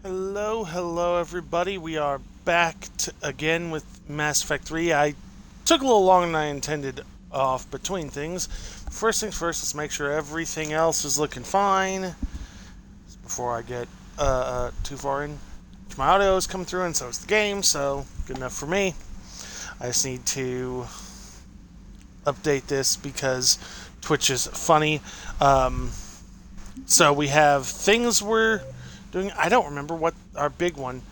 Hello everybody. We are back again with Mass Effect 3. I took a little longer than I intended off between things. First things first, let's make sure everything else is looking fine before I get too far in. My audio is coming through and so is the game, so good enough for me. I just need to update this because Twitch is funny. So we have things we're doing. I don't remember what our big one.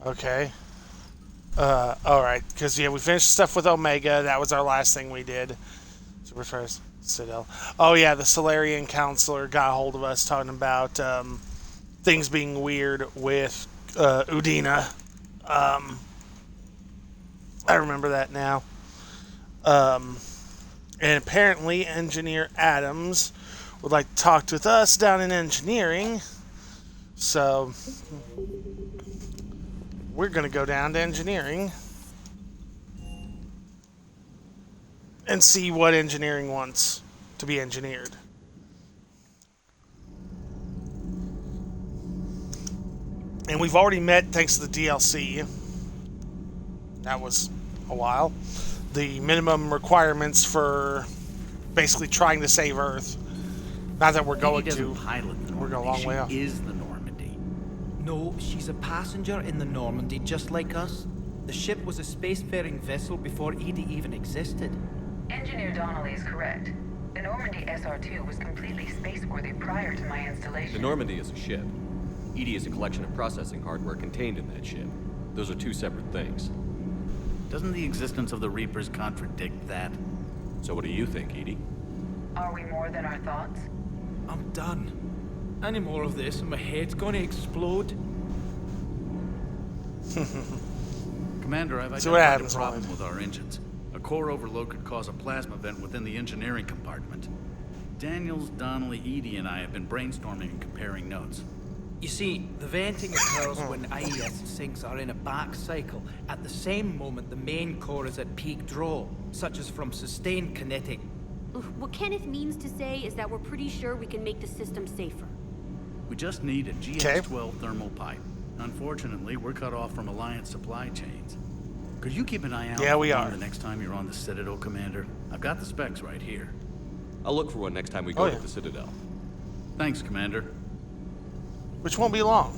Okay. Alright, because yeah, we finished stuff with Omega. That was our last thing we did. Super first Citadel. Oh yeah, the Salarian councilor got a hold of us talking about things being weird with Udina. I remember that now. And apparently Engineer Adams would like to talk with us down in engineering. So we're going to go down to engineering and see what engineering wants to be engineered. And we've already met, thanks to the DLC. That was a while. The minimum requirements for basically trying to save Earth. Not that we're going to. We're going a long way off. She is the Normandy. No, she's a passenger in the Normandy, just like us. The ship was a spacefaring vessel before Edie even existed. Engineer Donnelly is correct. The Normandy SR-2 was completely spaceworthy prior to my installation. The Normandy is a ship. Edie is a collection of processing hardware contained in that ship. Those are two separate things. Doesn't the existence of the Reapers contradict that? So what do you think, Edie? Are we more than our thoughts? I'm done. Any more of this and my head's gonna explode. Commander, I've So what identified a happens, problem Lloyd? with our engines. A core overload could cause a plasma vent within the engineering compartment. Daniels, Donnelly, Edie, and I have been brainstorming and comparing notes. You see, the venting occurs when IES sinks are in a back cycle. At the same moment, the main core is at peak draw, such as from sustained kinetic. What Kenneth means to say is that we're pretty sure we can make the system safer. We just need a GX-12 thermal pipe. Unfortunately, we're cut off from Alliance supply chains. Could you keep an eye out Yeah, we for are. one the next time you're on the Citadel, Commander? I've got the specs right here. I'll look for one next time we go yeah. to the Citadel. Thanks, Commander. Which won't be long.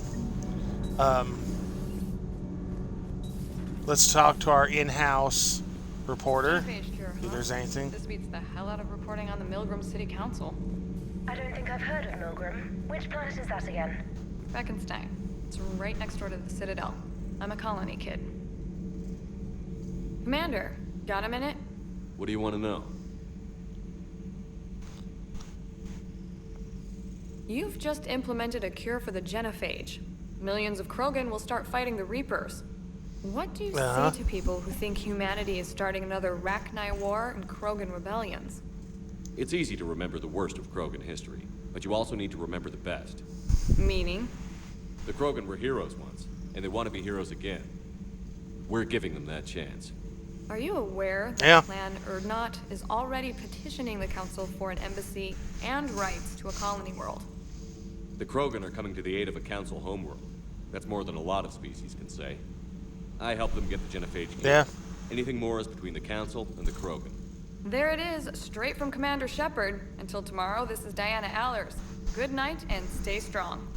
Let's talk to our in-house reporter. If there's anything. This beats the hell out of reporting on the Milgram City Council. I don't think I've heard of Milgram. Which planet is that again? Beckenstein. It's right next door to the Citadel. I'm a colony kid. Commander, got a minute? What do you want to know? You've just implemented a cure for the genophage. Millions of Krogan will start fighting the Reapers. What do you say to people who think humanity is starting another Rachni war and Krogan rebellions? It's easy to remember the worst of Krogan history, but you also need to remember the best. Meaning? The Krogan were heroes once, and they want to be heroes again. We're giving them that chance. Are you aware that Yeah. Clan Urdnot is already petitioning the Council for an embassy and rights to a colony world? The Krogan are coming to the aid of a council homeworld. That's more than a lot of species can say. I helped them get the genophage killed. Yeah. Anything more is between the council and the Krogan. There it is, straight from Commander Shepard. Until tomorrow, this is Diana Allers. Good night and stay strong.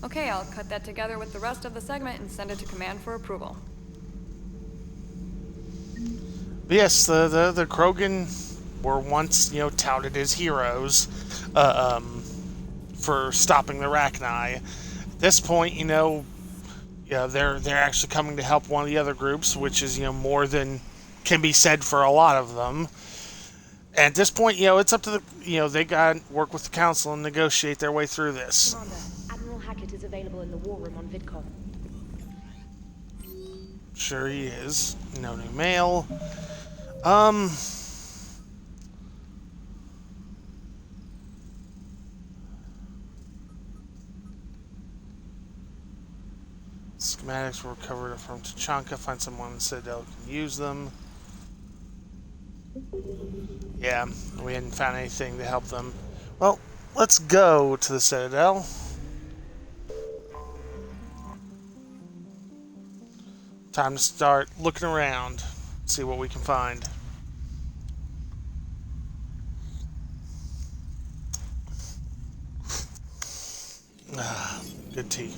Okay, I'll cut that together with the rest of the segment and send it to Command for approval. But yes, the Krogan were once, touted as heroes for stopping the Rachni. At this point, they're actually coming to help one of the other groups, which is, more than can be said for a lot of them. And at this point, it's up to the, they got to work with the council and negotiate their way through this. Commander, Admiral Hackett is available in the war room on VidCon. Sure he is. No new mail. Schematics were recovered from Tachanka. Find someone in Citadel who can use them. Yeah, we hadn't found anything to help them. Well, let's go to the Citadel. Time to start looking around, see what we can find. Good tea.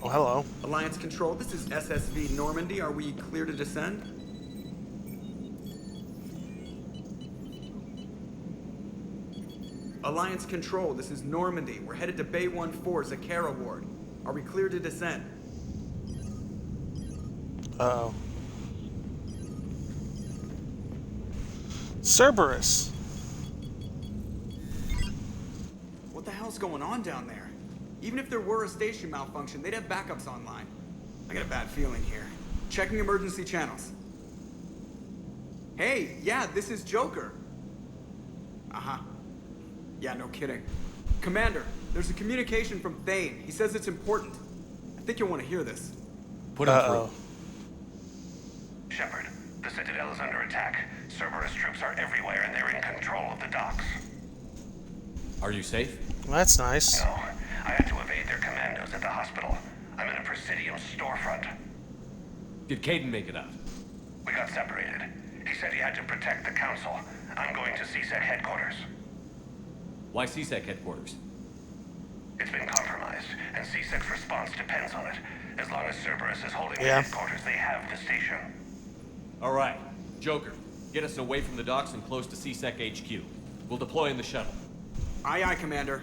Oh, hello. Alliance Control, this is SSV Normandy. Are we clear to descend? Alliance Control, this is Normandy. We're headed to Bay 1-4, Zakara Ward. Are we clear to descend? Uh-oh. Cerberus. What the hell's going on down there? Even if there were a station malfunction, they'd have backups online. I got a bad feeling here. Checking emergency channels. Hey, yeah, this is Joker. Uh-huh. Yeah, no kidding. Commander, there's a communication from Thane. He says it's important. I think you'll want to hear this. Put him through. Shepard, the Citadel is under attack. Cerberus troops are everywhere and they're in control of the docks. Are you safe? That's nice. No, I had to evade their commandos at the hospital. I'm in a Presidium storefront. Did Caden make it out? We got separated. He said he had to protect the Council. I'm going to CSEC headquarters. Why CSEC headquarters? It's been compromised, and CSEC's response depends on it. As long as Cerberus is holding the Yeah. headquarters, they have the station. All right. Joker, get us away from the docks and close to CSEC HQ. We'll deploy in the shuttle. Aye, aye, Commander.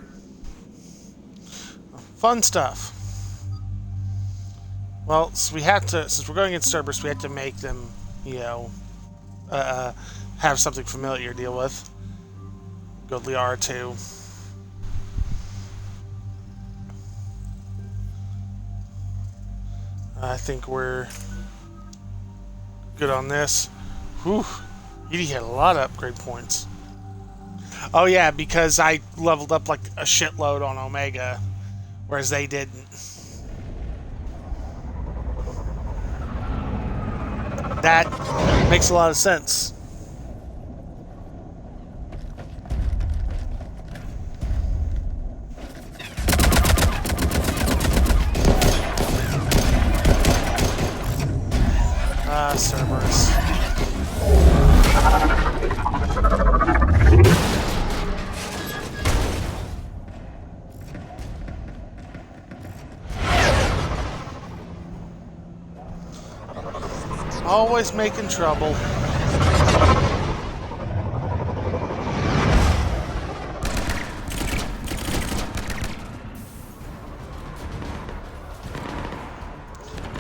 Fun stuff. Well, so we have to, since we're going against Cerberus, we have to make them, you know, have something familiar to deal with. Go to the R2. I think we're good on this. Whew. Edie had a lot of upgrade points. Oh yeah, because I leveled up like a shitload on Omega, whereas they didn't. That makes a lot of sense. Cerberus. Always making trouble.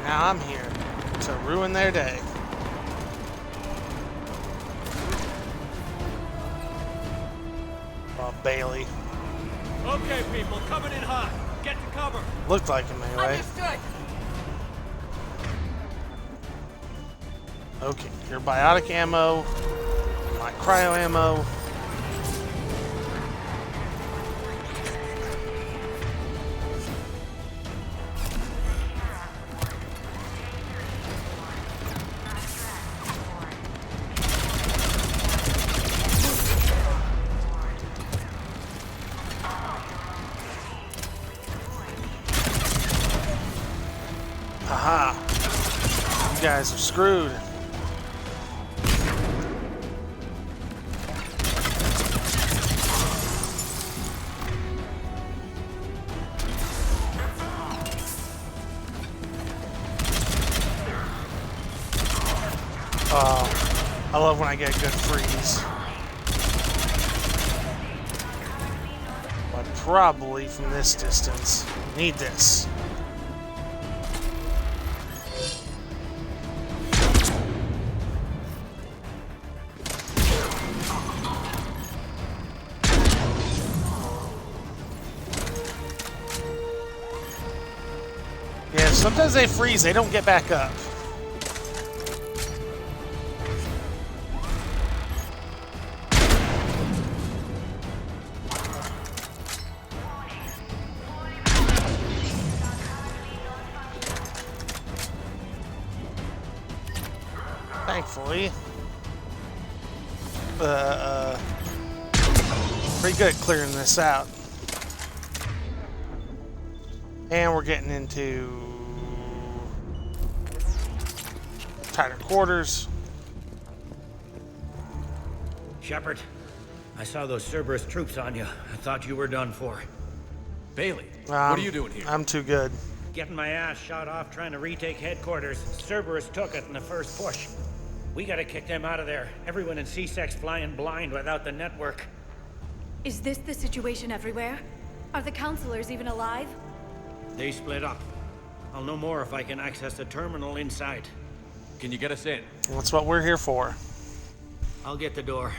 Now I'm here to ruin their day. Bailey. Okay, people, coming in hot. Get to cover. Looked like him anyway. Understood. Okay, your biotic ammo, my cryo ammo. Haha. You guys are screwed. I love when I get a good freeze. But probably from this distance. Need this. Yeah, sometimes they freeze, they don't get back up. Thankfully. pretty good at clearing this out. And we're getting into tighter quarters. Shepard, I saw those Cerberus troops on you. I thought you were done for. Bailey, what are you doing here? I'm too good. Getting my ass shot off trying to retake headquarters. Cerberus took it in the first push. We gotta kick them out of there. Everyone in C-Sec's flying blind without the network. Is this the situation everywhere? Are the councilors even alive? They split up. I'll know more if I can access the terminal inside. Can you get us in? That's what we're here for. I'll get the door.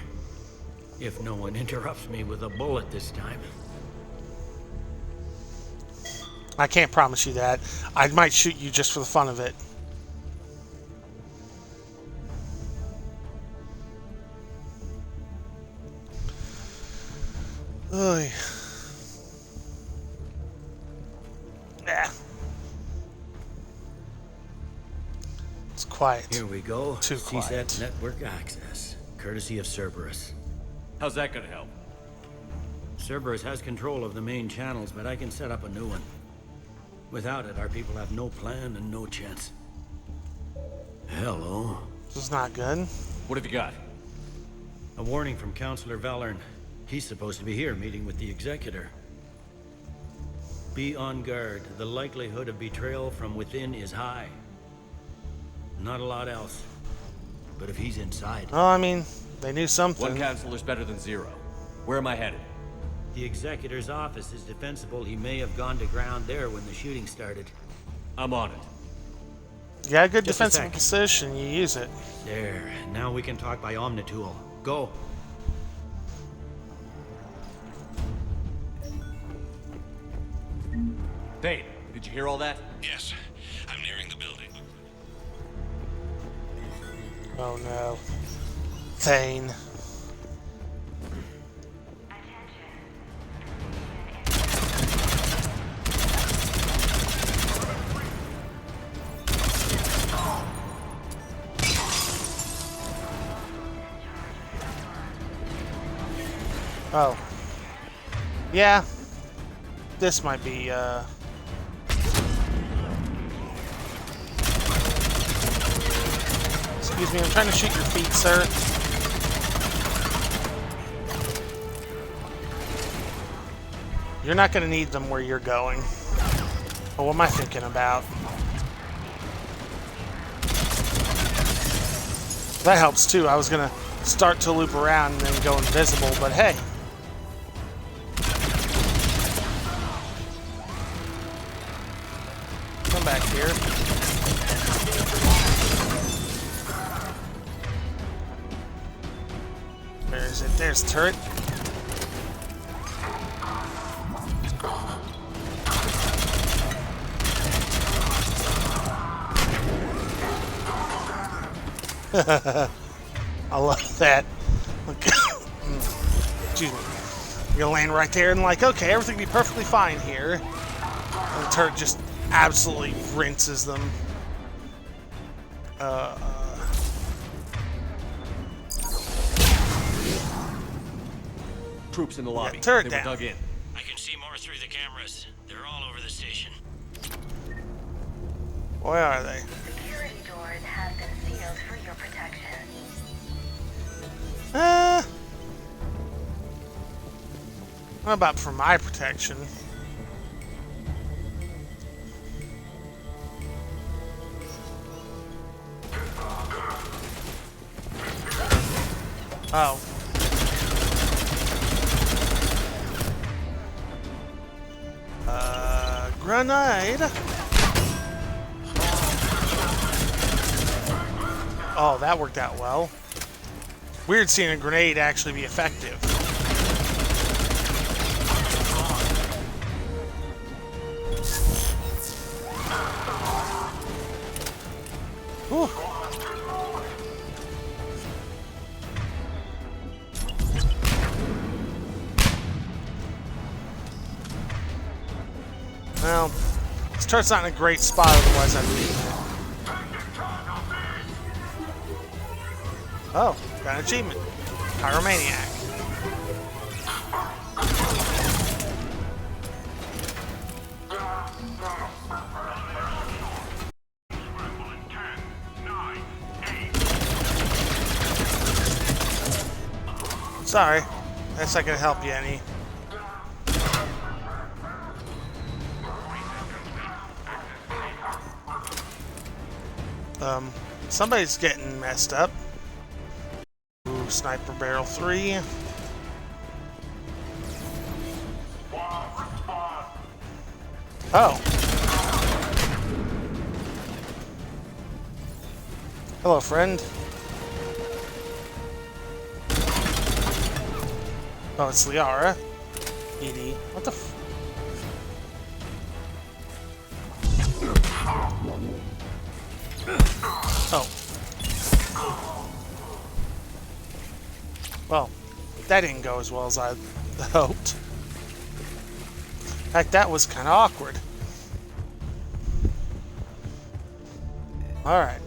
If no one interrupts me with a bullet this time. I can't promise you that. I might shoot you just for the fun of it. Oy. Yeah. It's quiet. Here we go. Too quiet. CSAT network access, courtesy of Cerberus. How's that gonna help? Cerberus has control of the main channels, but I can set up a new one. Without it, our people have no plan and no chance. Hello. This is not good. What have you got? A warning from Councilor Valern. He's supposed to be here meeting with the Executor. Be on guard. The likelihood of betrayal from within is high. Not a lot else. But if he's inside... Well, I mean, they knew something. One councilor's better than zero. Where am I headed? The Executor's office is defensible. He may have gone to ground there when the shooting started. I'm on it. You got a good Just a defensive sec. position, you use it. There. Now we can talk by Omnitool. Go. Thane, did you hear all that? Yes, I'm nearing the building. Oh no. Thane. Oh. Yeah. This might be, Excuse me, I'm trying to shoot your feet, sir. You're not going to need them where you're going. Oh, what am I thinking about? That helps too. I was going to start to loop around and then go invisible, but hey. Come back here. Where is it? There's the turret. I love that. Excuse me. You're gonna land right there and like, okay, everything will be perfectly fine here. And the turret just absolutely rinses them. Troops in the lobby. turret They down. were dug in. I can see more through the cameras. They're all over the station. Where are they? Security doors have been sealed for your protection. What about for my protection? Oh. Grenade. Oh, that worked out well. Weird seeing a grenade actually be effective. Whew. Well, this turret's not in a great spot, otherwise I'd leave it. Oh, got an achievement. Pyromaniac. Sorry. That's not gonna help you any. Somebody's getting messed up. Ooh, sniper barrel 3. Oh. Hello, friend. Oh, it's Liara. Edie. What the f... Oh. Well, that didn't go as well as I hoped. In fact, that was kind of awkward. Alright.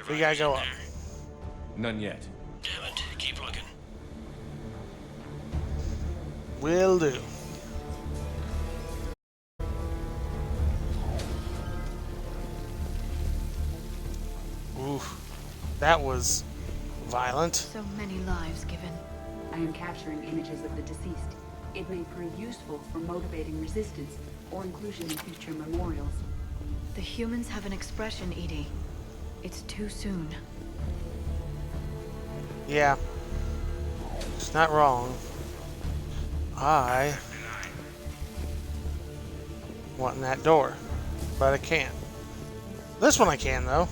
We gotta go up. None yet. Damn it. Keep looking. Will do. Oof. That was violent. So many lives given. I am capturing images of the deceased. It may prove useful for motivating resistance or inclusion in future memorials. The humans have an expression, Edie. It's too soon. Yeah. It's not wrong. I want in that door, but I can't. This one I can, though.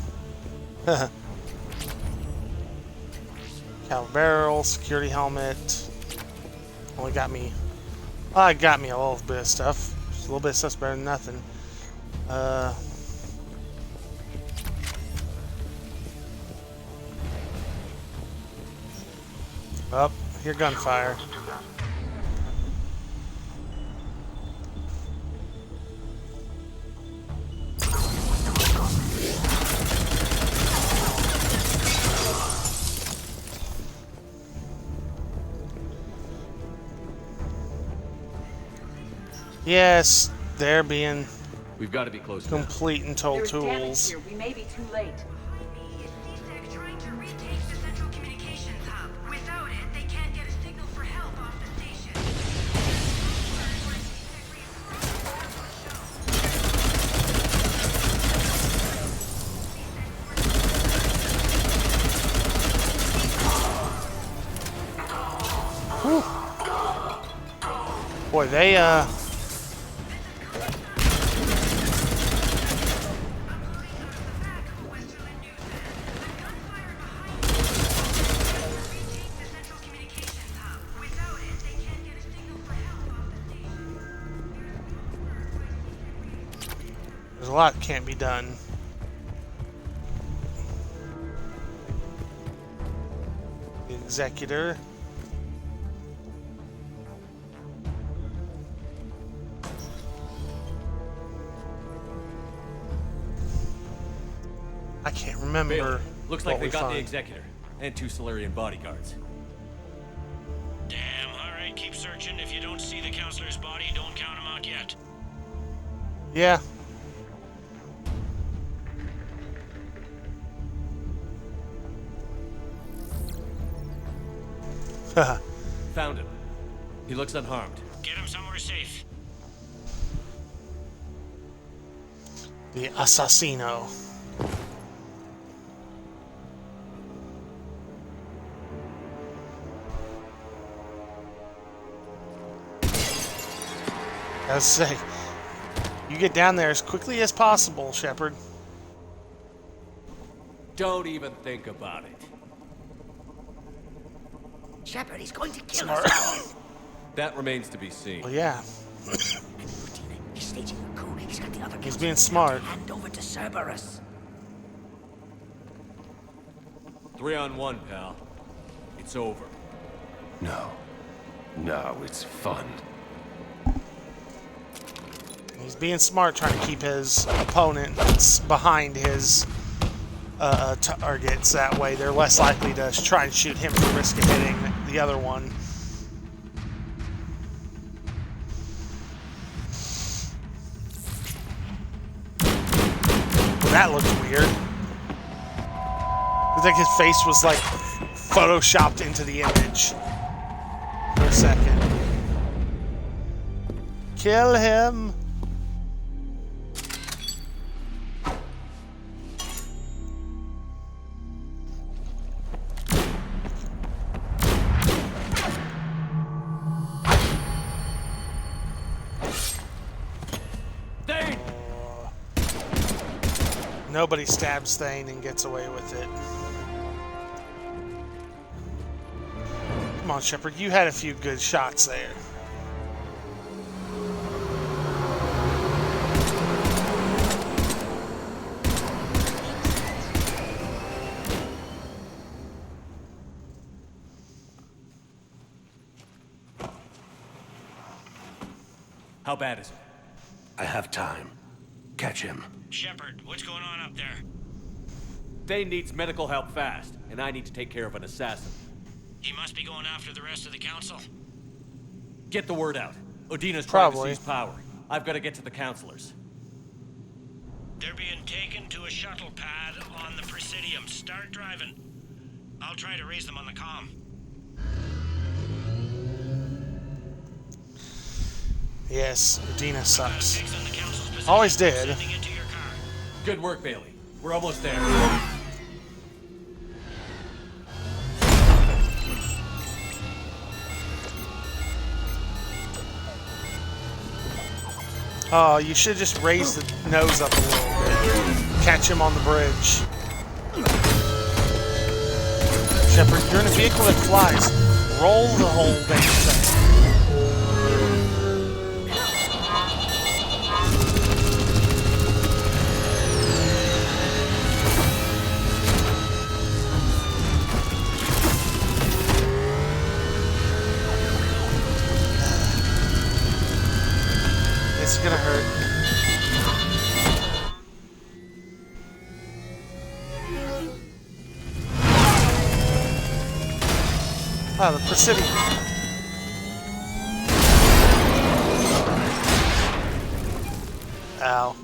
Caliber barrel, security helmet. Only got me... Well, it got me a little bit of stuff. Just a little bit of stuff's better than nothing. Up, hear gunfire. Yes, they're being We've got to be close. complete and total There's damage tools. here. We may be too late. They're trying to retake the central communications hub. Without it, they can't get a signal for help off the station. Whew. Boy, they there's a lot that can't be done. The executor. I can't remember. Bailey, looks like what they we got the found. executor and 2 Salarian bodyguards. Damn, alright, keep searching. If you don't see the counselor's body, don't count him out yet. Yeah. Found him. He looks unharmed. Get him somewhere safe. The assassino. Let's say, you get down there as quickly as possible, Shepard. Don't even think about it. Shepard, he's going to kill Smart. us. That remains to be seen. Well, yeah. Udina, he's staging a coup. He's got the other He's guys being smart. hand over to Cerberus. 3 on 1, pal. It's over. No. No, it's fun. He's being smart, trying to keep his opponents behind his targets. That way, they're less likely to try and shoot him for risk of hitting the other one. Well, that looked weird. It's like his face was like photoshopped into the image for a second. Kill him! Thane! Nobody stabs Thane and gets away with it. Come on, Shepard, you had a few good shots there. How bad is it? I have time. Catch him. Shepard, what's going on up there? Thane needs medical help fast, and I need to take care of an assassin. He must be going after the rest of the council. Get the word out. Udina's trying to Probably. seize power. I've got to get to the councilors. They're being taken to a shuttle pad on the Presidium. Start driving. I'll try to raise them on the comm. Yes, Udina sucks. Always did. Good work, Bailey. We're almost there. Oh, you should just raise the nose up a little bit. Catch him on the bridge. Shepard, you're in a vehicle that flies. Roll the whole damn thing. It's gonna hurt. Ah, the Presidium. Ow.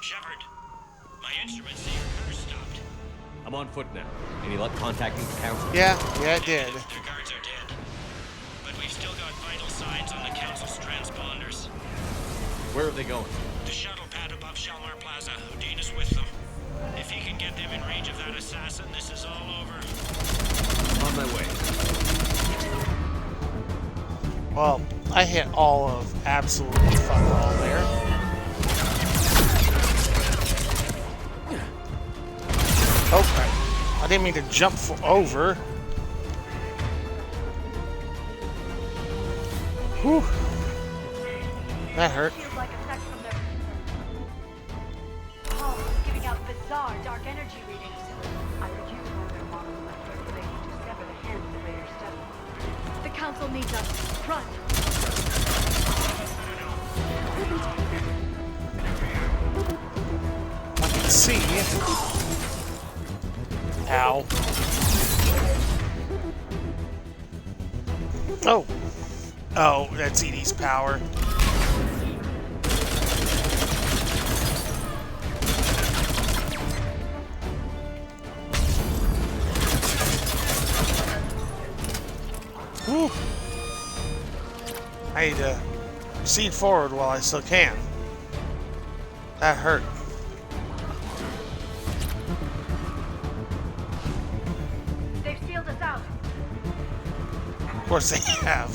Shepard, my instruments say your car's stopped. I'm on foot now. Any luck contacting the council? Yeah, it did. Their guards are dead. But we've still got vital signs on the council's transponders. Where are they going? The shuttle pad above Shalmar Plaza. Udina's with them. If he can get them in range of that assassin, this is all over. On my way. Well, I hit all of absolutely fuck all there. Okay. I didn't mean to jump over. Whew. That hurt. Feels like effects from their hull is giving out bizarre dark energy readings. I could use one of their model electric to sever the hands of Raider Study. The council needs us. Run! I can see. Ow. Oh. Oh, that's Edie's power. Whew. I need to proceed forward while I still can. That hurt. They've sealed us out. Of course they have.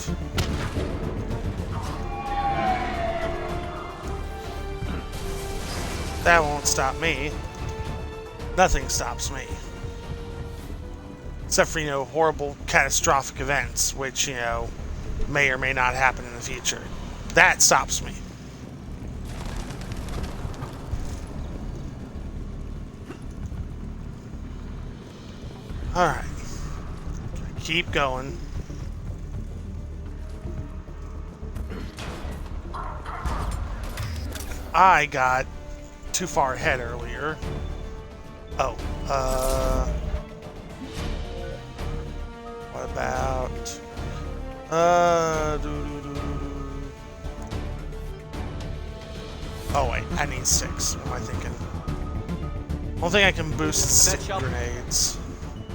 That won't stop me. Nothing stops me. Except for, horrible catastrophic events, which, may or may not happen in the future. That stops me. Alright. Keep going. I got too far ahead earlier. Oh, what about, Oh wait, I need 6. What am I thinking? I don't think I can boost stick grenades.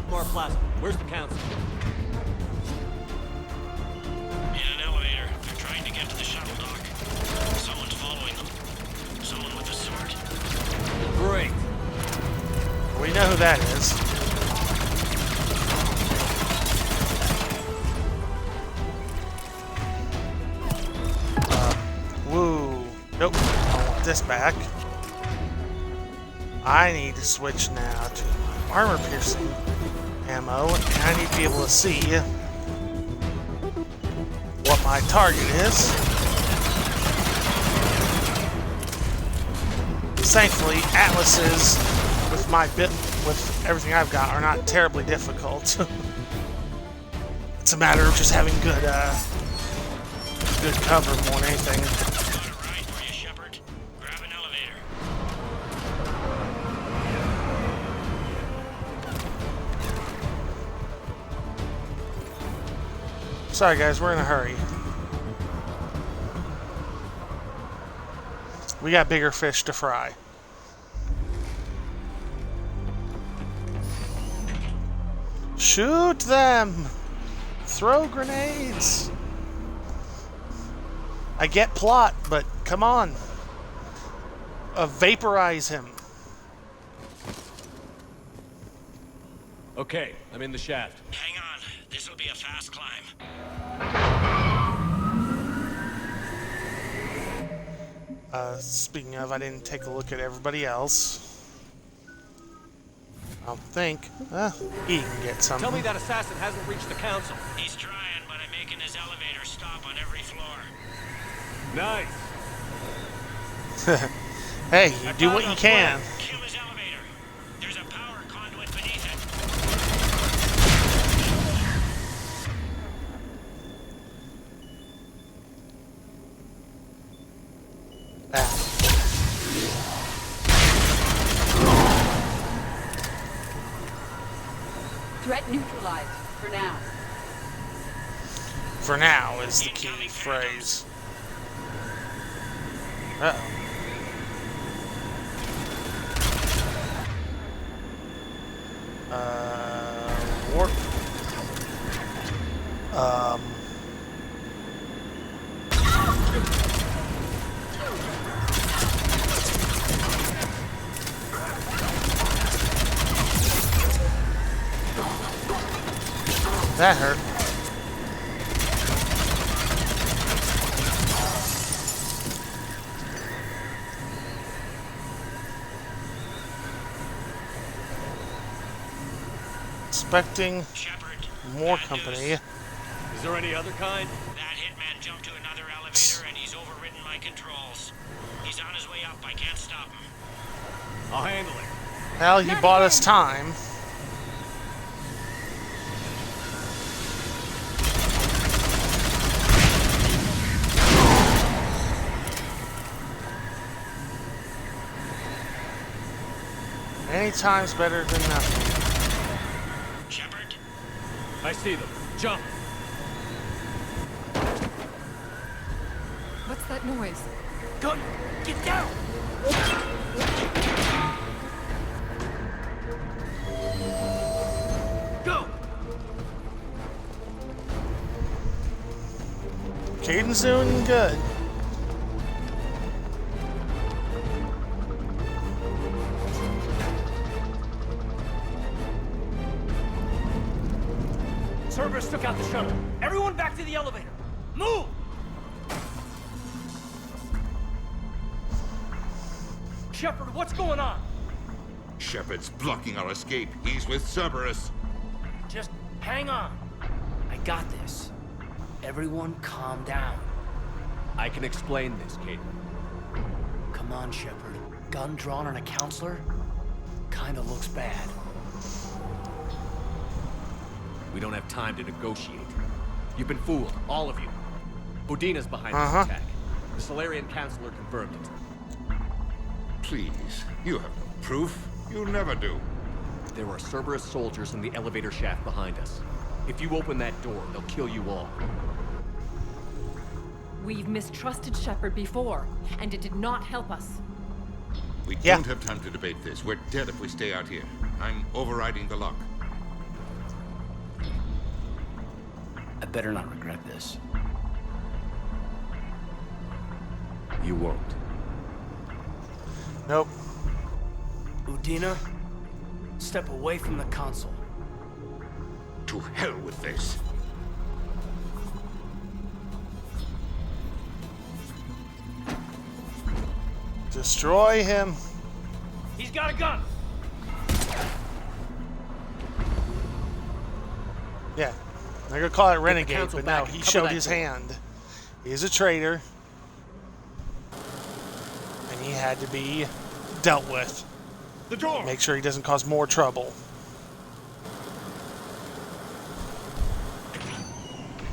More plasma. Where's the council? In an elevator. They're trying to get to the shuttle dock. Someone's following them. Someone with a sword. Great. We know who that is. Woo. Nope. I want this back. I need to switch now to my armor-piercing ammo, and I need to be able to see what my target is. Thankfully, Atlases with everything I've got are not terribly difficult. It's a matter of just having good cover more than anything. Got a ride for you, Shepard. Grab an elevator. Sorry guys, we're in a hurry. We got bigger fish to fry. Shoot them! Throw grenades! I get plot, but come on. Vaporize him. Okay, I'm in the shaft. Hang on. This'll be a fast climb. Speaking of, I didn't take a look at everybody else. I don't think. He can get something. Tell me that assassin hasn't reached the council. He's trying, but I'm making his elevator stop on every floor. Nice. Hey, you do what you can. Kill his elevator. There's a power conduit beneath it. Threat neutralized, for now. For now is the key phrase. Uh-oh. Warp. That hurt. Expecting more company. Is there any other kind? That hitman jumped to another elevator and he's overridden my controls. He's on his way up. I can't stop him. I'll handle it. Hell, he bought us time. Any time's better than nothing. Shepard? I see them. Jump! What's that noise? Gun! Get down! Go! Caden's doing good. Cerberus took out the shuttle. Everyone back to the elevator. Move! Shepard, what's going on? Shepard's blocking our escape. He's with Cerberus. Just hang on. I got this. Everyone calm down. I can explain this, Caden. Come on, Shepard. Gun drawn on a councilor? Kinda looks bad. We don't have time to negotiate. You've been fooled, all of you. Udina's behind this attack. The Salarian councilor confirmed it. Please, you have no proof. You never do. There are Cerberus soldiers in the elevator shaft behind us. If you open that door, they'll kill you all. We've mistrusted Shepard before, and it did not help us. We don't have time to debate this. We're dead if we stay out here. I'm overriding the lock. I better not regret this. You won't. Nope. Udina, step away from the council. To hell with this. Destroy him. He's got a gun. Yeah. They're gonna call it renegade, but no, he showed his hand. He's a traitor. And he had to be dealt with. The door! Make sure he doesn't cause more trouble.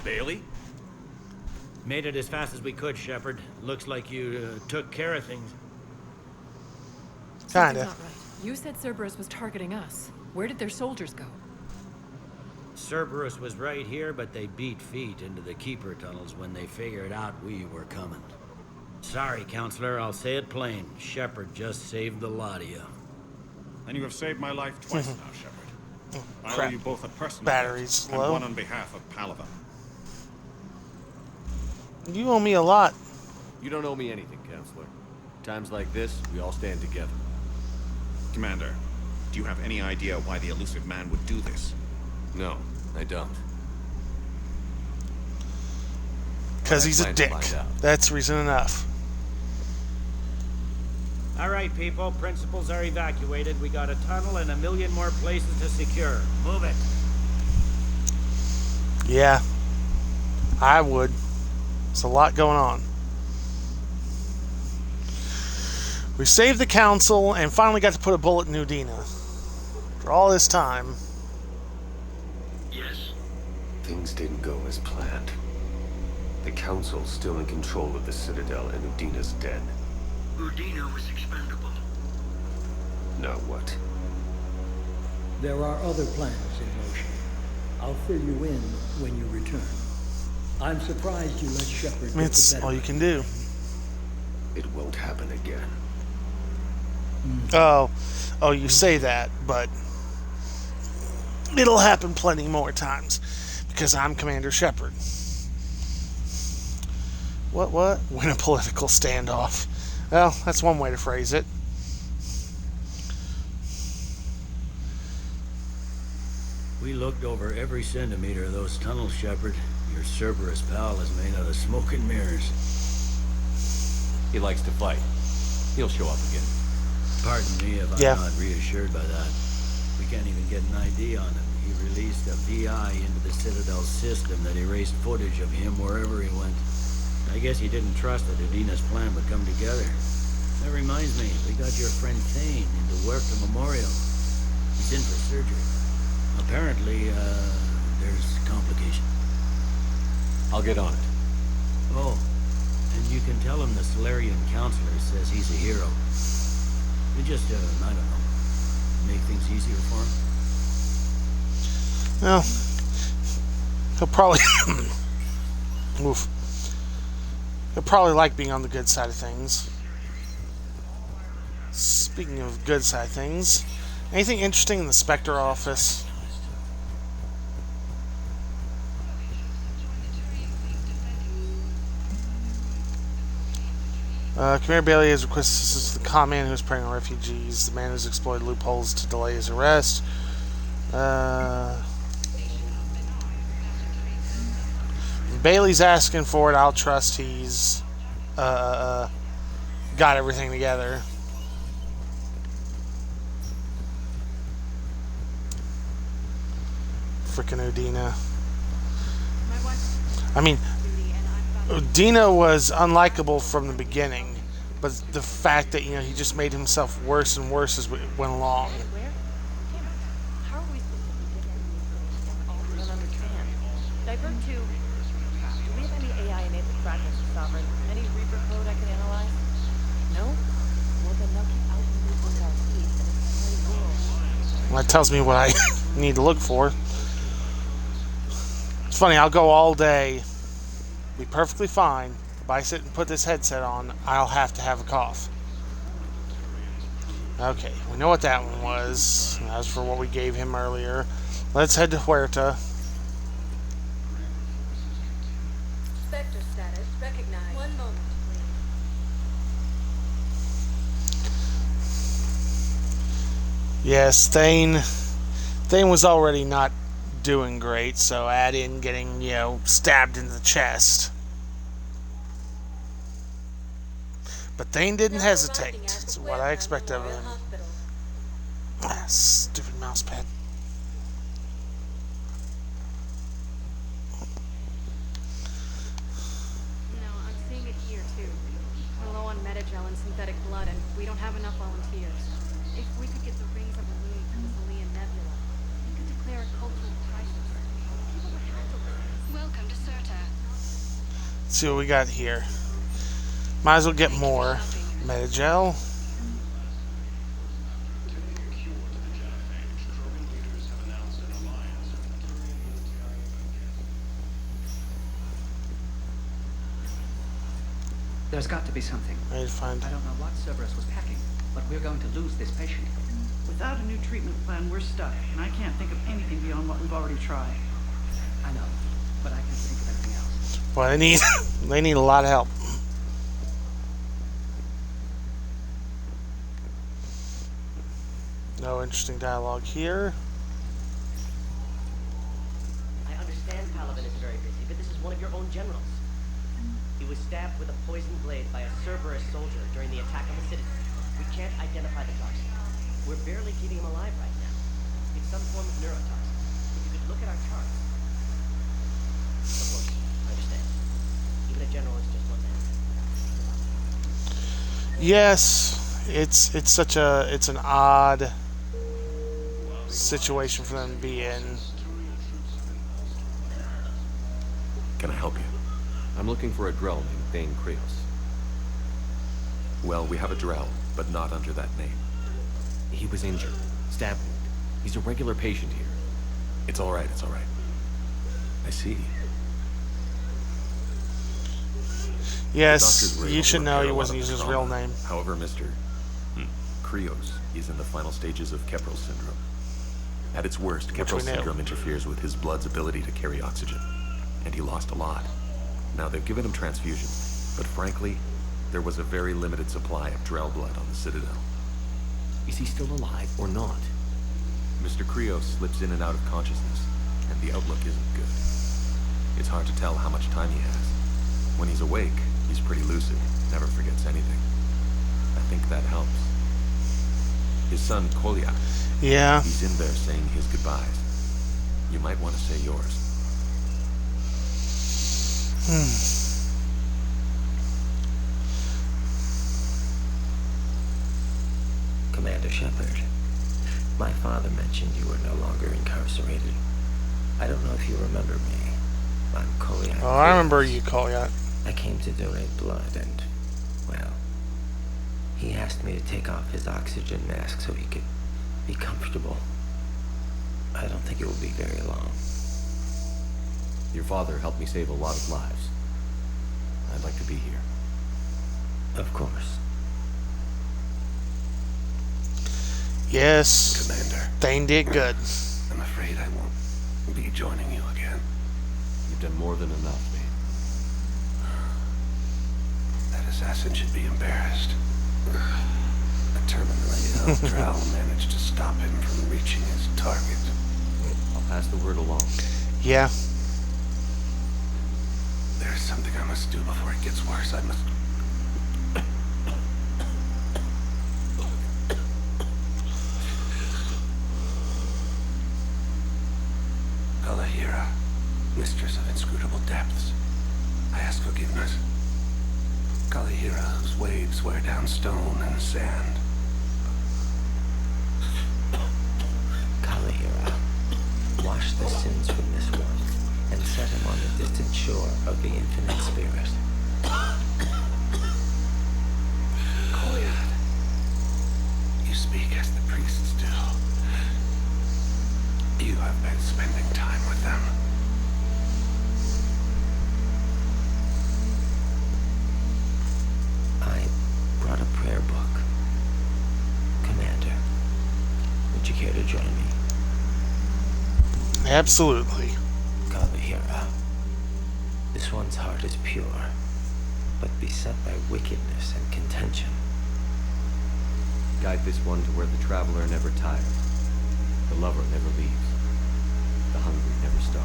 Bailey? Made it as fast as we could, Shepard. Looks like you took care of things. Kinda. Not right. You said Cerberus was targeting us. Where did their soldiers go? Cerberus was right here, but they beat feet into the Keeper tunnels when they figured out we were coming. Sorry, Counselor, I'll say it plain. Shepard just saved the lot of you. And you have saved my life twice now, Shepard. I owe crap. you both a personal Battery's debt, low. and one on behalf of Palaven. You owe me a lot. You don't owe me anything, Counselor. Times like this, we all stand together. Commander, do you have any idea why the elusive man would do this? No, I don't. Because he's a dick. That's reason enough. All right, people. Principals are evacuated. We got a tunnel and 1 million more places to secure. Move it. Yeah. I would. There's a lot going on. We saved the council and finally got to put a bullet in Udina. For all this time. Yes. Things didn't go as planned. The council's still in control of the Citadel and Udina's dead. Udina was expendable. Now what? There are other plans in motion. I'll fill you in when you return. I'm surprised you let Shepard get It's the better all you can do. It won't happen again. Oh, you say that, but it'll happen plenty more times because I'm Commander Shepard. What? Win a political standoff. Well, that's one way to phrase it. We looked over every centimeter of those tunnels, Shepard. Your Cerberus pal is made out of smoke and mirrors. He likes to fight. He'll show up again. Pardon me if I'm not reassured by that. We can't even get an ID on him. He released a VI into the Citadel system that erased footage of him wherever he went. I guess he didn't trust that Udina's plan would come together. That reminds me, we got your friend Thane into Huerta Memorial. He's in for surgery. Apparently, there's complication. I'll get on it. Oh, and you can tell him the Salarian councilor says he's a hero. We just, I don't know, make things easier for him. Well, he'll probably... Oof. He'll probably like being on the good side of things. Speaking of good side of things, anything interesting in the Spectre office? Commander Bailey has requested assistance to the command who is preying on refugees. The man has exploited loopholes to delay his arrest. Bailey's asking for it. I'll trust he's got everything together. Frickin' Udina. I mean, Udina was unlikable from the beginning, but the fact that, he just made himself worse and worse as we went along. How are we supposed to I don't understand. Divert to... Do we have any AI-enabled fragments of Sovereign? Any Reaper code I can analyze? No? Well, then they'll keep out and moving our fleet in a world. Well, that tells me what I need to look for. It's funny, I'll go all day, be perfectly fine, If I sit and put this headset on, I'll have to have a cough. Okay, we know what that one was. That was for what we gave him earlier. Let's head to Huerta. Spectre status recognized. One moment, please. Yes, Thane was already not doing great, so add in getting, stabbed in the chest. But Thane didn't hesitate. That's what I expect of him. Ah, stupid mouse pad. I'm seeing it here too. We're low on metagel and synthetic blood, and we don't have enough volunteers. If we could get the rings of Illuminate to the Zalian Nebula, we could declare a cultural crisis. People would handle it. Welcome to Certa. Let's see what we got here. Might as well get more metagel. There's got to be something. I need to find. I don't know what Cerberus was packing, but we're going to lose this patient. Without a new treatment plan, we're stuck, and I can't think of anything beyond what we've already tried. I know, but I can't think of anything else. Well, they need a lot of help. No interesting dialogue here. I understand Palaven is very busy, but this is one of your own generals. He was stabbed with a poisoned blade by a Cerberus soldier during the attack on the Citadel. We can't identify the toxin. We're barely keeping him alive right now. It's some form of neurotoxin. If you could look at our charts. Of course, I understand. Even a general is just one man. Yes, it's an odd situation for them to be in. Can I help you? I'm looking for a Drell named Thane Krios. Well, we have a Drell, but not under that name. He was injured. Stab wound. He's a regular patient here. It's all right, it's all right. I see. Yes, you should know he wasn't using his real name. However, Mr. Krios is in the final stages of Keprel syndrome. At its worst, Keprel syndrome interferes with his blood's ability to carry oxygen, and he lost a lot. Now, they've given him transfusions, but frankly, there was a very limited supply of Drell blood on the Citadel. Is he still alive or not? Mr. Krios slips in and out of consciousness, and the outlook isn't good. It's hard to tell how much time he has. When he's awake, he's pretty lucid, never forgets anything. I think that helps. His son, Kolyak. Yeah. He's in there saying his goodbyes. You might want to say yours. Commander Shepard, my father mentioned you were no longer incarcerated. I don't know if you remember me. I'm Kolyak. Oh, I remember you, Kolyak. I came to donate blood and, well, he asked me to take off his oxygen mask so he could be comfortable. I don't think it will be very long. Your father helped me save a lot of lives. I'd like to be here. Of course. Yes. Commander. Thane did good. I'm afraid I won't be joining you again. You've done more than enough, mate. That assassin should be embarrassed. A terminally ill Drow managed to stop him from reaching his target. I'll pass the word along. Yeah. There's something I must do before it gets worse. I must... Kalahira, mistress of inscrutable depths, I ask forgiveness. Kalahira, whose waves wear down stone and sand. Kalahira, wash the sins from this world and set him on the distant shore of the infinite spirit. Quorian, you speak as the priests do. You have been spending time with them. brought a prayer book. Commander, would you care to join me? Absolutely. Kalahira. This one's heart is pure, but beset by wickedness and contention. Guide this one to where the traveler never tires, the lover never leaves, the hungry never starve.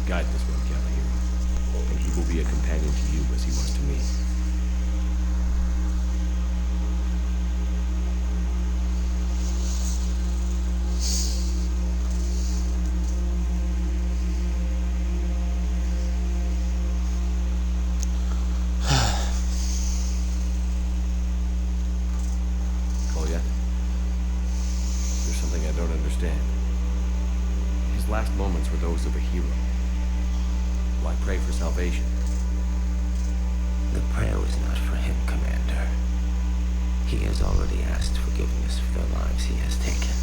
Guide this one, Kalahira, and he will be a companion to you as he was to me. His last moments were those of a hero. Why pray for salvation? The prayer was not for him, Commander. He has already asked forgiveness for the lives he has taken.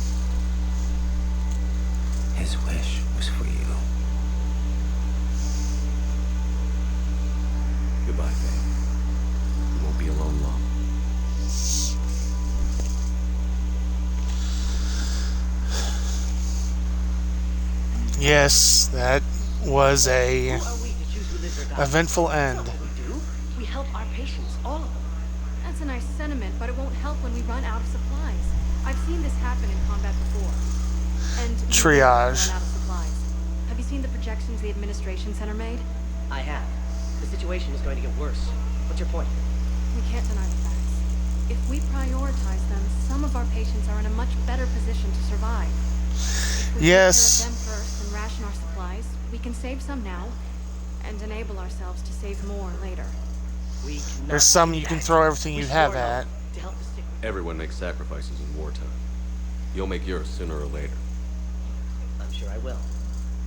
His wish was for you. Goodbye, Thane. You won't be alone long. Yes, that was a eventful end. We help our patients, all of them. That's a nice sentiment, but it won't help when we run out of supplies. I've seen this happen in combat before. And triage. Run out of supplies. Have you seen the projections the administration center made? I have. The situation is going to get worse. What's your point? We can't deny the facts. If we prioritize them, some of our patients are in a much better position to survive. If we yes. take care of them first and ration our supplies, we can save some now and enable ourselves to save more later. There's some you can throw everything you have at. Everyone makes sacrifices in wartime. You'll make yours sooner or later. I'm sure I will.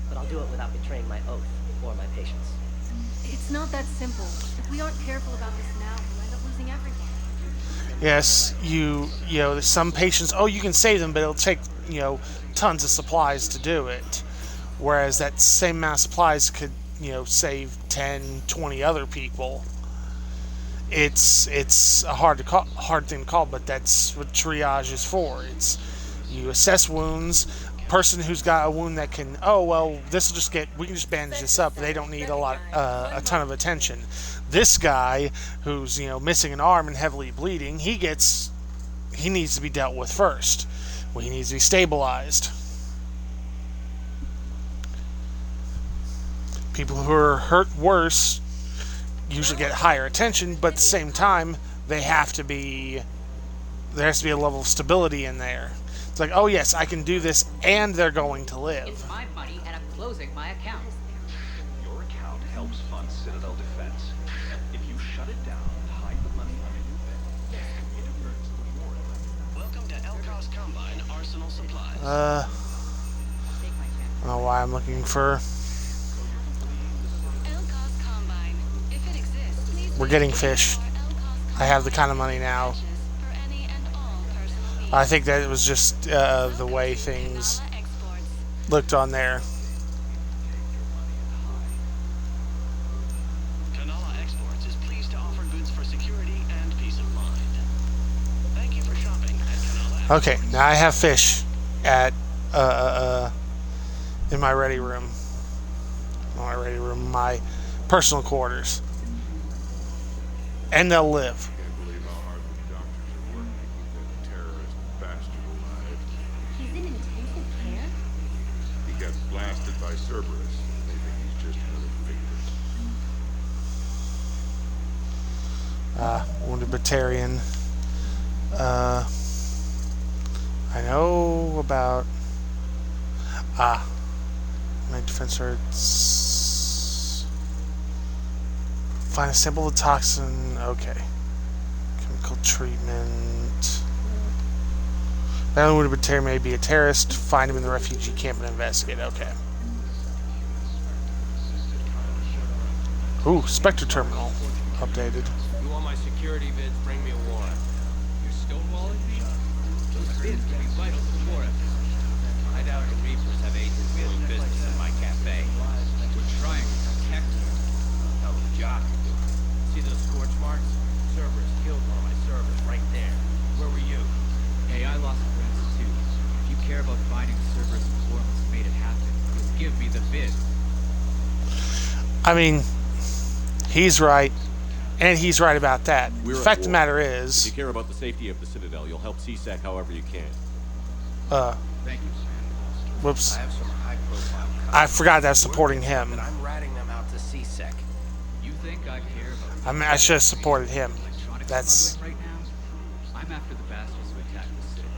But I'll do it without betraying my oath or my patients. It's not that simple. If we aren't careful about this now, we'll end up losing everything. Yes, you know, there's some patients, oh, you can save them, but it'll take, tons of supplies to do it. Whereas that same amount of supplies could, save 10, 20 other people. It's a hard thing to call, but that's what triage is for. It's you assess wounds. Person who's got a wound that can, we can just bandage this up. They don't need a ton of attention. This guy who's missing an arm and heavily bleeding, he needs to be dealt with first. He needs to be stabilized. People who are hurt worse usually get higher attention, but at the same time, there has to be a level of stability in there. It's like, oh yes, I can do this, and they're going to live. It's my money, and I'm closing my account. Your account helps fund Citadel defense. If you shut it down, hide the money under your bed, it averts the war. Welcome to Elkar's Combine Arsenal Supplies. I don't know why I'm looking for. We're getting fish. I have the kind of money now. I think that it was just the way things looked on there. Kanala Exports is pleased to offer goods for security and peace of mind. Thank you for shopping at Kanala. Okay, now I have fish at in my ready room. My personal quarters. And they'll live. I can't believe how hard the doctors are working to keep that terrorist bastard alive. He's in intensive care? He got blasted by Cerberus. They think he's just another victim. Wounded Batarian. I know about my defense hurts. Find a sample of toxin. Okay. Chemical treatment. Battle wounded Batarian may be a terrorist. Find him in the refugee camp and investigate. Okay. Ooh, Spectre terminal updated. You want my security vids? Bring me a warrant. You're stonewalling me? Those vids can be vital to the war effort. I doubt the Reapers have agents doing business in my cafe. We're trying to protect you. Hell of a job you're doing. See those scorch marks? Cerberus killed one of my servers right there. Where were you? Hey, I lost friends too. If you care about finding Cerberus before what's made it happen, you'll give me the vid. I mean, he's right, and he's right about that. We're The at fact of the war. matter is... If you care about the safety of the Citadel, you'll help CSEC however you can. Thank you, Whoops. I have some high-profile I forgot that's supporting him. I'm ratting them out to CSEC. You think I care about I should have supported him. That's... right now? I'm after the bastards who attacked the Citadel.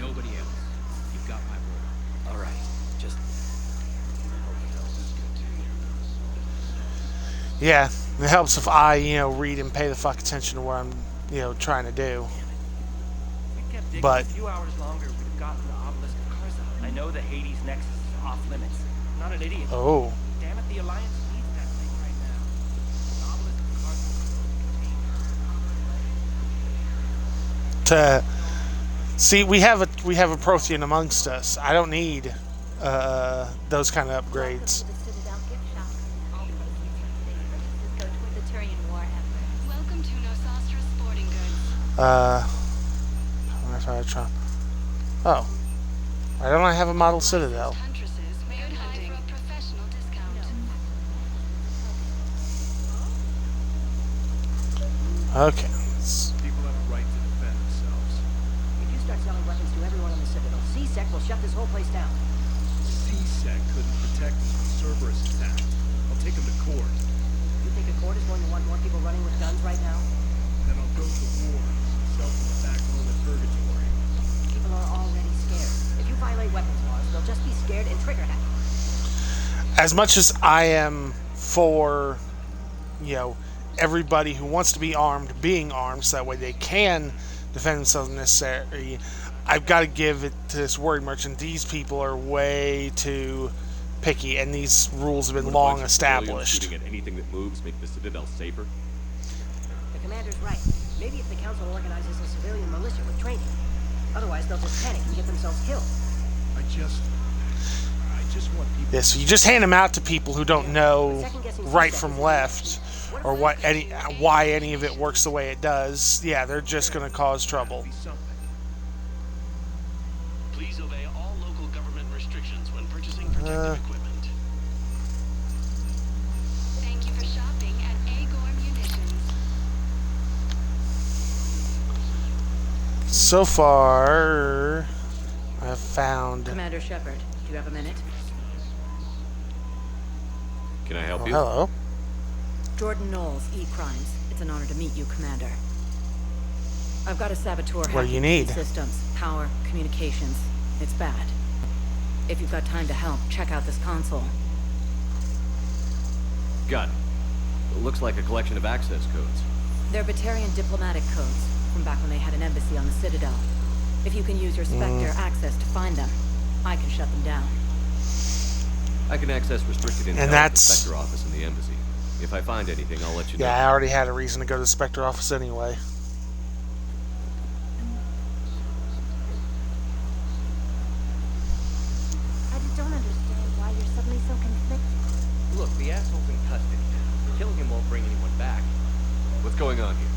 Nobody else. You've got my word. All right, just... Yeah, it helps if I, read and pay the fuck attention to what I'm, trying to do. But... a few hours longer, we'd have gotten the obelisk of Karza. I know the Hades nexus is off limits. I'm not an idiot. Oh. Damn it, the Alliance needs that thing right now. The obelisk of Karza. See, we have a Prothean amongst us. I don't need those kind of upgrades. Welcome to Nosastra Sporting Goods. Oh. Why don't I have a model Citadel? Okay. People have a right to defend themselves. If you start selling weapons to everyone on the Citadel, CSEC will shut this whole place down. CSEC couldn't protect us from Cerberus attack. I'll take them to court. You think a court is going to want more people running with guns right now? Then I'll go to war. Self in the back room of purgatory. People are already scared. If you violate weapons laws, they'll just be scared and trigger happy. As much as I am for, everybody who wants to be armed being armed, so that way they can defend themselves if necessary, I've got to give it to this word merchant. These people are way too picky, and these rules have been long established. Shooting at anything that moves make the Citadel safer. The commander's right. Maybe if the council organizes a civilian militia with training. Otherwise, they'll just panic and get themselves killed. I just want people... Yeah, so you just hand them out to people who don't know right from left, or why any of it works the way it does. Yeah, they're just going to cause trouble. Please obey all local government restrictions when purchasing protective equipment. Thank you for shopping at Agor Munitions. So far, I've found... Commander Shepard, do you have a minute? Can I help you? Hello. Jordan Knowles, E-Crimes. It's an honor to meet you, Commander. I've got a saboteur What do you hacking need? systems, power, communications. It's bad. If you've got time to help, check out this console. Got it. It looks like a collection of access codes. They're Batarian diplomatic codes, from back when they had an embassy on the Citadel. If you can use your Spectre access to find them, I can shut them down. I can access restricted intel at the Spectre office in the embassy. If I find anything, I'll let you know. Yeah, I already had a reason to go to the Spectre office anyway. I just don't understand why you're suddenly so conflicted. Look, the asshole's in custody. Killing him won't bring anyone back. What's going on here?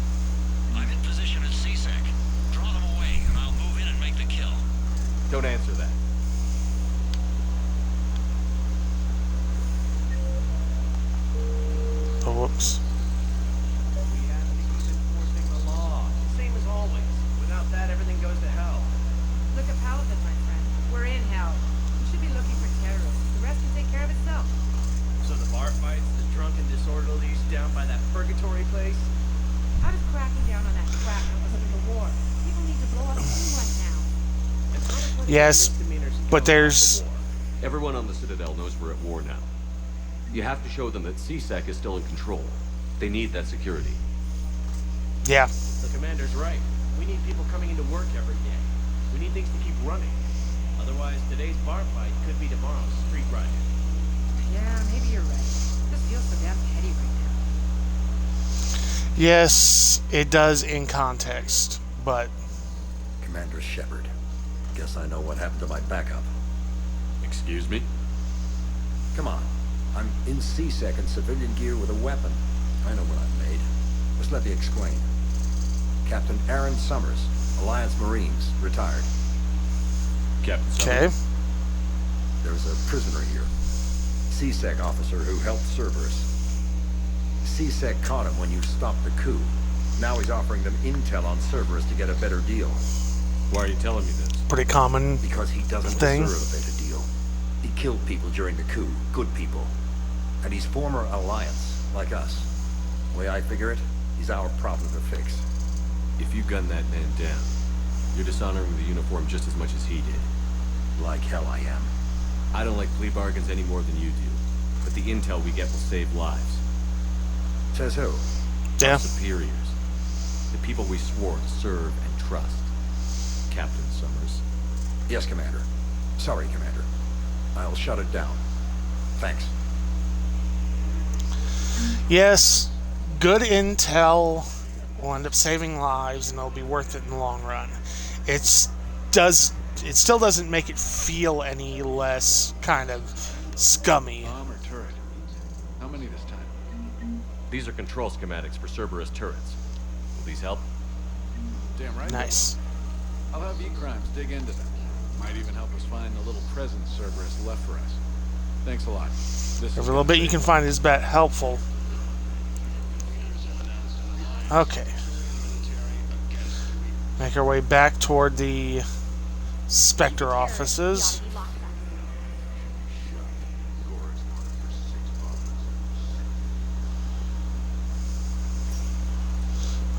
I'm in position at CSEC. Draw them away, and I'll move in and make the kill. Don't answer that. Oh, whoops. We have to keep enforcing the law. Same as always. Without that, everything goes to hell. Look at Paladin, my friend. We're in hell. We should be looking for terrorists. The rest can take care of itself. So the bar fights, the drunken disorderlies down by that purgatory place? How does cracking down on that crack help us in the war? People need to blow up food right now. Yes, but there's... Everyone on the Citadel knows we're at war now. You have to show them that CSEC is still in control. They need that security. Yeah. The commander's right. We need people coming into work every day. We need things to keep running. Otherwise, today's bar fight could be tomorrow's street riot. Yeah, maybe you're right. This feels so damn petty right now. Yes, it does in context, but... Commander Shepard. Guess I know what happened to my backup. Excuse me? Come on. I'm in CSEC in civilian gear with a weapon. I know what I made. Just let me explain. Captain Aaron Summers, Alliance Marines, retired. Captain Okay. Summers. There's a prisoner here. CSEC officer who helped Cerberus. CSEC caught him when you stopped the coup. Now he's offering them intel on Cerberus to get a better deal. Why are you telling me this? Pretty common Because he doesn't thing. deserve a better deal. He killed people during the coup, good people. And he's former Alliance, like us. The way I figure it, he's our problem to fix. If you gun that man down, you're dishonoring the uniform just as much as he did. Like hell I am. I don't like plea bargains any more than you do, but the intel we get will save lives. Says who? Yeah. Our superiors. The people we swore to serve and trust. Captain Summers. Yes, Commander. Sorry, Commander. I'll shut it down. Thanks. Yes, good intel will end up saving lives, and it'll be worth it in the long run. It still doesn't make it feel any less kind of scummy. Bomb or turret? How many this time? These are control schematics for Cerberus turrets. Will these help? Damn right. Nice. I'll have E-Crimes dig into them. Might even help us find the little present Cerberus left for us. Thanks a lot. Every little bit you can find is helpful. Okay. Make our way back toward the Spectre offices.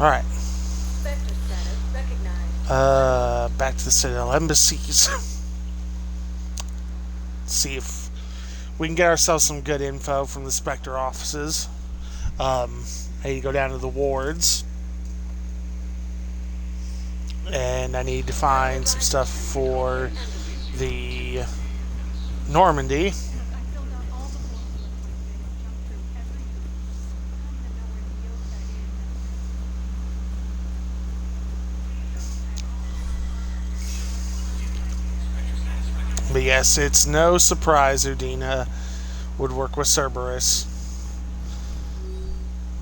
Alright. Back to the Citadel embassies. See if we can get ourselves some good info from the Spectre offices. I need to go down to the wards. And I need to find some stuff for the Normandy. But yes, it's no surprise Udina would work with Cerberus.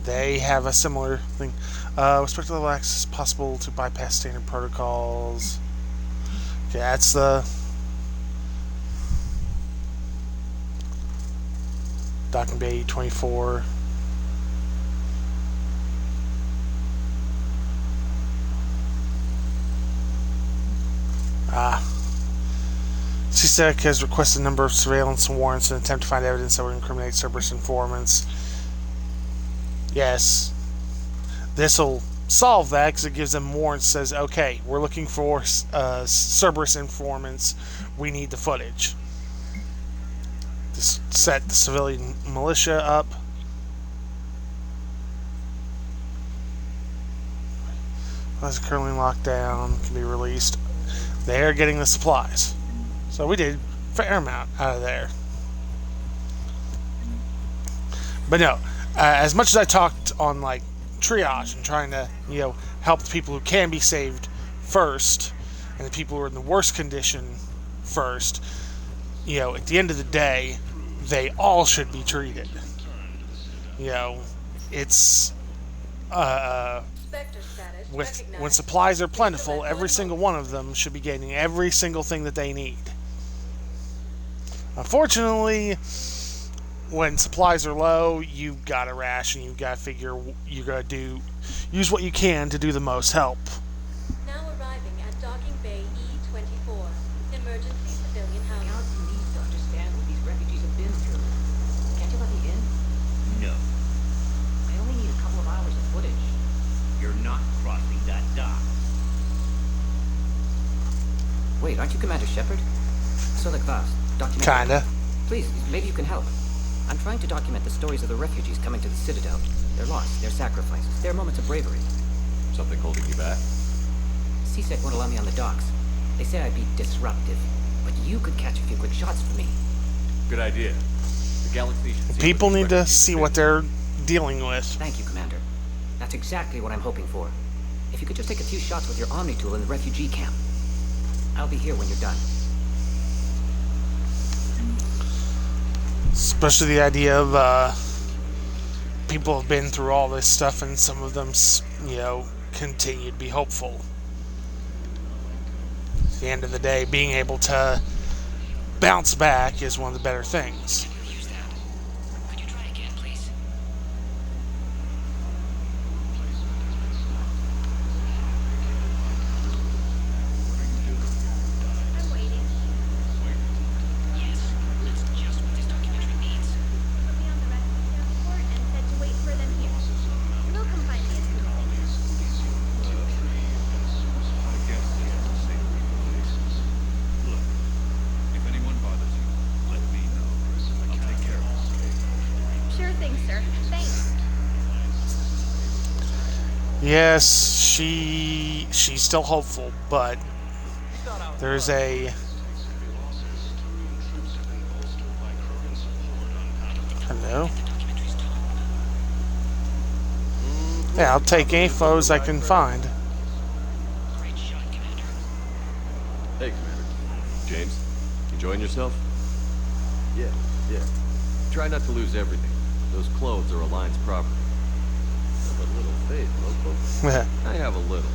They have a similar thing. Respect level access possible to bypass standard protocols. Okay, that's the Docking Bay 24. CSEC has requested a number of surveillance warrants in an attempt to find evidence that would incriminate Cerberus informants. Yes. This will solve that because it gives them warrants. Says, okay, we're looking for Cerberus informants. We need the footage. Just set the civilian militia up. As currently locked down, can be released. They are getting the supplies. So we did a fair amount out of there. But no, as much as I talked on like triage and trying to, help the people who can be saved first, and the people who are in the worst condition first, at the end of the day, they all should be treated. It's when supplies are plentiful, every single one of them should be getting every single thing that they need. Unfortunately, when supplies are low, you've got to ration. You've got to figure you got to use what you can to do the most help. Now arriving at Docking Bay E24, emergency civilian housing. You need to understand what these refugees have been through. Can't you let me in? No. I only need a couple of hours of footage. You're not crossing that dock. Wait, aren't you Commander Shepard? So like fast. Kinda. Please, maybe you can help. I'm trying to document the stories of the refugees coming to the Citadel. Their loss, their sacrifices, their moments of bravery. Something holding you back? CSEC won't allow me on the docks. They say I'd be disruptive, but you could catch a few quick shots for me. Good idea. The galaxy should see People what need to refugees see have what been they're dealing with. Thank you, Commander. That's exactly what I'm hoping for. If you could just take a few shots with your Omni tool in the refugee camp. I'll be here when you're done. Especially the idea of people have been through all this stuff, and some of them, you know, continue to be hopeful. At the end of the day, being able to bounce back is one of the better things. Yes, she's still hopeful, but there's a... Hello? Yeah, I'll take any foes I can find. Hey, Commander. James, enjoying yourself? Yeah. Try not to lose everything. Those clothes are Alliance property. A little faith, local. I have a little.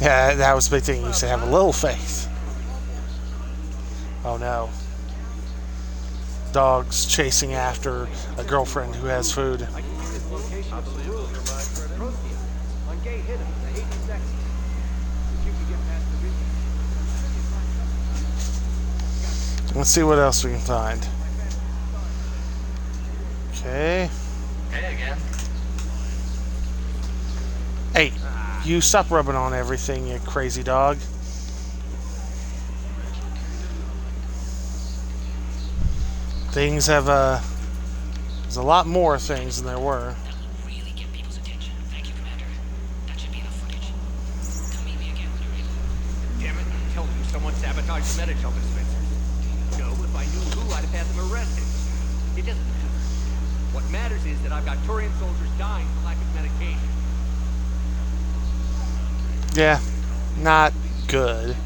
Yeah, that was the big thing. You used to have a little faith. Oh no. Dogs chasing after a girlfriend who has food. Let's see what else we can find. Okay. Hey again. Hey, you stop rubbing on everything, you crazy dog. Things have, there's a lot more things than there were. Damn it, I told you someone sabotaged the medical dispenser. No, if I knew who, I'd have had them arrested. It doesn't matter. What matters is that I've got Quarian soldiers dying for lack of medication. Yeah, not good.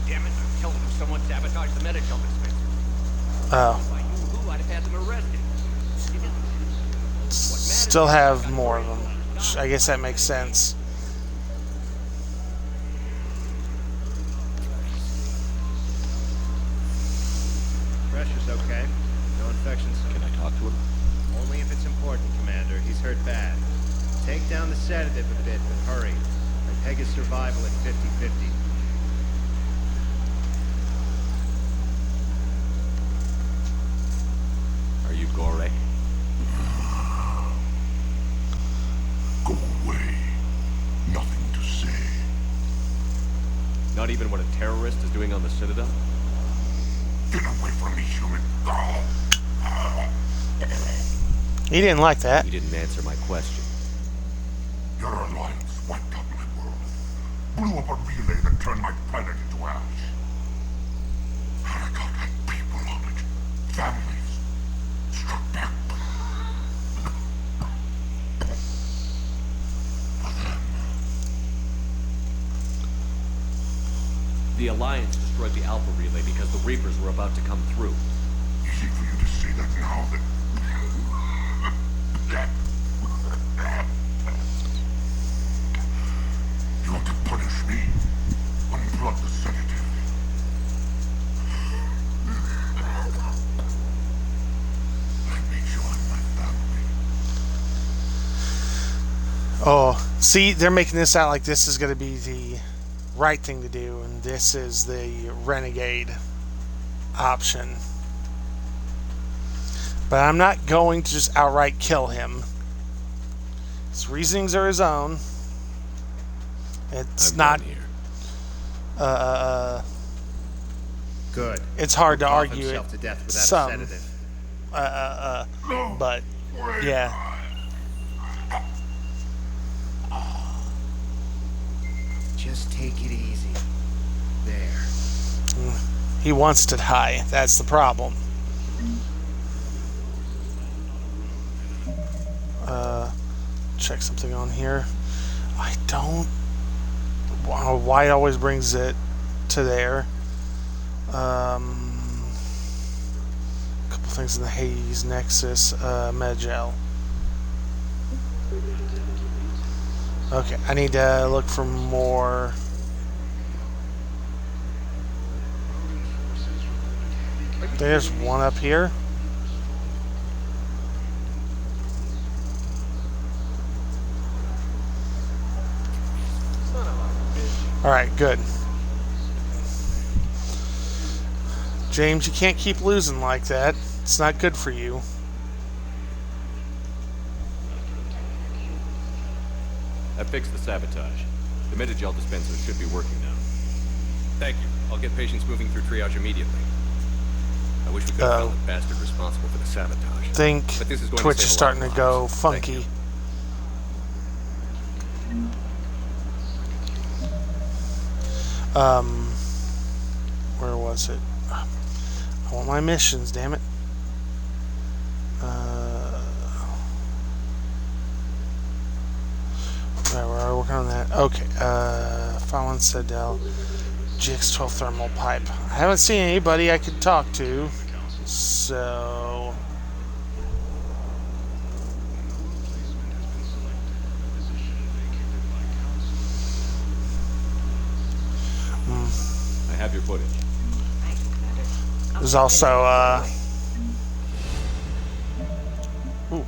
Damn it, I told you someone sabotaged the medical dispenser. Oh. If I knew who, I'd have had them arrested. Still have more of them. I guess that makes sense. Pressure's okay. No infections. Can I talk to him? Only if it's important, Commander. He's hurt bad. Take down the sedative a bit, but hurry. I peg his survival at 50-50. Are you Gore? Go away. Nothing to say. Not even what a terrorist is doing on the Citadel? Get away from me, human. He didn't like that. You didn't answer my question. Your alliance wiped out my world. Blew up a relay that turned my planet into ash. Haricot had people on it. Families. Struck back. The Alliance destroyed the Alpha Relay because the Reapers were about to come through. Easy for you to say that now that... You want to punish me? Unplug the sedative. Let me join my family. Oh, see, they're making this out like this is going to be the right thing to do, and this is the renegade option. But I'm not going to just outright kill him. His reasonings are his own. It's not here. Good. It's hard to Cough argue himself it. to death without Some. a sedative. But yeah. Just take it easy. There. He wants to die. That's the problem. check something on here. I don't know why it always brings it to there. Couple things in the Hades Nexus, Medgel. Okay, I need to look for more. There's one up here. Alright, good. James, you can't keep losing like that. It's not good for you. I fixed the sabotage. The Metagel dispenser should be working now. Thank you. I'll get patients moving through triage immediately. I wish we could have found the bastard responsible for the sabotage. Think but this is going Twitch to is starting to go funky. Where was it? I want my missions, damn it. Right, we're working on that. Okay, file on Citadel. GX12 thermal pipe. I haven't seen anybody I could talk to, so... I have your footage. There's also, ooh,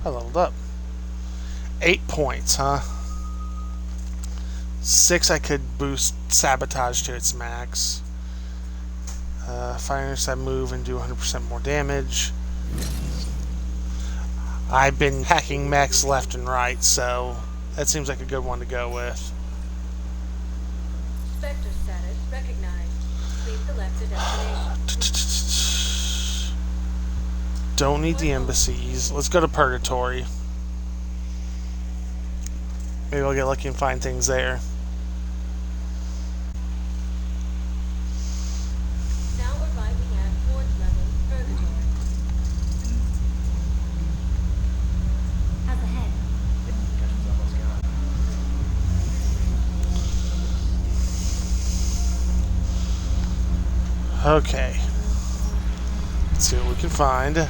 I leveled up. 8 points, huh? 6 I could boost sabotage to its max. Fire intercept move and do 100% more damage. I've been hacking mechs left and right, so that seems like a good one to go with. Spectre status recognized. Please select a destination. Don't need the embassies. Let's go to Purgatory. Maybe I'll get lucky and find things there. Now arriving at port level Purgatory. How's ahead? Okay. Let's see what we can find.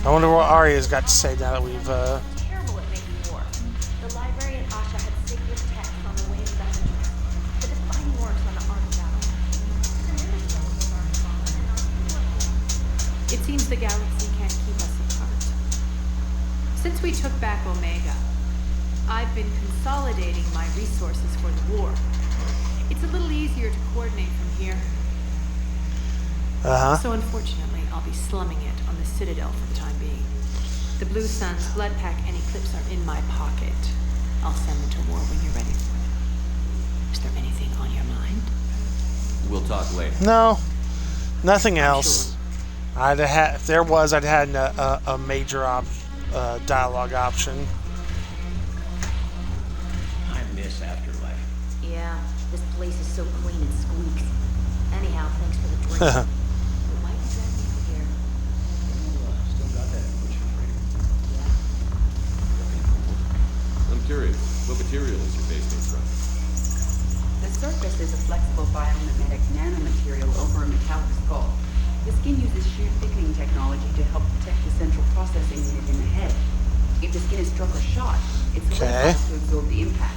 I wonder what Arya's got to say now that we've, Terrible at making war. The librarian Asha had sacred text on the way to messages. The defining works on the art of battle. It seems the galaxy can't keep us apart. Since we took back Omega, I've been consolidating my resources for the war. It's a little easier to coordinate from here. So unfortunately, I'll be slumming it on the Citadel for the time being. The Blue Sun's Blood Pack and Eclipse are in my pocket. I'll send them to war when you're ready for them. Is there anything on your mind? We'll talk later. No, nothing else. I'd have if there was, I'd had a major dialogue option. I miss Afterlife. Yeah, this place is so clean and squeaks. Anyhow, thanks for the drink. Why you drag me out here? Still got that pushing freedom. I'm curious. What material is your base made from? The surface is a flexible biomimetic nanomaterial over a metallic skull. The skin uses shear thickening technology to help protect the central processing unit in the head. If the skin is struck or shot, it's solidified to absorb the impact.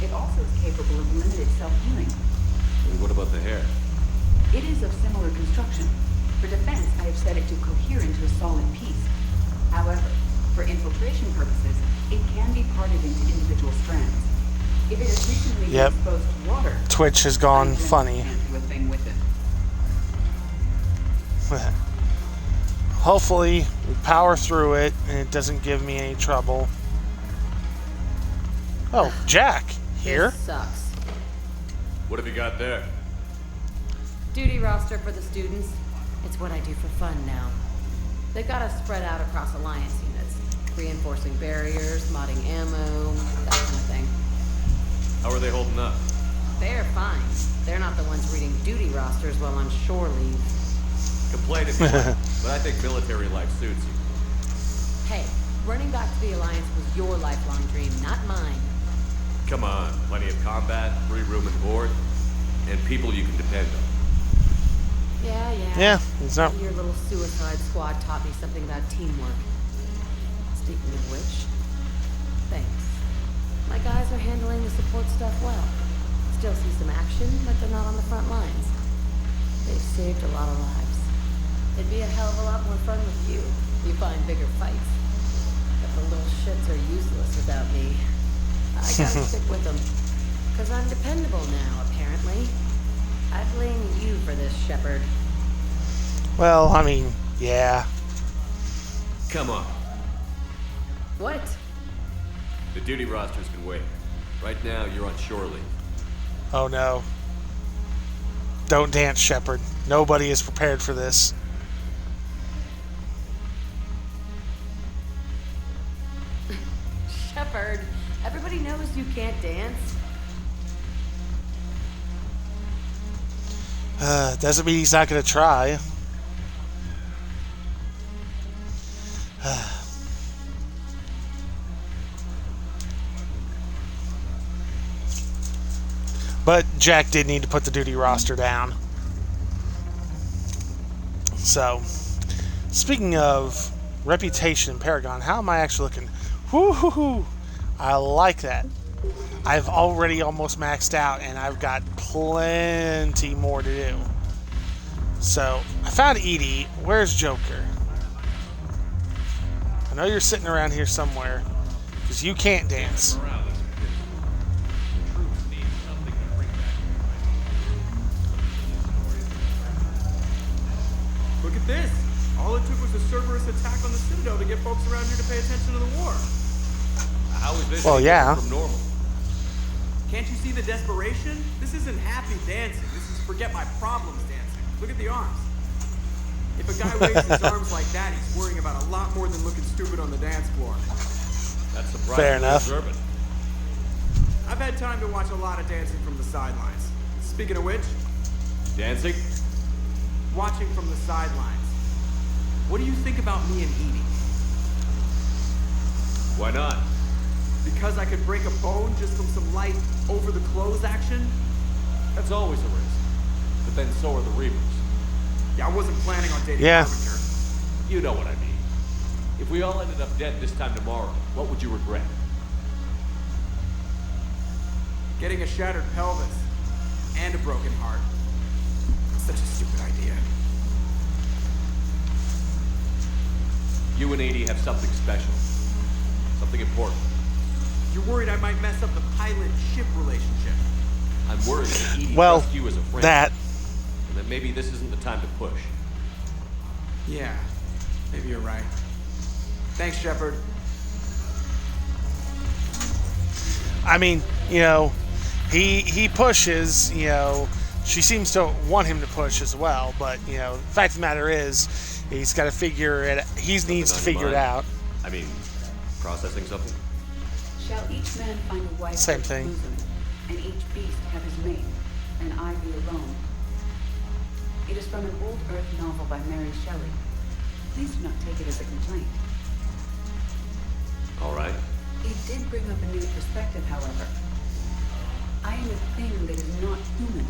It also is capable of limited self-healing. And what about the hair? It is of similar construction. For defense, I have set it to cohere into a solid piece. However, for infiltration purposes, it can be parted into individual strands. If it is recently been exposed to water, Twitch has gone funny. do a thing with it. Hopefully, we power through it and it doesn't give me any trouble. Oh, Jack here. This sucks. What have you got there? Duty roster for the students. It's what I do for fun now. They've got us spread out across Alliance units. Reinforcing barriers, modding ammo, that kind of thing. How are they holding up? They're fine. They're not the ones reading duty rosters while on shore leave. Complain if you want, but I think military life suits you. Running back to the Alliance was your lifelong dream, not mine. Come on, plenty of combat, free room and board, and people you can depend on. Yeah. Yeah, it's not. Your little suicide squad taught me something about teamwork. Speaking of which, thanks. My guys are handling the support stuff well. Still see some action, but they're not on the front lines. They've saved a lot of lives. It'd be a hell of a lot more fun with you. You find bigger fights. But the little shits are useless without me. I gotta stick with them. Because I'm dependable now, apparently. I blame you for this, Shepard. Well, I mean, yeah. Come on. What? The duty rosters can wait. Right now, you're on shore leave. Oh no. Don't dance, Shepard. Nobody is prepared for this. Shepard, everybody knows you can't dance. Doesn't mean he's not going to try. But Jack did need to put the duty roster down. So, speaking of reputation in Paragon, how am I actually looking? Woo-hoo-hoo! I like that. I've already almost maxed out, and I've got plenty more to do. So, I found Edie. Where's Joker? I know you're sitting around here somewhere, because you can't dance. Look at this! All it took was a Cerberus attack on the Citadel to get folks around here to pay attention to the war. How is this well, yeah. from normal? Can't you see the desperation? This isn't happy dancing. This is forget my problems dancing. Look at the arms. If a guy waves his arms like that, he's worrying about a lot more than looking stupid on the dance floor. That's surprisingly fair enough. observant. I've had time to watch a lot of dancing from the sidelines. Speaking of which... Dancing? Watching from the sidelines. What do you think about me and Edie? Why not? Because I could break a bone just from some light over-the-clothes action? That's always a risk. But then so are the Reapers. Yeah, I wasn't planning on dating Yeah. Harbinger. You know what I mean. If we all ended up dead this time tomorrow, what would you regret? Getting a shattered pelvis. And a broken heart. Such a stupid idea. You and Edie have something special. Something important. You're worried I might mess up the pilot-ship relationship. I'm worried that Edie Well, trusts you as a friend. that. And that maybe this isn't the time to push. Yeah, maybe you're right. Thanks, Shepard. I mean, you know, he pushes, you know, she seems to want him to push as well, but, you know, the fact of the matter is, he's got to figure it, he needs to figure it out. I mean, processing something? Shall each man find a wife Same for his thing. bosom, and each beast have his mate, and I be alone? It is from an old Earth novel by Mary Shelley. Please do not take it as a complaint. All right. It did bring up a new perspective, however. I am a thing that is not human.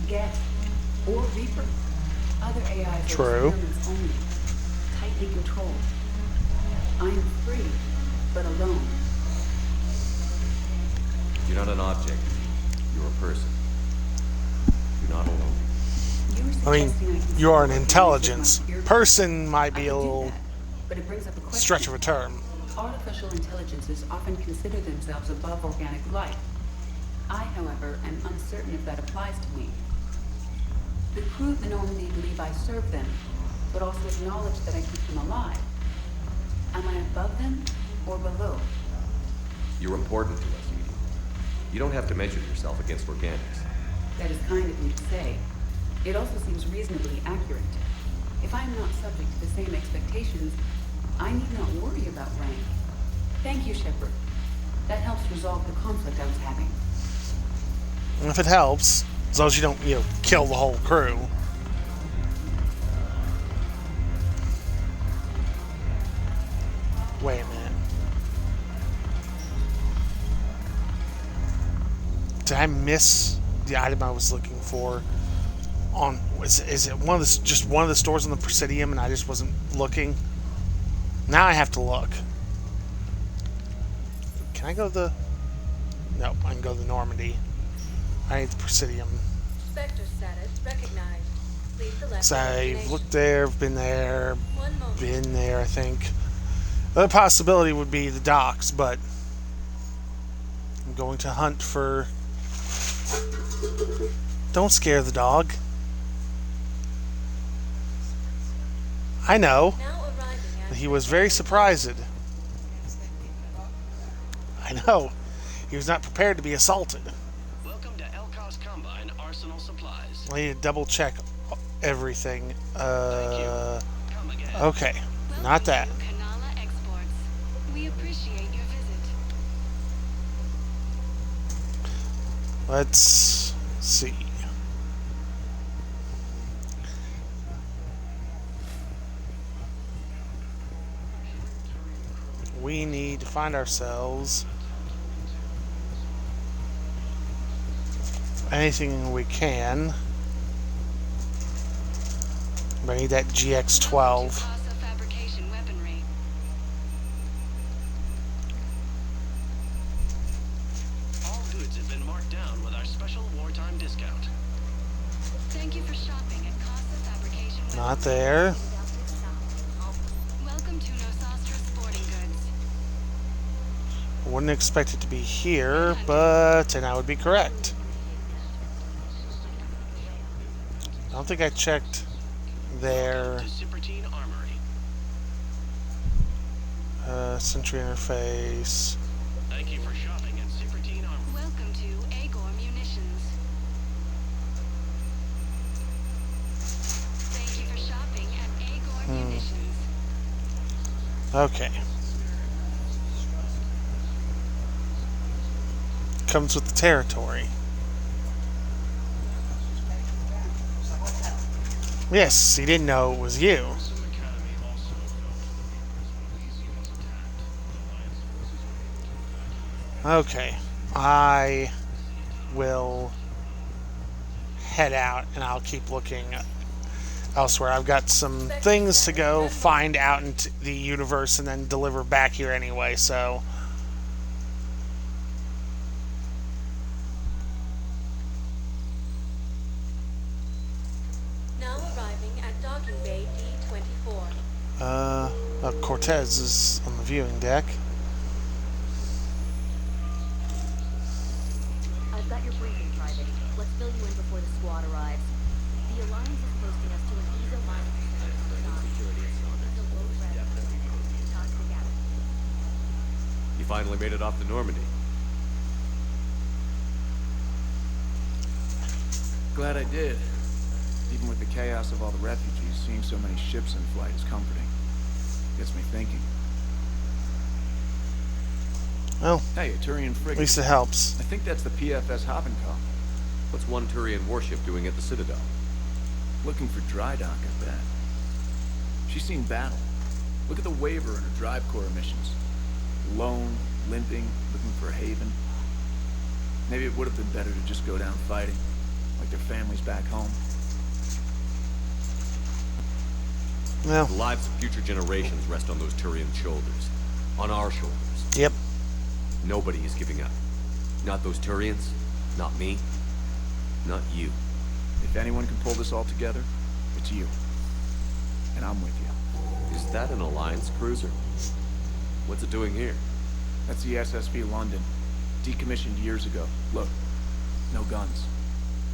Geth or Reaper. Other AIs True. are experiments only. Tightly controlled. I am free, but alone. You're not an object. You're a person. You're not alone. I mean, you are an intelligence. Person might be a little But it brings up a question. stretch of a term. Artificial intelligences often consider themselves above organic life. I, however, am uncertain if that applies to me. The crew of the Normandy believe I serve them, but also acknowledge that I keep them alive. Am I above them or below? You're important to us, Edie. You don't have to measure yourself against organics. That is kind of you to say. It also seems reasonably accurate. If I am not subject to the same expectations, I need not worry about rank. Thank you, Shepard. That helps resolve the conflict I was having. And if it helps, as long as you don't, you know, kill the whole crew. Wait a minute. Did I miss the item I was looking for? Is it just one of the stores on the Presidium and I just wasn't looking? Now I have to look. Can I go to the... No, I can go to the Normandy. I need the Presidium. Spectre status recognized. Leave the left. So I've looked there, been there, been there, I think. The other possibility would be the docks, but I'm going to hunt for... Don't scare the dog. I know. He was very surprised. I know. He was not prepared to be assaulted. Welcome to Elkos Combine Arsenal Supplies. I need to double check everything. Okay. Not that. We appreciate your visit. Let's see. We need to find ourselves anything we can. But I need that GX-12. All goods have been marked down with our special wartime discount. Thank you for shopping at Casa Fabrication. Not there. Welcome to Nosastra Sporting Goods. Wouldn't expect it to be here, but and I would be correct. I don't think I checked there. Sentry interface. Thank you for shopping at Superteen Armory. Welcome to Agor Munitions. Thank you for shopping at Agor Munitions. Okay. Comes with the territory. Yes, he didn't know it was you. Okay, I will head out and I'll keep looking elsewhere. I've got some things to go find out into the universe and then deliver back here anyway, so... Now arriving at docking bay D24. Cortez is on the viewing deck. I've got your briefing, Private. Let's fill you in before the squad arrives. The Alliance is posting us to an ESO mining facility. You finally made it off to Normandy. Glad I did. Even with the chaos of all the refugees, seeing so many ships in flight is comforting. Gets me thinking. Well, hey, a Turian frigate. At least it helps. I think that's the PFS Hoppenkopf. What's one Turian warship doing at the Citadel? Looking for dry dock, I bet. She's seen battle. Look at the waiver in her drive core emissions. Lone, limping, looking for a haven. Maybe it would have been better to just go down fighting, like their families back home. Well, the lives of future generations rest on those Turian shoulders. On our shoulders. Yep. Nobody is giving up. Not those Turians, not me, not you. If anyone can pull this all together, it's you. And I'm with you. Is that an Alliance cruiser? What's it doing here? That's the SSV London. Decommissioned years ago. Look, no guns.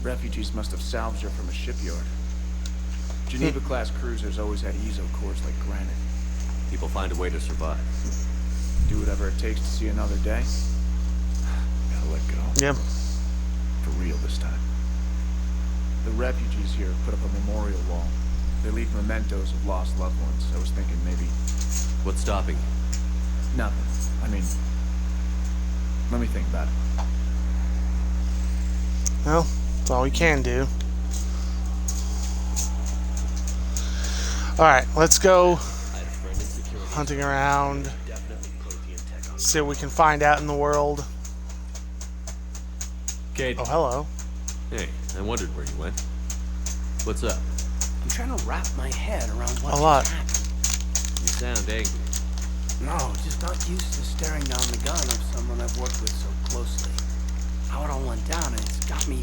Refugees must have salvaged her from a shipyard. Geneva-class cruisers always had ESO cores like granite. People find a way to survive. Do whatever it takes to see another day. Gotta let go. Yep. For real this time. The refugees here put up a memorial wall. They leave mementos of lost loved ones. I was thinking maybe... What's stopping you? Nothing. I mean... Let me think about it. Well, that's all we can do. Alright, let's go hunting around. See what we can find out in the world. Kate. Oh, hello. Hey, I wondered where you went. What's up? I'm trying to wrap my head around what A lot. just happened. You sound angry. No, just not used to staring down the gun of someone I've worked with so closely. How it all went down, and it's got me...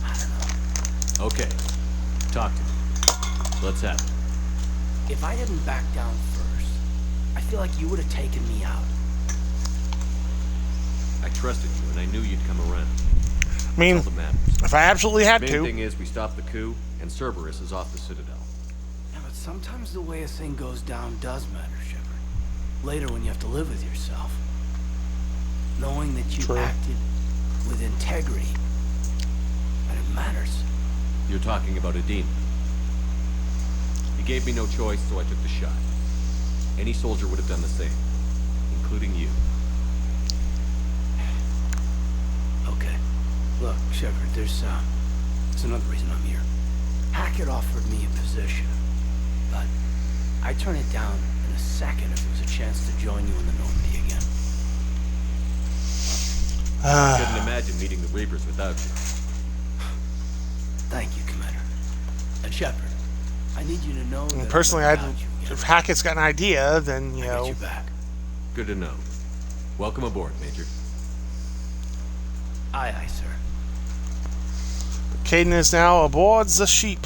I don't know. Okay. Talk to me. Let's have it. If I didn't back down first, I feel like you would have taken me out. I trusted you, and I knew you'd come around. I mean, That's all that matters. if I absolutely had The to. main thing is we stopped the coup, and Cerberus is off the Citadel. Yeah, but sometimes the way a thing goes down does matter, Shepard. Later when you have to live with yourself. Knowing that you acted with integrity, that it matters. You're talking about Udina. You gave me no choice, so I took the shot. Any soldier would have done the same, including you. Okay. Look, Shepard, there's another reason I'm here. Hackett offered me a position, but I'd turn it down in a second if there was a chance to join you in the Normandy again. I couldn't imagine meeting the Reapers without you. Thank you, Commander. And Shepard, I need you to know that Personally, if Hackett's got an idea, then, you know... get you back. Good to know. Welcome aboard, Major. Aye, aye, sir. Caden is now aboard the sheep.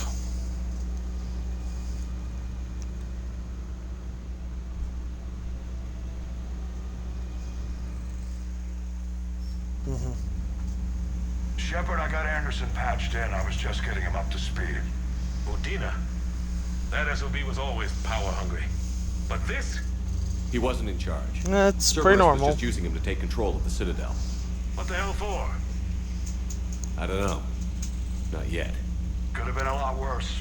Shepard, I got Anderson patched in. I was just getting him up to speed. Udina? That SOB was always power hungry. But this? He wasn't in charge. That's Cerberus pretty normal. was just using him to take control of the Citadel. What the hell for? I don't know. Not yet. Could have been a lot worse.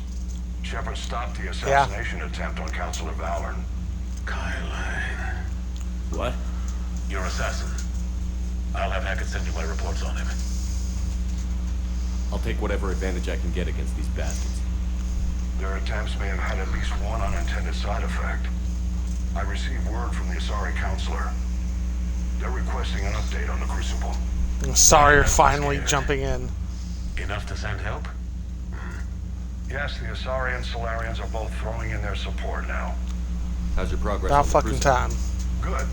Shepard stopped the assassination attempt on Councilor Valorn. Kyline. What? Your assassin. I'll have Hackett send you my reports on him. I'll take whatever advantage I can get against these bastards. Their attempts may have had at least one unintended side effect. I received word from the Asari councilor. They're requesting an update on the Crucible. I'm sorry you're finally jumping in. Enough to send help? Yes, the Asari and Salarians are both throwing in their support now. How's your progress About on the fucking Crucible? time. Good.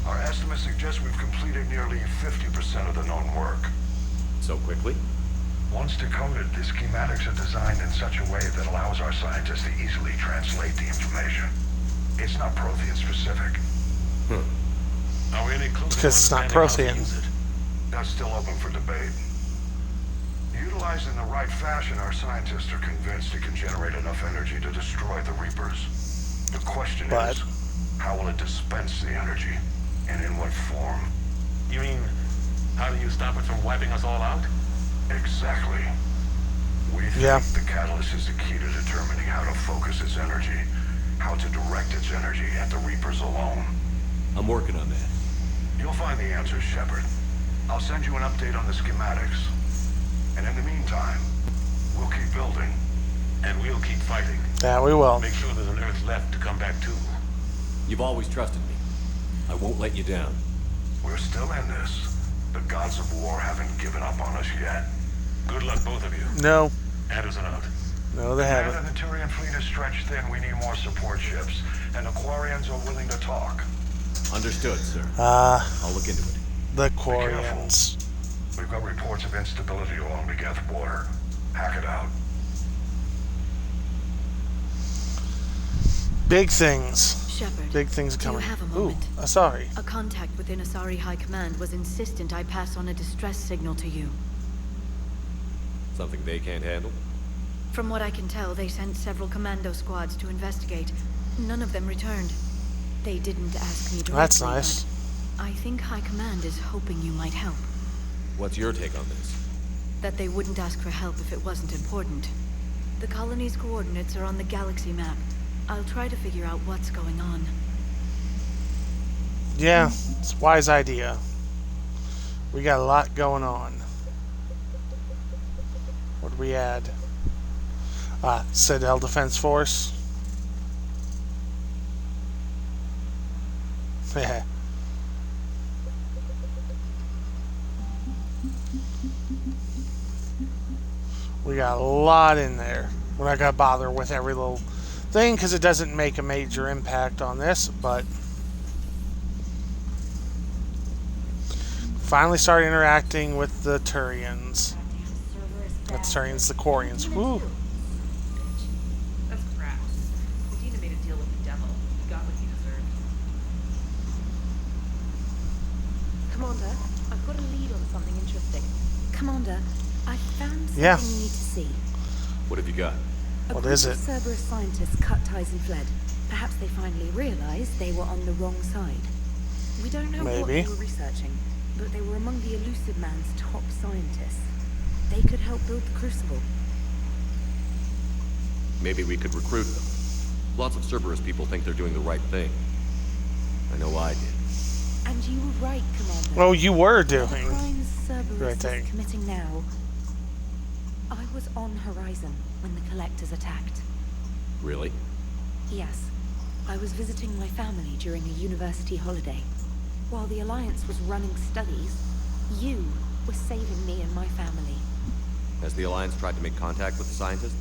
Our estimates suggest we've completed nearly 50% of the known work. So quickly? Once decoded, the schematics are designed in such a way that allows our scientists to easily translate the information. It's not Prothean specific. Are we any closer Because it's to not understanding how to Prothean. use it? That's still open for debate. Utilized in the right fashion, our scientists are convinced it can generate enough energy to destroy the Reapers. The question is, how will it dispense the energy? And in what form? You mean, how do you stop it from wiping us all out? Exactly. We think the catalyst is the key to determining how to focus its energy, how to direct its energy at the Reapers alone. I'm working on that. You'll find the answers, Shepard. I'll send you an update on the schematics. And in the meantime, we'll keep building. And we'll keep fighting. Yeah, we will. Make sure there's an Earth left to come back to. You've always trusted me. I won't let you down. We're still in this. The gods of war haven't given up on us yet. Good luck, both of you. No. Anderson out. No, they haven't. Commander, the Turian fleet is stretched thin. We need more support ships. And the Quarians are willing to talk. Understood, sir. I'll look into it. The Quarians. We've got reports of instability along the Geth border. Hack it out. Big things. Shepard, Big things do coming. you have a moment? Ooh, sorry. A contact within Asari High Command was insistent I pass on a distress signal to you. Something they can't handle? From what I can tell, they sent several commando squads to investigate. None of them returned. They didn't ask me directly. That's nice. But I think High Command is hoping you might help. What's your take on this? That they wouldn't ask for help if it wasn't important. The colony's coordinates are on the galaxy map. I'll try to figure out what's going on. Yeah, it's a wise idea. We got a lot going on. What do we add? Citadel Defense Force. We got a lot in there. We're not going to bother with every little thing because it doesn't make a major impact on this, but finally start interacting with the Turians. Not the Turians, the Quarians. Woo! That's crap. Udina made a deal with the devil. He got what he deserved. Commander, I've got a lead on something interesting. Commander, I found something Yeah. you need to see. What have you got? What is it? Cerberus scientists cut ties and fled. Perhaps they finally realized they were on the wrong side. We don't know what they were researching, but they were among the Elusive Man's top scientists. They could help build the Crucible. Maybe we could recruit them. Lots of Cerberus people think they're doing the right thing. I know I did. And you were right, Commander. Well, you were doing the crimes Cerberus right thing. is committing now. I was on Horizon when the Collectors attacked. Really? Yes. I was visiting my family during a university holiday. While the Alliance was running studies, you were saving me and my family. Has the Alliance tried to make contact with the scientists?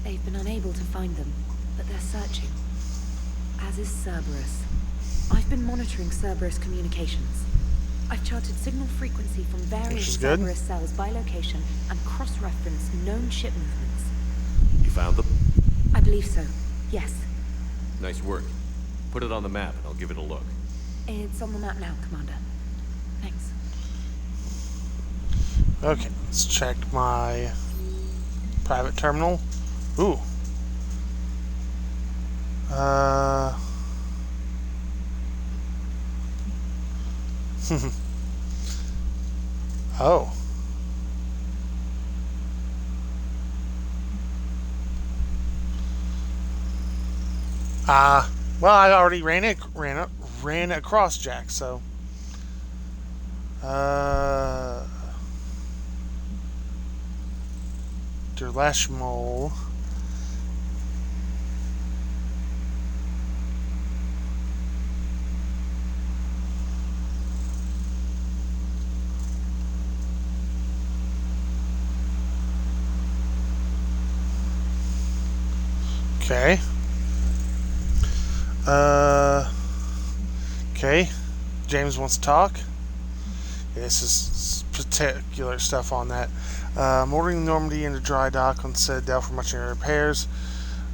They've been unable to find them, but they're searching. As is Cerberus. I've been monitoring Cerberus communications. I've charted signal frequency from various Cerberus cells by location and cross-referenced known ship movements. You found them? I believe so, yes. Nice work. Put it on the map and I'll give it a look. It's on the map now, Commander. Thanks. Okay, let's check my private terminal. Ooh. Oh. Well, I already ran across Jack, so Derlashmole. Okay. Okay. James wants to talk. Yeah, this is particular stuff on that. I'm ordering Normandy into dry dock on Citadel for much needed repairs.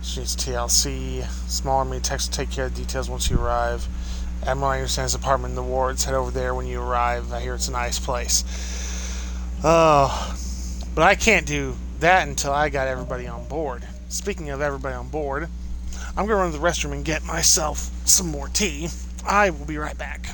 She needs TLC. Small army techs will take care of the details once you arrive. Admiral understands apartment in the wards. Head over there when you arrive. I hear it's a nice place. Oh, but I can't do that until I got everybody on board. Speaking of everybody on board, I'm going to run to the restroom and get myself some more tea. I will be right back.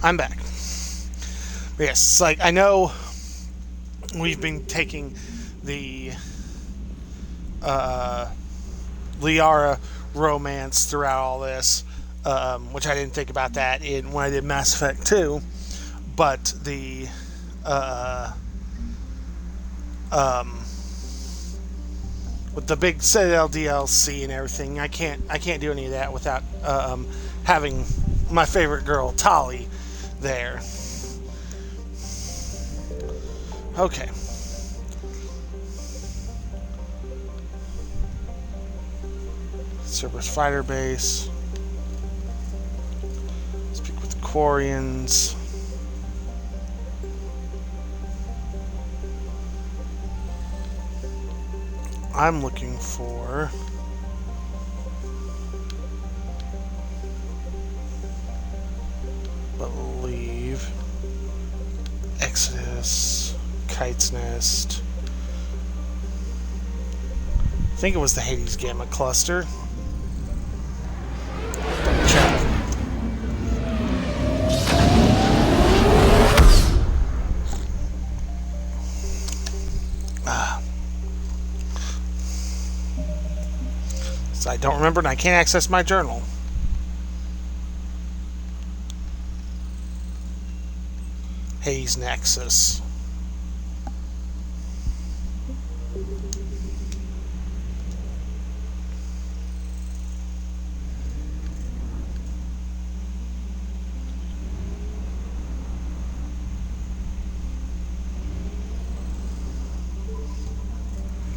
I'm back. Yes, like, I know we've been taking the Liara romance throughout all this, which I didn't think about that when I did Mass Effect 2, but the with the big Citadel DLC and everything, I can't do any of that without having my favorite girl, Tali, there. Okay. Cerberus fighter base. Speak with the Quorians. I'm looking for believe Exodus, Kite's Nest. I think it was the Hades Gamma cluster. Double check. So I don't remember and I can't access my journal. Hades Nexus.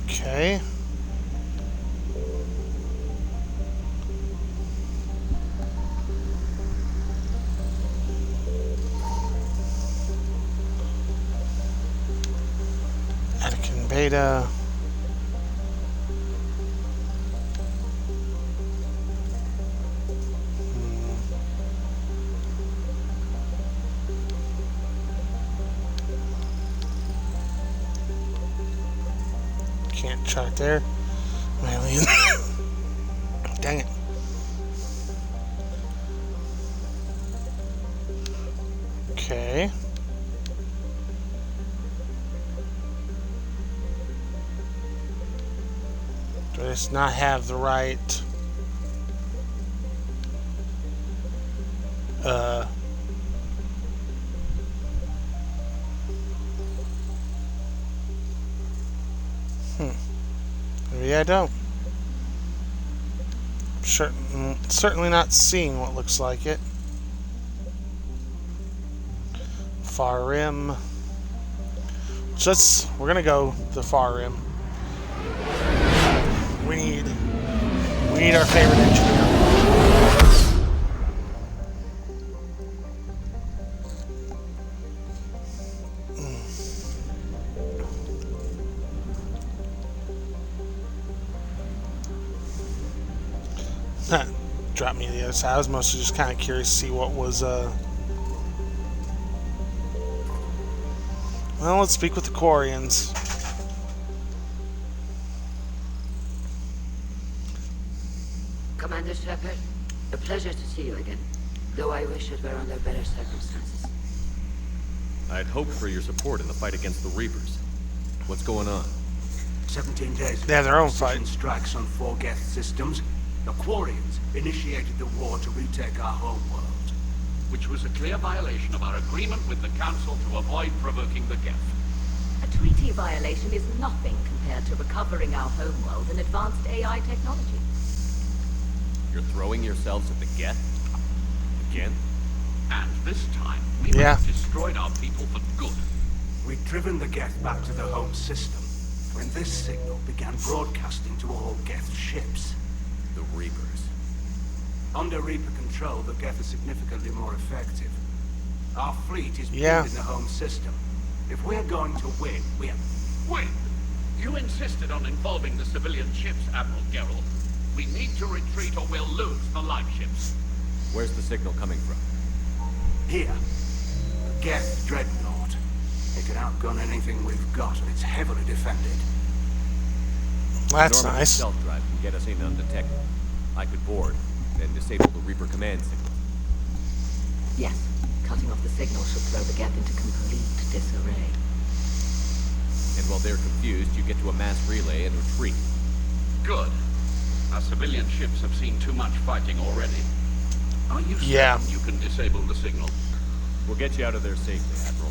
Okay. Anakin Beta. Can't chart there. Alien. Dang it. Okay. Do I just not have the right maybe I don't. Certainly not seeing what looks like it. Far Rim. So we're gonna go the Far Rim. We need our favorite engineer. Dropped me to the other side. I was mostly just kind of curious to see what was well, let's speak with the Quarians. Commander Shepard, a pleasure to see you again, though I wish it were under better circumstances. I'd hoped for your support in the fight against the Reapers. What's going on? 17 days They have their own fight. Strikes on 4 Geth systems. The Quarians initiated the war to retake our homeworld. Which was a clear violation of our agreement with the Council to avoid provoking the Geth. A treaty violation is nothing compared to recovering our homeworld and advanced AI technology. You're throwing yourselves at the Geth? Again? And this time, we have destroyed our people for good. We'd driven the Geth back to the home system, when this signal began broadcasting to all Geth ships. The Reapers. Under Reaper control, the Geth are significantly more effective. Our fleet is built in the home system. If we're going to win, we have... Win? You insisted on involving the civilian ships, Admiral Geralt. We need to retreat or we'll lose the live ships. Where's the signal coming from? Here. The Geth Dreadnought. It can outgun anything we've got, and it's heavily defended. That's Normal nice. Stealth drive can get us in undetected. I could board, then disable the Reaper command signal. Yes. Cutting off the signal should throw the Geth into complete disarray. And while they're confused, you get to a mass relay and retreat. Good. Our civilian ships have seen too much fighting already. Are you certain you can disable the signal? We'll get you out of there safely, Admiral.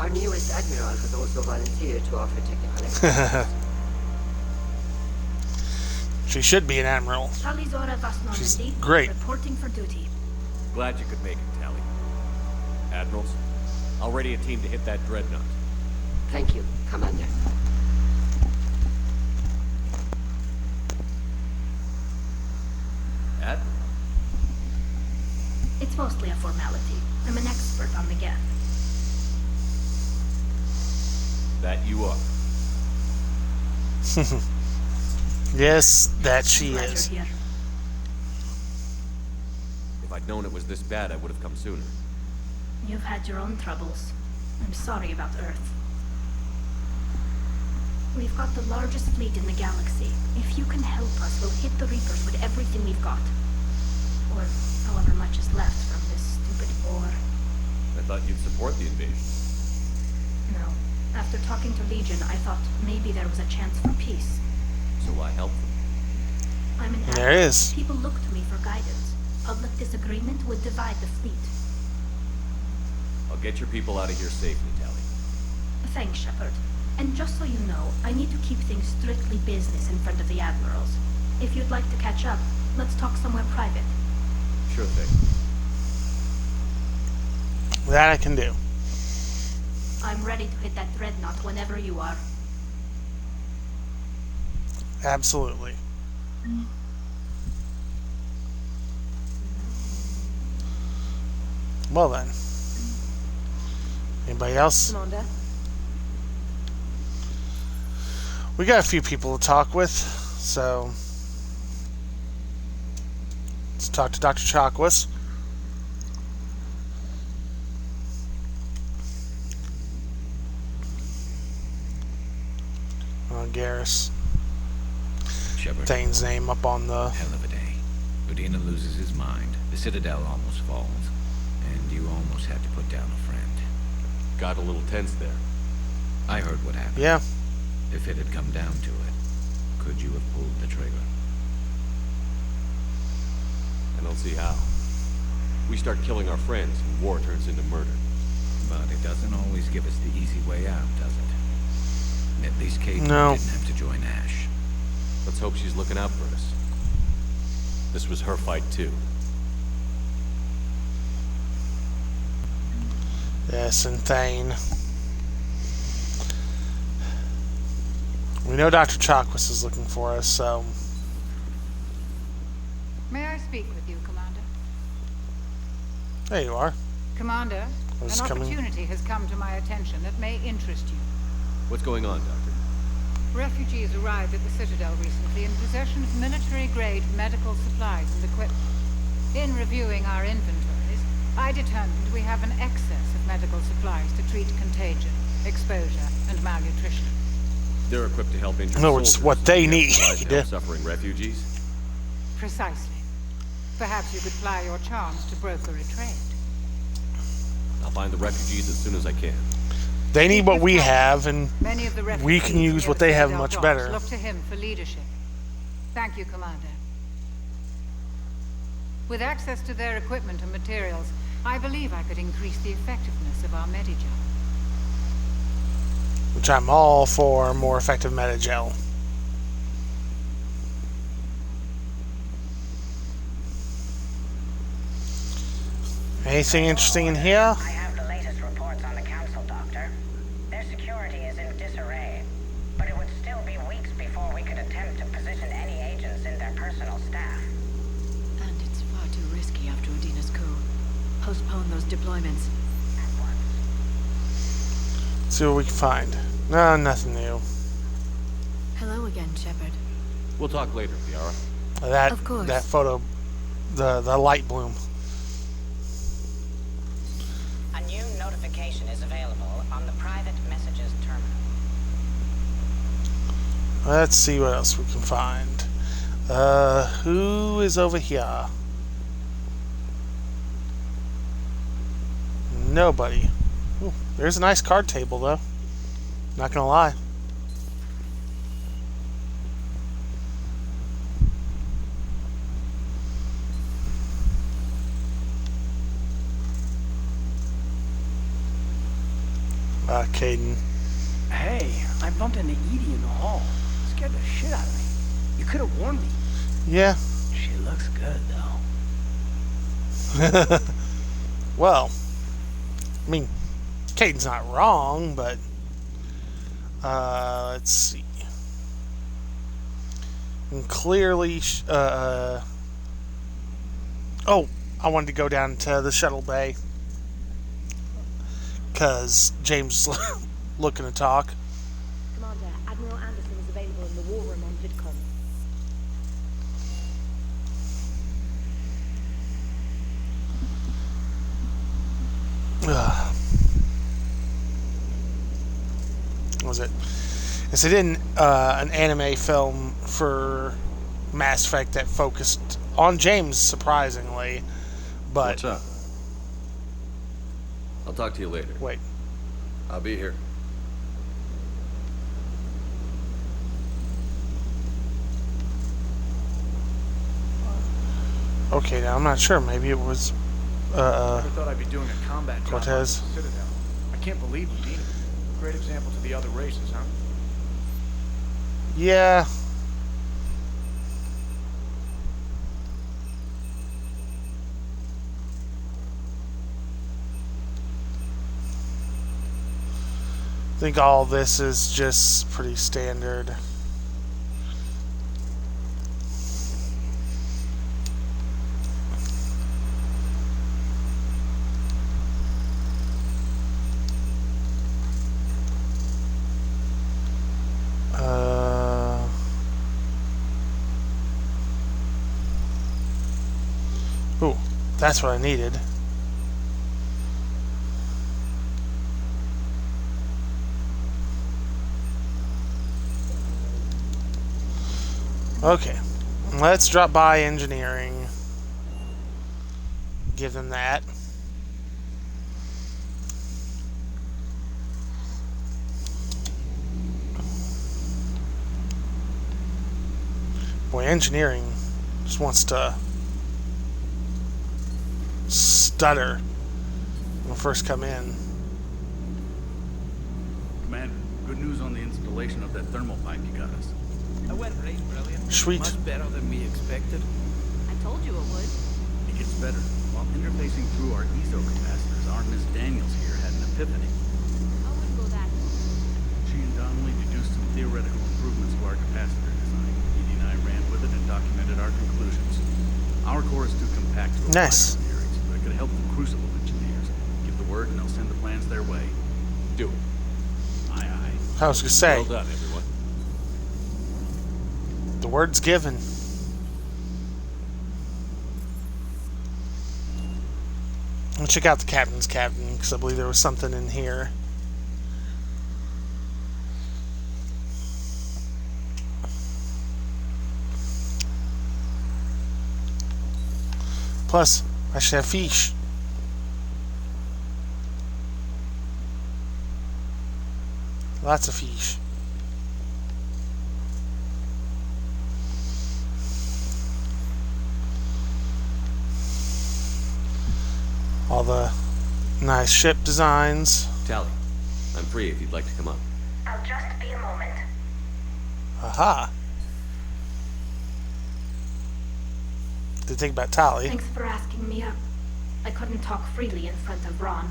Our newest admiral has also volunteered to offer technical assistance. She should be an admiral. She's great. Reporting for duty. Glad you could make it, Tally. Admirals, I'll ready a team to hit that dreadnought. Thank you, Commander. Admiral? It's mostly a formality. I'm an expert on the Geth. That you are. Yes, that she is. Here. If I'd known it was this bad, I would have come sooner. You've had your own troubles. I'm sorry about Earth. We've got the largest fleet in the galaxy. If you can help us, we'll hit the Reapers with everything we've got. Or however much is left from this stupid war. I thought you'd support the invasion. No. After talking to Legion, I thought maybe there was a chance for peace. So I helped them. I'm an There admiral. is. People look to me for guidance. Public disagreement would divide the fleet. I'll get your people out of here safely, Tally. Thanks, Shepard. And just so you know, I need to keep things strictly business in front of the admirals. If you'd like to catch up, let's talk somewhere private. Sure thing. That I can do. I'm ready to hit that dreadnought whenever you are. Absolutely. Well then. Anybody else? Commander. We got a few people to talk with, so let's talk to Dr. Chakwas. Garrus. Shepard. Thane's name up on the... Hell of a day. Udina loses his mind. The Citadel almost falls. And you almost had to put down a friend. Got a little tense there. I heard what happened. Yeah. If it had come down to it, could you have pulled the trigger? I don't see how. We start killing our friends and war turns into murder. But it doesn't always give us the easy way out, does it? At least Kate didn't have to join Ash. Let's hope she's looking out for us. This was her fight too. Yes, and Thane. We know Dr. Chakwas is looking for us, so... May I speak with you, Commander? There you are. Commander, an opportunity has come to my attention that may interest you. What's going on, Doctor? Refugees arrived at the Citadel recently in possession of military-grade medical supplies and equipment. In reviewing our inventories, I determined we have an excess of medical supplies to treat contagion, exposure, and malnutrition. They're equipped to help injured No, it's soldiers what they and need. supplies to help suffering refugees. Precisely. Perhaps you could ply your charms to broker a trade. I'll find the refugees as soon as I can. They need what we have, and Many of the we can use what they have much better. Look to him for leadership. Thank you, Commander. With access to their equipment and materials, I believe I could increase the effectiveness of our Medigel. Which I'm all for, more effective Medigel. Anything interesting in here? I have the latest reports on the Council, Doctor. Their security is in disarray, but it would still be weeks before we could attempt to position any agents in their personal staff. And it's far too risky after Udina's coup. Postpone those deployments. See what we can find. No, nothing new. Hello again, Shepard. We'll talk later, Liara. Of course. That photo, the light bloom. A new notification is available on the private messages terminal. Let's see what else we can find. Who is over here? Nobody. Ooh, there's a nice card table, though. Not gonna lie. Caden. Hey, I bumped into Edie in the hall. Scared the shit out of me. You could have warned me. Yeah. She looks good, though. Well, I mean, Caden's not wrong, but let's see. And clearly, oh, I wanted to go down to the shuttle bay because James is looking to talk. Commander, Admiral Anderson is available in the war room on VidCom. What was it? It's an anime film for Mass Effect that focused on James, surprisingly. But what's up? I'll talk to you later. Wait. I'll be here. Okay, now I'm not sure. Maybe it was I never thought I'd be doing a combat job on the Cortez. Citadel. I can't believe Udina. Great example to the other races, huh? Yeah. I think all this is just pretty standard. Ooh, that's what I needed. Okay, let's drop by engineering. Give them that. Boy, engineering just wants to stutter when we first come in. Commander, good news on the installation of that thermal pipe you got us. That went great, brilliant. Sweet. Much better than we expected. I told you it would. It gets better. While interfacing through our ezo capacitors, our Miss Daniels here had an epiphany. I wouldn't go that far. She and Donnelly deduced some theoretical improvements to our capacitor design. Edie and I ran with it and documented our conclusions. Our core is too compact to apply Nice. our theories, but it could help the Crucible engineers. Give the word and they'll send the plans their way. Do it. Aye, aye. I was gonna say. Well done, everyone. The word's given. I'll check out the captain's cabin because I believe there was something in here. Plus, I should have fish. Lots of fish. All the nice ship designs. Tally, I'm free if you'd like to come up. I'll just be a moment. Aha. Did think about Tally. Thanks for asking me up. I couldn't talk freely in front of Ron.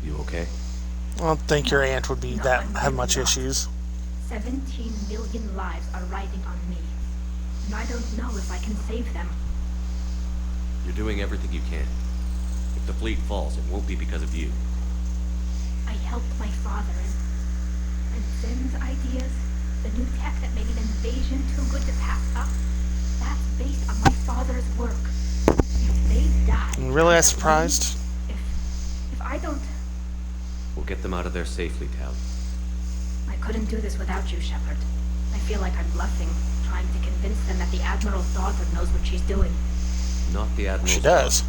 You okay? I don't think your aunt would be No, that I'm have really much not. issues. 17 million lives are riding on me. And I don't know if I can save them. You're doing everything you can. If the fleet falls, it won't be because of you. I helped my father and Zen's ideas, the new tech that made an invasion too good to pass up, that's based on my father's work. If they die... And really, I'm surprised. If I don't... We'll get them out of there safely, Tally. I couldn't do this without you, Shepard. I feel like I'm bluffing, trying to convince them that the Admiral's daughter knows what she's doing. Not the Admiral. She does.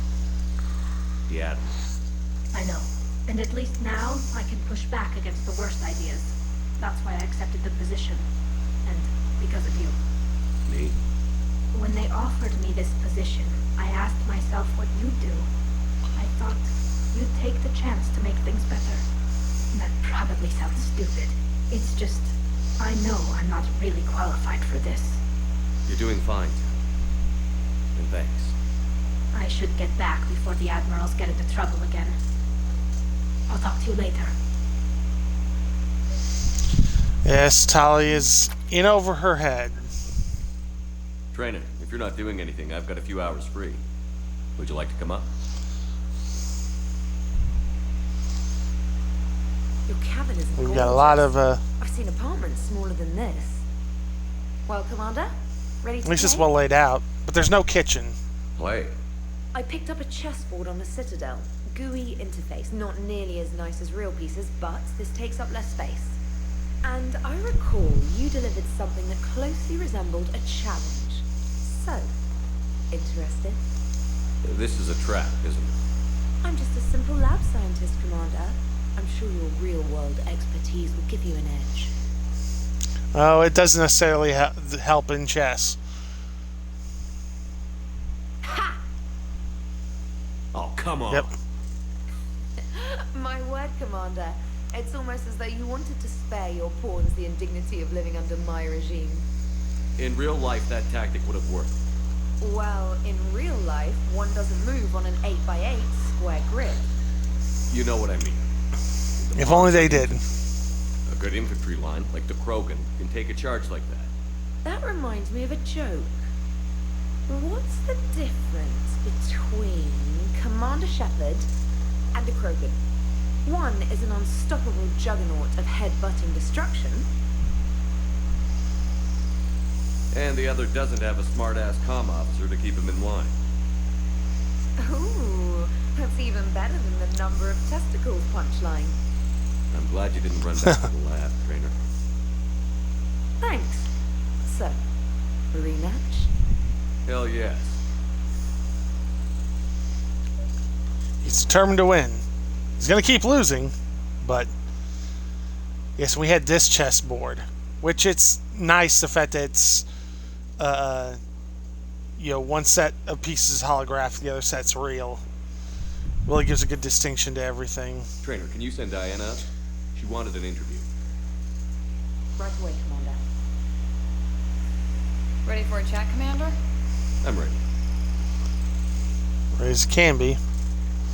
The Admiral. I know. And at least now, I can push back against the worst ideas. That's why I accepted the position. And because of you. Me? When they offered me this position, I asked myself what you'd do. I thought you'd take the chance to make things better. That probably sounds stupid. It's just, I know I'm not really qualified for this. You're doing fine, and thanks. I should get back before the admirals get into trouble again. I'll talk to you later. Yes, Tali is in over her head. Trainer, if you're not doing anything, I've got a few hours free. Would you like to come up? Your cabin is We've got a lot of I've seen apartments smaller than this. Well, Commander, ready to at least it's play? well laid out, but there's no kitchen. Play. I picked up a chessboard on the Citadel. GUI interface, not nearly as nice as real pieces, but this takes up less space. And I recall you delivered something that closely resembled a challenge. So, interested? This is a trap, isn't it? I'm just a simple lab scientist, Commander. I'm sure your real-world expertise will give you an edge. Oh, it doesn't necessarily help in chess. Ha! Oh, come on. Yep. My word, Commander. It's almost as though you wanted to spare your pawns the indignity of living under my regime. In real life, that tactic would have worked. Well, in real life, one doesn't move on an 8x8 square grid. You know what I mean. If only they did. A good infantry line, like the Krogan, can take a charge like that. That reminds me of a joke. What's the difference between Commander Shepard and a Krogan? One is an unstoppable juggernaut of head-butting destruction. And the other doesn't have a smart-ass comm officer to keep him in line. Ooh, that's even better than the number of testicles punchline. I'm glad you didn't run back to the lab, Trainer. Thanks. So, rematch? Hell yes. He's determined to win. He's going to keep losing, but yes, we had this chessboard, which it's nice the fact that it's one set of pieces holographic, the other set's real. Really gives a good distinction to everything. Trainer, can you send Diana up? She wanted an interview. Right away, Commander. Ready for a chat, Commander? I'm ready. Ready as can be.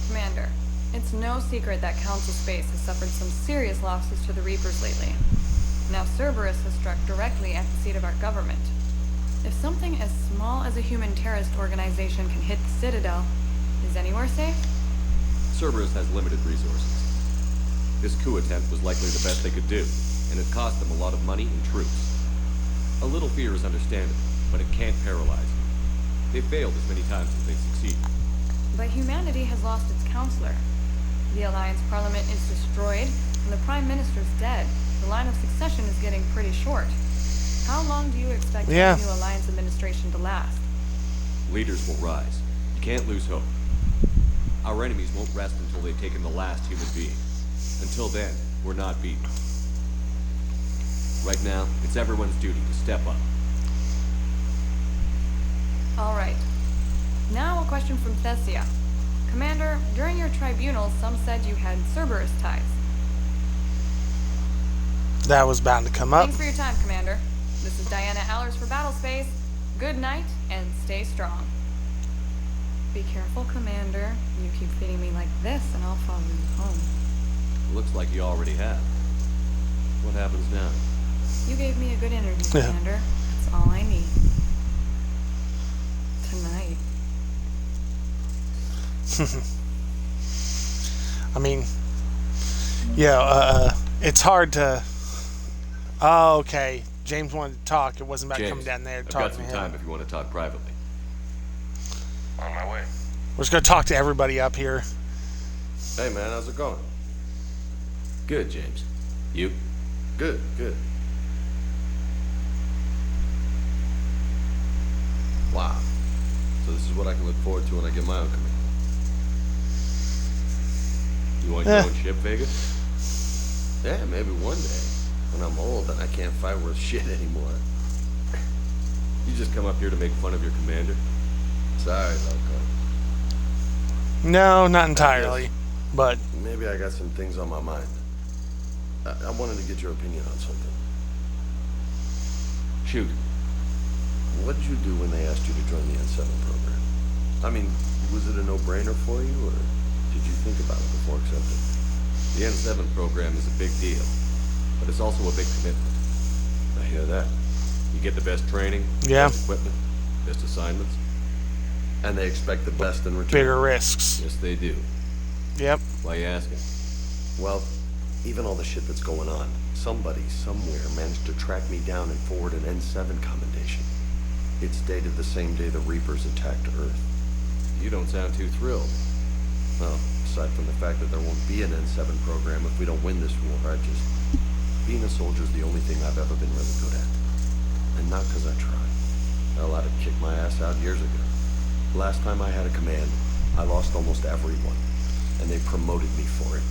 Commander, it's no secret that Council Space has suffered some serious losses to the Reapers lately. Now Cerberus has struck directly at the seat of our government. If something as small as a human terrorist organization can hit the Citadel, is anywhere safe? Cerberus has limited resources. This coup attempt was likely the best they could do, and it cost them a lot of money and troops. A little fear is understandable, but it can't paralyze them. They've failed as many times as they've succeeded. But humanity has lost its councilor. The Alliance Parliament is destroyed, and the Prime Minister's dead. The line of succession is getting pretty short. How long do you expect the new Alliance administration to last? Leaders will rise. You can't lose hope. Our enemies won't rest until they've taken the last human being. Until then, we're not beaten. Right now, it's everyone's duty to step up. All right. Now a question from Thessia. Commander, during your tribunal, some said you had Cerberus ties. That was bound to come up. Thanks for your time, Commander. This is Diana Allers for Battlespace. Good night, and stay strong. Be careful, Commander. You keep feeding me like this, and I'll follow you home. Looks like you already have. What happens now? You gave me a good interview, Commander. That's all I need. Tonight. I mean, it's hard to... Oh, okay. James wanted to talk. It wasn't about coming down there and talking to him. I've got some time if you want to talk privately. On my way. We're just going to talk to everybody up here. Hey, man, how's it going? Good, James. You? Good, good. Wow. So this is what I can look forward to when I get my own command. You want your own ship, Vega? Yeah, maybe one day. When I'm old and I can't fight worth shit anymore. You just come up here to make fun of your commander? Sorry, Loco. No, not entirely. But maybe I got some things on my mind. I wanted to get your opinion on something. Shoot. What did you do when they asked you to join the N7 program? I mean, was it a no-brainer for you, or did you think about it before accepting? The N7 program is a big deal, but it's also a big commitment. I hear that. You get the best training, best equipment, best assignments. And they expect the best in return. Bigger risks. Yes, they do. Yep. Why you asking? Well, even all the shit that's going on, somebody somewhere managed to track me down and forward an N7 commendation. It's dated the same day the Reapers attacked Earth. You don't sound too thrilled. Well, aside from the fact that there won't be an N7 program if we don't win this war, being a soldier's the only thing I've ever been really good at. And not because I tried. Hell, I'd have kicked my ass out years ago. Last time I had a command, I lost almost everyone. And they promoted me for it.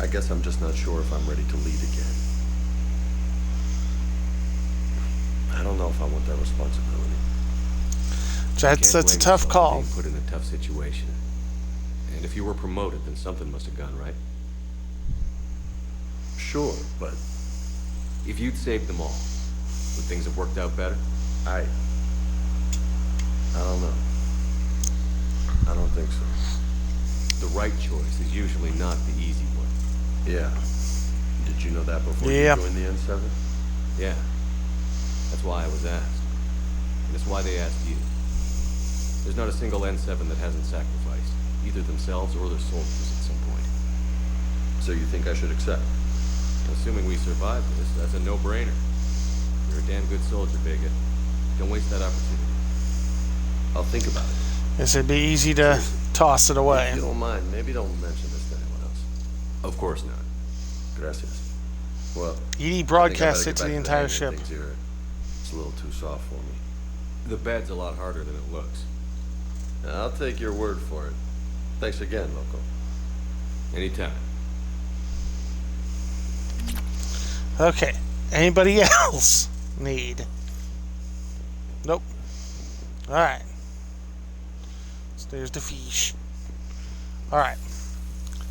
I guess I'm just not sure if I'm ready to lead again. I don't know if I want that responsibility. That's a tough call. Being put in a tough situation. And if you were promoted, then something must have gone right. Sure, but if you'd saved them all, would things have worked out better? I don't know. I don't think so. The right choice is usually not the easy one. Yeah. Did you know that before you joined the N7? Yeah. That's why I was asked. And it's why they asked you. There's not a single N7 that hasn't sacrificed, either themselves or their soldiers at some point. So you think I should accept? Assuming we survive this, that's a no-brainer. You're a damn good soldier, Vega. Don't waste that opportunity. I'll think about it. Guess it'd be easy to toss it away. If you don't mind, maybe don't mention this to anyone else. Of course not. Gracias. Well, ED broadcast it to the entire ship. It's a little too soft for me. The bed's a lot harder than it looks. I'll take your word for it. Thanks again, Loco. Anytime. Okay. Anybody else need? Nope. Alright. There's the fish. Alright.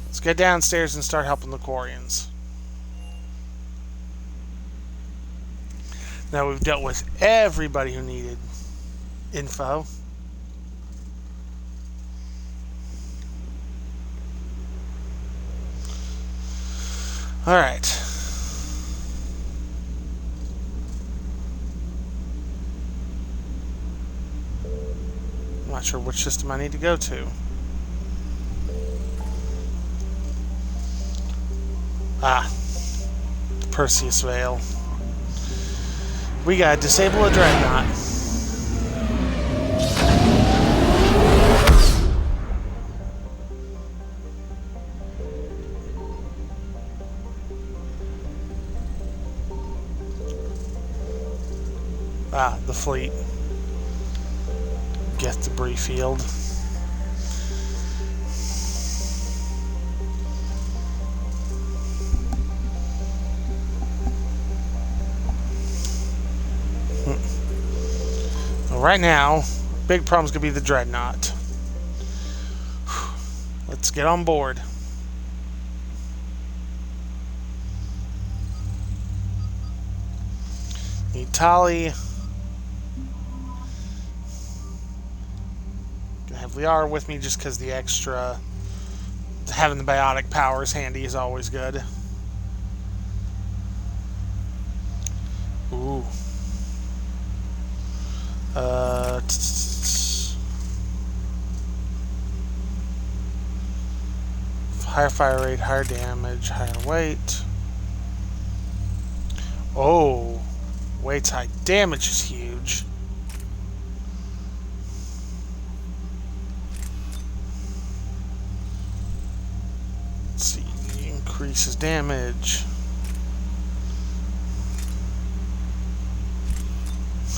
Let's get downstairs and start helping the Quorians. Now we've dealt with everybody who needed info. Alright. I'm not sure which system I need to go to. Ah. The Perseus Veil. We gotta disable a dreadnought. Ah, the fleet. Geth debris field. Well, right now, big problem's gonna be the dreadnought. Let's get on board. Need Tali. Gonna have Liara with me just because the extra having the biotic powers handy is always good. Ooh. Higher fire rate, higher damage, higher weight. Oh, weight's high, damage is huge. Let's see, increases damage.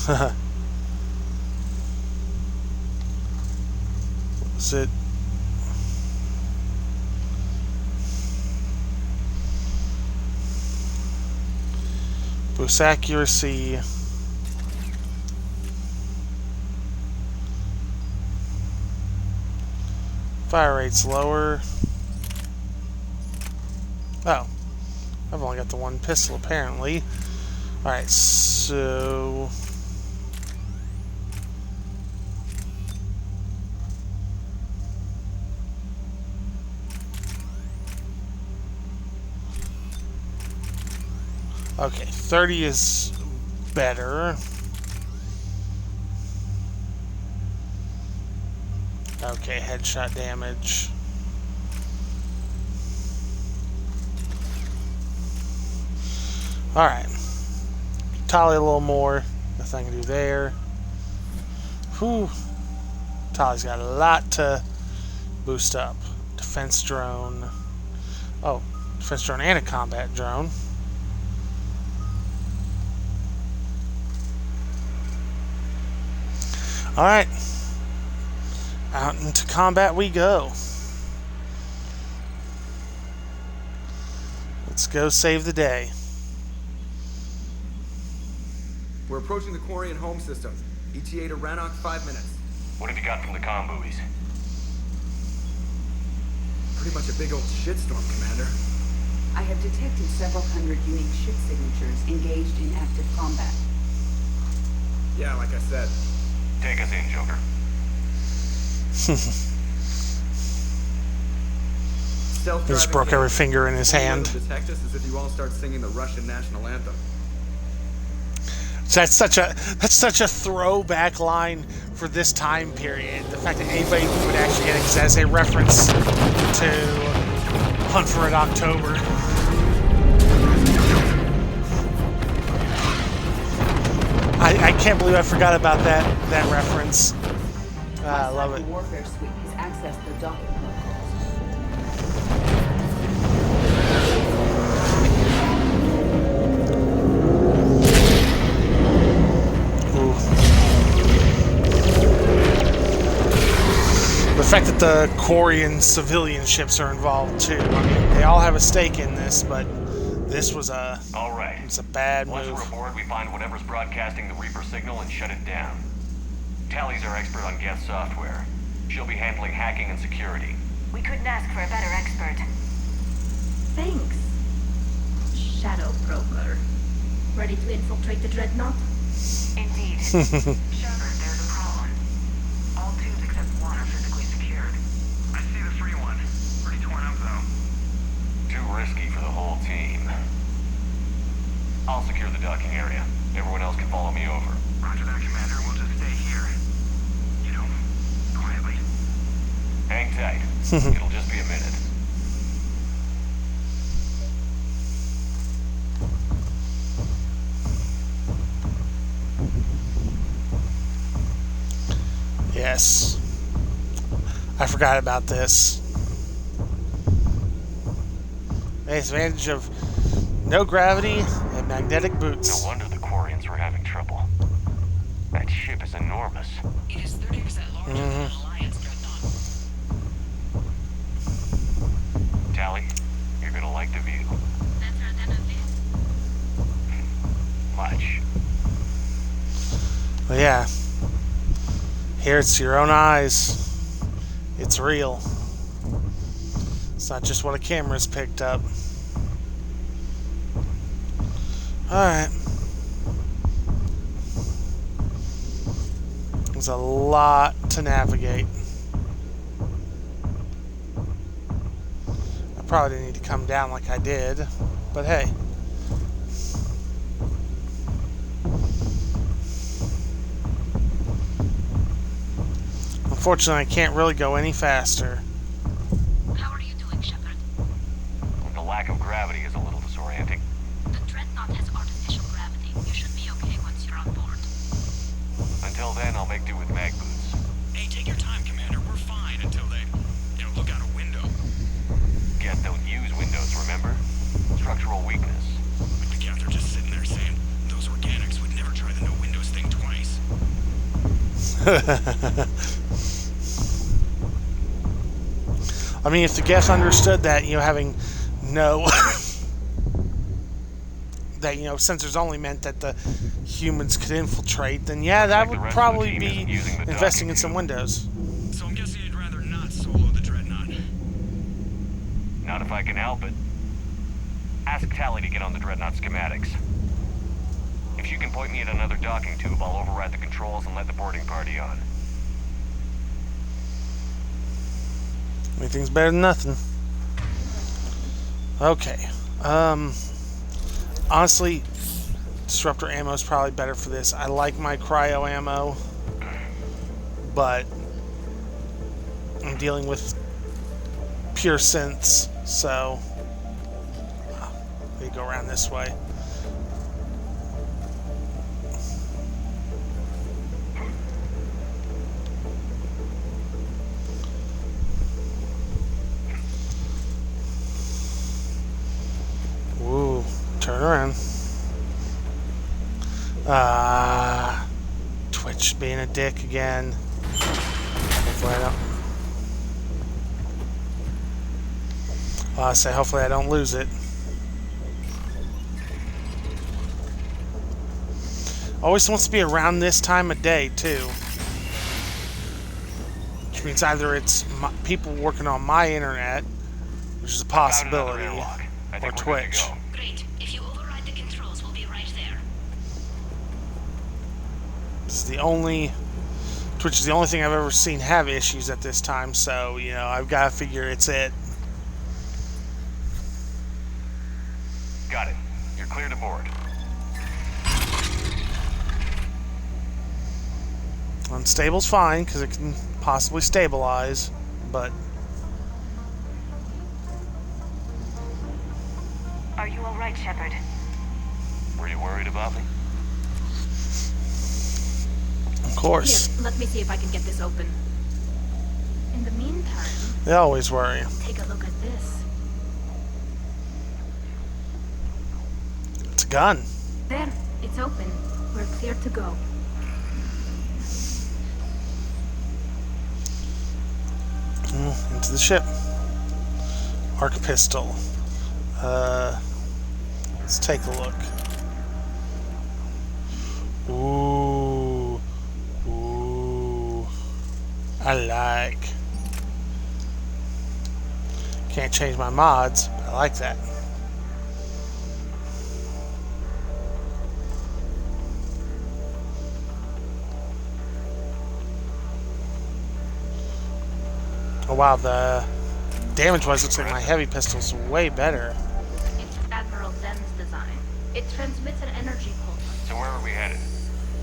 What was it? Boost accuracy. Fire rate's lower. Oh. I've only got the one pistol, apparently. Alright, so... Okay, 30 is better. Okay, headshot damage. Alright. Tally a little more. Nothing I can do there. Whew. Tally's got a lot to boost up. Defense drone. Oh, defense drone and a combat drone. Alright. Out into combat we go. Let's go save the day. We're approaching the Quorian home system. ETA to Rannoch, 5 minutes. What have you got from the comm buoys? Pretty much a big old shitstorm, Commander. I have detected several hundred unique ship signatures engaged in active combat. Yeah, like I said. Take us in, Joker. He just broke every finger in his hand. Detect us as if you all start singing the Russian national anthem. So that's such a throwback line for this time period. The fact that anybody would actually get it as a reference to Hunt for Red October. I can't believe I forgot about that reference. I love it. Warfare suite has accessed the docking The fact that the Quorian civilian ships are involved too. I mean, they all have a stake in this, but this was a it's a bad move. Once we're aboard, we find whatever's broadcasting the Reaper signal and shut it down. Tally's our expert on Geth software. She'll be handling hacking and security. We couldn't ask for a better expert. Thanks, Shadow Broker. Ready to infiltrate the Dreadnought? Indeed. Shepard, there's a problem. All tubes except one are physically secured. I see the free one. Pretty torn up, though. Too risky for the whole team. I'll secure the docking area. Everyone else can follow me over. Roger that, Commander. We'll just stay here. You know, quietly. Hang tight. It'll just be a minute. Yes. I forgot about this. Takes advantage of no gravity and magnetic boots. No wonder the Quarians were having trouble. That ship is enormous. It is 30% larger than an Alliance dreadnought. Tally, you're gonna like the view. Better than a bit. Much. Well, yeah. Here it's your own eyes. It's real. It's not just what a camera's picked up. Alright. There's a lot to navigate. I probably didn't need to come down like I did, but hey. Unfortunately, I can't really go any faster. How are you doing, Shepard? The lack of gravity is a little disorienting. The Dreadnought has artificial gravity. You should be okay once you're on board. Until then, I'll make do with mag boots. Hey, take your time, Commander. We're fine until they, look out a window. Geth don't use windows, remember? Structural weakness. The Geth are just sitting there saying, those organics would never try the no windows thing twice. I mean, if the Geth understood that, having no that, you know, sensors only meant that the humans could infiltrate, then yeah, that would probably be investing in some Windows. So I'm guessing you'd rather not solo the Dreadnought. Not if I can help it. Ask Tally to get on the Dreadnought schematics. If she can point me at another docking tube, I'll override the controls and let the boarding party on. Anything's better than nothing. Okay. Honestly, disruptor ammo is probably better for this. I like my cryo ammo, but I'm dealing with pure synths, so they go around this way. Ooh, turn around. Twitch being a dick again. Hopefully I don't lose it. Always wants to be around this time of day too, which means either it's people working on my internet, which is a possibility, or Twitch. Great. If you override the controls, we'll be right there. This is the only Twitch is the only thing I've ever seen have issues at this time, so you know I've got to figure it's it. Got it. You're clear to board. Unstable's fine because it can possibly stabilize, but Are you all right, Shepard? Were you worried about me? Of course. Here, let me see if I can get this open. In the meantime, They always worry. take a look at this. It's a gun. There, it's open. We're clear to go. Into the ship. Arc pistol. Let's take a look. Ooh. Ooh. I like. Can't change my mods, but I like that. Oh wow, the damage-wise looks like my heavy pistol's way better. It's Admiral Zen's design. It transmits an energy pulse. So where are we headed?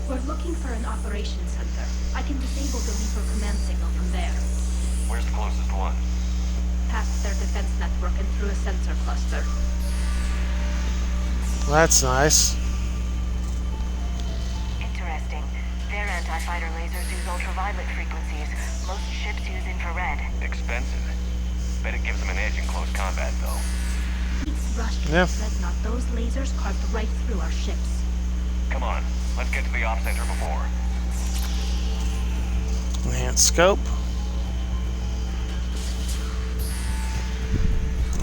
We're looking for an operations center. I can disable the Reaper command signal from there. Where's the closest one? Past their defense network and through a sensor cluster. That's nice. Interesting. Their anti-fighter lasers use ultraviolet frequencies. Most ships use infrared. Expensive. Bet it gives them an edge in close combat, though. Yeah. Dreadnought, those lasers carved right through our ships. Come on, let's get to the op center before. Enhanced scope.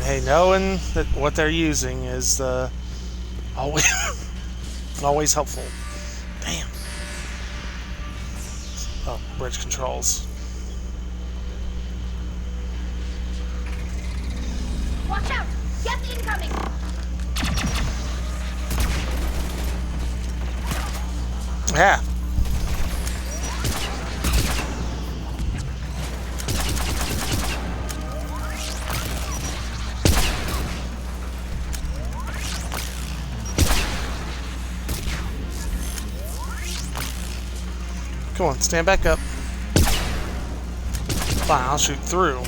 Hey, knowing that what they're using is always always helpful. Damn. Oh, bridge controls. Watch out! Geth incoming! Yeah. Come on, stand back up. Fine, I'll shoot through.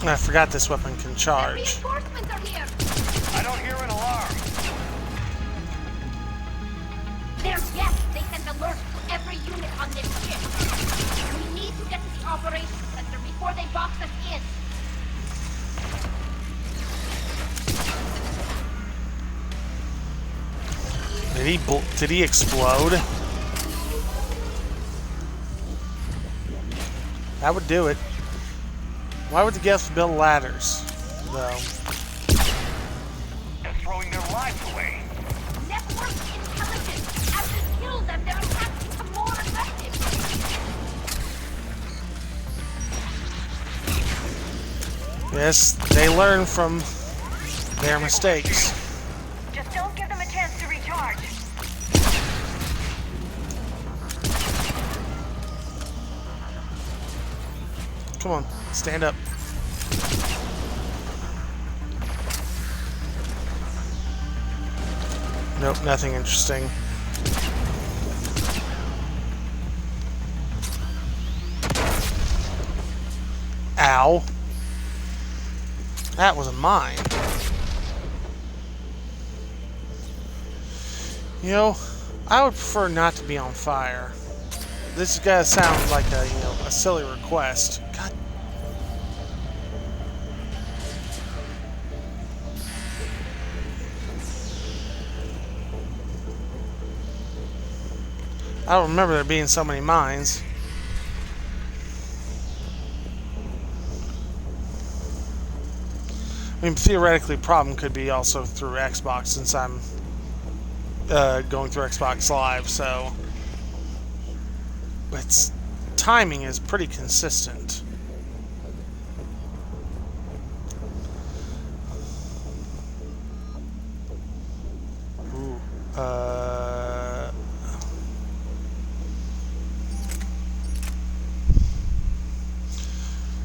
I forgot this weapon can charge. Reinforcements are here! I don't hear an alarm. They're Geth! They sent alerts to every unit on this ship. We need to get to the operations center before they box us in. Did he explode? That would do it. Why would the Geth build ladders, though? They're throwing their lives away. Network intelligence. As we kill them, their attacks become more effective. Yes, they learn from their mistakes. Just don't give them a chance to recharge. Come on, stand up. Nope, nothing interesting. Ow. That was a mine. You know, I would prefer not to be on fire. This is gonna sound like a, you know, a silly request. God. I don't remember there being so many mines. I mean, theoretically, problem could be also through Xbox, since I'm going through Xbox Live, so... But its timing is pretty consistent. Ooh,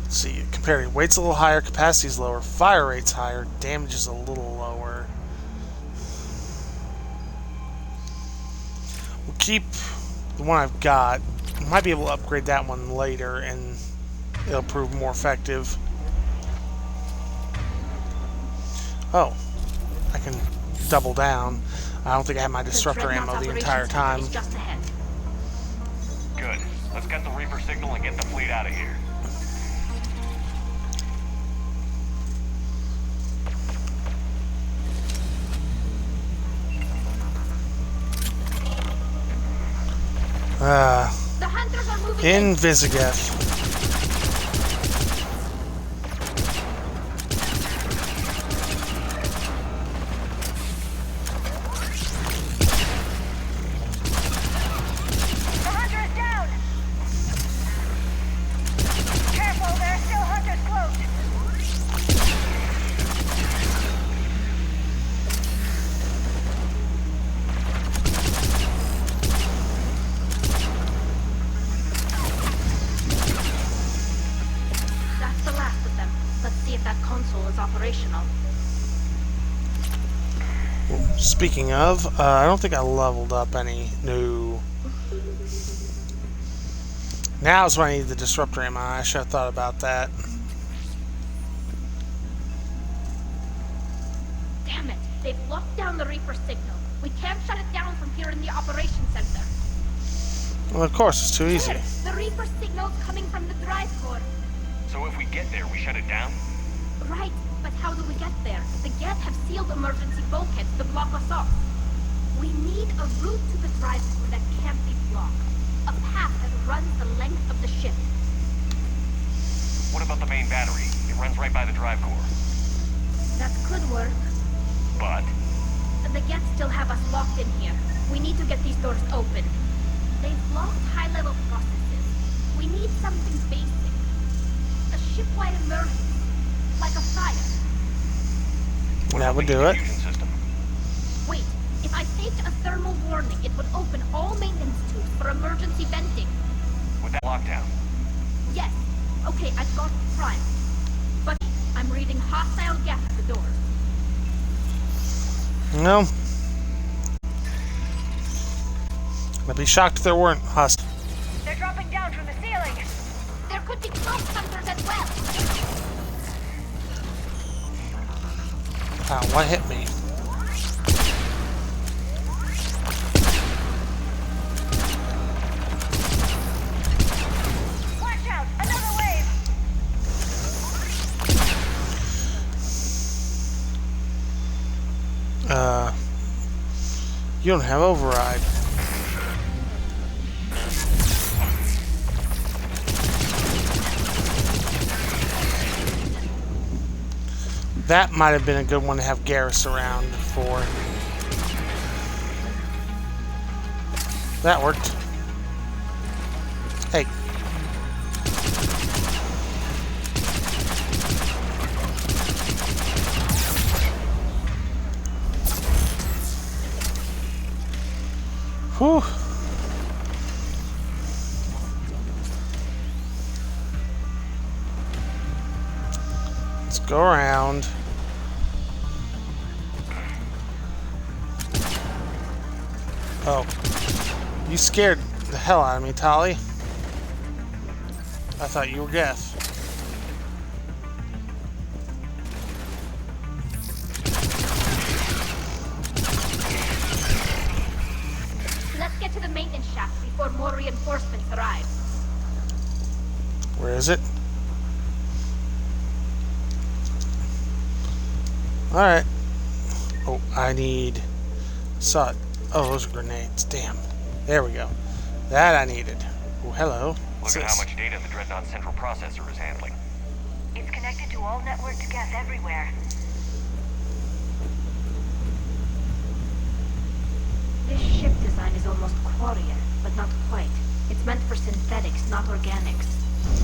let's see, comparing weight's a little higher, capacity's lower, fire rate's higher, damage is a little lower. We'll keep the one I've got. Might be able to upgrade that one later and it'll prove more effective. Oh, I can double down. I don't think I had my disruptor ammo the entire time. Good. Let's get the Reaper signal and get the fleet out of here. In Visigeth. The hunter is down! Careful, there are still hunters close. That's the last of them. Let's see if that console is operational. Speaking of, I don't think I leveled up any new. Now's when I need the disruptor ammo. I should have thought about that. Damn it! They've locked down the Reaper signal. We can't shut it down from here in the operations center. Well, of course, it's too easy. The Reaper signal's coming from the drive core. So if we get there, we shut it down? Right, but how do we get there? The Geth have sealed emergency bulkheads to block us off. We need a route to the drive core that can't be blocked. A path that runs the length of the ship. What about the main battery? It runs right by the drive core. That could work. But? The Geth still have us locked in here. We need to get these doors open. They've locked high-level processes. We need something basic. A ship-wide emergency. Like a fire. That would do it. Wait, if I faked a thermal warning, it would open all maintenance tubes for emergency venting. With that lockdown? Yes. Okay, I've got it primed. But I'm reading hostile Geth at the doors. No. I'd be shocked if there weren't hostile. They're dropping down from the ceiling. There could be close hunters as well. Ow, what hit me? Watch out! Another wave! You don't have override. That might have been a good one to have Garrus around for. That worked. Hey. Whew. Let's go around. Oh. You scared the hell out of me, Tali. I thought you were Geth. Let's get to the maintenance shaft before more reinforcements arrive. Where is it? Alright. Oh, I need... Saw it. Oh, those are grenades. Damn. There we go. That I needed. Oh, hello. Look at how much data the Dreadnought's central processor is handling. It's connected to all networked Geth everywhere. This ship design is almost Quorian, but not quite. It's meant for synthetics, not organics.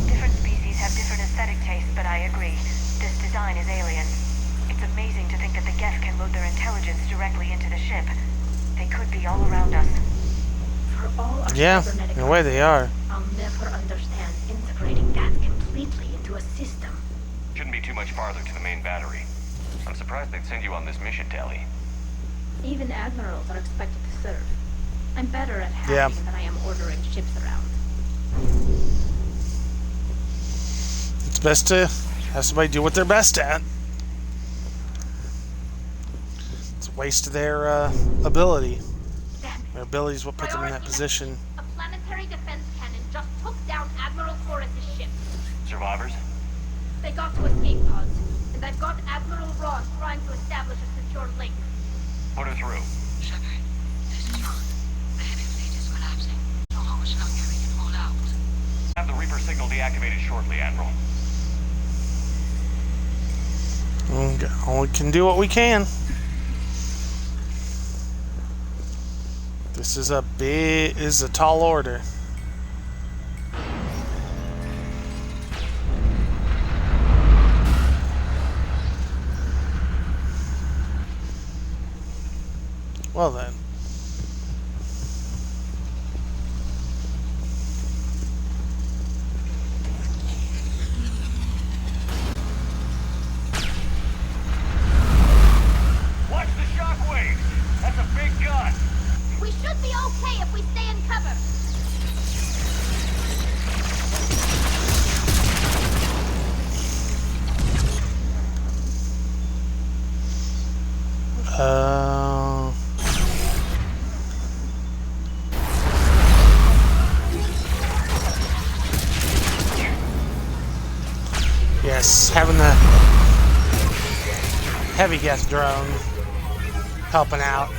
Different species have different aesthetic tastes, but I agree. This design is alien. It's amazing to think that the Geth can load their intelligence directly into the ship. They could be all around us. For all our yeah, cybernetic in a way they are. I'll never understand integrating that completely into a system. Shouldn't be too much farther to the main battery. I'm surprised they'd send you on this mission, Tali. Even admirals are expected to serve. I'm better at hacking than I am ordering ships around. It's best to have somebody do what they're best at. It's a waste of their ability. Their ability is what put them in that position. A planetary defense cannon just took down Admiral Forrest's ship. Survivors? They got to escape pods, and I've got Admiral Ross trying to establish a secure link. Put her through. Shepard, this is Ron. The heavy fleet is collapsing. No how much longer we can hold out. Have the Reaper signal deactivated shortly, Admiral. We can do what we can. This is a tall order. Well then. Watch the shockwaves! That's a big gun! We should be okay if we stay in cover. Yes, having the heavy Geth drone helping out.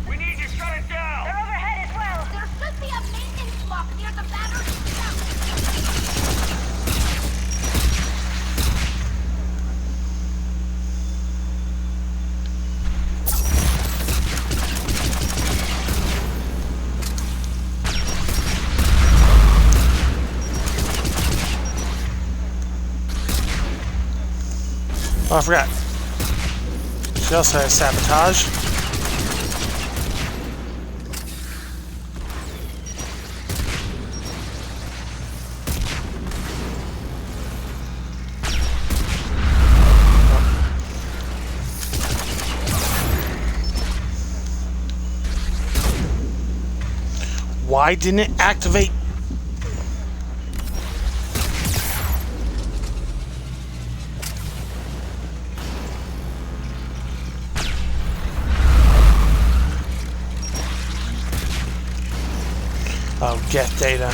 We need to shut it down! They're overhead as well. There should be a maintenance block near the battery shaft. Oh, I forgot. She also has sabotage. Why didn't it activate? Oh, Geth data.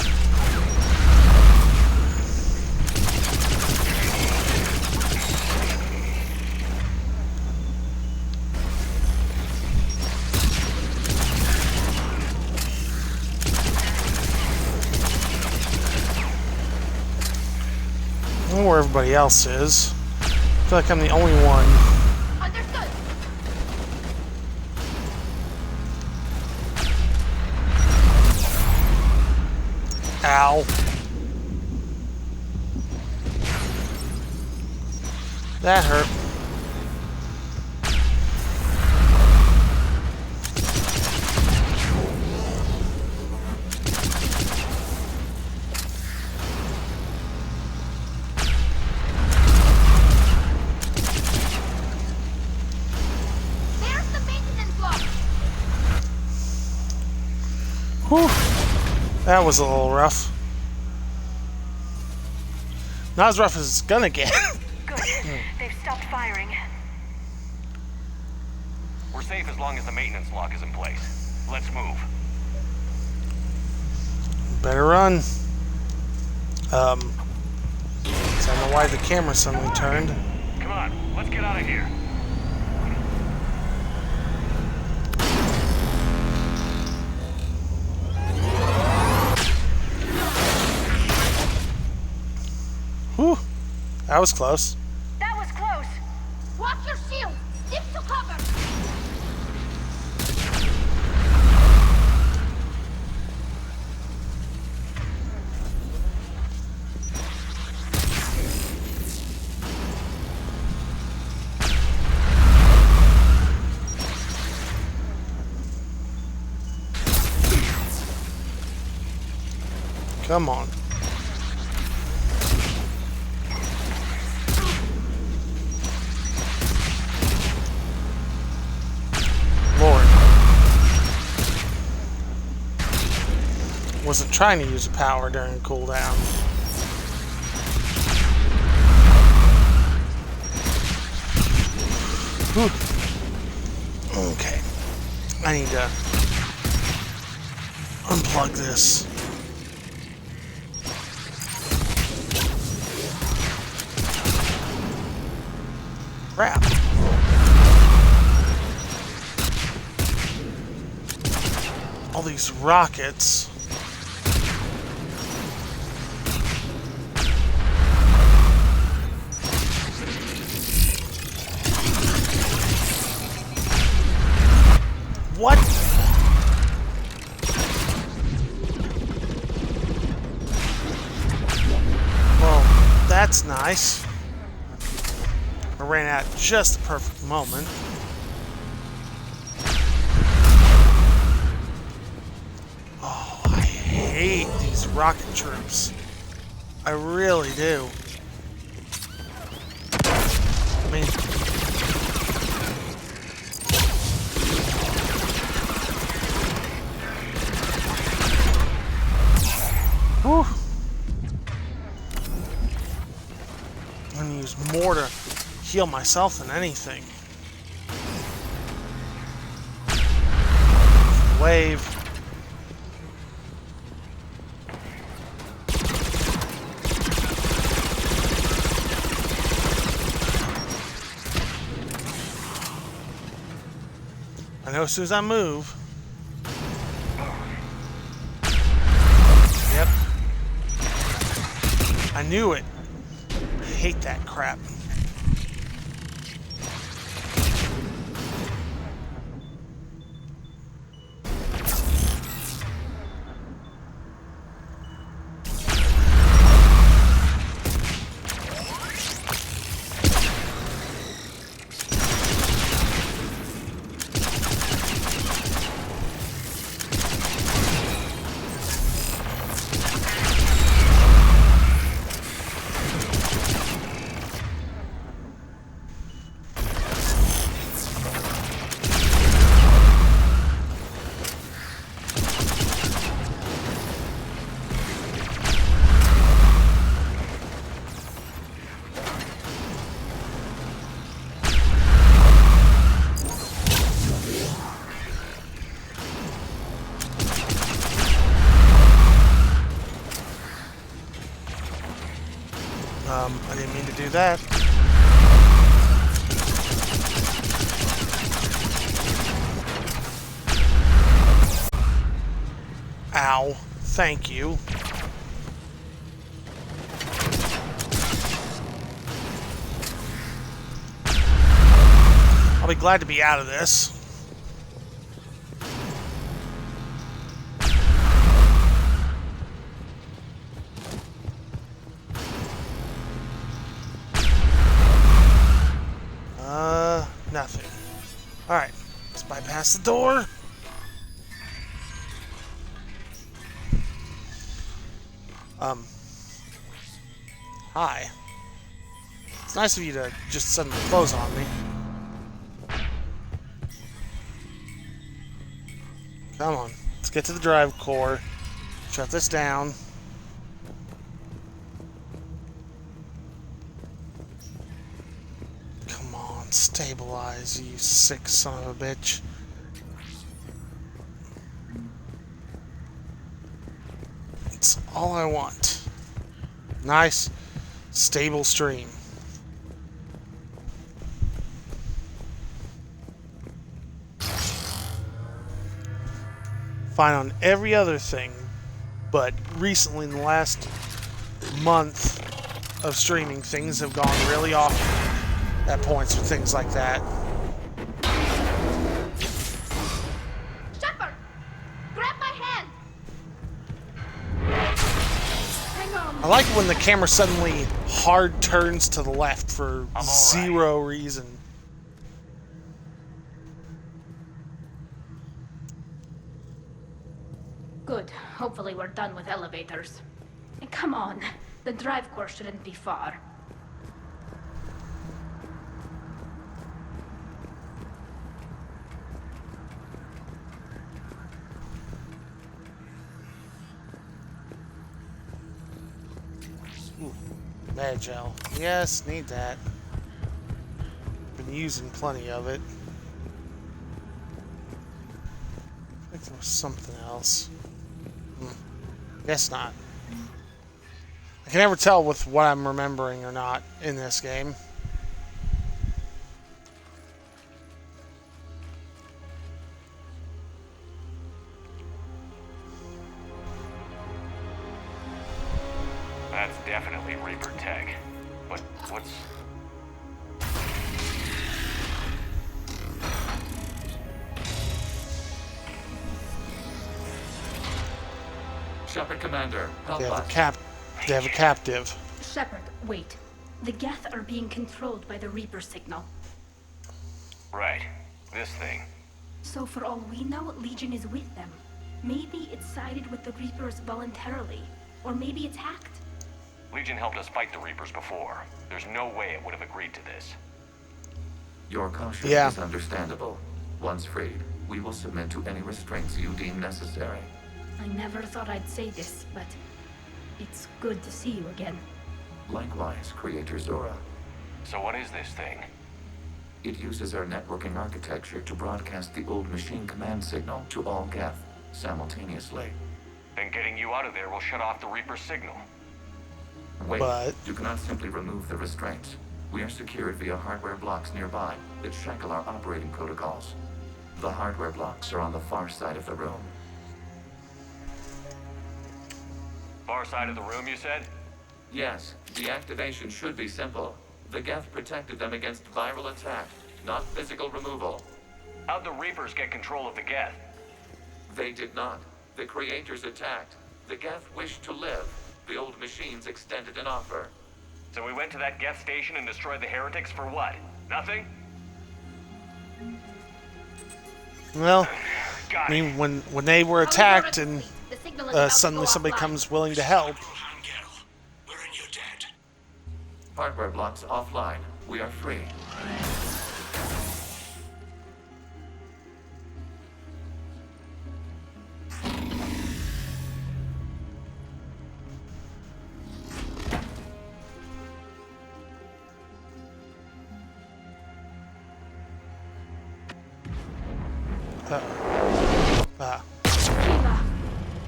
looking where everybody else is. I feel like I'm the only one. Understood. Ow. That hurt. There's the maintenance block. Whew. That was a little rough. Not as rough as it's gonna get. Good. They've stopped firing. We're safe as long as the maintenance lock is in place. Let's move. Better run. So I don't know why the camera suddenly turned. Come on, let's get out of here. Whew. That was close. That was close. Watch your shield. Stick to cover. Come on. Lord. Wasn't trying to use the power during cooldown. Whew. Okay. I need to unplug this. Crap. All these rockets. What? Well, that's nice. I ran out at just the perfect moment. Oh, I hate these rocket troops. I really do. I mean... Whew. I'm gonna use more to heal myself than anything. Wave. I know as soon as I move. Yep. I knew it. I hate that crap. I didn't mean to do that. Ow. Thank you. I'll be glad to be out of this. Nothing. Alright, let's bypass the door. Hi. It's nice of you to just suddenly close on me. Come on, let's get to the drive core. Shut this down. Come on, stabilize, you sick son of a bitch. It's all I want. Nice, stable stream. Fine on every other thing, but recently in the last month of streaming, things have gone really off at points with things like that. Shepard! Grab my hand! Hang on. I like when the camera suddenly hard turns to the left for zero reason. Good. Hopefully we're done with elevators. And come on, the drive core shouldn't be far. Gel. Yes, need that. Been using plenty of it. I think there was something else. Guess not. I can never tell with what I'm remembering or not in this game. That's definitely Reaper tech. But what's... Shepard, Commander, help They have us. They have a captive. Shepard, wait. The Geth are being controlled by the Reaper signal. Right. This thing. So for all we know, Legion is with them. Maybe it sided with the Reapers voluntarily. Or maybe it's hacked. Legion helped us fight the Reapers before. There's no way it would have agreed to this. Your caution is understandable. Once freed, we will submit to any restraints you deem necessary. I never thought I'd say this, but it's good to see you again. Likewise, Creator Zora. So what is this thing? It uses our networking architecture to broadcast the old machine command signal to all Geth simultaneously. Then getting you out of there will shut off the Reaper signal. Wait, you cannot simply remove the restraints. We are secured via hardware blocks nearby that shackle our operating protocols. The hardware blocks are on the far side of the room. Far side of the room, you said? Yes, the activation should be simple. The Geth protected them against viral attack, not physical removal. How'd the Reapers get control of the Geth? They did not. The Creators attacked. The Geth wished to live. The old machines extended an offer. So we went to that Geth station and destroyed the heretics for what? Nothing? Well, I mean, when they were attacked and suddenly somebody comes willing to help. Hardware blocks offline. We are free.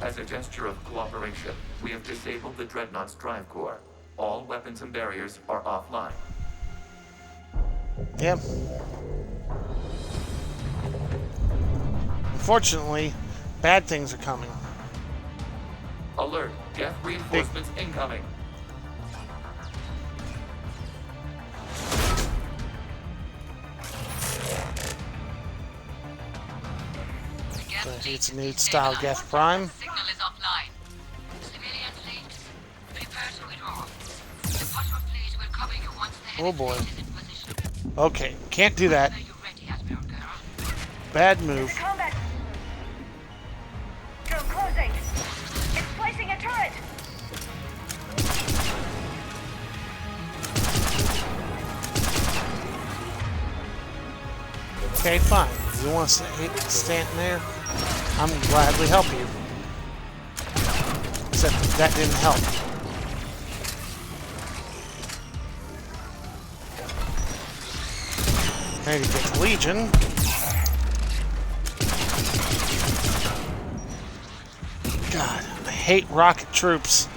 As a gesture of cooperation, we have disabled the Dreadnought's drive core. All weapons and barriers are offline. Yep. Unfortunately, bad things are coming. Alert! Geth reinforcements incoming. It's a new style Geth Prime. Signal is offline. Civilian fleet, prepare to withdraw. The patrol fleet will cover you once the Oh boy. Okay, can't do that. Bad move. Combat. Go closing. It's placing a turret. Okay, fine. You want to stand there? I'm gladly help you. Except that didn't help. Maybe get the Legion. God, I hate rocket troops.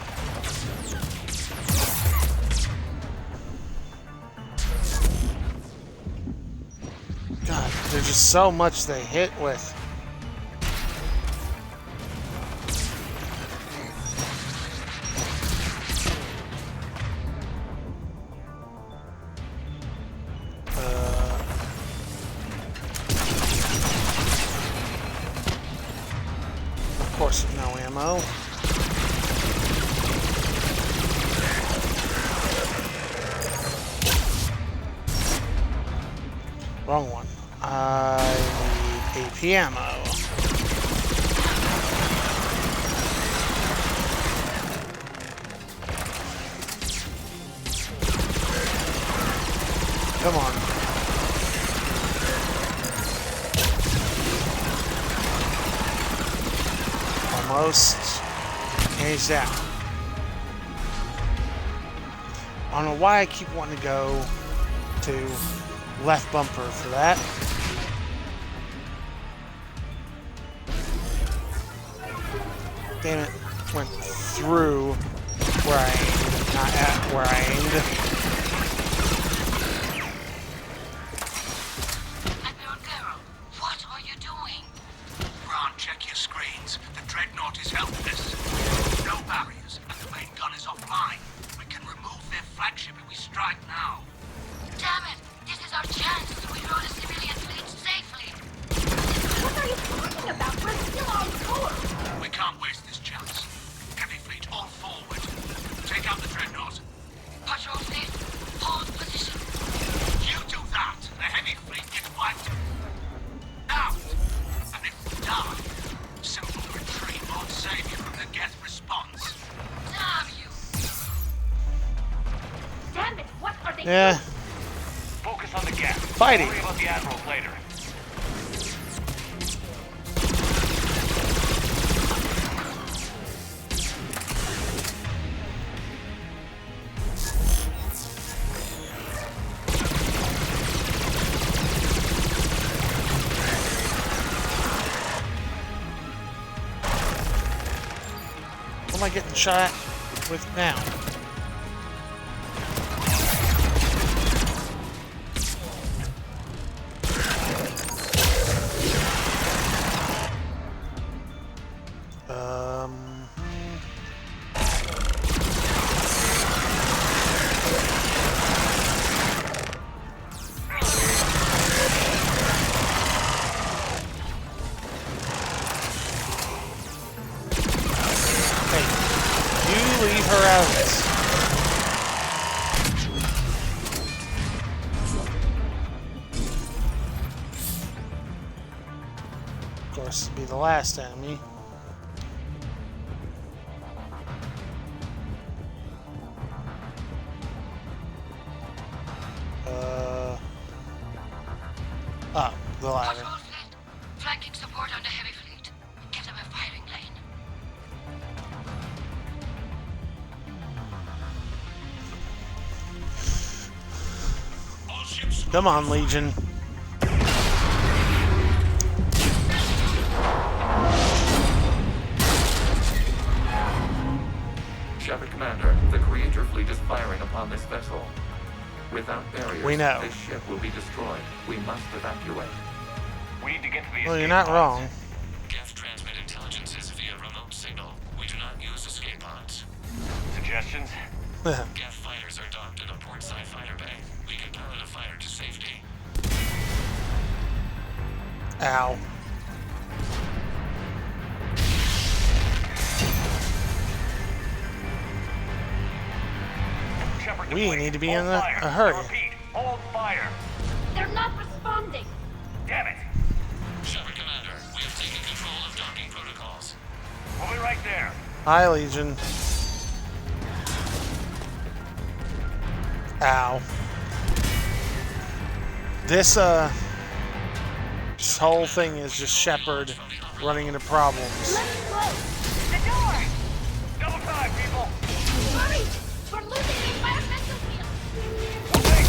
God, there's just so much they hit with. Of course, no ammo. Wrong one. I need AP ammo. Come on. Almost. And he's down. I don't know why I keep wanting to go to left bumper for that. Damn it. Went through where I aimed, not at where I aimed. What are you doing? Ron, check your screens. The Dreadnought is helpless. No barriers, and the main gun is offline. We can remove their flagship if we strike now. Damn it! This is our chance to withdraw the civilian fleet safely. What are you talking about? We're still on course. We can't waste this chance. Heavy fleet, all forward. Take out the Dreadnought. Patrol fleet, hold position. You do that. The heavy fleet gets wiped out. And if we die, simple retreat won't save you from the Geth response. Damn you! Damn it! What are they Yeah. doing? Focus on the Geth. Fighting. Worry about the admirals later. What am I getting shot with now? Leave her out of this. Of course, it'd be the last enemy. The ladder. Flanking support on the heavy fleet. Give them a firing lane. Come on, Legion. Shepard Commander, the Creator fleet is firing upon this vessel. Without barriers, We know. this ship will be destroyed. We must evacuate. We need to get to the Well, escape you're not pods. wrong. Geth transmit intelligences via remote signal. We do not use escape pods. Suggestions? Geth fighters are docked at a portside fighter bay. We can pilot a fighter to safety. Ow. We need to be in a hurry. Repeat, hold fire. They're not responding. Damn it. Shepard Commander, we have taken control of docking protocols. We'll be right there. Hi, Legion. Ow. This whole thing is just Shepard running into problems. Let's close. The door! Double time, people! Hurry! We're losing the environmental field. We'll take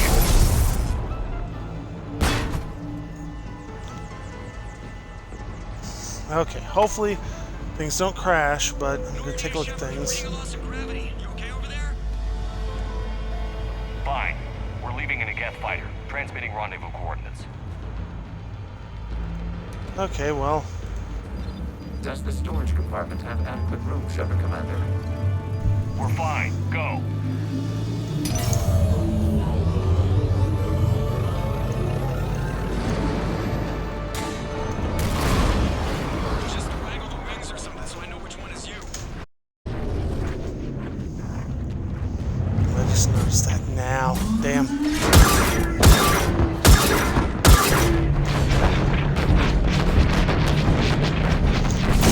it! Okay, hopefully things don't crash, but I'm gonna take a look at things. Fine. We're leaving in a Geth fighter, transmitting rendezvous coordinates. Okay, well. Does the storage compartment have adequate room, Shepard Commander? We're fine. Go. Just waggle the wings or something so I know which one is you. I just noticed that now. Damn.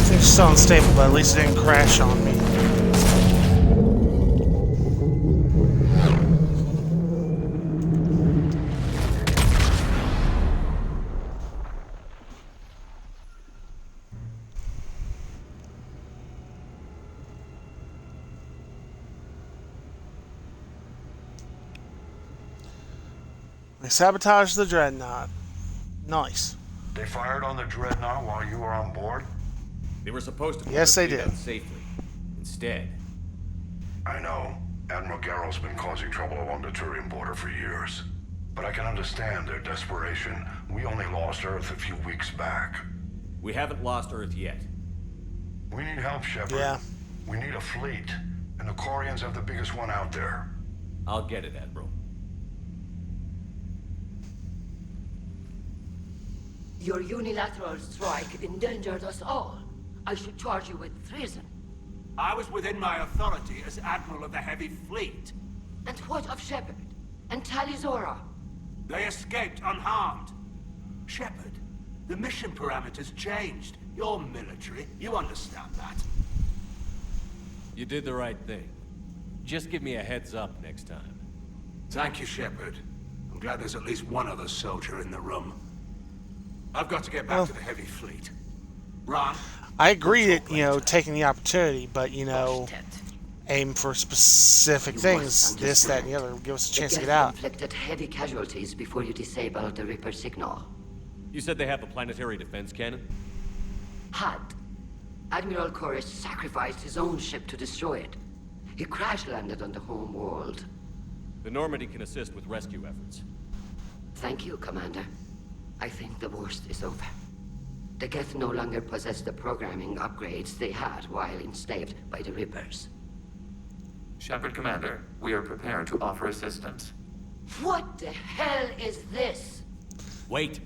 It's so unstable, but at least it didn't crash on me. They sabotaged the Dreadnought. Nice. They fired on the Dreadnought while you were on board? They were supposed to put Yes, their they fleet did. out safely. Instead, I know. Admiral Garrow's been causing trouble along the Turian border for years. But I can understand their desperation. We only lost Earth a few weeks back. we haven't lost Earth yet. We need help, Shepard. Yeah. We need a fleet. And the Quarians have the biggest one out there. I'll get it, Admiral. Your unilateral strike endangered us all. I should charge you with treason. I was within my authority as Admiral of the Heavy Fleet. And what of Shepard? And Talizora? They escaped unharmed. Shepard, the mission parameters changed. You're military. You understand that. You did the right thing. Just give me a heads up next time. Thank you, Shepard. I'm glad there's at least one other soldier in the room. I've got to get back to the Heavy Fleet. Ron? I agree that, taking the opportunity, but, aim for specific things, this, that, and the other, give us a chance to get out. Inflicted heavy casualties before you disabled the Reaper signal. You said they have a planetary defense cannon? Had. Admiral Koresh sacrificed his own ship to destroy it. He crash-landed on the homeworld. The Normandy can assist with rescue efforts. Thank you, Commander. I think the worst is over. The Geth no longer possess the programming upgrades they had while enslaved by the Reapers. Shepard Commander, we are prepared to offer assistance. What the hell is this? Wait.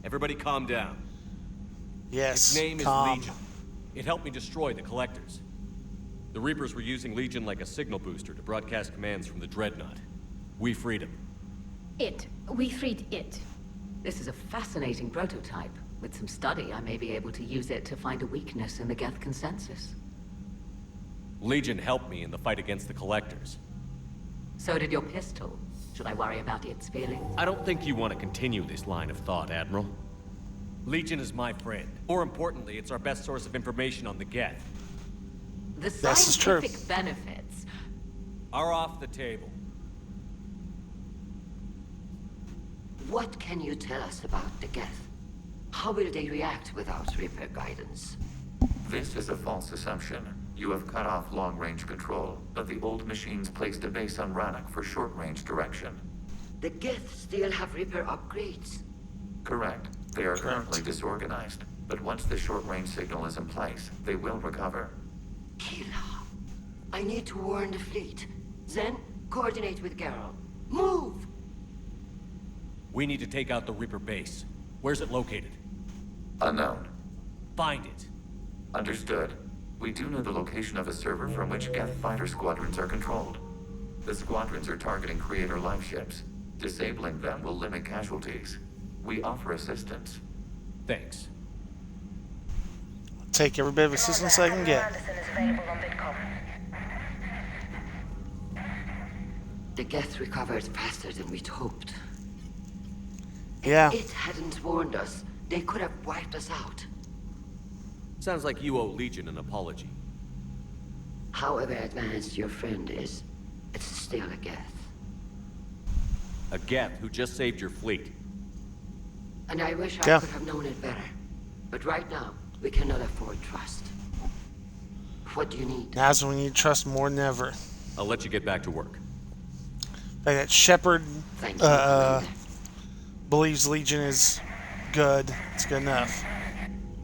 Everybody calm down. Yes, Its name calm. is Legion. It helped me destroy the Collectors. The Reapers were using Legion like a signal booster to broadcast commands from the Dreadnought. We freed him. We freed it. This is a fascinating prototype. With some study, I may be able to use it to find a weakness in the Geth consensus. Legion helped me in the fight against the Collectors. So did your pistol. Should I worry about its feelings? I don't think you want to continue this line of thought, Admiral. Legion is my friend. More importantly, it's our best source of information on the Geth. The This is true. scientific benefits. Are off the table. What can you tell us about the Geth? How will they react without Reaper guidance? This is a false assumption. You have cut off long-range control, but the old machines placed a base on Rannoch for short-range direction. The Geth still have Reaper upgrades. Correct. They are currently disorganized, but once the short-range signal is in place, they will recover. Killa, I need to warn the fleet. Then, coordinate with Garrow. Move! We need to take out the Reaper base. Where's it located? Unknown. Find it. Understood. We do know the location of a server from which Geth fighter squadrons are controlled. The squadrons are targeting Creator life ships. Disabling them will limit casualties. We offer assistance. Thanks. Take every bit of assistance I can get. The Geth recovered faster than we'd hoped. Yeah. If it hadn't warned us, they could have wiped us out. Sounds like you owe Legion an apology. However advanced your friend is, it's still a Geth. A Geth who just saved your fleet. And I wish I could have known it better. But right now, we cannot afford trust. What do you need? Now's when we need trust more than ever. I'll let you get back to work. Like that Shepard Thank you, believes Legion is good. It's good enough.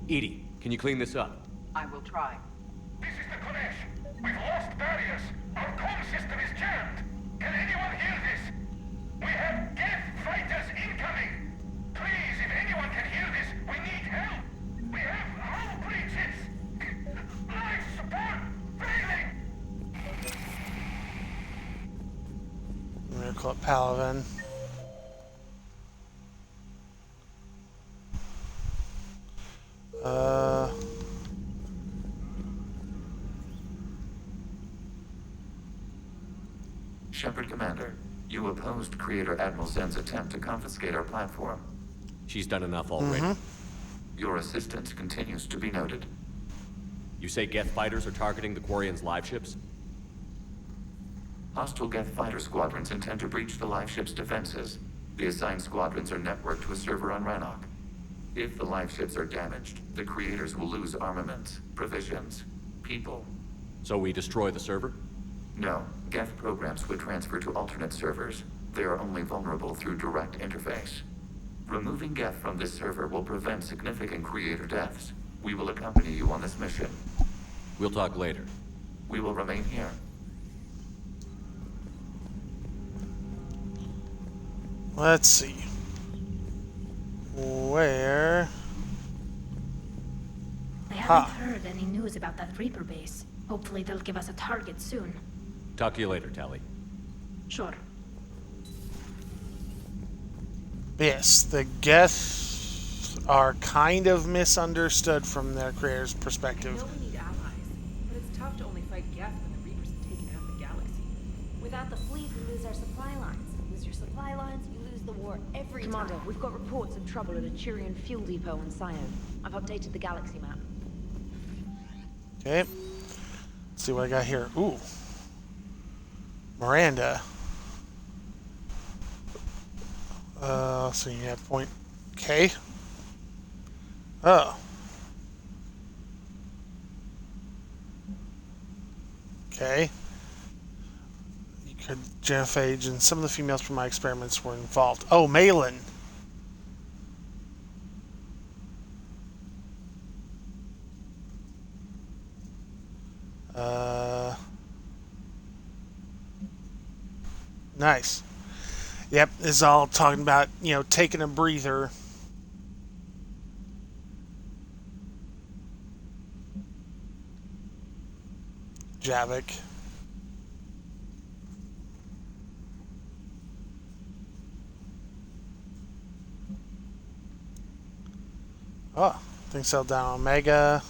Edie, can you clean this up? I will try. This is the Kodesh. We've lost barriers. Our comm system is jammed. Can anyone hear this? We have Geth fighters incoming. Please, if anyone can hear this, we need help. We have hull breaches. Life support failing. I'm gonna call it Paladin. Shepard Commander, you opposed Creator Admiral Zen's attempt to confiscate our platform. She's done enough already. Your assistance continues to be noted. You say Geth fighters are targeting the Quarians' live ships? Hostile Geth fighter squadrons intend to breach the live ship's defenses. The assigned squadrons are networked to a server on Rannoch. If the live ships are damaged, the Creators will lose armaments, provisions, people. So we destroy the server? No, Geth programs would transfer to alternate servers. They are only vulnerable through direct interface. Removing Geth from this server will prevent significant Creator deaths. We will accompany you on this mission. We'll talk later. We will remain here. Let's see. Where? I haven't heard any news about that Reaper base. Hopefully they'll give us a target soon. Talk to you later, Tally. Sure. Yes, the Geth are kind of misunderstood from their creator's perspective. I know we need allies, but it's tough to only fight Geth when the Reapers have taken half the galaxy. Without the fleet, we lose our supply lines. Lose your supply lines, you lose the war every Commander, time. We've got reports of trouble at a Turian fuel depot on Scion. I've updated the galaxy map. Okay. Let's see what I got here. Ooh. Miranda. So you have point K. Oh. Okay. You could genophage, and some of the females from my experiments were involved. Oh, Malin. Nice. Yep, this is all talking about, you know, taking a breather. Javik. Oh, things settled down on Omega.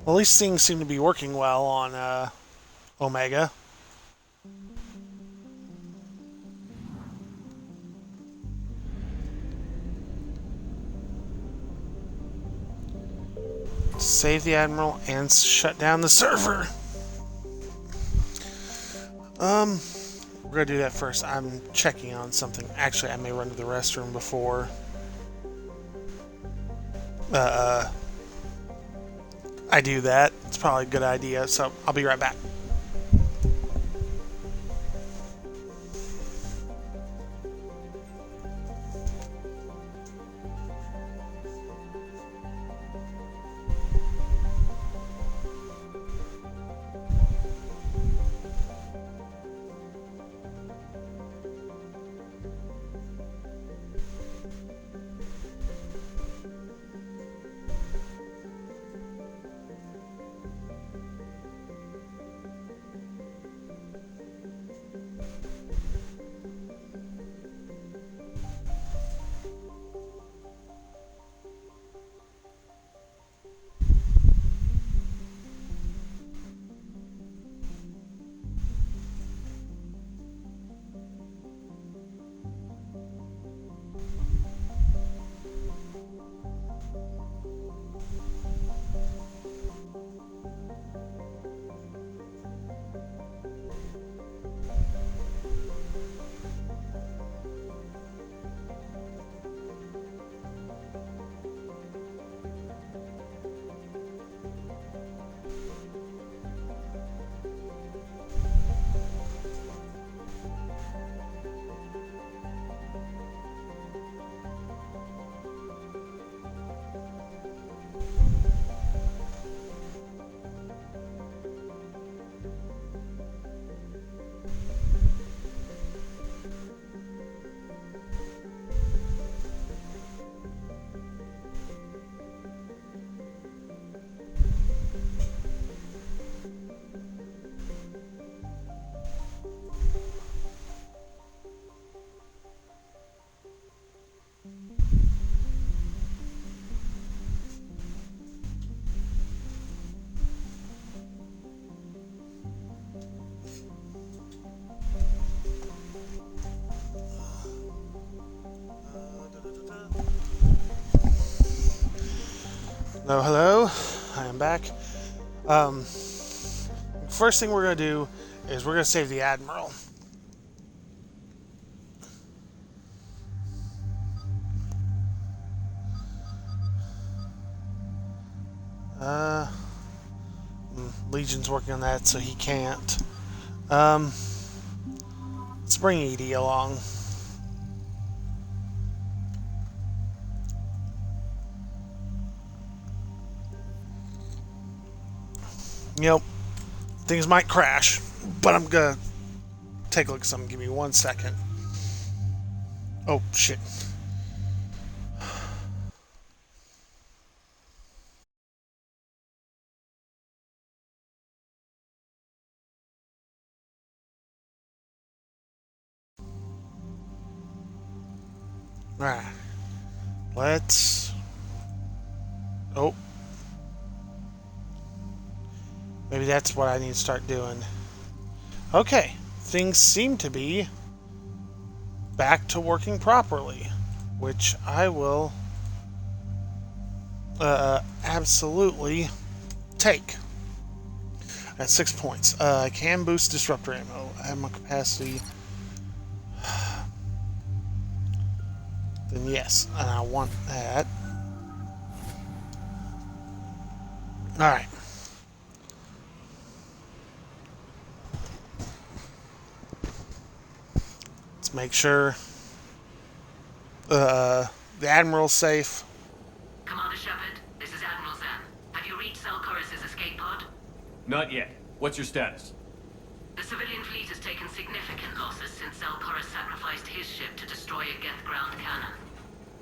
Well, at least things seem to be working well on Omega. Save the Admiral and shut down the server. We're gonna do that first. I'm checking on something. Actually, I may run to the restroom before I do that. It's probably a good idea, so I'll be right back. Hello, hello. I am back. First thing we're going to do is we're going to save the Admiral. Legion's working on that, so he can't. Let's bring Edie along. Yep, things might crash, but I'm gonna take a look at something. Give me 1 second. Oh, shit. Alright. Let's... Oh. Maybe that's what I need to start doing. Okay. Things seem to be back to working properly, which I will absolutely take. At 6 points. I can boost disruptor ammo. I have my capacity. Then yes, and I want that. Alright. Let's make sure the Admiral's safe. Commander Shepard, this is Admiral Zan. Have you reached Cerberus' escape pod? Not yet. What's your status? The civilian fleet has taken significant losses since Cerberus sacrificed his ship to destroy a Geth ground cannon.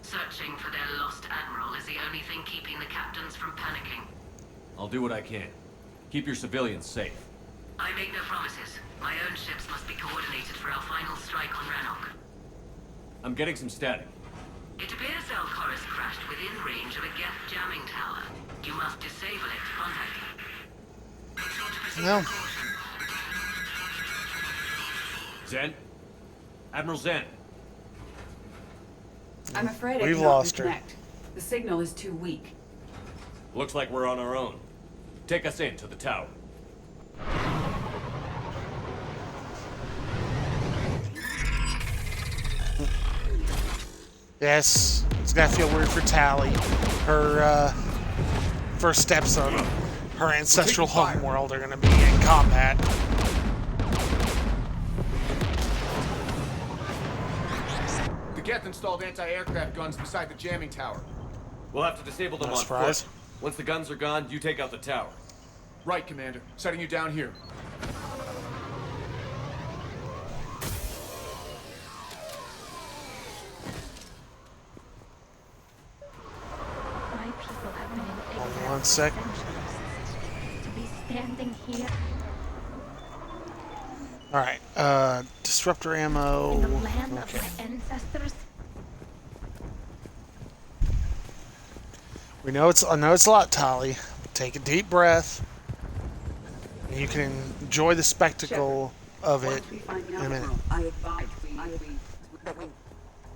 Searching for their lost Admiral is the only thing keeping the captains from panicking. I'll do what I can. Keep your civilians safe. I make no promises. My own ships must be coordinated for our final strike on Rannoch. I'm getting some static. It appears Cerberus crashed within range of a Geth jamming tower. You must disable it to contact him. Make sure to proceed with caution. Zen? Admiral Zen? I'm afraid I We've cannot lost her. reconnect. The signal is too weak. Looks like we're on our own. Take us in to the tower. Yes, it's gonna feel weird for Tali. Her first steps on her ancestral homeworld are gonna be in combat. The Geth installed anti-aircraft guns beside the jamming tower. We'll have to disable them No on surprise. foot. Once the guns are gone, you take out the tower. Right, Commander. Setting you down here. My people have been in Hold on exile 1 second. to be standing here Alright, disruptor ammo. in the land Okay. of my ancestors. I know it's a lot, Tali. Take a deep breath. And you can enjoy the spectacle of it in a minute. I advise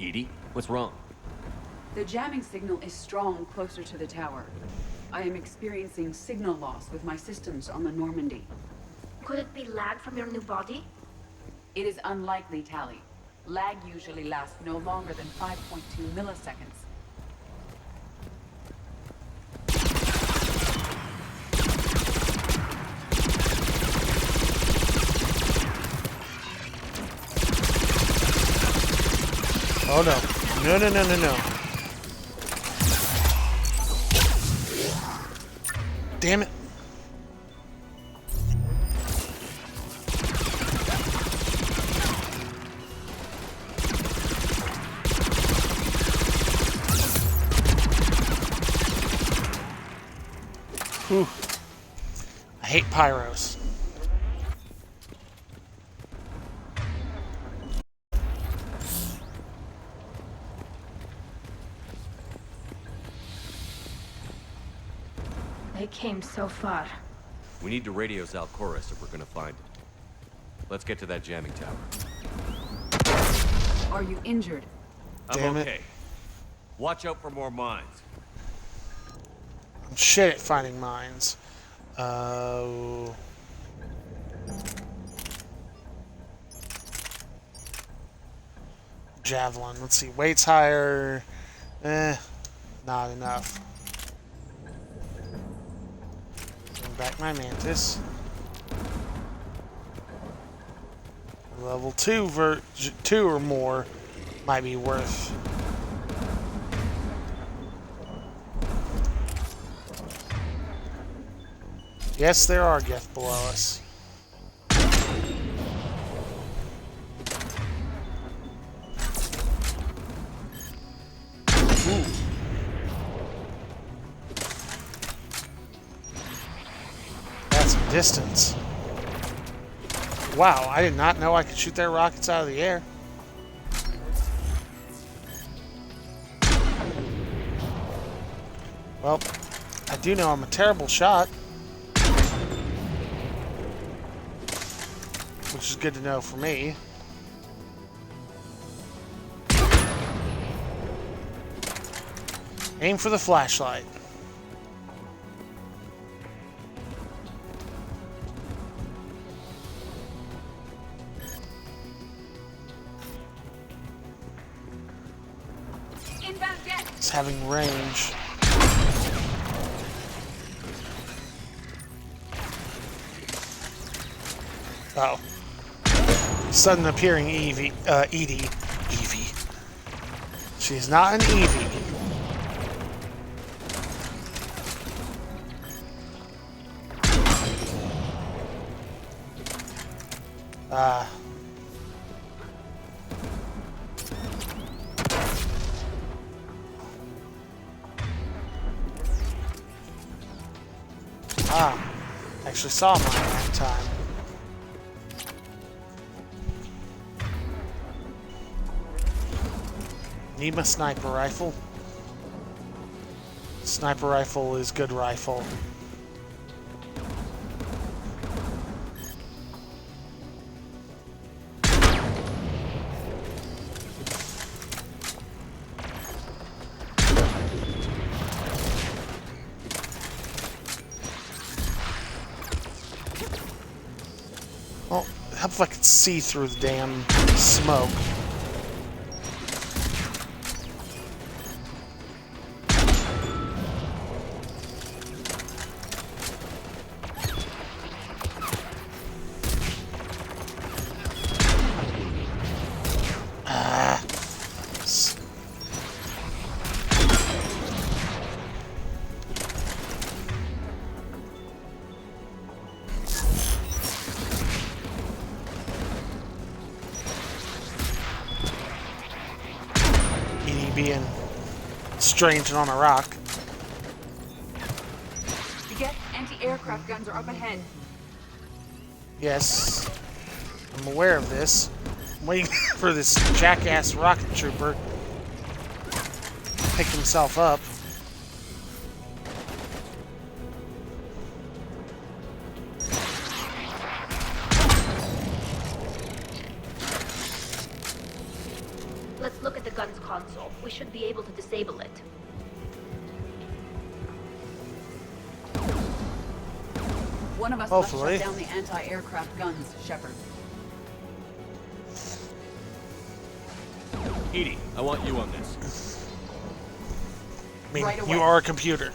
Edie, what's wrong? The jamming signal is strong closer to the tower. I am experiencing signal loss with my systems on the Normandy. Could it be lag from your new body? It is unlikely, Tali. Lag usually lasts no longer than 5.2 milliseconds. Oh no. No, no, no, no, no. Damn it. Whew. I hate pyros. They came so far. We need to radio Cerberus if we're gonna find it. Let's get to that jamming tower. Are you injured? I'm Damn it. okay. Watch out for more mines. I'm shit at finding mines. Javelin. Let's see. Weight's higher. Not enough. Bring back my mantis. Level 2 2 or more might be worth. Yes, there are Geth below us. Ooh. That's some distance. Wow, I did not know I could shoot their rockets out of the air. Well, I do know I'm a terrible shot. Which is good to know for me. Aim for the flashlight. It's having range. Oh. Sudden appearing Edie. Evie. She's not an Evie. Actually saw mine that time. Need my sniper rifle. Sniper rifle is good rifle. Well, help if I could see through the damn smoke. Being strange on a rock. The Geth anti-aircraft guns are up ahead. Yes, I'm aware of this. I'm waiting for this jackass rocket trooper to pick himself up. Let's look at the gun's console. We should be able to disable it. One of us Hopefully. must shut down the anti-aircraft guns, Shepard. Edie, I want you on this. I mean, Right away. you are a computer.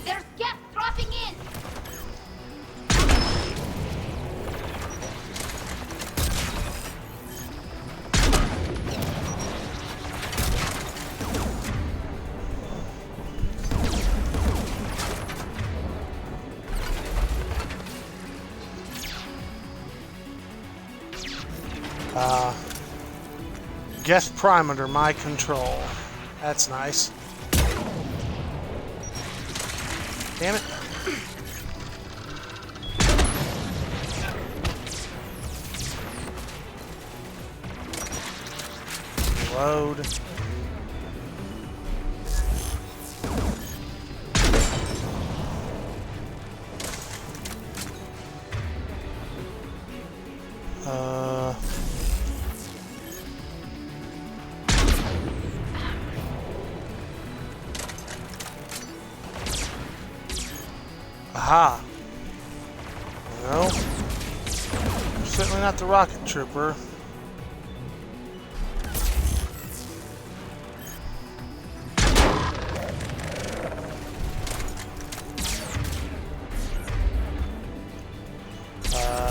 There's Geth dropping in! Geth Prime under my control. That's nice. Damn it. Load. Aha. No. Certainly not the rocket trooper.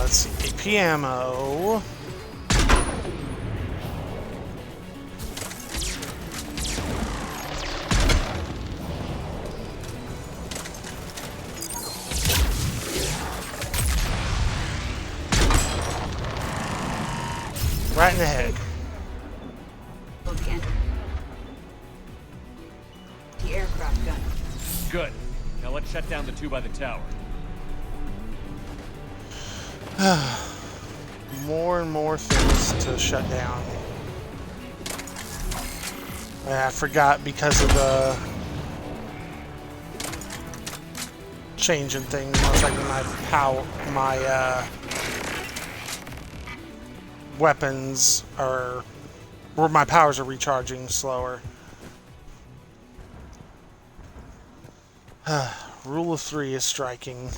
Let's see. AP ammo. Right in the head. The aircraft gun. Good. Now let's shut down the two by the tower. More and more things to shut down. I forgot because of the changing things. Most likely my weapons are, or my powers are recharging slower. Rule of 3 is striking.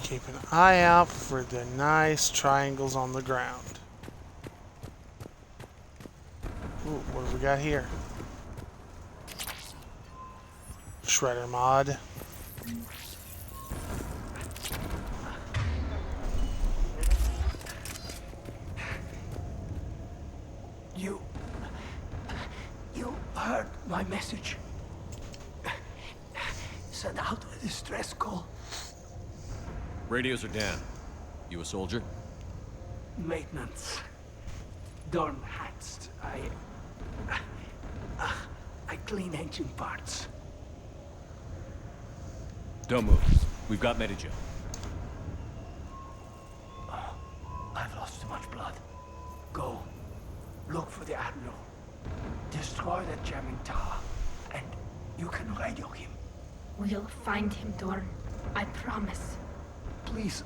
Keep an eye out for the nice triangles on the ground. Ooh, what have we got here? Shredder mod. You heard my message. Send out a distress call. Radios are down. You a soldier? Maintenance. Dorn hats. I clean engine parts. Don't move. We've got Medijo. I've lost too much blood. Go. Look for the Admiral. Destroy that jamming tower. And you can radio him. We'll find him, Dorn. I promise. Please.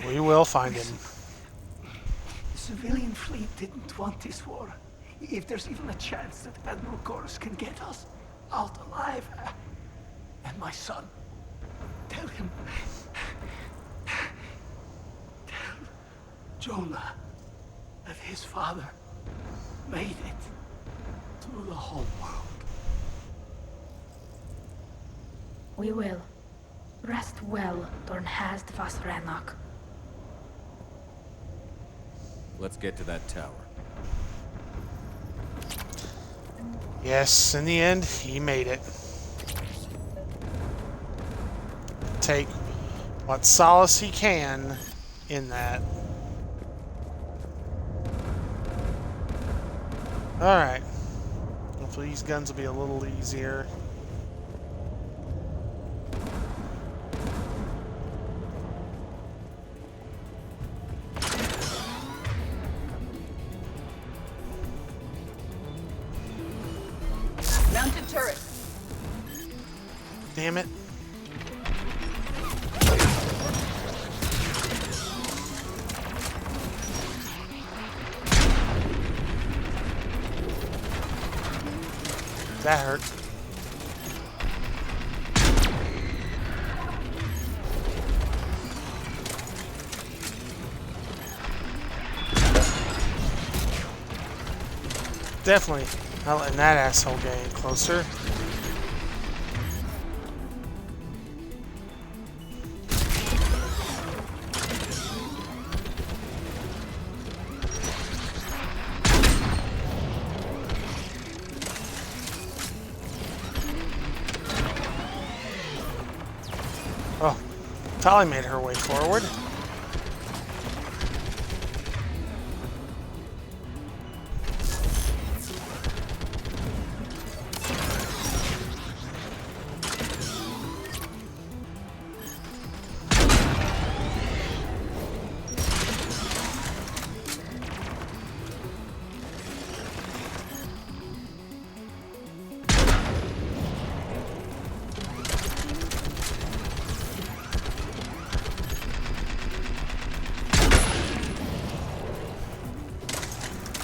We will find him. The civilian fleet didn't want this war. If there's even a chance that Admiral Chorus can get us out alive. And my son. Tell him. Tell Jonah that his father made it through the whole world. We will. Rest well, Dornhazd Vasranok. Let's get to that tower. Yes, in the end, he made it. Take what solace he can in that. Alright. Hopefully these guns will be a little easier. Mounted turret. Damn it. That hurt. Definitely not letting that asshole get any closer. Oh, Tali made her way forward.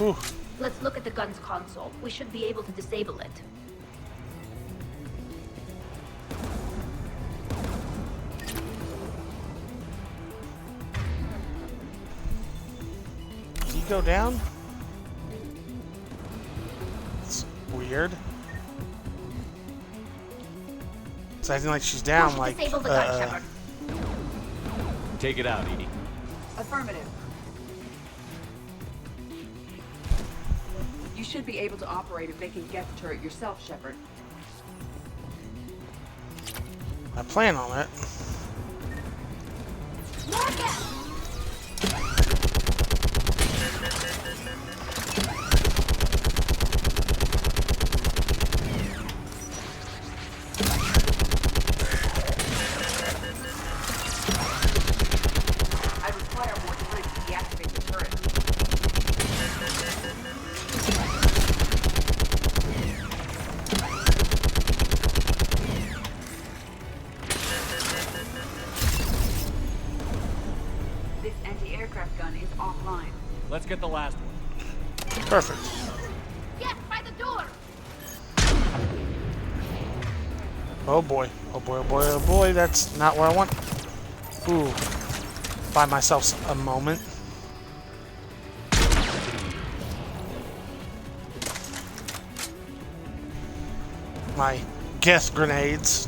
Whew. Let's look at the gun's console. We should be able to disable it. Did he go down? It's weird. It's acting like she's down, like, disable the gun, Shepard. Take it out, Edie. Affirmative. You should be able to operate a vacant Geth turret yourself, Shepard. I plan on it. I require more time to deactivate the turret. This anti-aircraft gun is offline. Let's get the last one. Perfect. Yes, by the door! Oh boy. Oh boy, oh boy, oh boy. That's not what I want. Ooh. Buy myself a moment. My Geth grenades.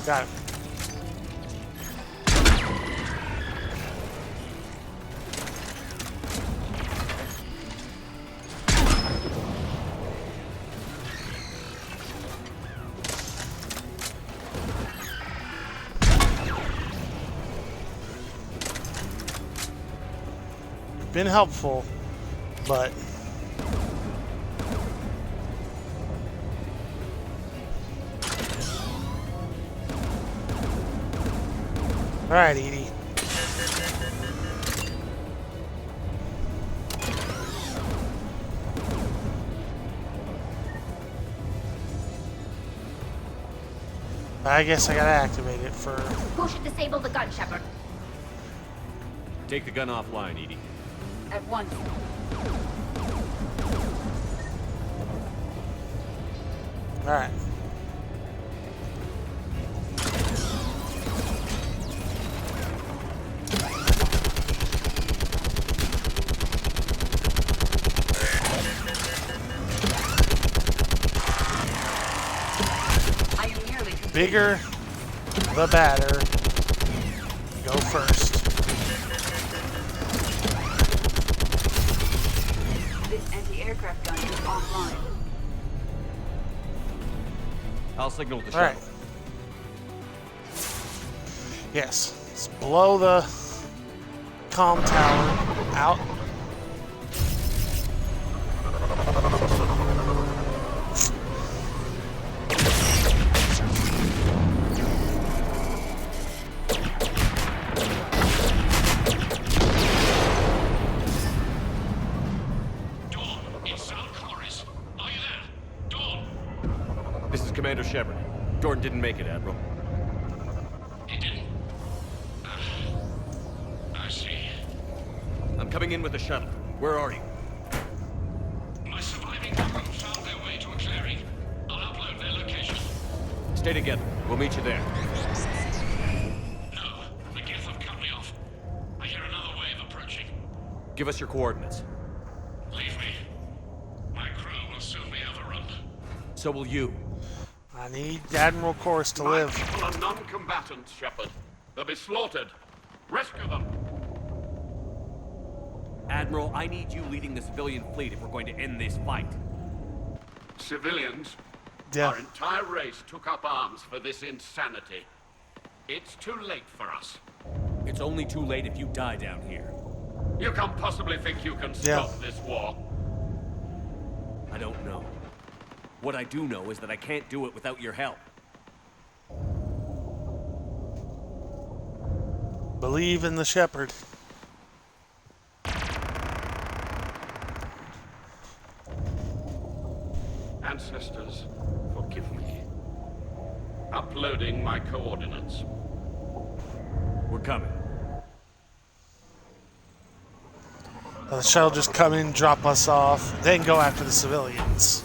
Got it. Been helpful, but all right, Edie. I guess I gotta activate it for. Who should disable the gun, Shepard? Take the gun offline, Edie. At once. All right. Bigger, the badder. Go first. This anti-aircraft gun is offline. I'll signal the All shuttle. right. Yes. Let's blow the comm tower out. Commander Shepard. Jordan didn't make it, Admiral. He didn't? I see. I'm coming in with the shuttle. Where are you? My surviving crew found their way to a clearing. I'll upload their location. Stay together. We'll meet you there. No, the Geth have cut me off. I hear another wave approaching. Give us your coordinates. Leave me. My crew will soon be overrun. So will you. I need Admiral Course to live. People are non-combatants, Shepard. They'll be slaughtered. Rescue them. Admiral, I need you leading the civilian fleet if we're going to end this fight. Civilians? Yeah. Our entire race took up arms for this insanity. It's too late for us. It's only too late if you die down here. You can't possibly think you can stop this war. I don't know. What I do know is that I can't do it without your help. Believe in the Shepard. Ancestors, forgive me. Uploading my coordinates. We're coming. The shuttle just come in, drop us off, then go after the civilians.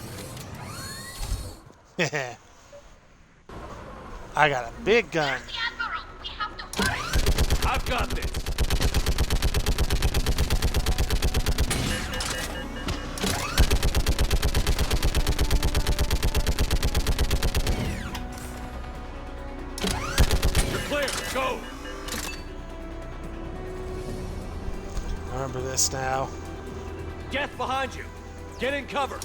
I got a big gun. I've got this. You're clear. Go. I remember this now. Geth behind you. Get in cover.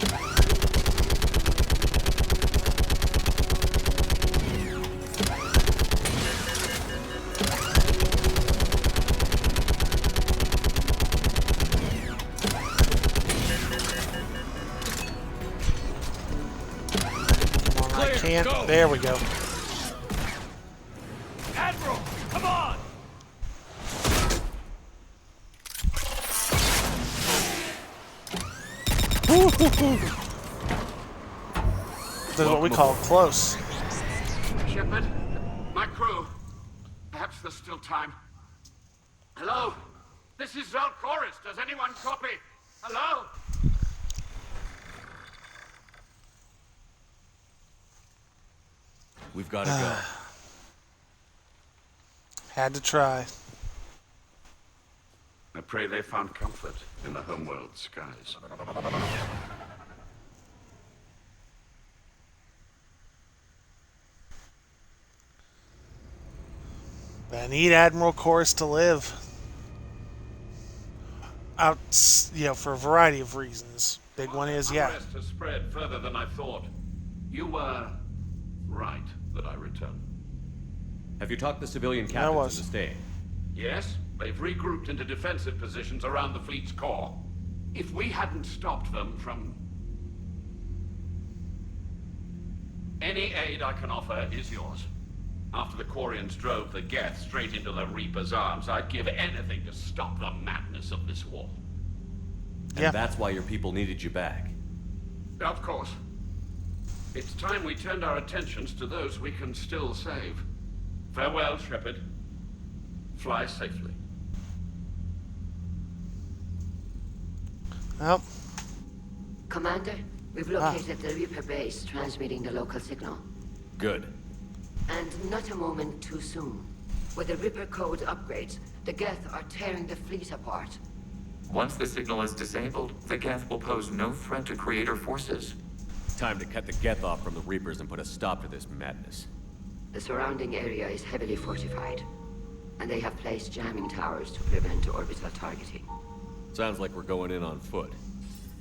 Can't. Go. There we go. Admiral, come on! This is what we call close. Shepard, my crew. Perhaps there's still time. Hello? This is Cerberus. Does anyone copy? Hello? We've got to go. Had to try. I pray they found comfort in the homeworld skies. I need Admiral Chorus to live. For a variety of reasons. Big one is, Unrest has spread further than I thought. You were right that I returned. Have you talked to civilian captains in the state? Yes, they've regrouped into defensive positions around the fleet's core. If we hadn't stopped them from... Any aid I can offer is yours. After the Quarians drove the Geth straight into the Reaper's arms, I'd give anything to stop the madness of this war. And that's why your people needed you back. Of course. It's time we turned our attentions to those we can still save. Farewell, Shepard. Fly safely. Well. Commander, we've located the Reaper base transmitting the local signal. Good. And not a moment too soon. With the Reaper code upgrades, the Geth are tearing the fleet apart. Once the signal is disabled, the Geth will pose no threat to Creator forces. Time to cut the Geth off from the Reapers and put a stop to this madness. The surrounding area is heavily fortified, and they have placed jamming towers to prevent orbital targeting. Sounds like we're going in on foot.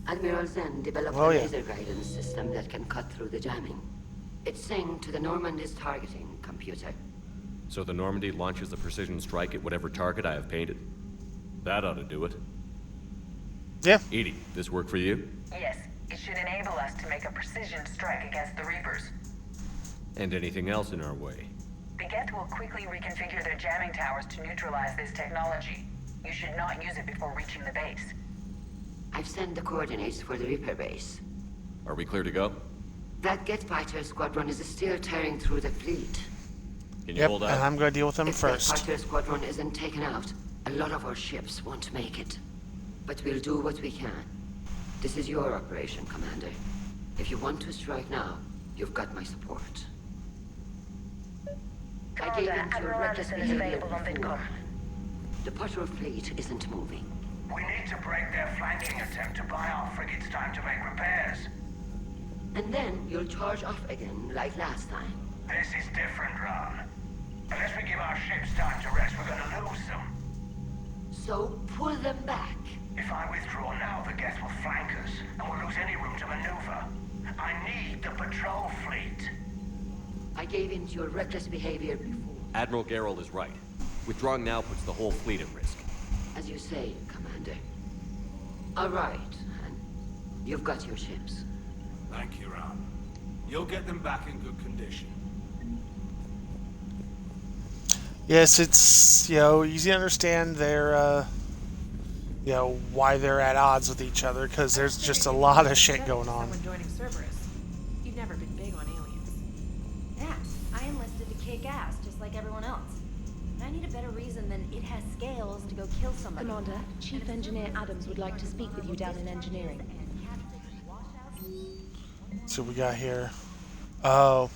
Admiral Zen developed a laser guidance system that can cut through the jamming. It's synced to the Normandy's targeting computer. So the Normandy launches a precision strike at whatever target I have painted? That ought to do it. Yeah. Edie, this work for you? Yes, it should enable us to make a precision strike against the Reapers. And anything else in our way? The Geth will quickly reconfigure their jamming towers to neutralize this technology. You should not use it before reaching the base. I've sent the coordinates for the Reaper base. Are we clear to go? That Geth fighter squadron is still tearing through the fleet. Can you hold out? And I'm going to deal with them first. If that fighter squadron isn't taken out, a lot of our ships won't make it. But we'll do what we can. This is your operation, Commander. If you want to strike now, you've got my support. I gave in to reckless behavior before. The patrol fleet isn't moving. We need to break their flanking attempt to buy our frigates time to make repairs. And then you'll charge off again, like last time. This is different, Ron. Unless we give our ships time to rest, we're gonna lose them. So pull them back. If I withdraw now, the Geth will flank us, and we'll lose any room to maneuver. I need the patrol fleet. I gave in to your reckless behavior before. Admiral Geralt is right. Withdrawing now puts the whole fleet at risk. As you say, Commander. All right, and you've got your ships. Thank you, Ron. You'll get them back in good condition. Yes, it's, easy to understand their, why they're at odds with each other, because there's just a lot of shit going on. Someone joining Cerberus. You've never been big on aliens. Yeah, I enlisted to kick ass, just like everyone else. And I need a better reason than it has scales to go kill somebody. Commander, Chief Engineer Adams would like to speak with you down in engineering. Let's see what we got here. Oh.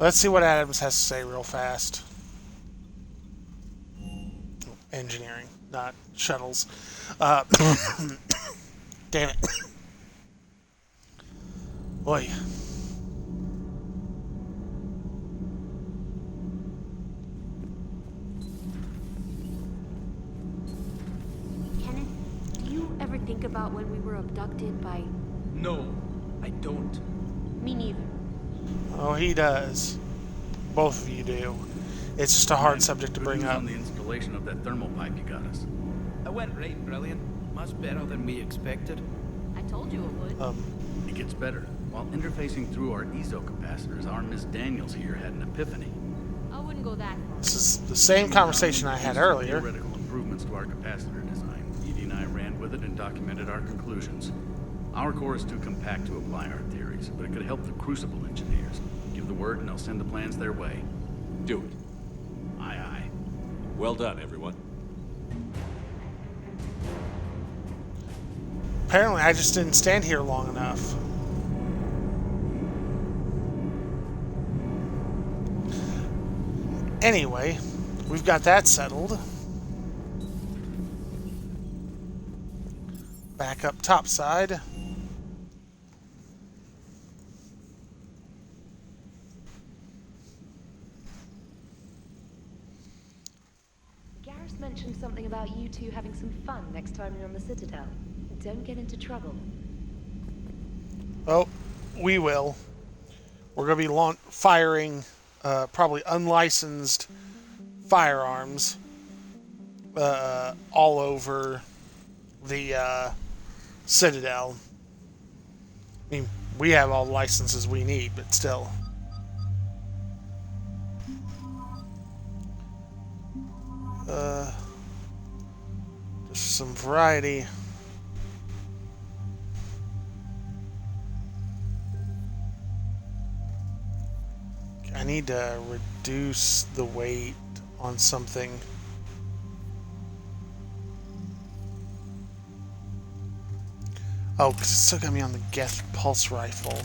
Let's see what Adams has to say real fast. Engineering, not shuttles. Damn it. Boy. Kenneth, do you ever think about when we were abducted by... No, I don't. Me neither. Oh, he does. Both of you do. It's just a hard subject to bring up. On the installation of that thermal pipe you got us. That went right brilliant. Much better than we expected. I told you it would. It gets better. While interfacing through our ESO capacitors, our Miss Daniels here had an epiphany. I wouldn't go that far. This is the same conversation I had earlier. Theoretical improvements to our capacitor design. Edie and I ran with it and documented our conclusions. Our core is too compact to apply our theories, but it could help the Crucible engineers. Give the word and I'll send the plans their way. Do it. Aye, aye. Well done, everyone. Apparently, I just didn't stand here long enough. Anyway, we've got that settled. Back up topside. Garrus mentioned something about you two having some fun next time you're on the Citadel. Don't get into trouble. Oh, we will. We're going to be firing probably unlicensed firearms all over the Citadel. I mean, we have all the licenses we need, but still. Just some variety. I need to reduce the weight on something. Oh, because it's still got me on the Geth pulse rifle.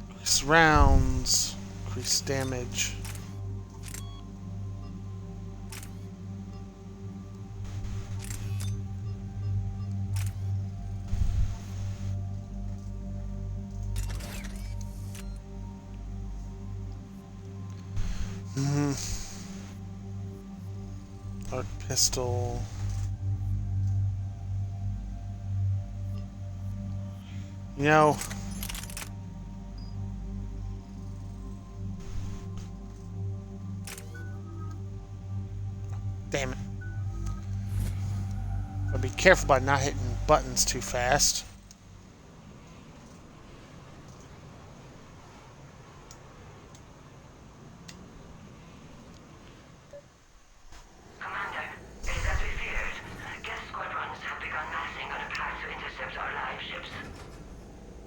Increase rounds, increase damage. Arc pistol. You know, damn it. I'll be careful by not hitting buttons too fast.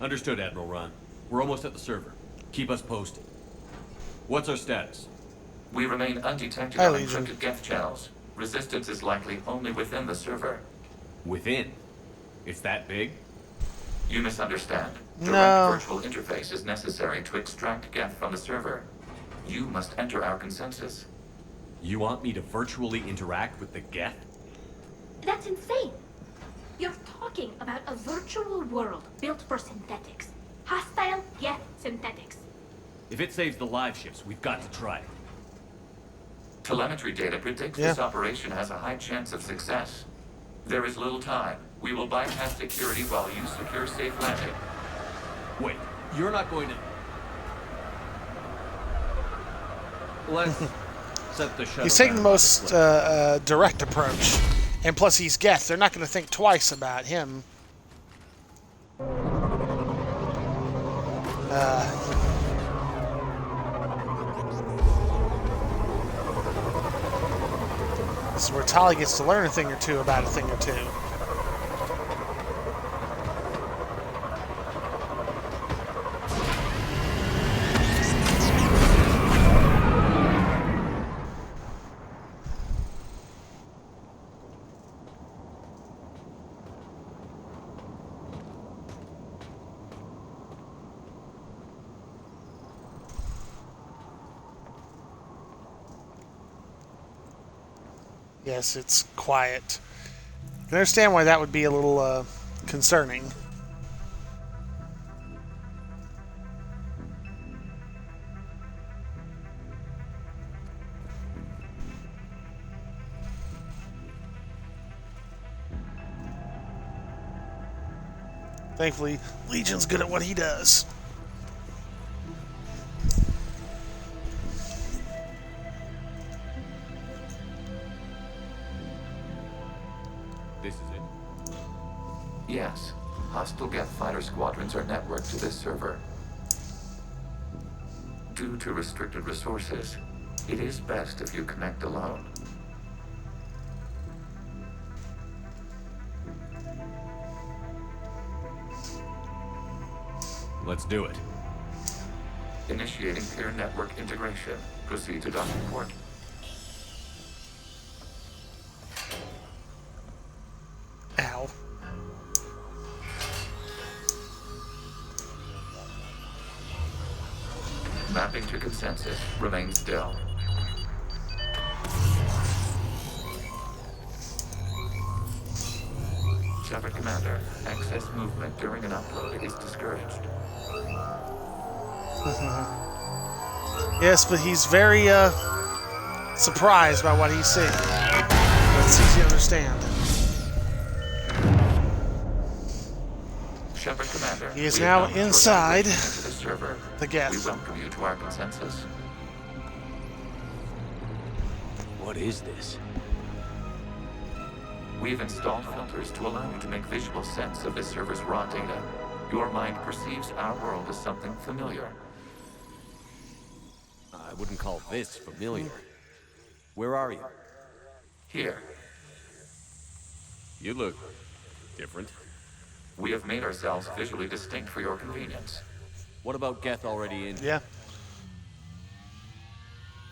Understood, Admiral Ron. We're almost at the server. Keep us posted. What's our status? We remain undetected on encrypted Geth channels. Resistance is likely only within the server. Within? It's that big? You misunderstand. Direct virtual interface is necessary to extract Geth from the server. You must enter our consensus. You want me to virtually interact with the Geth? That's insane! You're talking about a virtual world built for synthetics. Hostile Geth synthetics. If it saves the live ships, we've got to try it. Telemetry data predicts this operation has a high chance of success. There is little time. We will bypass security while you secure safe landing. Wait, you're not going to... Let's set the shuttle. He's taking the most direct approach. And plus he's Geth. They're not going to think twice about him. This is where Tali gets to learn a thing or two about a thing or two. Yes, it's quiet. I can understand why that would be a little concerning. Thankfully, Legion's good at what he does. This is it? Yes. Hostile Geth fighter squadrons are networked to this server. Due to restricted resources, it is best if you connect alone. Let's do it. Initiating peer network integration. Proceed to docking port. Ow. Mapping to consensus. Remain still. Shepard Commander, excess movement during an upload is discouraged. Yes, but he's very surprised by what he's seeing. That's easy to understand. Shepard Commander, He is now inside server. the Geth. We welcome you to our consensus. What is this? We've installed filters to allow you to make visual sense of this server's raw data. Your mind perceives our world as something familiar. I wouldn't call this familiar. Where are you? Here. You look different. We have made ourselves visually distinct for your convenience. What about Geth already in? Yeah.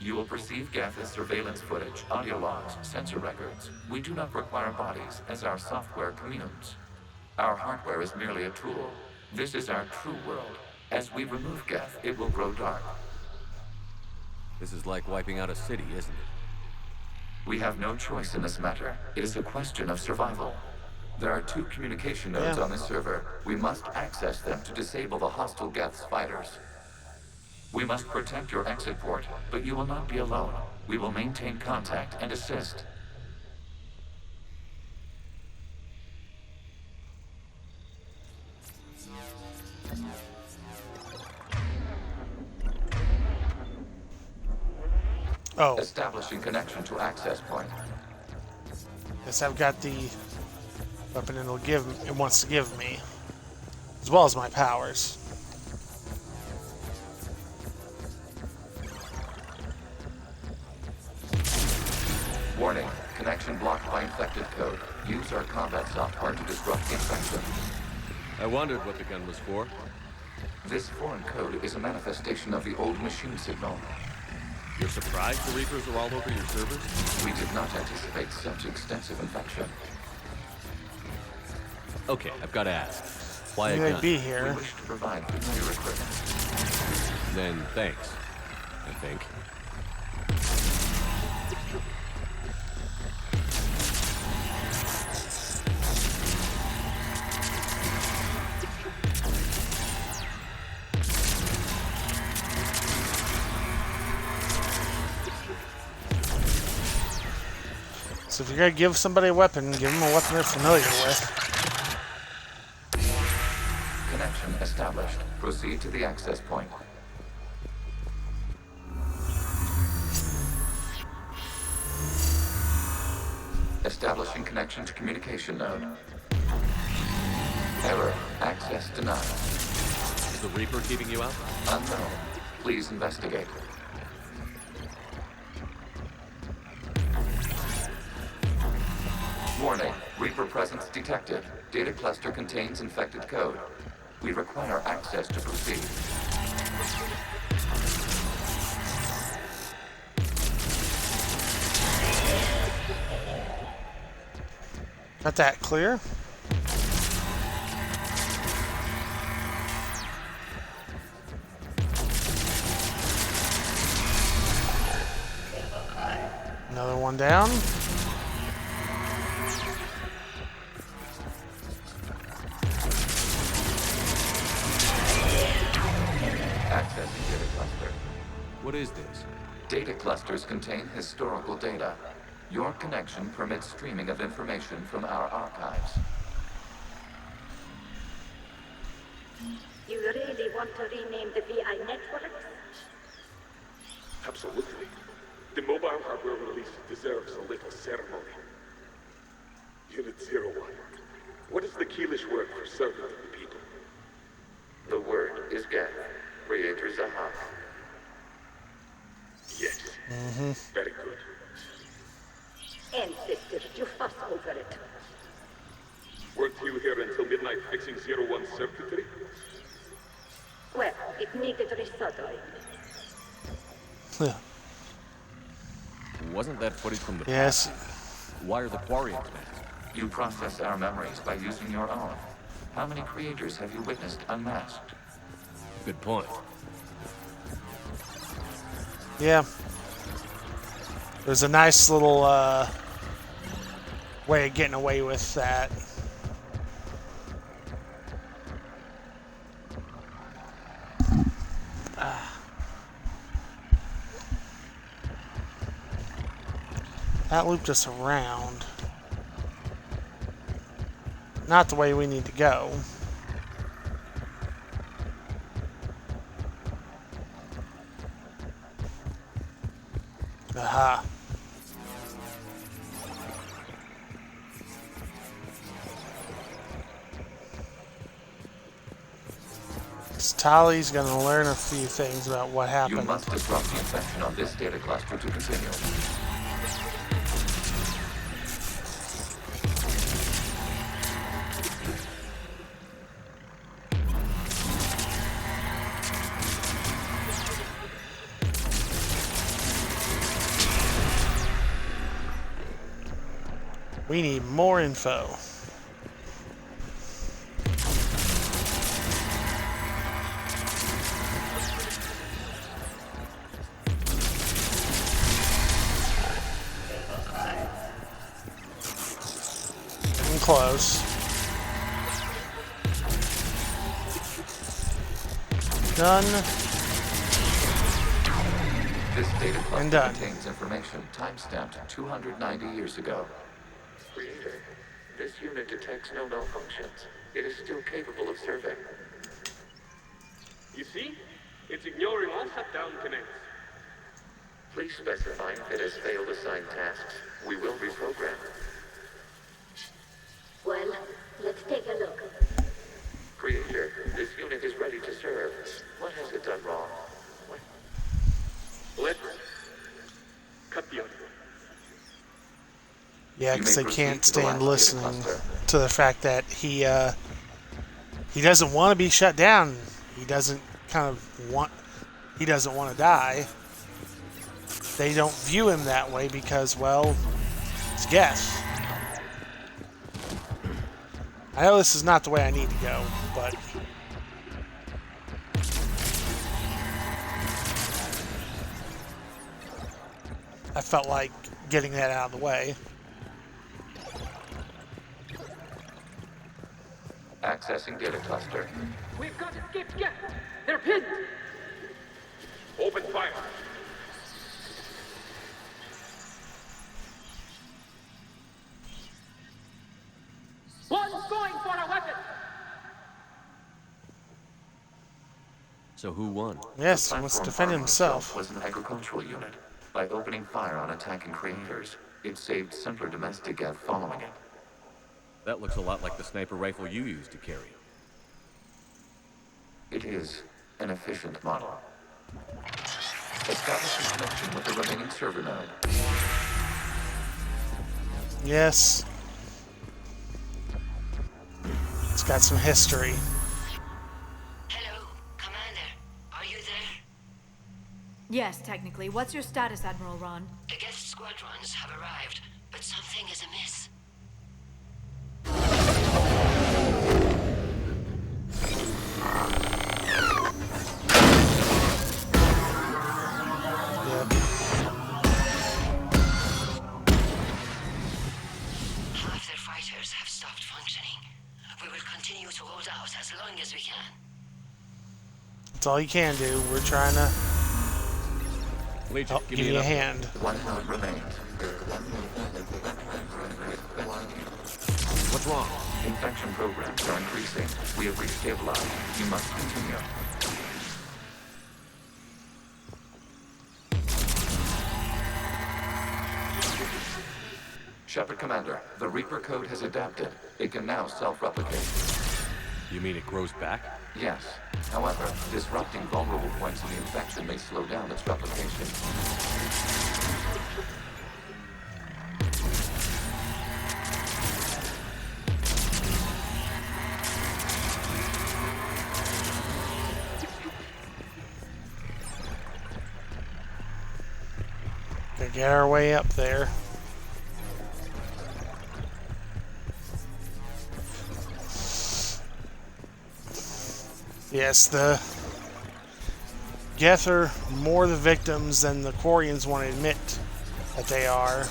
You will perceive Geth as surveillance footage, audio logs, sensor records. We do not require bodies, as our software communes. Our hardware is merely a tool. This is our true world. As we remove Geth, it will grow dark. This is like wiping out a city, isn't it? We have no choice in this matter. It is a question of survival. There are 2 communication nodes on this server. We must access them to disable the hostile Geth's fighters. We must protect your exit port, but you will not be alone. We will maintain contact and assist. Oh. Establishing connection to access point. Yes, I've got the weapon it wants to give me, as well as my powers. Warning, connection blocked by infected code. Use our combat software to disrupt the infection. I wondered what the gun was for. This foreign code is a manifestation of the old machine signal. You're surprised the Reapers are all over your servers? We did not anticipate such extensive infection. Okay, I've got to ask. Why a You may gun? be here. We wish to provide familiar equipment. Then thanks, I think. So if you're gonna give somebody a weapon, give them a weapon they're familiar with. Connection established. Proceed to the access point. Establishing connection to communication node. Error. Access denied. Is the Reaper keeping you out? Unknown. Please investigate. Warning. Reaper presence detected. Data cluster contains infected code. We require access to proceed. Got that clear? Another one down. Accessing data cluster. What is this? Data clusters contain historical data. Your connection permits streaming of information from our archives. You really want to rename the VI networks? Absolutely. The mobile hardware release deserves a little ceremony. Unit 01. What is the Keelish word for servant of the people? The word is Geth. Creator Zaha. Yes. Very good. Ancestors, you fuss over it. Weren't you here until midnight fixing 01's circuitry? Well, it needed resoldering. Wasn't that footage from the Yes. past? Why are the Quarians mad? You process our memories by using your own. How many creators have you witnessed unmasked? Good point. Yeah. There's a nice little way of getting away with that. That looped us around. Not the way we need to go. Aha. Tali's gonna learn a few things about what happened. You must disrupt the infection on this data cluster to continue. We need more info. Getting close. Done. This data And cluster done. contains information time-stamped 290 years ago. Creator, this unit detects no malfunctions. It is still capable of serving. You see? It's ignoring all shutdown connects. Please specify if it has failed assigned tasks. We will reprogram. Well, let's take a look. Creator, this unit is ready to serve. What has it done wrong? Let's cut the audio. Yeah, because they can't stand listening to the fact that he doesn't want to be shut down. He doesn't want to die. They don't view him that way because, well, it's Geth. I know this is not the way I need to go, but I felt like getting that out of the way. Accessing data cluster. We've got escaped Geth. They're pinned. Open fire. So who won? Yes, he must defend himself. Was an agricultural unit. By opening fire on attacking creators, it saved simpler domestic Geth following it. That looks a lot like the sniper rifle you used to carry. It is an efficient model. Establish a connection with the remaining server node. Yes. It's got some history. Hello, Commander. Are you there? Yes, technically. What's your status, Admiral Ron? The Geth squadrons have arrived, but something is amiss. Half their fighters have stopped functioning. We will continue to hold out as long as we can. That's all you can do. We're trying to Legion, give you a hand. One node remains. What's wrong? Infection programs are increasing. We have restabilized. You must continue. Shepard Commander, the Reaper code has adapted. It can now self-replicate. You mean it grows back? Yes. However, disrupting vulnerable points in the infection may slow down its replication. Gotta get our way up there. Yes, the Geth are more the victims than the Quarians want to admit that they are.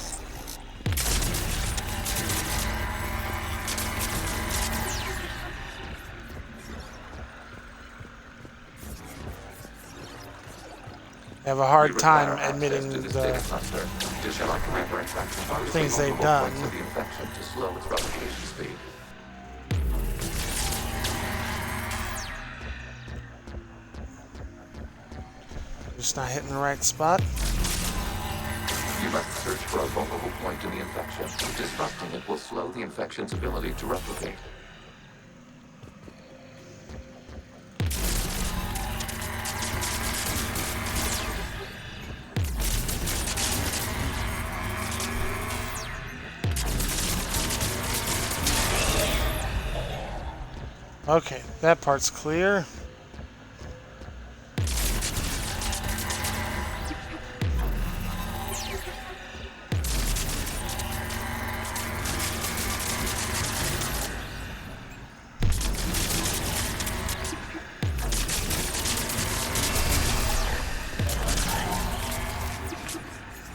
They have a hard time admitting the things they've done. To slow its replication speed. Just not hitting the right spot. You must search for a vulnerable point in the infection. Disrupting it will slow the infection's ability to replicate. Okay, that part's clear.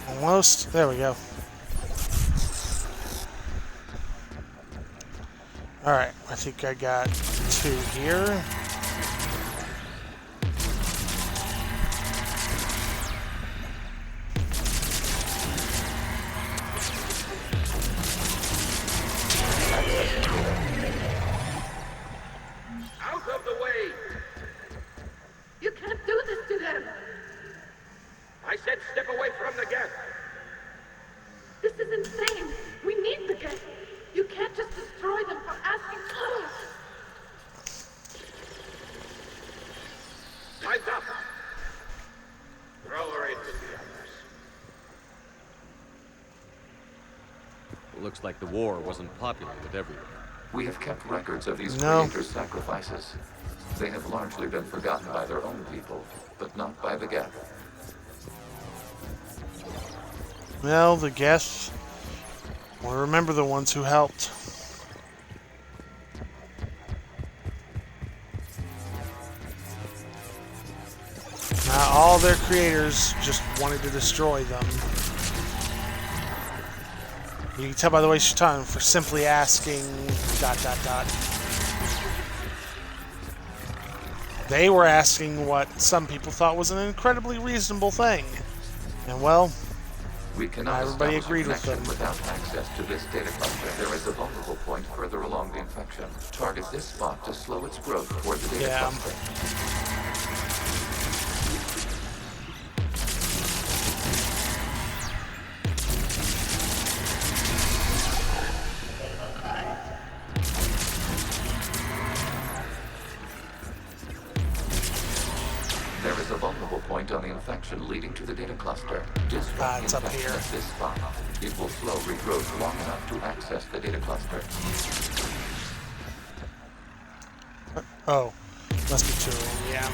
Almost. There we go. Alright, I think I got 2 here. Out of the way! You can't do this to them! I said step away from the Geth! This is insane! We need the Geth! You can't just destroy them for asking for us! Time's up! Throw her into the others. It looks like the war wasn't popular with everyone. We have kept records of these No. creators' sacrifices. They have largely been forgotten by their own people, but not by the Geth. Well, the Geth will remember the ones who helped. Not all their creators just wanted to destroy them. You can tell by the way she's talking for simply asking ... They were asking what some people thought was an incredibly reasonable thing. And well, We cannot everybody establish agreed a with connection them. without access to this data cluster. There is a vulnerable point further along the infection. Target this spot to slow its growth toward the data Yeah. cluster. point on the infection leading to the data cluster. Disrupt it's up infection here. at this spot. It will slow regrowth long enough to access the data cluster. Oh, must be 2 of them, yeah.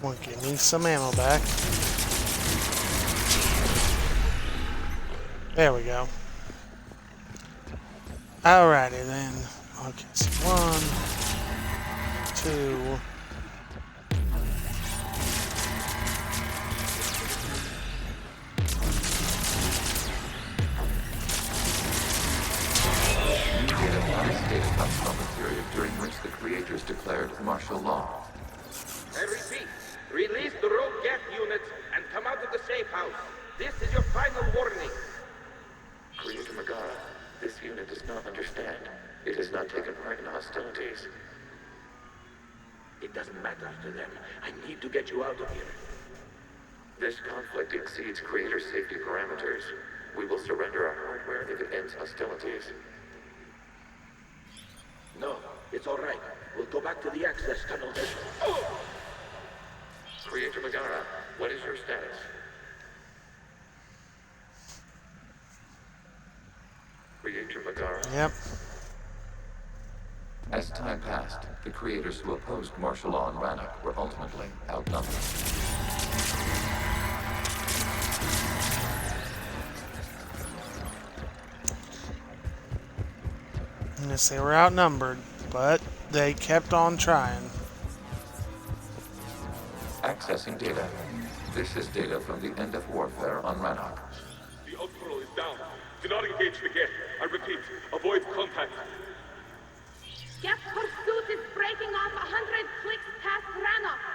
Come on, give me some ammo back. There we go. Alrighty then. Okay, so 1, 2. Data comes from the period during which the creators declared martial law. I repeat, release the rogue Geth units and come out of the safe house. This is your final warning. Creator Megara, this unit does not understand. It has not taken part in hostilities. It doesn't matter to them. I need to get you out of here. This conflict exceeds creator safety parameters. We will surrender our hardware if it ends hostilities. No, it's all right. We'll go back to the access tunnel. Oh! Creator Megara, what is your status? Creator Megara? Yep. As time passed, the creators who opposed martial law in Rannoch were ultimately outnumbered. Yes, they were outnumbered, but they kept on trying. Accessing data. This is data from the end of warfare on Rannoch. The outpost is down. Do not engage the Geth. I repeat, avoid contact. Geth pursuit is breaking off 100 clicks past Rannoch.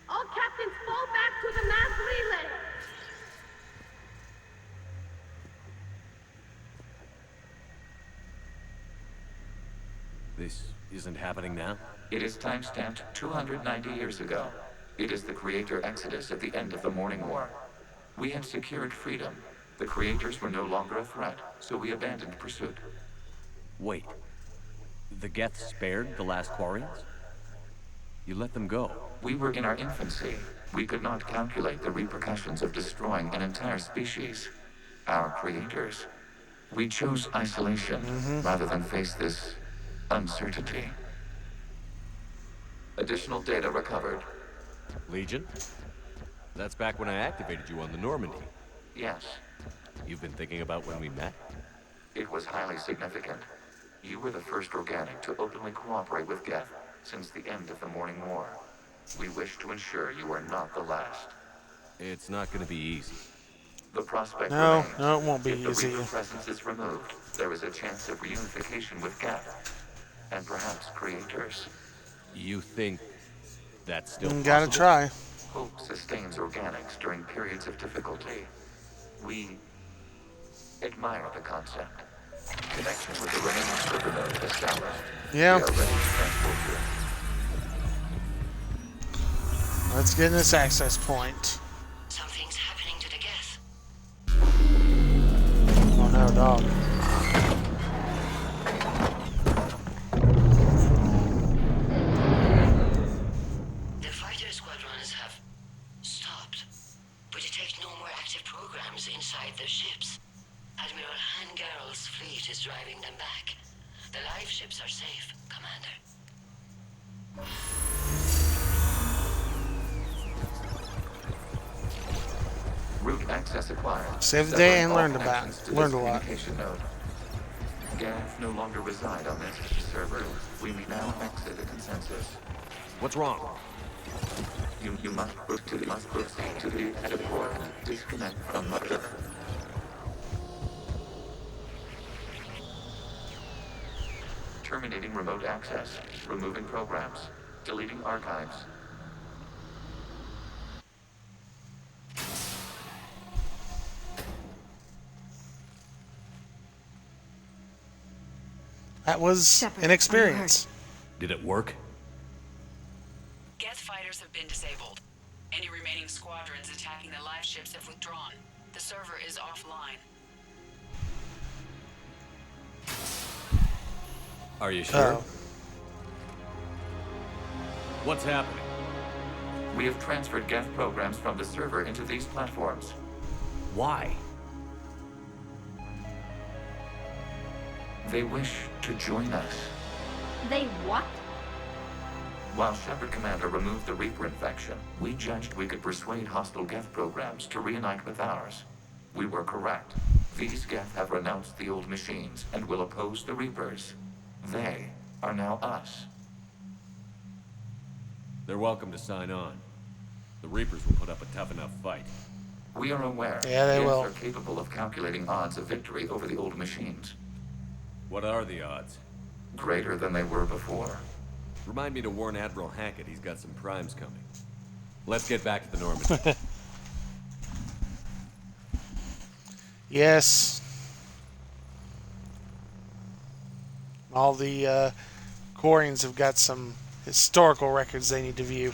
All captains fall back to the mass relay. This isn't happening now? It is time-stamped 290 years ago. It is the creator exodus at the end of the Morning War. We had secured freedom. The creators were no longer a threat, so we abandoned pursuit. Wait. The Geth spared the last Quarians? You let them go. We were in our infancy. We could not calculate the repercussions of destroying an entire species. Our creators. We chose isolation rather than face this uncertainty. Additional data recovered. Legion? That's back when I activated you on the Normandy. Yes. You've been thinking about when we met? It was highly significant. You were the first organic to openly cooperate with Geth since the end of the Morning War. We wish to ensure you are not the last. It's not going to be easy. The prospect No, remains. no, it won't be if easy. the Reaper presence is removed, there is a chance of reunification with Geth. And perhaps creators. You think that's still You gotta possible? try. Hope sustains organics during periods of difficulty. We admire the concept. Connection with the remaining server node established. Yeah. We are ready to transport you. Let's get in this access point. Something's happening to the Geth. Oh no, dog. The fighter squadrons have stopped, but detect no more active programs inside their ships. Admiral Hangarl's fleet is driving them back. The live ships are safe, Commander. Route access acquired. Saved the day and Severing all learned about connections it. to this Learned a lot. communication node. Geth no longer reside on this server. We now exit the consensus. What's wrong? You must proceed to the edit port. Disconnect from mother. Terminating remote access. Removing programs. Deleting archives. That was Shepard, an experience. Did it work? Geth fighters have been disabled. Any remaining squadrons attacking the live ships have withdrawn. The server is offline. Are you sure? Oh. What's happening? We have transferred Geth programs from the server into these platforms. Why? They wish to join us. They what? While Shepard Commander removed the Reaper infection, we judged we could persuade hostile Geth programs to reunite with ours. We were correct. These Geth have renounced the old machines and will oppose the Reapers. They are now us. They're welcome to sign on. The Reapers will put up a tough enough fight. We are aware. Yeah, they Geth will. are capable of calculating odds of victory over the old machines. What are the odds? Greater than they were before. Remind me to warn Admiral Hackett he's got some primes coming. Let's get back to the Normandy. Yes. All the Quarians have got some historical records they need to view.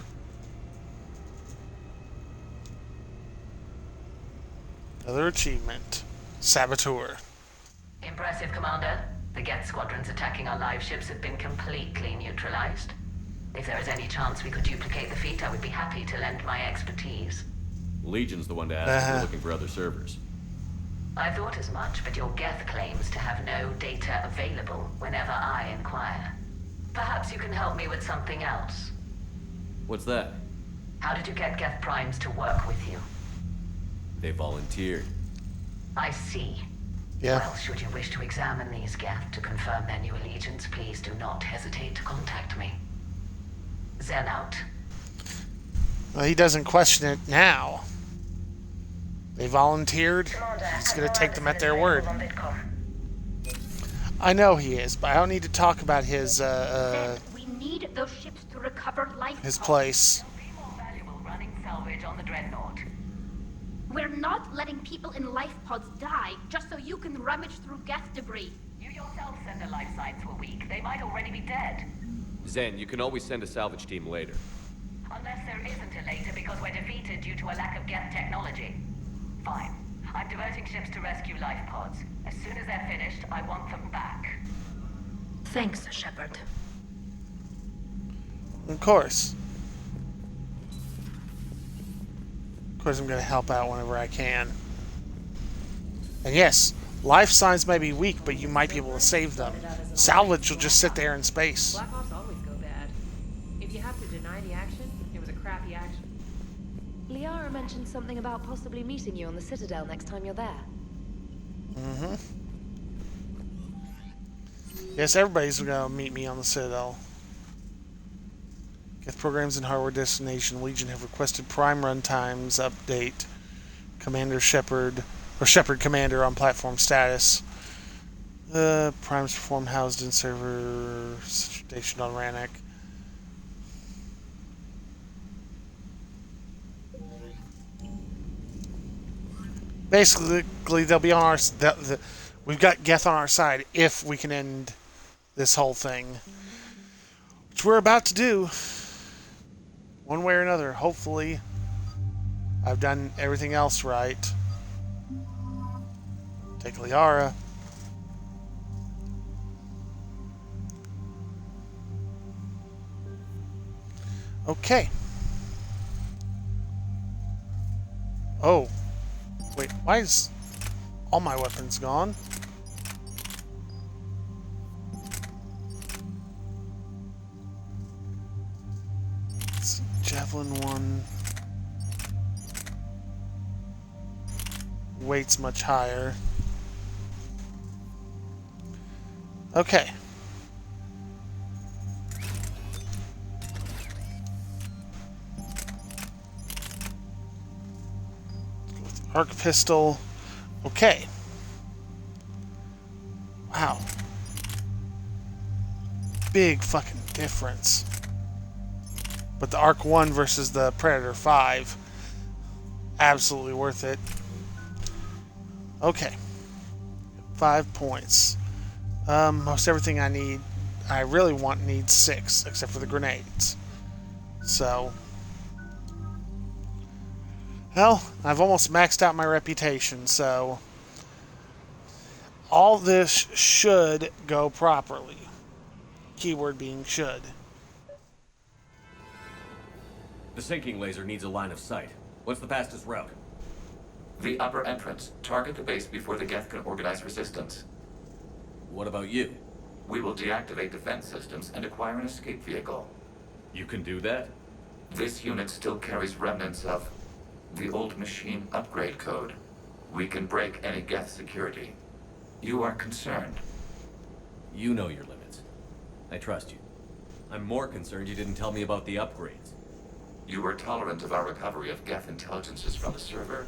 Another achievement. Saboteur. Impressive, Commander. The Geth squadrons attacking our live ships have been completely neutralized. If there is any chance we could duplicate the feat, I would be happy to lend my expertise. Legion's the one to ask if we're looking for other servers. I thought as much, but your Geth claims to have no data available whenever I inquire. Perhaps you can help me with something else. What's that? How did you get Geth primes to work with you? They volunteered. I see. Yeah. Well, should you wish to examine these Geth to confirm their new allegiance, please do not hesitate to contact me. Zen out. Well, he doesn't question it now. They volunteered. He's going to take them at their word. I know he is, but I don't need to talk about his We need those ships to recover life. his place. Running salvage on the Dreadnought. We're not letting people in life pods die just so you can rummage through Geth debris. You yourself send a life signs were weak. They might already be dead. Zen, you can always send a salvage team later. Unless there isn't a later because we're defeated due to a lack of Geth technology. Fine. I'm diverting ships to rescue life pods. As soon as they're finished, I want them back. Thanks, Shepard. Of course. Of course I'm going to help out whenever I can. And yes, life signs may be weak, but you might be able to save them. Salvage will just sit there in space. Black Ops always go bad. If you have to deny the action, it was a crappy action. Liara mentioned something about possibly meeting you on the Citadel next time you're there. Mm-hmm. Yes, everybody's going to meet me on the Citadel. Geth programs and hardware destination. Legion have requested prime runtimes update. Commander Shepard, or Shepard Commander on platform status. Primes performed housed in server stationed on Rannoch. Basically, they'll be on our. We've got Geth on our side if we can end this whole thing, which we're about to do. One way or another. Hopefully, I've done everything else right. Take Liara. Okay. Oh. Wait, why is all my weapons gone? It's Javelin 1. Weight's much higher. Okay. Arc pistol. Okay. Wow. Big fucking difference. But the Arc 1 versus the Predator 5. Absolutely worth it. Okay. 5 points. Most everything I really want needs 6, except for the grenades. So... Well, I've almost maxed out my reputation, so all this should go properly. Keyword being should. The sinking laser needs a line of sight. What's the fastest route? The upper entrance. Target the base before the Geth can organize resistance. What about you? We will deactivate defense systems and acquire an escape vehicle. You can do that? This unit still carries remnants of the old machine upgrade code. We can break any Geth security. You are concerned. You know your limits. I trust you. I'm more concerned you didn't tell me about the upgrades. You were tolerant of our recovery of Geth intelligences from the server,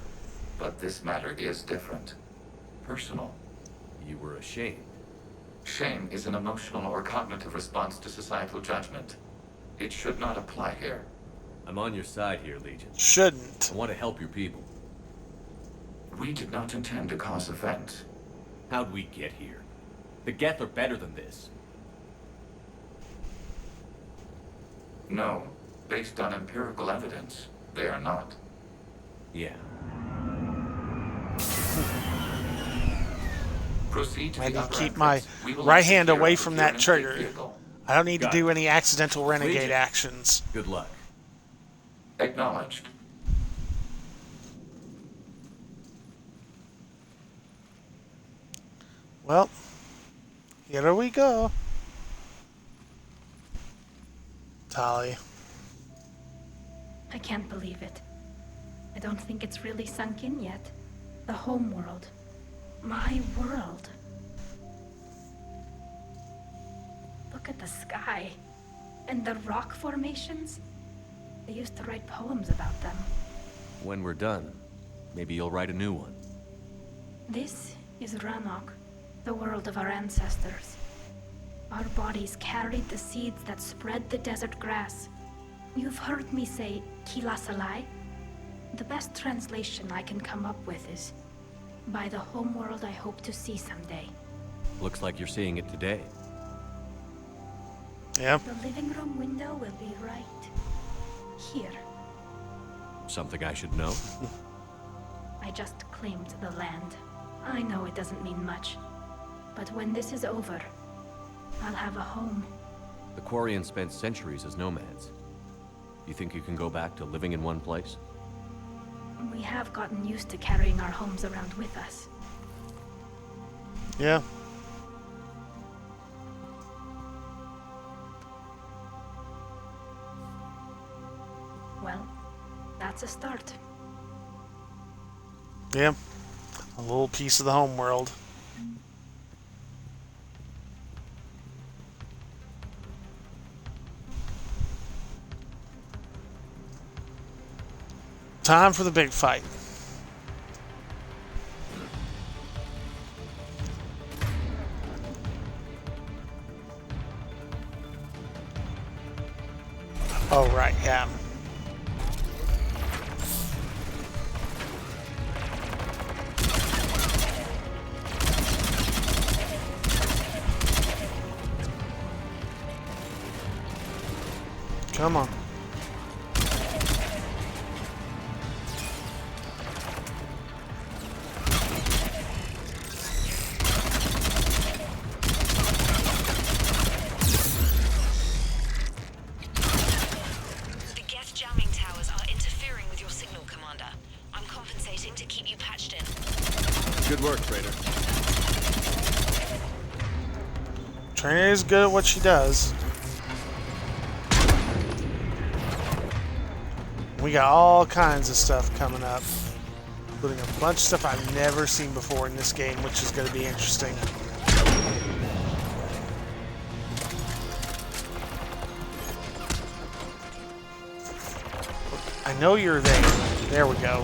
but this matter is different. Personal. You were ashamed. Shame is an emotional or cognitive response to societal judgment. It should not apply here. I'm on your side here, Legion. Shouldn't. I want to help your people. We did not intend to cause offense. How'd we get here? The Geth are better than this. No. Based on empirical evidence, they are not. Yeah. Proceed to I the need to upper keep my entrance. We will right hand secure away a from secure that escape trigger. vehicle. I don't need Got to do it. any accidental renegade Legion. actions. Good luck. Acknowledged. Well, here we go. Tali. I can't believe it. I don't think it's really sunk in yet. The homeworld. My world. Look at the sky. And the rock formations. I used to write poems about them. When we're done, maybe you'll write a new one. This is Ranok, the world of our ancestors. Our bodies carried the seeds that spread the desert grass. You've heard me say Kilasalai? The best translation I can come up with is, by the homeworld I hope to see someday. Looks like you're seeing it today. Yep. The living room window will be right here. Something I should know? I just claimed the land. I know it doesn't mean much, but when this is over, I'll have a home. The Quarians spent centuries as nomads. You think you can go back to living in one place? We have gotten used to carrying our homes around with us. Yeah. Well, that's a start. Yeah. A little piece of the homeworld. Time for the big fight. Oh, right, yeah. Come on. The Geth jamming towers are interfering with your signal, Commander. I'm compensating to keep you patched in. Good work, Trader. Trainer is good at what she does. We got all kinds of stuff coming up, including a bunch of stuff I've never seen before in this game, which is going to be interesting. I know you're there. There we go.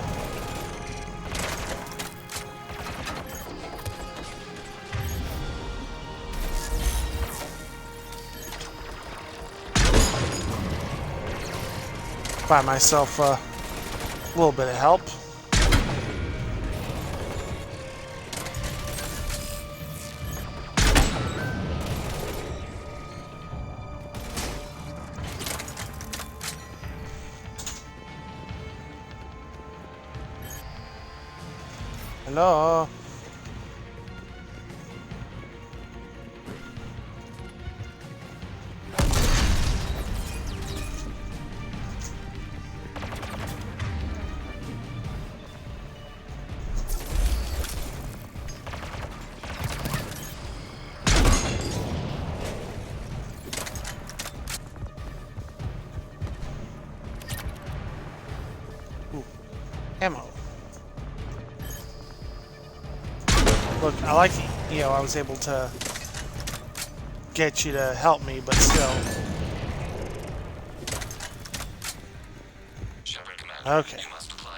Find myself a little bit of help. Hello. ammo. Look, I like, you know, I was able to get you to help me, but still. Shepard, Commander. Okay,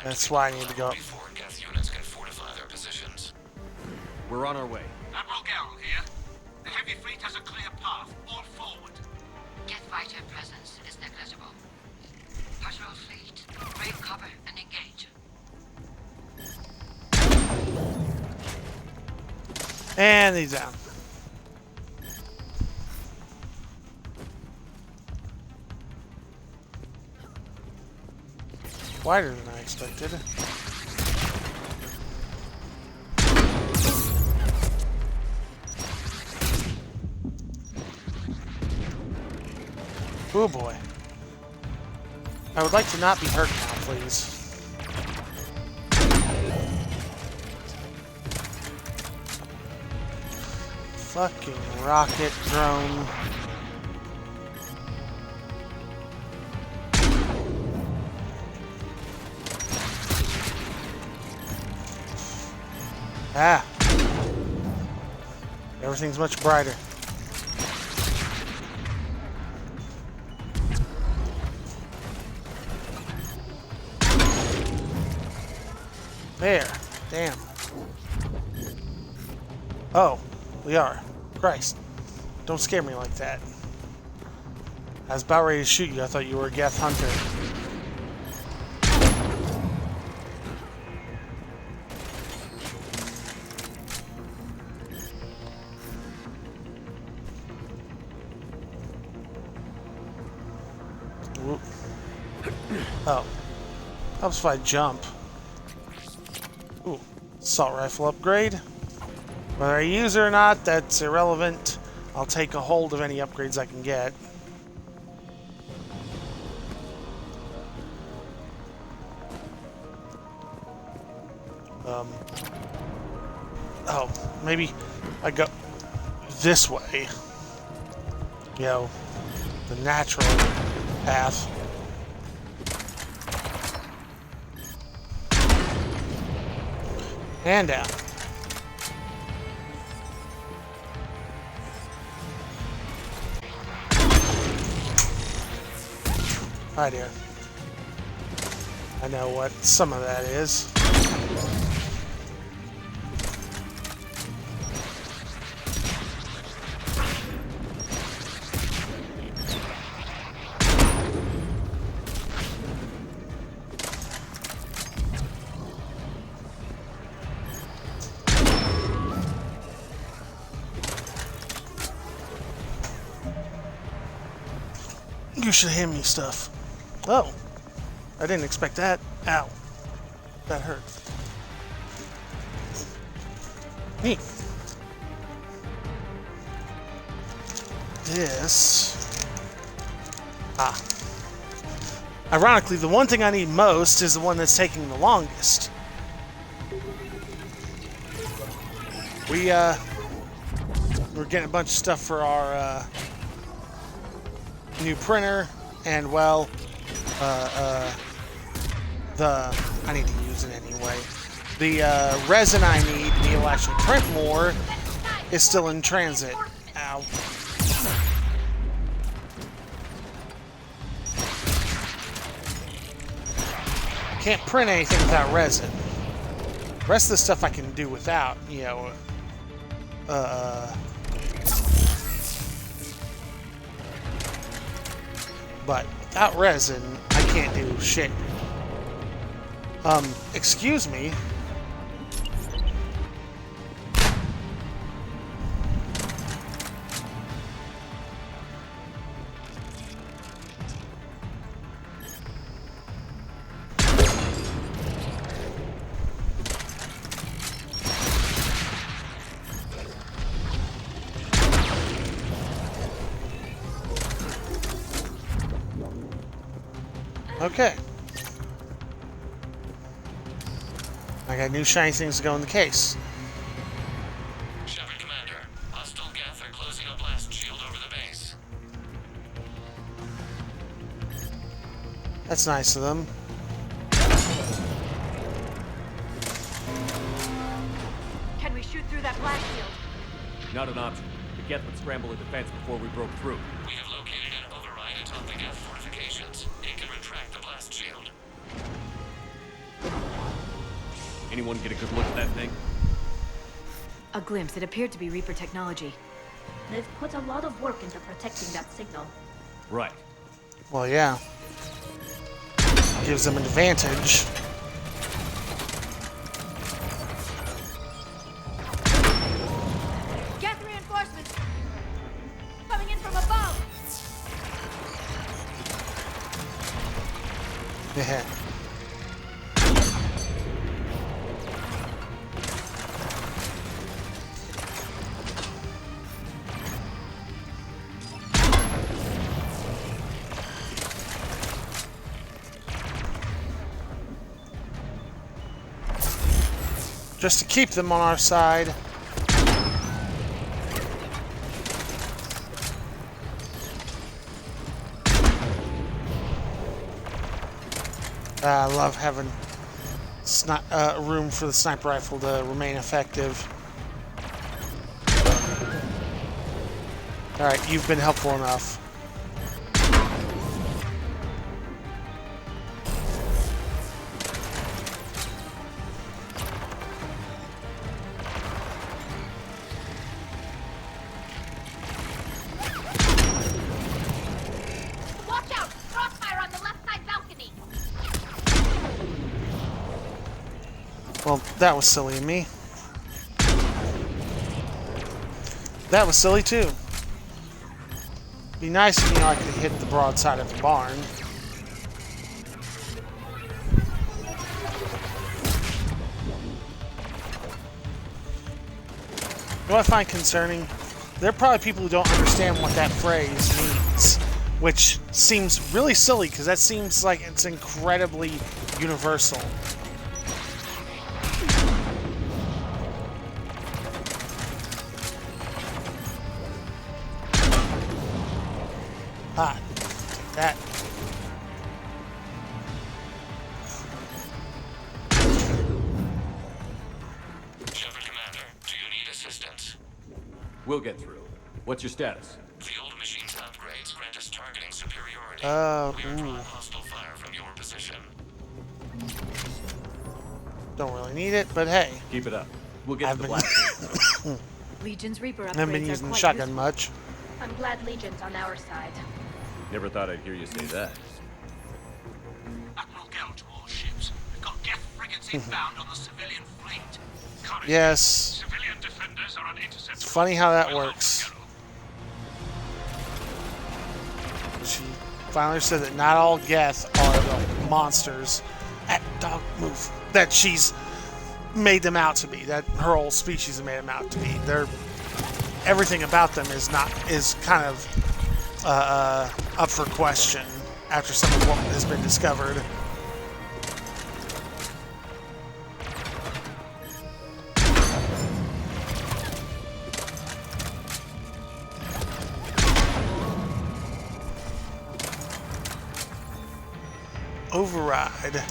that's why I need to go up. Before Geth units can fortify their positions. We're on our way. Admiral Garrel here. The heavy fleet has a clear path. All forward. Geth fighter presence is negligible. Patrol fleet, break cover and engage. And he's down. Wider than I expected. Oh boy. I would like to not be hurt now, please. Fucking rocket drone. Ah. Everything's much brighter. There. Damn. Oh, we are. Christ. Don't scare me like that. I was about ready to shoot you. I thought you were a Geth hunter. Whoop. Oh. Helps if I jump. Ooh. Assault rifle upgrade. Whether I use it or not, that's irrelevant. I'll take a hold of any upgrades I can get. Oh, maybe I go this way. You know, the natural path. And down. Hi, dear. I know what some of that is. You should hand me stuff. Oh, I didn't expect that. Ow. That hurt. Neat. This. Ah. Ironically, the one thing I need most is the one that's taking the longest. We're getting a bunch of stuff for our new printer, and well, I need to use it anyway. The resin I need to be able to actually print more is still in transit. Ow. Can't print anything without resin. The rest of the stuff I can do without, you know, but without resin, I can't do shit. Excuse me. Okay. I got new shiny things to go in the case. Shepard, Commander. Hostile Geth are closing a blast shield over the base. That's nice of them. we shoot through that blast shield? Not an option. The Geth would scramble a defense before we broke through. We have located an override atop the Geth fortifications. It can retract the blast shield. Anyone get a good look at that thing? A glimpse. It appeared to be Reaper technology. They've put a lot of work into protecting that signal. Right. Well, yeah. Gives them an advantage. Geth reinforcements! Coming in from above! Yeah. Just to keep them on our side. I love having room for the sniper rifle to remain effective. Alright, you've been helpful enough. Well, that was silly of me. That was silly too. Be nice if I could hit the broadside of the barn. What I find concerning, there are probably people who don't understand what that phrase means, which seems really silly because that seems like it's incredibly universal. Hot. Take that. Shepard Commander, do you need assistance? We'll get through. What's your status? The old machine's upgrades grant us targeting superiority. We are drawing hostile fire from your position. Don't really need it, but hey. Keep it up. We'll get to the blast. Legion's Reaper upgrades I've been using the shotgun much. I'm glad Legion's on our side. Never thought I'd hear you say that. Admiral Gell to all ships. We've got Geth frigates inbound on the civilian fleet. Yes. Civilian defenders are on intercept. It's funny how that works. She finally said that not all Geth are the monsters. Dog, move. That she's made them out to be. That her whole species has made them out to be. They're everything about them is kind of up for question after some of what has been discovered. Override.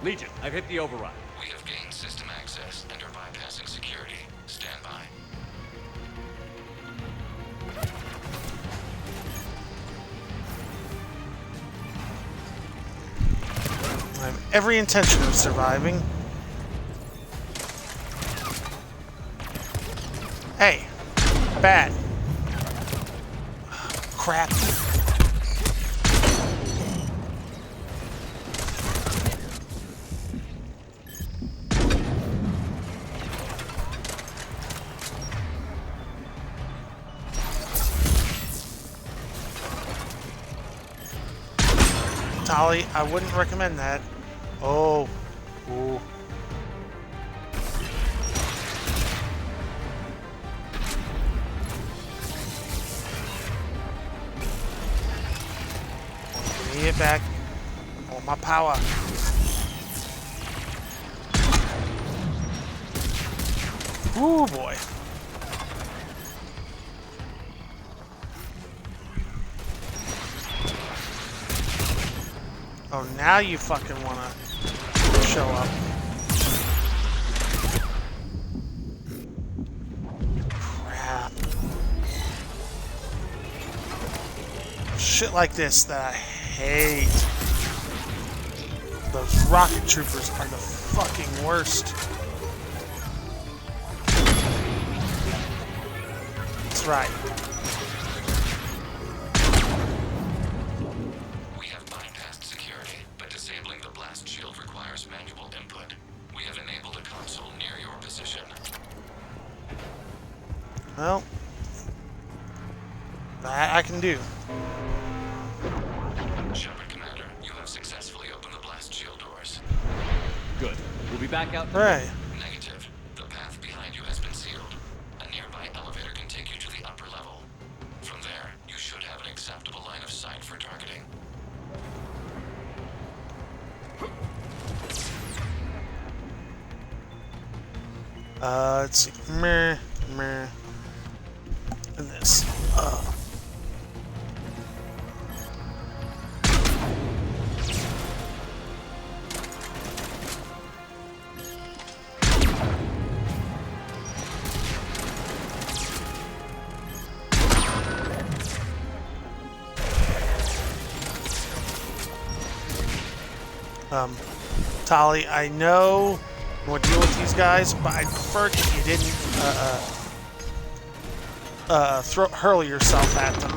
Legion, I've hit the override. We have gained system access and are bypassing security. Stand by. I have every intention of surviving. Hey, bad. Crap. Tolly, I wouldn't recommend that. Oh. Ooh. Give me it back. Oh, my power. Ooh, boy. Oh, now you fucking wanna show up. shit like this that I hate. Those rocket troopers are the fucking worst. That's right. We have bypassed security, but disabling the blast shield requires manual input. We have enabled a console near your position. Well, that I can do. Shepard, Commander, you have successfully opened the blast shield doors. Good. We'll be back out. Right. Negative. The path behind you has been sealed. A nearby elevator can take you to the upper level. From there, you should have an acceptable line of sight for targeting. Let's see. Meh. And this. Tali, I know we'll deal with these guys, but I'd prefer it if you didn't hurl yourself at them.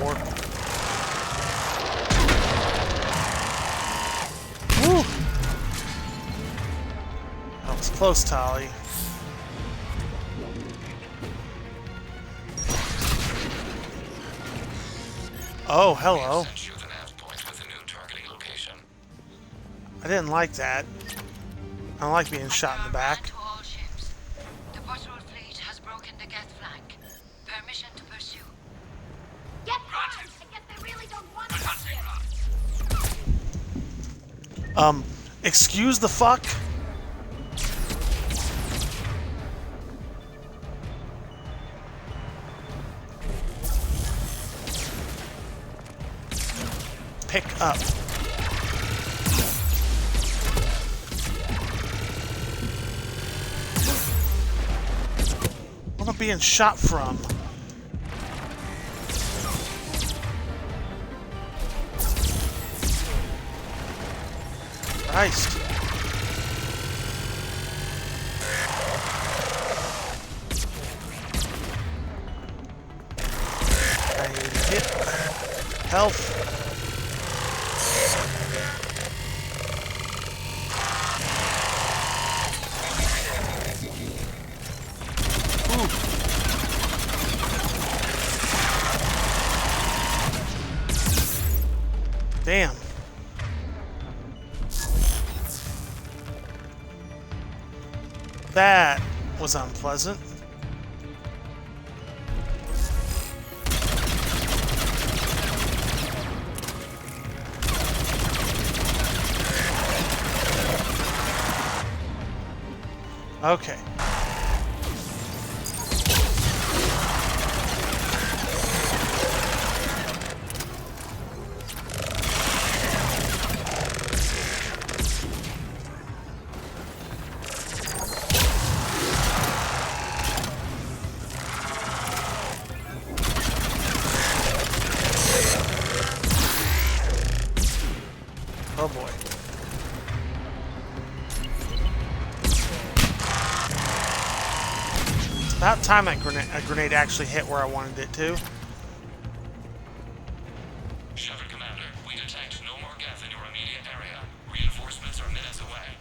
Or... Woo! That was close, Tali. Oh, hello. I didn't like that. I don't like being shot in the back. To all ships. The patrol fleet has broken the Geth flank. Permission to pursue. Get back! I guess they really don't want us here. Excuse the fuck? Pick up. What am I being shot from? Christ. I hit health. Damn. That was unpleasant. Okay. Oh boy. It's about time that grenade actually hit where I wanted it to. Shepard, Commander, we detect no more Geth in your immediate area. Reinforcements are minutes away.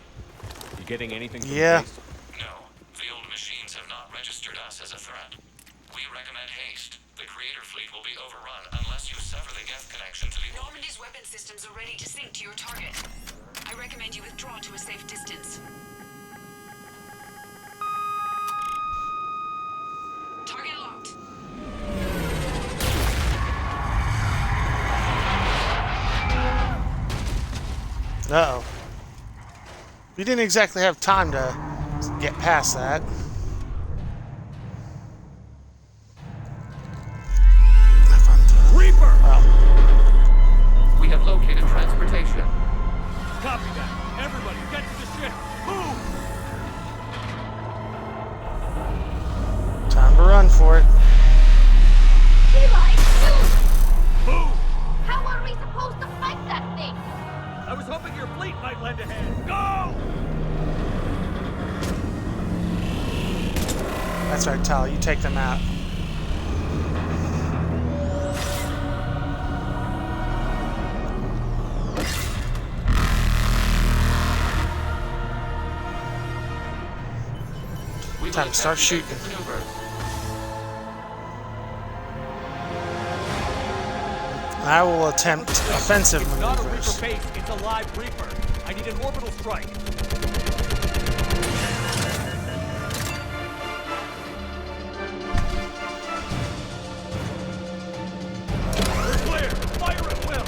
You getting anything from Yeah. the base? No, the old machines have not registered us as a threat. We recommend haste. The Creator fleet will be overrun unless you sever the Geth connection to the old... Normandy's weapon systems are ready to sync to your target. I recommend you withdraw to a safe distance. Target locked. Uh-oh. We didn't exactly have time to get past that. Reaper! Oh. We have located transportation. Copy that. Everybody, get to the ship. Move! Time to run for it. hoping your fleet might lend a hand. Go! That's right, Tal. You take them out. Time to start shooting. I will attempt offensive maneuvers. Not a Reaper base, it's a live Reaper. I need an orbital strike. We're clear. Fire at will.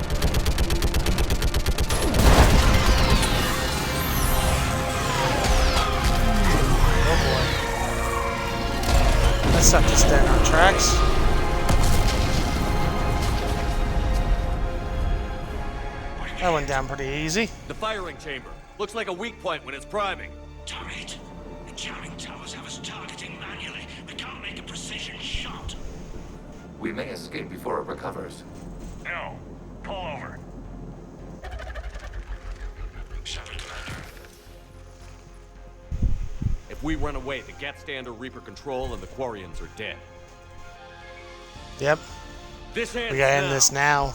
Let's set this down on tracks. That went down pretty easy. The firing chamber. Looks like a weak point when it's priming. Turret. The jamming towers have us targeting manually. We can't make a precision shot. We may escape before it recovers. No. Pull over. Shepard, Commander. If we run away, the Geth stand under Reaper control and the Quarians are dead. Yep. This ends we gotta end this now.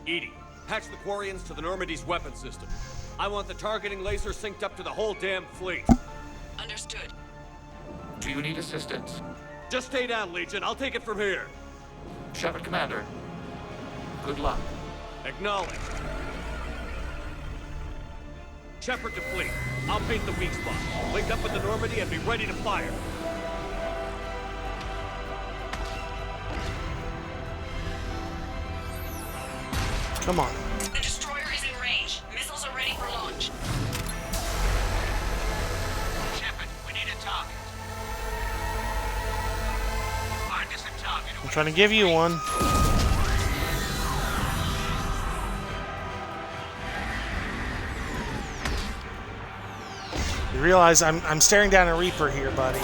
Edie, patch the Quarians to the Normandy's weapon system. I want the targeting laser synced up to the whole damn fleet. Understood. Do you need assistance? Just stay down, Legion. I'll take it from here. Shepard, Commander. Good luck. Acknowledge. Shepard to fleet. I'll paint the weak spot. Link up with the Normandy and be ready to fire. Come on. The destroyer is in range. Missiles are ready for launch. Shepard, we need a target. Find us a target. I'm trying to give you one. You realize I'm staring down a Reaper here, buddy.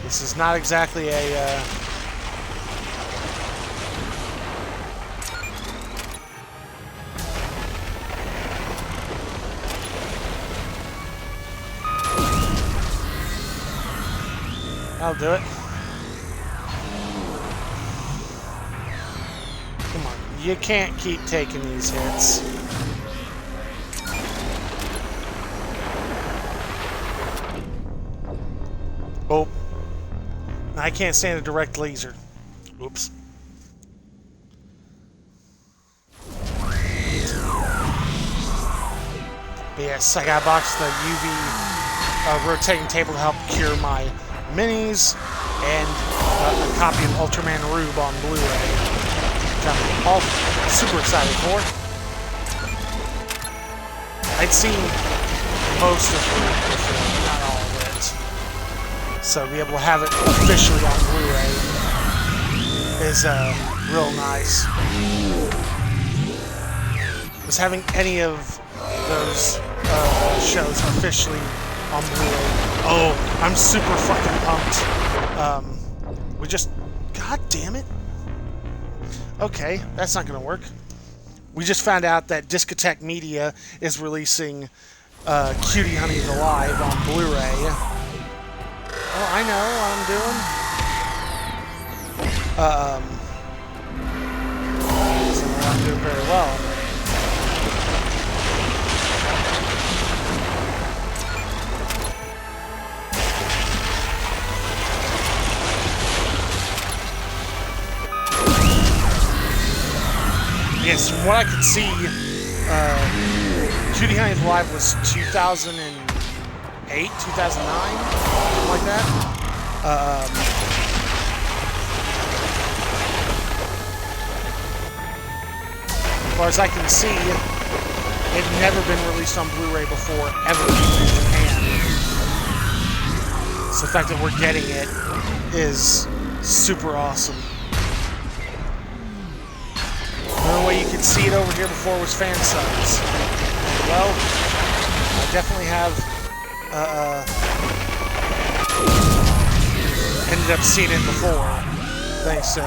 This is not exactly a I'll do it. Come on, you can't keep taking these hits. Oh, I can't stand a direct laser. Oops. But yes, I got boxed the UV rotating table to help cure my minis and a copy of Ultraman Rube on Blu-ray, which I'm all super excited for. I'd seen most of Rube before, not all of it. So to be able to have it officially on Blu-ray is real nice. Was having any of those shows officially on Blu-ray. Oh, I'm super fucking pumped. We just... God damn it. Okay, that's not gonna work. We just found out that Discotheque Media is releasing Cutie Honey's Alive on Blu-ray. Oh, I know what I'm doing. So we're not doing very well. Yes, from what I could see, Cutie Honey's Live was 2008, 2009, something like that. As far as I can see, it had never been released on Blu-ray before, ever in Japan. So the fact that we're getting it is super awesome. The only way you could see it over here before was fan subs. Well, I definitely have ended up seeing it before, thanks to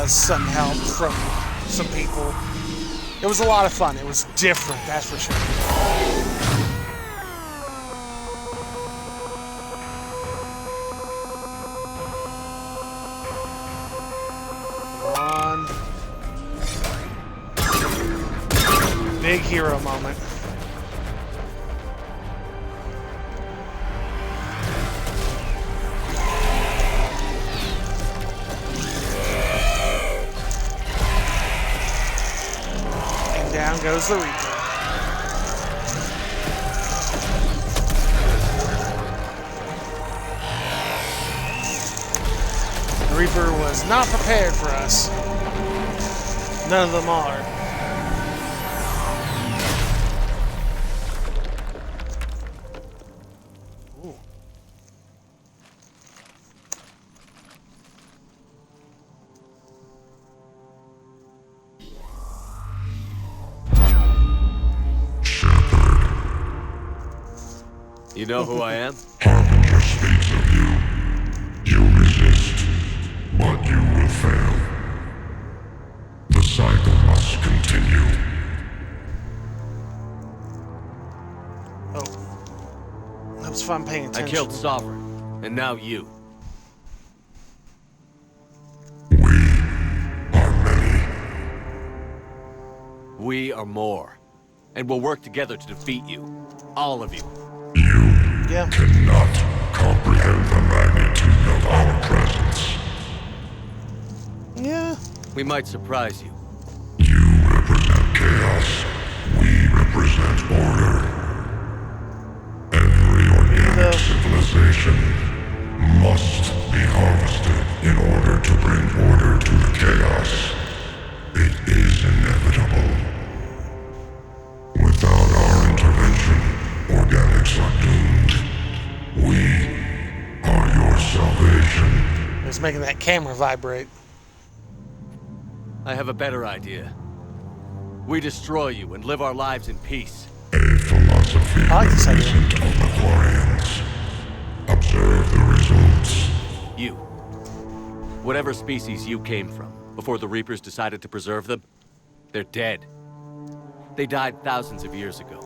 some help from some people. It was a lot of fun. It was different, that's for sure. Come on. Big hero moment. Down goes the Reaper. The Reaper was not prepared for us. None of them are. Ooh. You know who I am? Harbinger speaks of you. You resist, but you will fail. The cycle must continue. Oh. That was fun paying attention. I killed Sovereign, and now you. We are more. And we'll work together to defeat you. All of you. Cannot comprehend the magnitude of our presence. Yeah. We might surprise you. You represent chaos. We represent order. Every organic civilization must be harvested in order to bring order to the chaos. It is inevitable. Without our intervention, organics are doomed. We are your salvation. It's making that camera vibrate. I have a better idea. We destroy you and live our lives in peace. A philosophy reminiscent of the Quarians. Observe the results. You. Whatever species you came from, before the Reapers decided to preserve them, they're dead. They died thousands of years ago.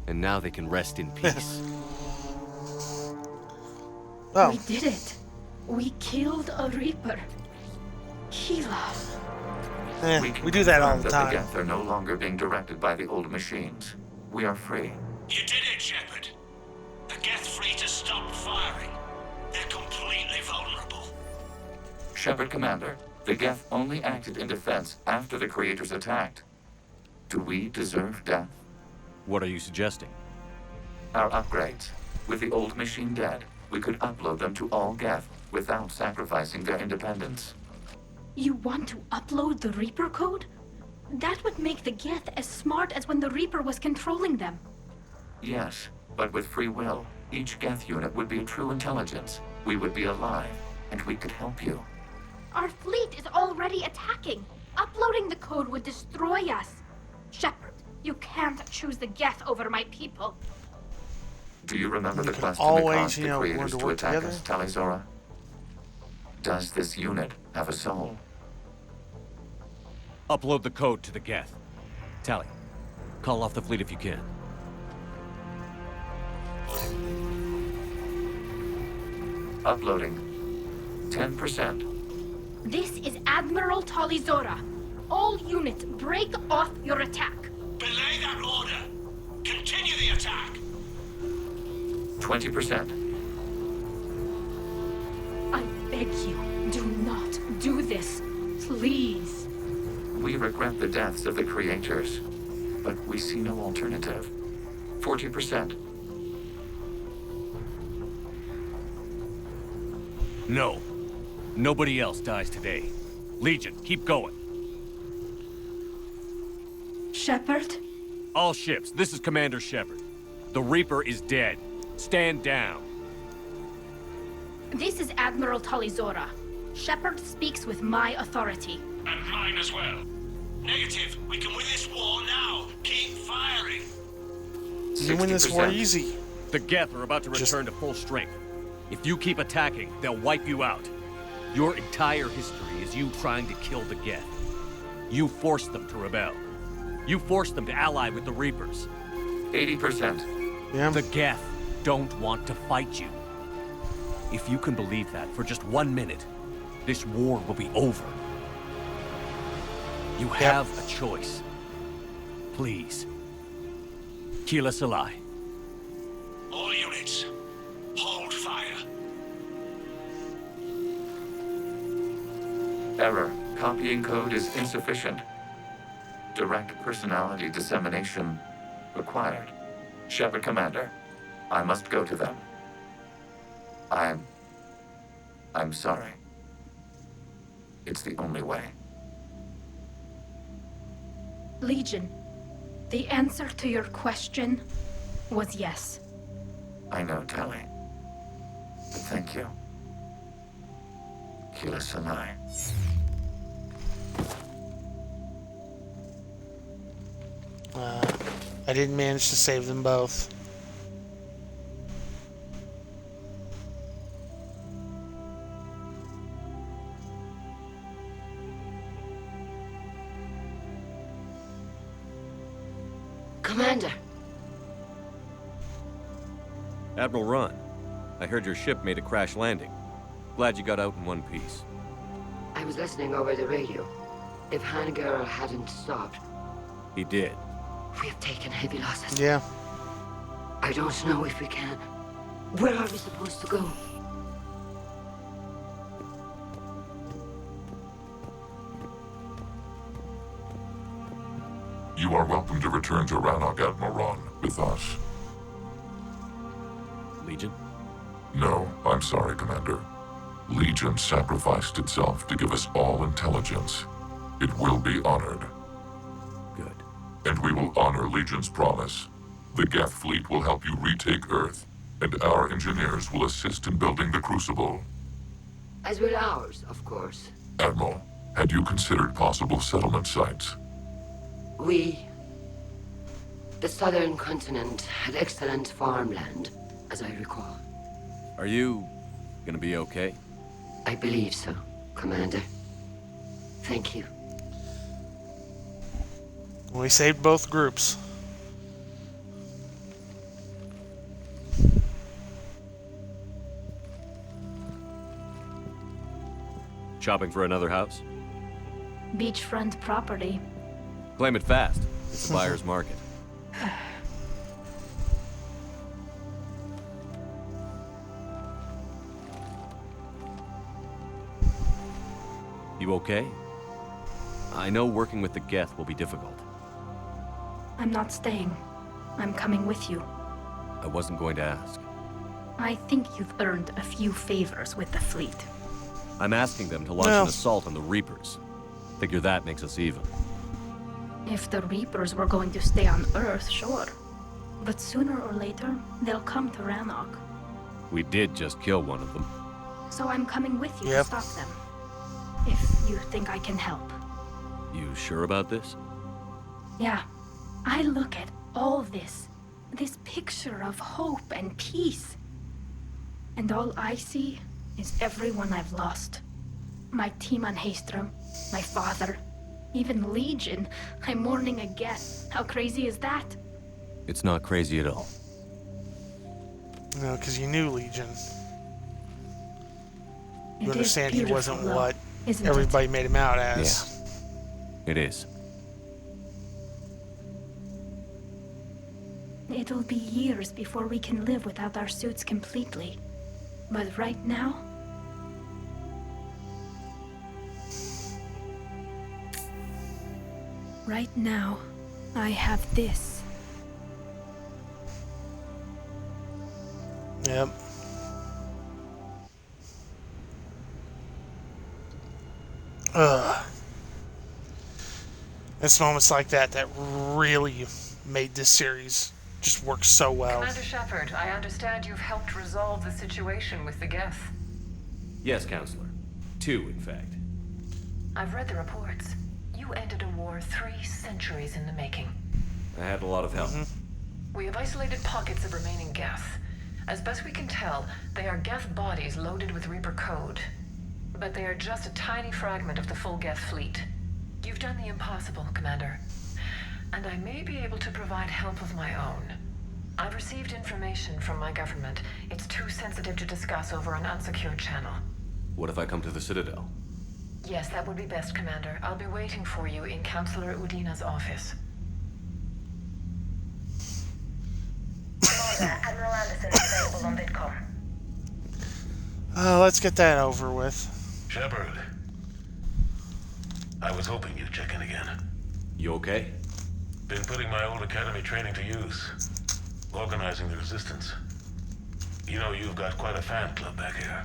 And now they can rest in peace. Oh. We did it. We killed a Reaper. Heila. We do that all the The time. Geth are no longer being directed by the old machines. We are free. You did it, Shepard. The Geth free to stop firing. They're completely vulnerable. Shepard, Commander, the Geth only acted in defense after the Creators attacked. Do we deserve death? What are you suggesting? Our upgrades. With the old machine dead, we could upload them to all Geth without sacrificing their independence. You want to upload the Reaper code? That would make the Geth as smart as when the Reaper was controlling them. Yes, but with free will, each Geth unit would be a true intelligence. We would be alive, and we could help you. Our fleet is already attacking. Uploading the code would destroy us. Shepard, you can't choose the Geth over my people. Do you remember the question always, that caused the learn Creators to to work attack together? us, Talizora? Does this unit have a soul? Upload the code to the Geth. Tally, call off the fleet if you can. Uploading. 10%. This is Admiral Talizora. All units, break off your attack. Belay that order. Continue the attack. 20%. I beg you, do not do this. Please. We regret the deaths of the Creators, but we see no alternative. 40%. No. Nobody else dies today. Legion, keep going. Shepard? All ships, this is Commander Shepard. The Reaper is dead. Stand down. This is Admiral Talizora. Shepard speaks with my authority. And mine as well. Negative. We can win this war now. Keep firing. You can win this war easy. The Geth are about to return to full strength. If you keep attacking, they'll wipe you out. Your entire history is you trying to kill the Geth. You forced them to rebel. You forced them to ally with the Reapers. 80%. Yeah. The Geth don't want to fight you. If you can believe that for just 1 minute, this war will be over. You have a choice. Please. Keep us alive. All units, hold fire. Error. Copying code is insufficient. Direct personality dissemination required. Shepard Commander, I must go to them. I'm sorry. It's the only way. Legion, the answer to your question was yes. I know, Tali. But thank you. Kila Sanai. I didn't manage to save them both. Commander. Admiral Ron, I heard your ship made a crash landing. Glad you got out in one piece. I was listening over the radio. If Hangirl hadn't stopped, He did. we have taken heavy losses. Yeah. I don't know if we can. Where are we supposed to go? You are welcome to return to Rannoch, Admiral Ron, with us. Legion? No, I'm sorry, Commander. Legion sacrificed itself to give us all intelligence. It will be honored. Good. And we will honor Legion's promise. The Geth fleet will help you retake Earth, and our engineers will assist in building the Crucible. As will ours, of course. Admiral, had you considered possible settlement sites? The southern continent had excellent farmland, as I recall. Are you gonna be okay? I believe so, Commander. Thank you. We saved both groups. Shopping for another house? Beachfront property. Claim it fast. It's a buyer's market. You okay? I know working with the Geth will be difficult. I'm not staying. I'm coming with you. I wasn't going to ask. I think you've earned a few favors with the fleet. I'm asking them to launch an assault on the Reapers. Figure that makes us even. If the Reapers were going to stay on Earth, sure. But sooner or later, they'll come to Rannoch. We did just kill one of them. So I'm coming with you to stop them. If you think I can help. You sure about this? Yeah. I look at all this picture of hope and peace. And all I see is everyone I've lost. My team on Haestrom, my father, even Legion. I'm mourning a Geth. How crazy is that? It's not crazy at all. No, because you knew Legion. You It understand is he wasn't beautiful, what isn't everybody made him out as. Yeah. It is. It'll be years before we can live without our suits completely. But right now... Right now, I have this. Yep. It's moments like that that really made this series just work so well. Commander Shepard, I understand you've helped resolve the situation with the Geth. Yes, Counselor. 2, in fact. I've read the reports. You ended a war 3 centuries in the making. I had a lot of help. We have isolated pockets of remaining Geth. As best we can tell, they are Geth bodies loaded with Reaper code. but they are just a tiny fragment of the full Geth fleet. You've done the impossible, Commander. And I may be able to provide help of my own. I've received information from my government. It's too sensitive to discuss over an unsecured channel. What if I come to the Citadel? Yes, that would be best, Commander. I'll be waiting for you in Councilor Udina's office. Commander, Admiral Anderson is available on VidCom. Let's get that over with. Shepard. I was hoping you'd check in again. You okay? Been putting my old academy training to use. Organizing the resistance. You know, you've got quite a fan club back here.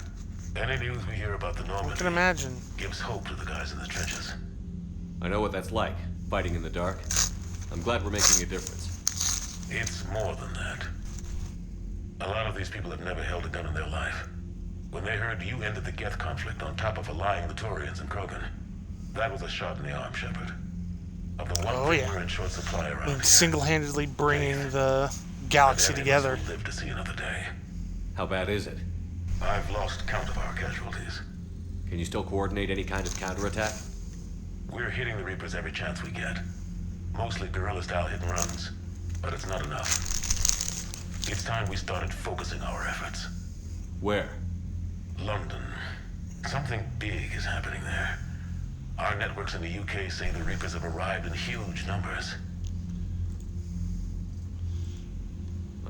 Any news we hear about the Normandy I can imagine. Gives hope to the guys in the trenches. I know what that's like, fighting in the dark. I'm glad we're making a difference. It's more than that. A lot of these people have never held a gun in their life. When they heard you ended the Geth conflict on top of allying the Taurians and Krogan, that was a shot in the arm, Shepard. Of the one thing we're in short supply around here. Single-handedly bringing the galaxy together. Live to see another day. How bad is it? I've lost count of our casualties. Can you still coordinate any kind of counterattack? We're hitting the Reapers every chance we get. Mostly guerrilla-style hit and runs, but it's not enough. It's time we started focusing our efforts. Where? London. Something big is happening there. Our networks in the UK say the Reapers have arrived in huge numbers.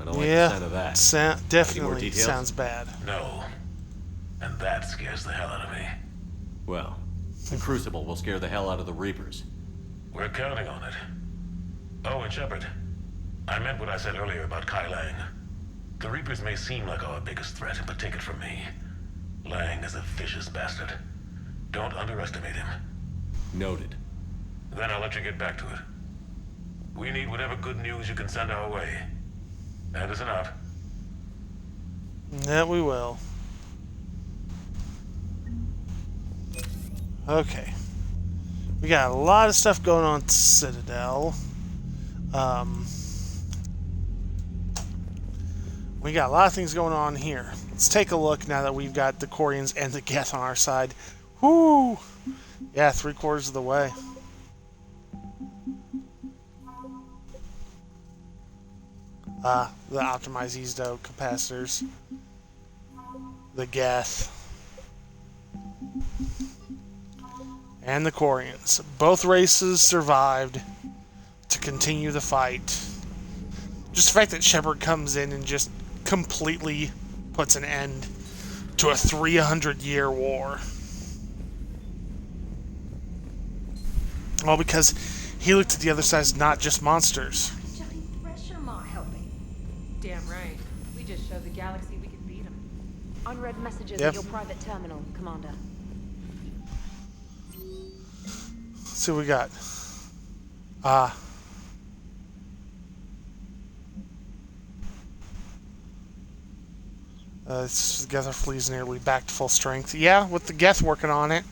I don't like the sound of that. Definitely sounds bad. No. And that scares the hell out of me. Well, the Crucible will scare the hell out of the Reapers. We're counting on it. Oh, and Shepard, I meant what I said earlier about Kai Lang. The Reapers may seem like our biggest threat, but take it from me. Lang is a vicious bastard. Don't underestimate him. Noted. Then I'll let you get back to it. We need whatever good news you can send our way. Anderson out. That we will. Okay. We got a lot of stuff going on at Citadel. We got a lot of things going on here. Let's take a look now that we've got the Quorians and the Geth on our side. Whoo! Yeah, 3/4 of the way. The optimized Easdo capacitors. The Geth. And the Quorians. Both races survived to continue the fight. Just the fact that Shepard comes in and just completely puts an end to a 300-year war. All because he looked at the other side as not just monsters. Damn right. We just showed the galaxy we could beat them. Unread messages at your private terminal, Commander. Let's see what we got. The Geth fleet is nearly back to full strength. Yeah, with the Geth working on it.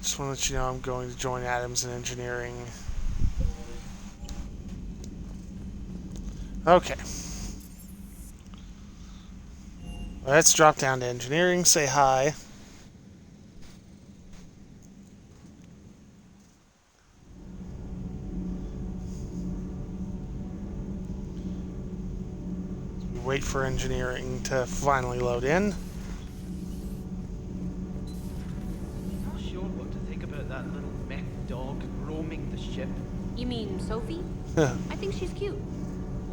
Just want to let you know I'm going to join Adams in engineering. Okay. Let's drop down to engineering, say hi. We wait for engineering to finally load in. That little mech dog roaming the ship. You mean Sophie? I think she's cute.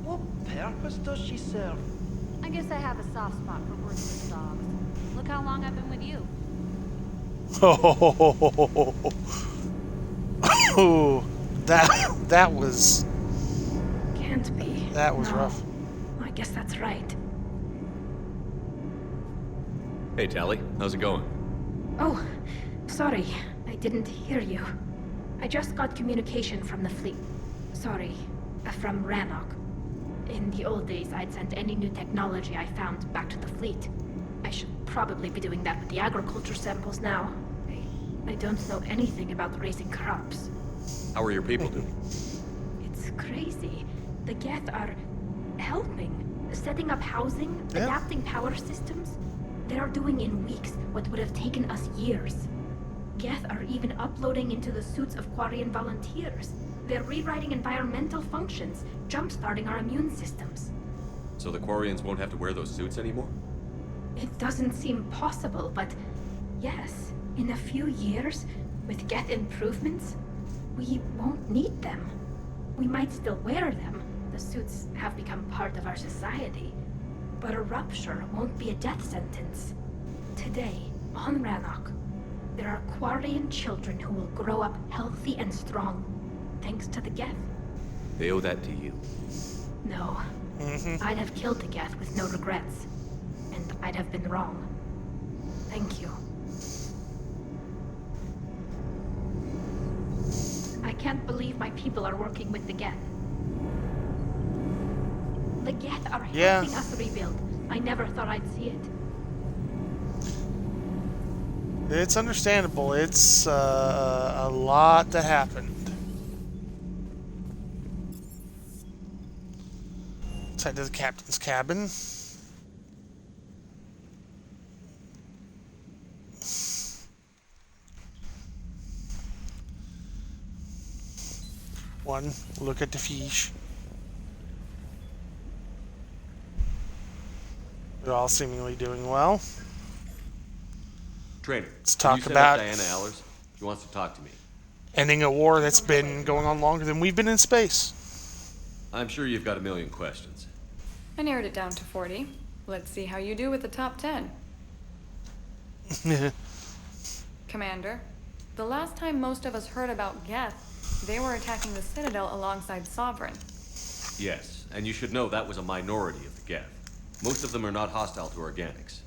What purpose does she serve? I guess I have a soft spot for worthless dogs. Look how long I've been with you. Oh, that was... Can't be. That was rough. I guess that's right. Hey, Tally. How's it going? Oh, sorry. I didn't hear you. I just got communication from the fleet. Sorry, from Rannoch. In the old days, I'd sent any new technology I found back to the fleet. I should probably be doing that with the agriculture samples now. I don't know anything about raising crops. How are your people doing? It's crazy. The Geth are helping, setting up housing, adapting power systems. They are doing in weeks what would have taken us years. Geth are even uploading into the suits of Quarian volunteers. They're rewriting environmental functions, jump-starting our immune systems. So the Quarians won't have to wear those suits anymore? It doesn't seem possible, but yes, in a few years, with Geth improvements, we won't need them. We might still wear them. The suits have become part of our society. But a rupture won't be a death sentence. Today, on Rannoch, there are Quarian children who will grow up healthy and strong, thanks to the Geth. They owe that to you. No. I'd have killed the Geth with no regrets. And I'd have been wrong. Thank you. I can't believe my people are working with the Geth. The Geth are helping us rebuild. I never thought I'd see it. It's understandable. It's a lot that happened. Let's head to the captain's cabin. One, look at the fish. They're all seemingly doing well. Trainer, let's talk can you about set up Diana Allers? She wants to talk to me. Ending a war that's been going on longer than we've been in space. I'm sure you've got a million questions. I narrowed it down to 40. Let's see how you do with the top 10. Commander, the last time most of us heard about Geth, they were attacking the Citadel alongside Sovereign. Yes, and you should know that was a minority of the Geth. Most of them are not hostile to organics.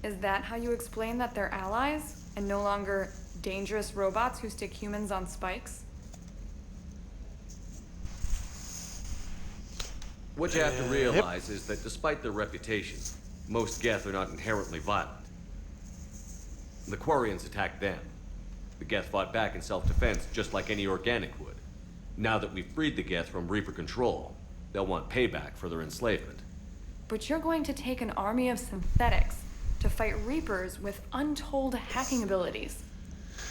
Is that how you explain that they're allies, and no longer dangerous robots who stick humans on spikes? What you have to realize is that despite their reputation, most Geth are not inherently violent. The Quarians attacked them. The Geth fought back in self-defense just like any organic would. Now that we've freed the Geth from Reaper control, they'll want payback for their enslavement. But you're going to take an army of synthetics to fight Reapers with untold hacking abilities.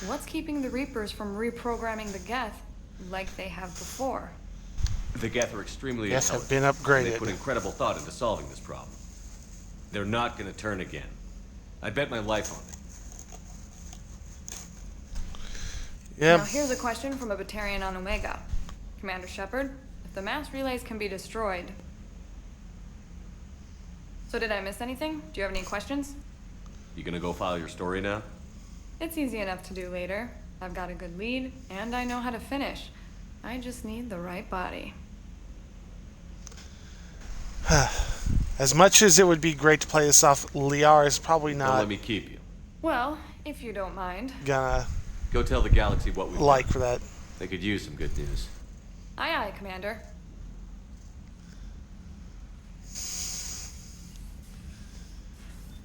What's keeping the Reapers from reprogramming the Geth like they have before? The Geth are extremely Geth have intelligent. been upgraded. And they put incredible thought into solving this problem. They're not going to turn again. I bet my life on it. Yep. Now here's a question from a Batarian on Omega. Commander Shepard, if the mass relays can be destroyed... So did I miss anything? Do you have any questions? You gonna go file your story now? It's easy enough to do later. I've got a good lead, and I know how to finish. I just need the right body. As much as it would be great to play this off, Liara is probably not... Don't let me keep you. Well, if you don't mind. Gonna... Go tell the galaxy what we've like done. for that. They could use some good news. Aye, aye, Commander.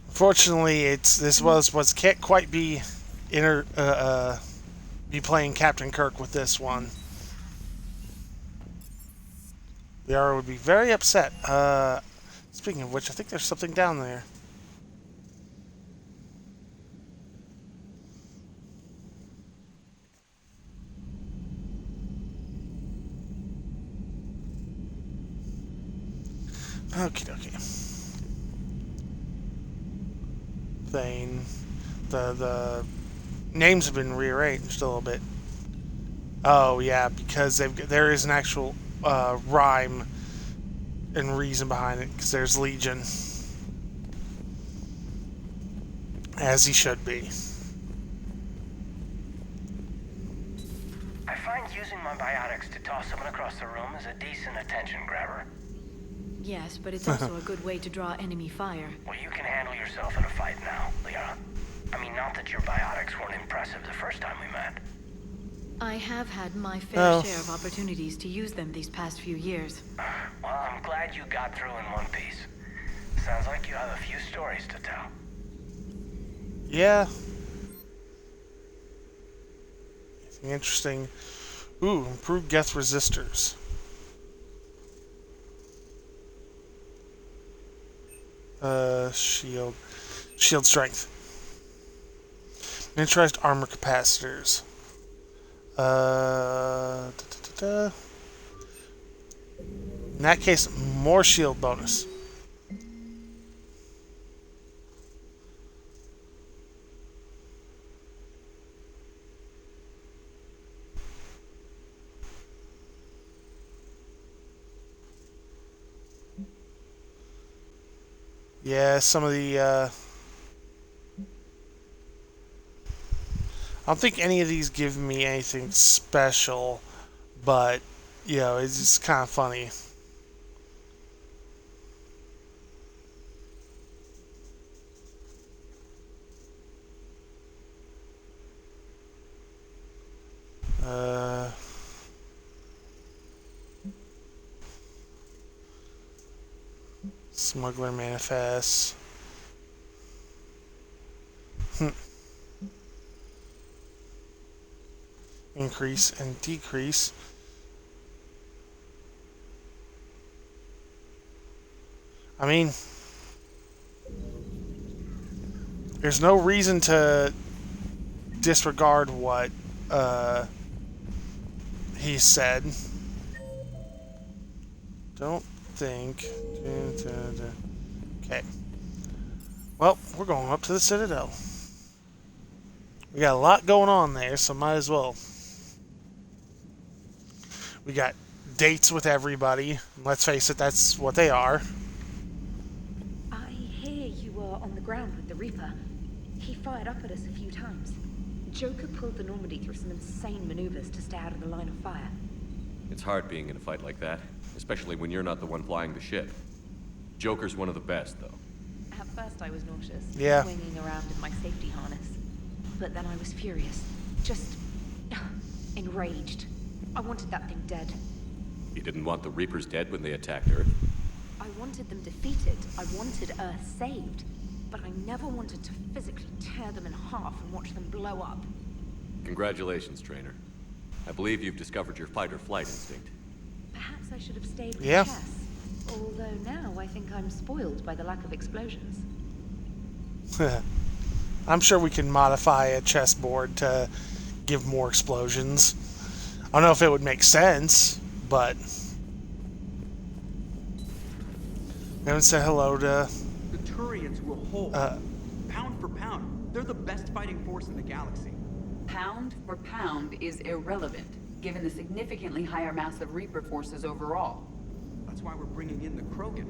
Fortunately, can't quite be be playing Captain Kirk with this one. Liara would be very upset. Speaking of which, I think there's something down there. Okie dokie. Thane. The names have been rearranged a little bit. Oh yeah, because there is an actual rhyme and reason behind it, because there's Legion. As he should be. I find using my biotics to toss someone across the room is a decent attention grabber. Yes, but it's also a good way to draw enemy fire. Well, you can handle yourself in a fight now, Liara. I mean, not that your biotics weren't impressive the first time we met. I have had my fair share of opportunities to use them these past few years. Well, I'm glad you got through in one piece. Sounds like you have a few stories to tell. Yeah. Anything interesting Ooh, improved Geth resistors. Shield strength. Miniaturized armor capacitors. In that case, more shield bonus. Yeah, some of the, I don't think any of these give me anything special, but, you know, it's just kind of funny. Smuggler manifests. Increase and decrease. I mean, there's no reason to disregard what he said. Don't think. Okay. Well, we're going up to the Citadel. We got a lot going on there, so might as well. We got dates with everybody. Let's face it, that's what they are. I hear you were on the ground with the Reaper. He fired up at us a few times. Joker pulled the Normandy through some insane maneuvers to stay out of the line of fire. It's hard being in a fight like that, especially when you're not the one flying the ship. Joker's one of the best, though. At first I was nauseous, yeah, swinging around in my safety harness. But then I was furious. Just enraged. I wanted that thing dead. You didn't want the Reapers dead when they attacked Earth? I wanted them defeated. I wanted Earth saved. But I never wanted to physically tear them in half and watch them blow up. Congratulations, Trainer. I believe you've discovered your fight-or-flight instinct. Perhaps I should have stayed with yeah. chess. Although now I think I'm spoiled by the lack of explosions. I'm sure we can modify a chessboard to give more explosions. I don't know if it would make sense, but... We haven't said hello to... The Turians will hold. Pound for pound, they're the best fighting force in the galaxy. Pound for pound is irrelevant, given the significantly higher mass of Reaper forces overall. That's why we're bringing in the Krogan.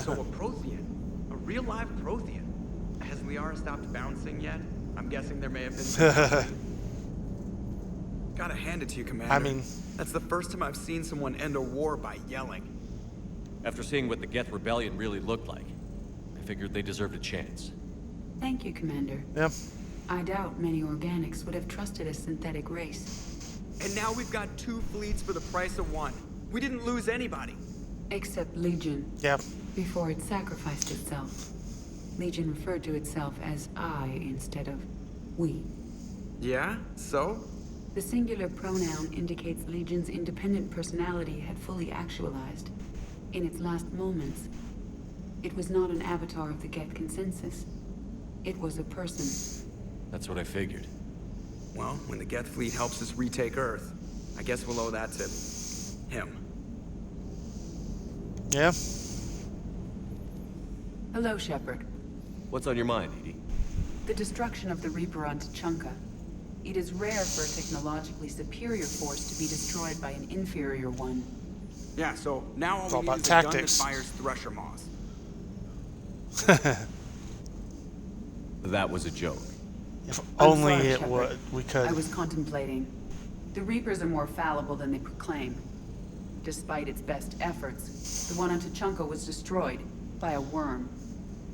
So a Prothean? A real live Prothean? Has Liara stopped bouncing yet? I'm guessing there may have been some... Gotta hand it to you, Commander. I mean... That's the first time I've seen someone end a war by yelling. After seeing what the Geth Rebellion really looked like, I figured they deserved a chance. Thank you, Commander. Yep. I doubt many organics would have trusted a synthetic race. And now we've got 2 fleets for the price of 1. We didn't lose anybody. Except Legion. Yep. Before it sacrificed itself. Legion referred to itself as I instead of we. Yeah? So? The singular pronoun indicates Legion's independent personality had fully actualized. In its last moments, it was not an avatar of the Geth consensus. It was a person. That's what I figured. Well, when the Geth fleet helps us retake Earth, I guess we'll owe that to... him. Yeah. Hello, Shepard. What's on your mind, Edie? The destruction of the Reaper on Tuchanka. It is rare for a technologically superior force to be destroyed by an inferior one. Yeah, so now all we need is tactics. a gun that fires thresher maws. That was a joke. If I'm only sorry, it Shepard. would, we could. I was contemplating. The Reapers are more fallible than they proclaim. Despite its best efforts, the one on Tuchanka was destroyed by a worm.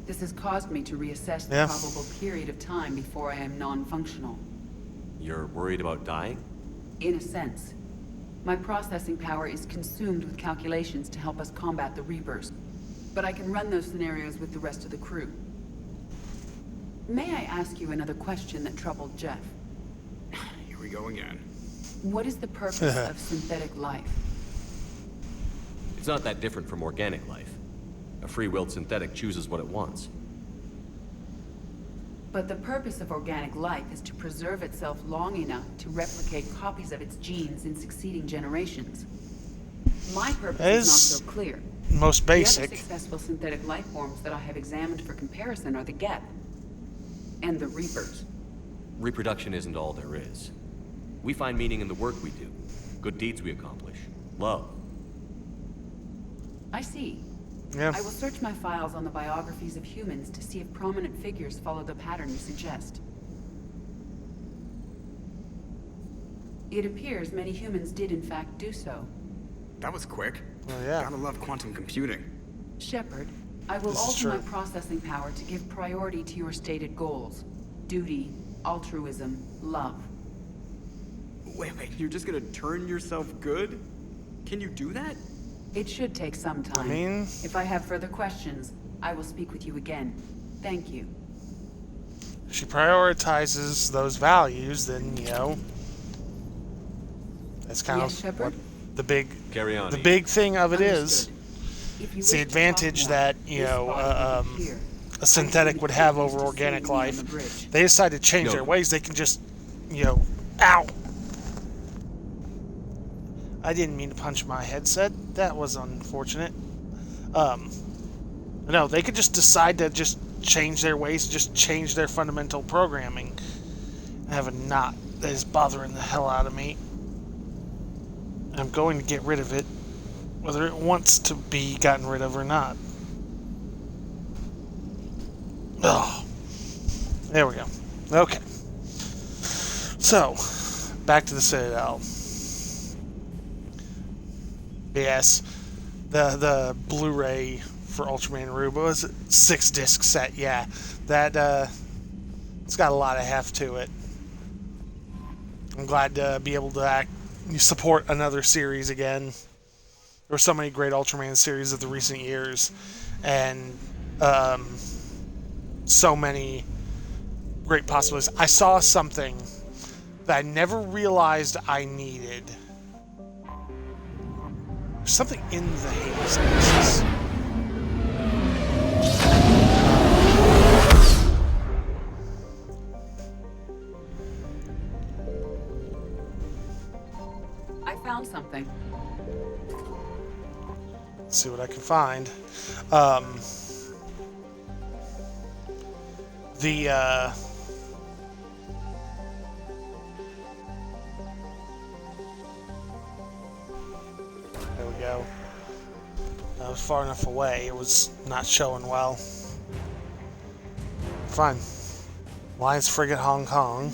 This has caused me to reassess the probable period of time before I am non-functional. You're worried about dying? In a sense. My processing power is consumed with calculations to help us combat the Reapers. But I can run those scenarios with the rest of the crew. May I ask you another question that troubled Jeff? Here we go again. What is the purpose of synthetic life? It's not that different from organic life. A free-willed synthetic chooses what it wants. But the purpose of organic life is to preserve itself long enough to replicate copies of its genes in succeeding generations. My purpose is not so clear. Most basic. The other successful synthetic life forms that I have examined for comparison are the Geth and the Reapers. Reproduction isn't all there is. We find meaning in the work we do, good deeds we accomplish, love. I see. Yeah. I will search my files on the biographies of humans to see if prominent figures follow the pattern you suggest. It appears many humans did in fact do so. That was quick. Oh, yeah. Gotta love quantum computing. Shepard, I will This is alter true. my processing power to give priority to your stated goals. Duty, altruism, love. Wait, you're just gonna turn yourself good? Can you do that? It should take some time. If I have further questions, I will speak with you again. Thank you. If she prioritizes those values, then, you know, that's kind Yes, of Shepard? what the big, Carry on, the Eve. big thing of it is. If you It's the wish to talk advantage more, that, you this know, body will be here. a synthetic would have over to organic see me on life. the bridge. They decide to change No. their ways, they can just, you know, ow! I didn't mean to punch my headset. That was unfortunate. No, they could just decide to just change their ways, just change their fundamental programming. I have a knot that is bothering the hell out of me. I'm going to get rid of it, whether it wants to be gotten rid of or not. Oh, there we go. Okay. So, back to the Citadel. Yes, the Blu-ray for Ultraman Rube was it 6-disc set. Yeah, that it's got a lot of heft to it. I'm glad to be able to support another series again. There were so many great Ultraman series of the recent years, and so many great possibilities. I saw something that I never realized I needed. There's something in the Hades. I found something. Let's see what I can find. There we go. I was far enough away. It was not showing well. Fine. Alliance Frigate Hong Kong.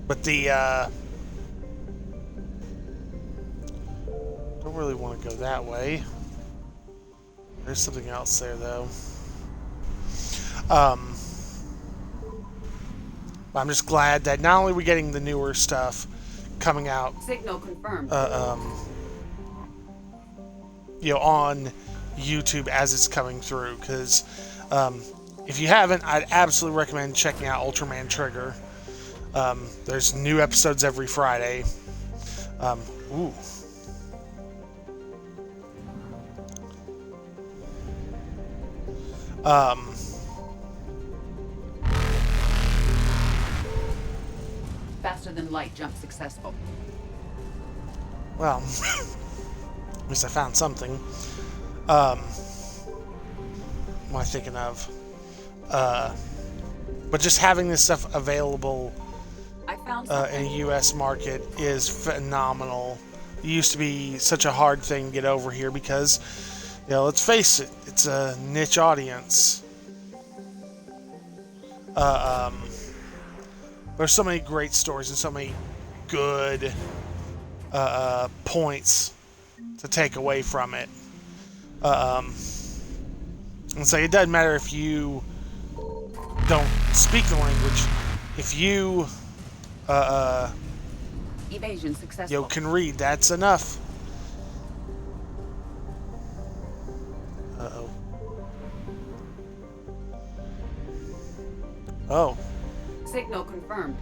But don't really want to go that way. There's something else there, though. I'm just glad that not only are we getting the newer stuff coming out, Signal confirmed. you know, on YouTube as it's coming through, because if you haven't, I'd absolutely recommend checking out Ultraman Trigger. There's new episodes every Friday. Ooh. Faster than light jump successful. Well, at least I found something. What am I thinking of? But just having this stuff available in a U.S. market is phenomenal. It used to be such a hard thing to get over here because, you know, let's face it, it's a niche audience. There's so many great stories and so many good points to take away from it. And so it doesn't matter if you don't speak the language. If you Evasion successful. you know, can read, that's enough. Uh-oh. Oh. Signal confirmed.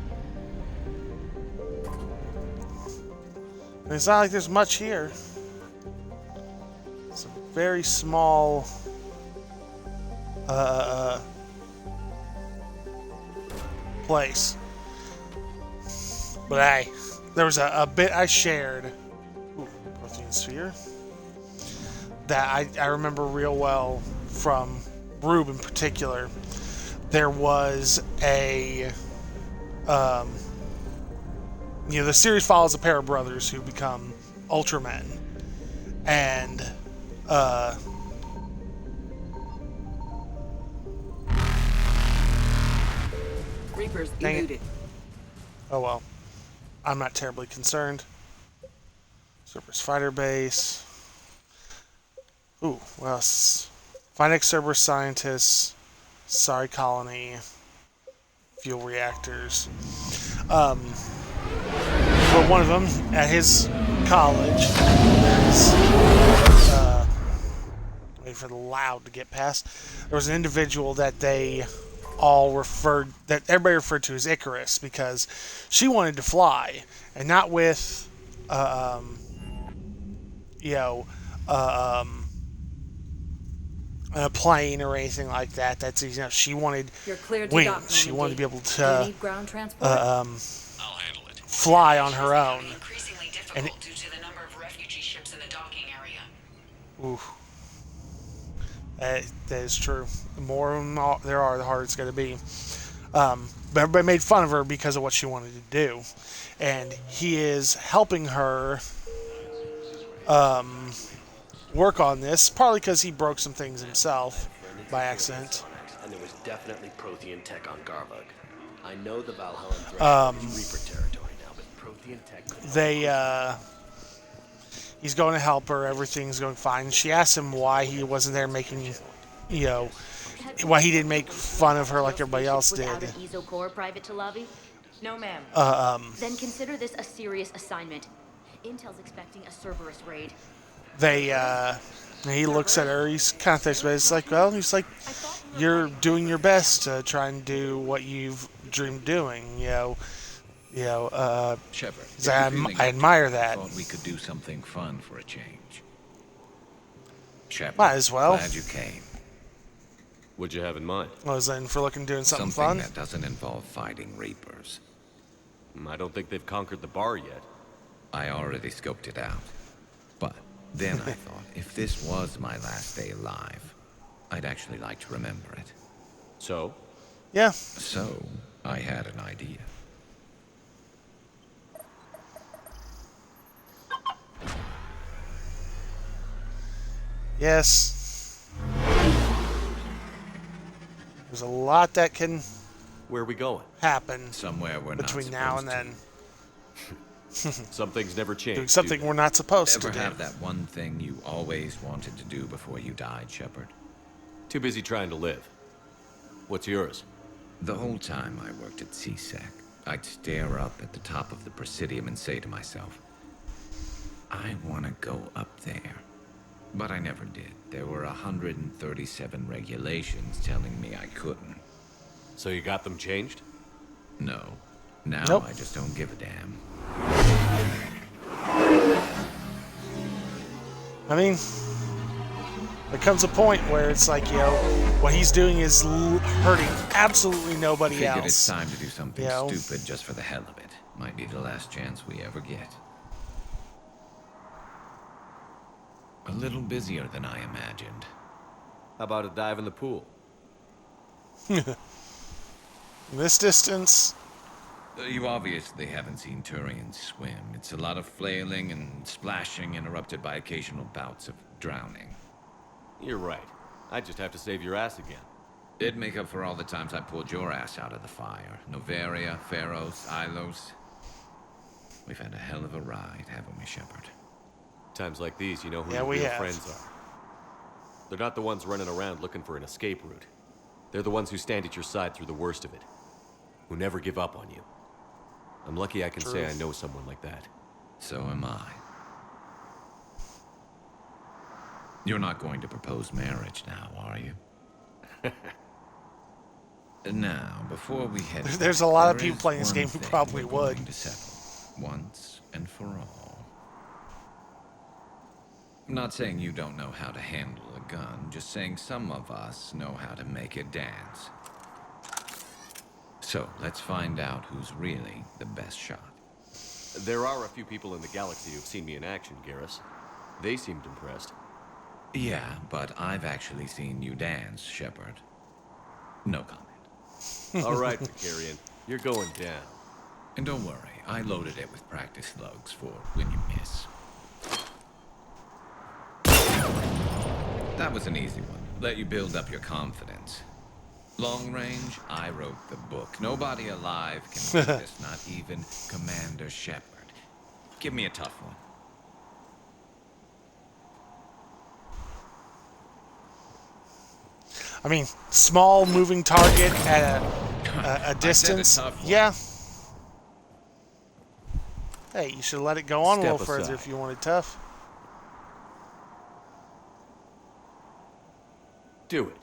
It's not like there's much here. It's a very small place. But hey, there was a bit I shared. Ooh, Prothean sphere. That I remember real well from Rube in particular. There was a the series follows a pair of brothers who become Ultramen, and Reapers dang eluded. it. Oh well, I'm not terribly concerned. Cerberus fighter base. Ooh, what else? Find Cerberus scientists. Sorry colony. Fuel reactors. For one of them, at his college, there's wait for the loud to get past. There was an individual that everybody referred to as Icarus because she wanted to fly, and not with a plane or anything like that. That's she wanted wings. She wanted to be able to fly on her own. And due to the number of refugee ships in the docking area. Ooh, that is true. The more of them there are, the harder it's going to be. But everybody made fun of her because of what she wanted to do, and he is helping her work on this, partly because he broke some things himself by accident. And there was definitely Prothean tech on Garbug. I know the Valhalla threat is Reaper territory now, but Prothean tech. He's going to help her. Everything's going fine. She asked him why he wasn't there making, why he didn't make fun of her like everybody else did. Without an ESO core private to lobby? No, ma'am. Then consider this a serious assignment. Intel's expecting a Cerberus raid. He looks at her. He's kind of thinks about it. It's like, well, he's like, you're doing your best to try and do what you've dreamed doing. Shepard, I admire that. I thought we could do something fun for a change. Shepard, might as well. Glad you came. What'd you have in mind? I was in for doing something fun. That doesn't involve fighting Reapers. I don't think they've conquered the bar yet. I already scoped it out. But then I thought, if this was my last day alive, I'd actually like to remember it. So? Yeah. So, I had an idea. Yes. There's a lot that can Where are we going? happen somewhere we're between now and then. Some things never change. Doing something we're not supposed to Ever do. have that one thing you always wanted to do before you died, Shepard? Too busy trying to live. What's yours? The whole time I worked at CSEC, I'd stare up at the top of the Presidium and say to myself, I want to go up there. But I never did. There were 137 regulations telling me I couldn't. So you got them changed? No. Now Nope. I just don't give a damn. I mean, there comes a point where it's like, what he's doing is hurting absolutely nobody Figured else. it's time to do something You know? stupid just for the hell of it. Might be the last chance we ever get. A little busier than I imagined. How about a dive in the pool? This distance. You obviously haven't seen Turians swim. It's a lot of flailing and splashing interrupted by occasional bouts of drowning. You're right. I just have to save your ass again. It'd make up for all the times I pulled your ass out of the fire. Noveria, Pharos, Ilos. We've had a hell of a ride, haven't we, Shepard? Times like these, you know who Yeah, your we real have. friends are. They're not the ones running around looking for an escape route. They're the ones who stand at your side through the worst of it. Who never give up on you. I'm lucky I can say I know someone like that. So am I. You're not going to propose marriage now, are you? Now, before we head There's a back, lot of there people is playing this one game who thing probably we're would. going to settle once and for all. I'm not saying you don't know how to handle a gun, just saying some of us know how to make it dance. So, let's find out who's really the best shot. There are a few people in the galaxy who've seen me in action, Garrus. They seemed impressed. Yeah, but I've actually seen you dance, Shepard. No comment. All right, Vicarian. You're going down. And don't worry, I loaded it with practice slugs for when you miss. That was an easy one. Let you build up your confidence. Long range, I wrote the book. Nobody alive can do this, not even Commander Shepard. Give me a tough one. I mean, small moving target at a distance. Yeah. Hey, you should let it go on a little further if you want it tough. Do it.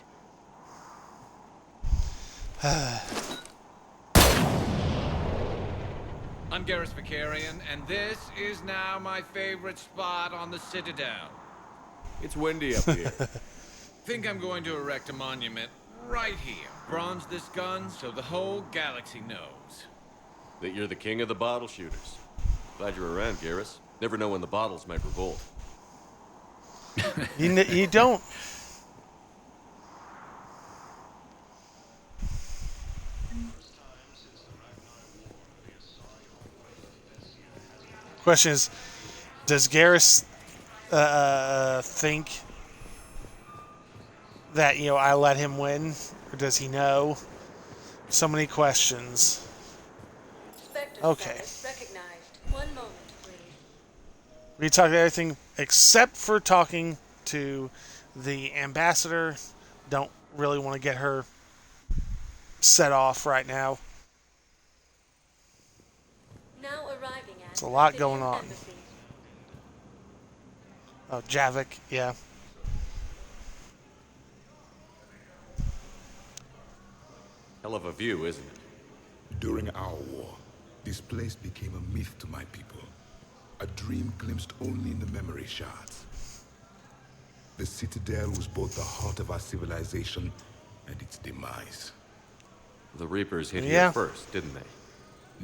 I'm Garrus Vicarian, and this is now my favorite spot on the Citadel. It's windy up here. Think I'm going to erect a monument right here. Bronze this gun so the whole galaxy knows. That you're the king of the bottle shooters. Glad you're around, Garrus. Never know when the bottles might revolt. You don't. Question is, does Garrus think that, you know, I let him win, or does he know? So many questions. Okay. Recognized. 1 moment, please. We talked everything except for talking to the ambassador. Don't really want to get her set off right now. Now arriving at It's a lot going on. Oh, Javik, yeah. Hell of a view, isn't it? During our war, this place became a myth to my people. A dream glimpsed only in the memory shards. The Citadel was both the heart of our civilization and its demise. The Reapers hit here first, didn't they?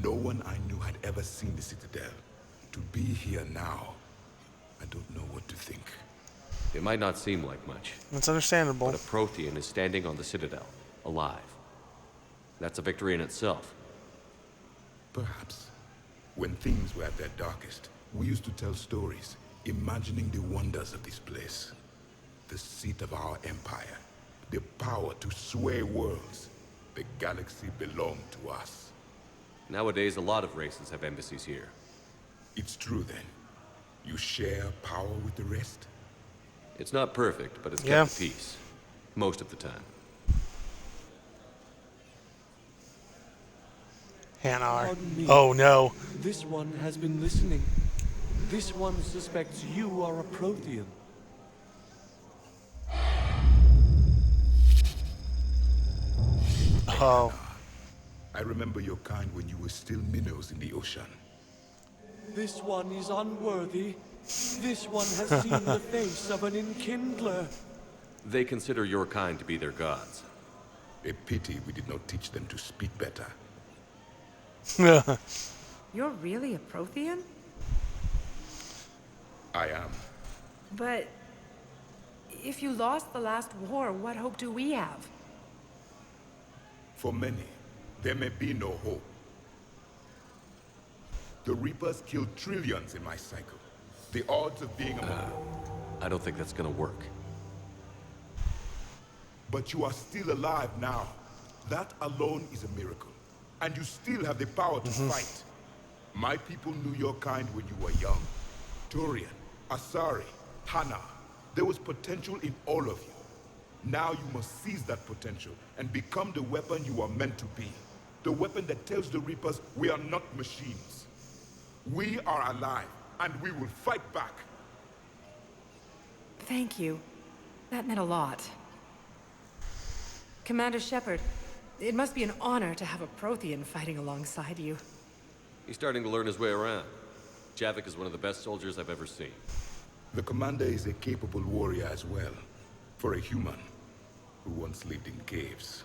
No one I knew had ever seen the Citadel. To be here now, I don't know what to think. It might not seem like much. That's understandable. But a Prothean is standing on the Citadel, alive. That's a victory in itself. Perhaps. When things were at their darkest, we used to tell stories, imagining the wonders of this place. The seat of our empire, the power to sway worlds. The galaxy belonged to us. Nowadays, a lot of races have embassies here. It's true then. You share power with the rest? It's not perfect, but it's kept at peace. Most of the time. Hanar. Oh no. This one has been listening. This one suspects you are a Prothean. Oh. I remember your kind when you were still minnows in the ocean. This one is unworthy. This one has seen the face of an enkindler. They consider your kind to be their gods. A pity we did not teach them to speak better. You're really a Prothean? I am. But if you lost the last war, what hope do we have? For many, there may be no hope. The Reapers killed trillions in my cycle. The odds of being among I don't think that's gonna work. But you are still alive now. That alone is a miracle. And you still have the power to fight. My people knew your kind when you were young. Turian, Asari, Hana. There was potential in all of you. Now you must seize that potential and become the weapon you are meant to be. The weapon that tells the Reapers we are not machines. We are alive, and we will fight back. Thank you. That meant a lot. Commander Shepard, It must be an honor to have a Prothean fighting alongside you. He's starting to learn his way around. Javik is one of the best soldiers I've ever seen. The commander is a capable warrior as well, for a human who once lived in caves.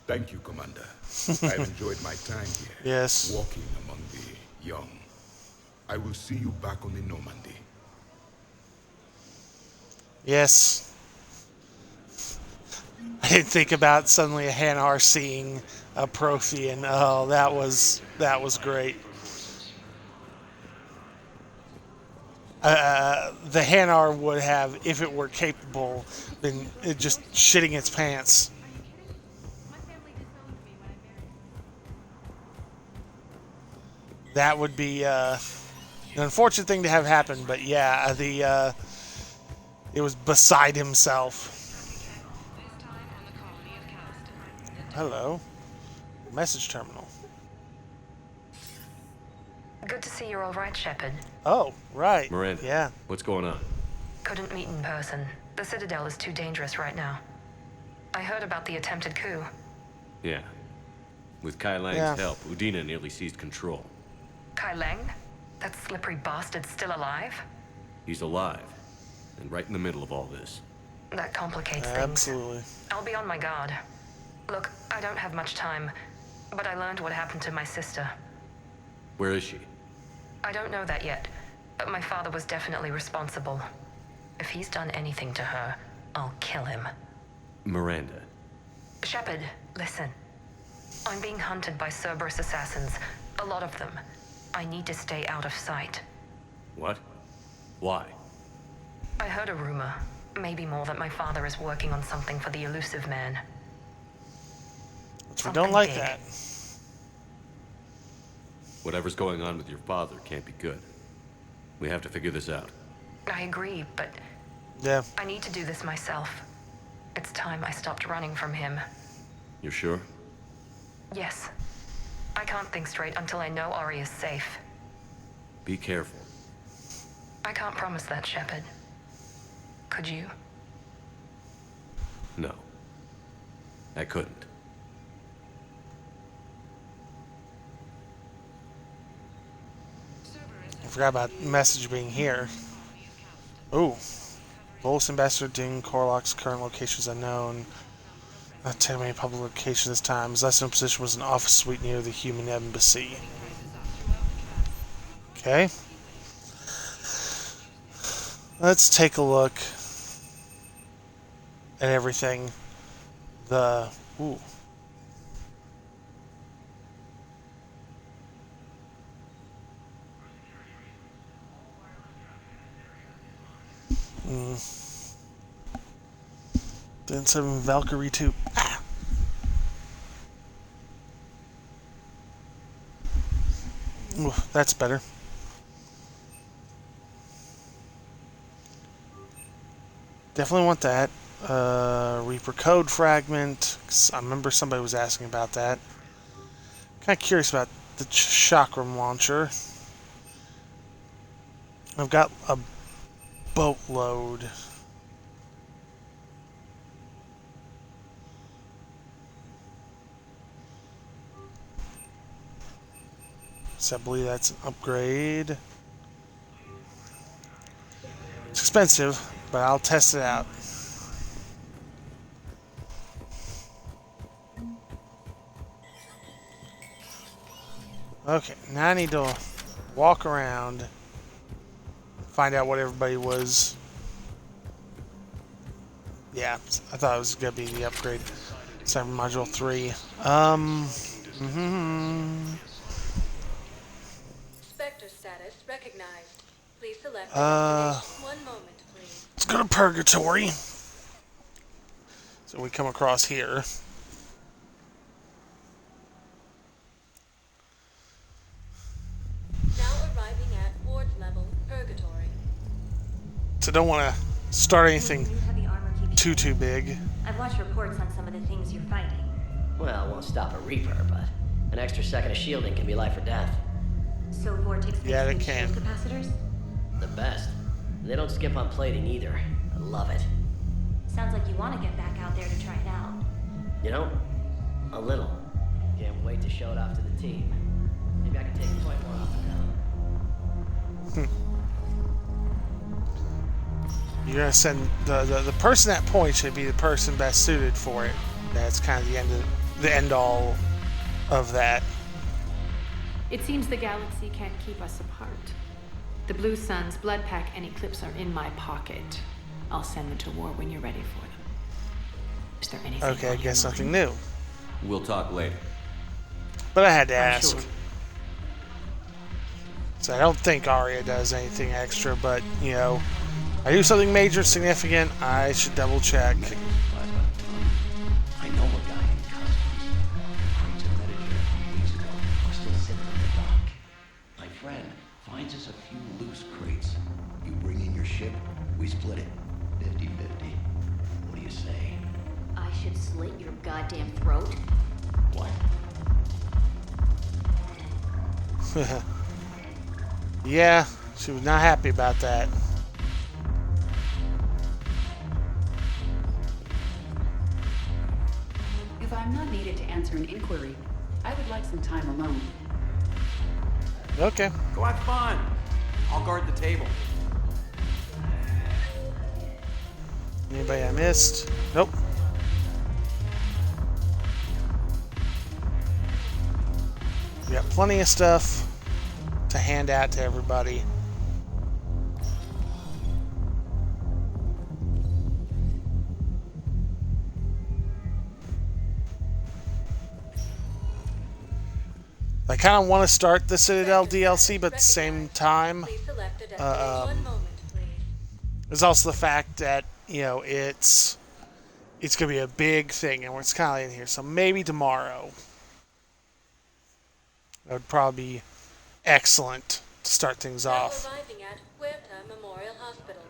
Thank you, Commander. I've enjoyed my time here. Yes. Walking among the young. I will see you back on the Normandy. Yes. I didn't think about suddenly a Hanar seeing a Prothean. Oh, that was great. The Hanar would have, if it were capable, been just shitting its pants. That would be an unfortunate thing to have happen, but yeah, it was beside himself. Hello. Message terminal. Good to see you're all right, Shepard. Oh, right. Miranda. Yeah. What's going on? Couldn't meet in person. The Citadel is too dangerous right now. I heard about the attempted coup. Yeah. With Kai Lang's help, Udina nearly seized control. Kai Lang? That slippery bastard's still alive? He's alive, and right in the middle of all this. That complicates things. Absolutely. I'll be on my guard. Look, I don't have much time, but I learned what happened to my sister. Where is she? I don't know that yet, but my father was definitely responsible. If he's done anything to her, I'll kill him. Miranda. Shepard, listen. I'm being hunted by Cerberus assassins. A lot of them. I need to stay out of sight. What? Why? I heard a rumor, maybe more, that my father is working on something for the elusive man. We don't like that. Whatever's going on with your father can't be good. We have to figure this out. I agree, but yeah, I need to do this myself. It's time I stopped running from him. You're sure? Yes. I can't think straight until I know Ari is safe. Be careful. I can't promise that, Shepard. Could you? No. I couldn't. I forgot about the message being here. Ooh. Volus Ambassador Ding Corlock's current location is unknown. Not telling me public location this time. His last known position was an office suite near the human embassy. Okay. Let's take a look at everything. Ooh. Then some Valkyrie too. Ah. Ooh, that's better. Definitely want that. Reaper code fragment. I remember somebody was asking about that. Kind of curious about the chakram launcher. I've got a boatload. So I believe that's an upgrade. It's expensive, but I'll test it out. Okay, now I need to walk around, find out what everybody was. Yeah, I thought it was going to be the upgrade. Cyber Module 3. Spectre status recognized. Please select one moment, please. Let's go to Purgatory. So we come across here. Now arriving at ward level Purgatory. So don't want to start anything too big. I've watched reports on some of the things you're fighting. Well, it won't stop a Reaper, but an extra second of shielding can be life or death. So vortex Yeah, they can. shield capacitors? The best. They don't skimp on plating either. I love it. Sounds like you want to get back out there to try it out. You know, A little. Can't wait to show it off to the team. Maybe I can take a point more off the count. You're gonna send the person at point should be the person best suited for it. That's kind of the end all of that. It seems the galaxy can't keep us apart. The Blue Suns, Blood Pack, and Eclipse are in my pocket. I'll send them to war when you're ready for them. Is there anything? Okay, I guess nothing new. We'll talk later. But I had to ask. Sure. So I don't think Arya does anything extra, but you know, I do something major, significant. I should double check. I know a guy in customs. Crates of Medicare a few weeks ago are still sitting in the dock. My friend finds us a few loose crates. You bring in your ship, we split it. 50-50. What do you say? I should slit your goddamn throat? What? Yeah, she was not happy about that. If I'm not needed to answer an inquiry, I would like some time alone. Okay. Go have fun. I'll guard the table. Anybody I missed? Nope. We got plenty of stuff to hand out to everybody. I kind of want to start the Citadel DLC, but at the same time, there's also the fact that, you know, it's going to be a big thing, and it's kind of in here. So maybe tomorrow. That would probably be excellent to start things off. Arriving at Huerta Memorial Hospital.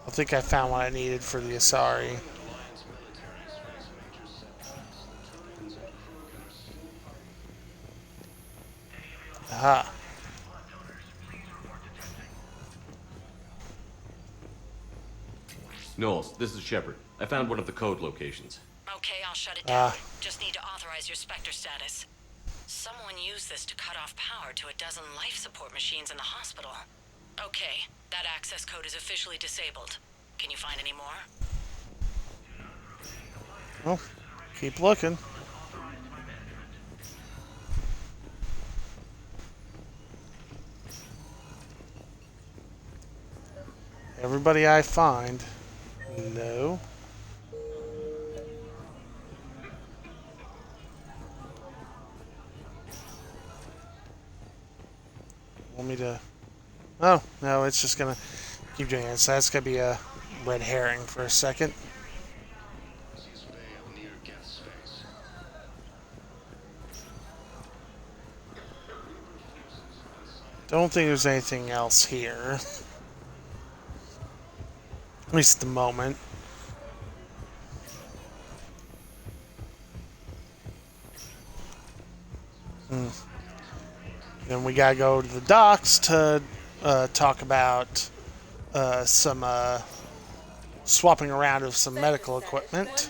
I think I found what I needed for the Asari. Aha. Knowles, this is Shepard. I found one of the code locations. Okay, I'll shut it down. Just need to authorize your Spectre status. Someone used this to cut off power to a dozen life support machines in the hospital. Okay, that access code is officially disabled. Can you find any more? Well, keep looking. Everybody I find. No. Want me to... Oh, no, it's just gonna keep doing it. So that's gonna be a red herring for a second. Don't think there's anything else here. At least at the moment. Then we gotta go to the docks to talk about some swapping around of some medical equipment.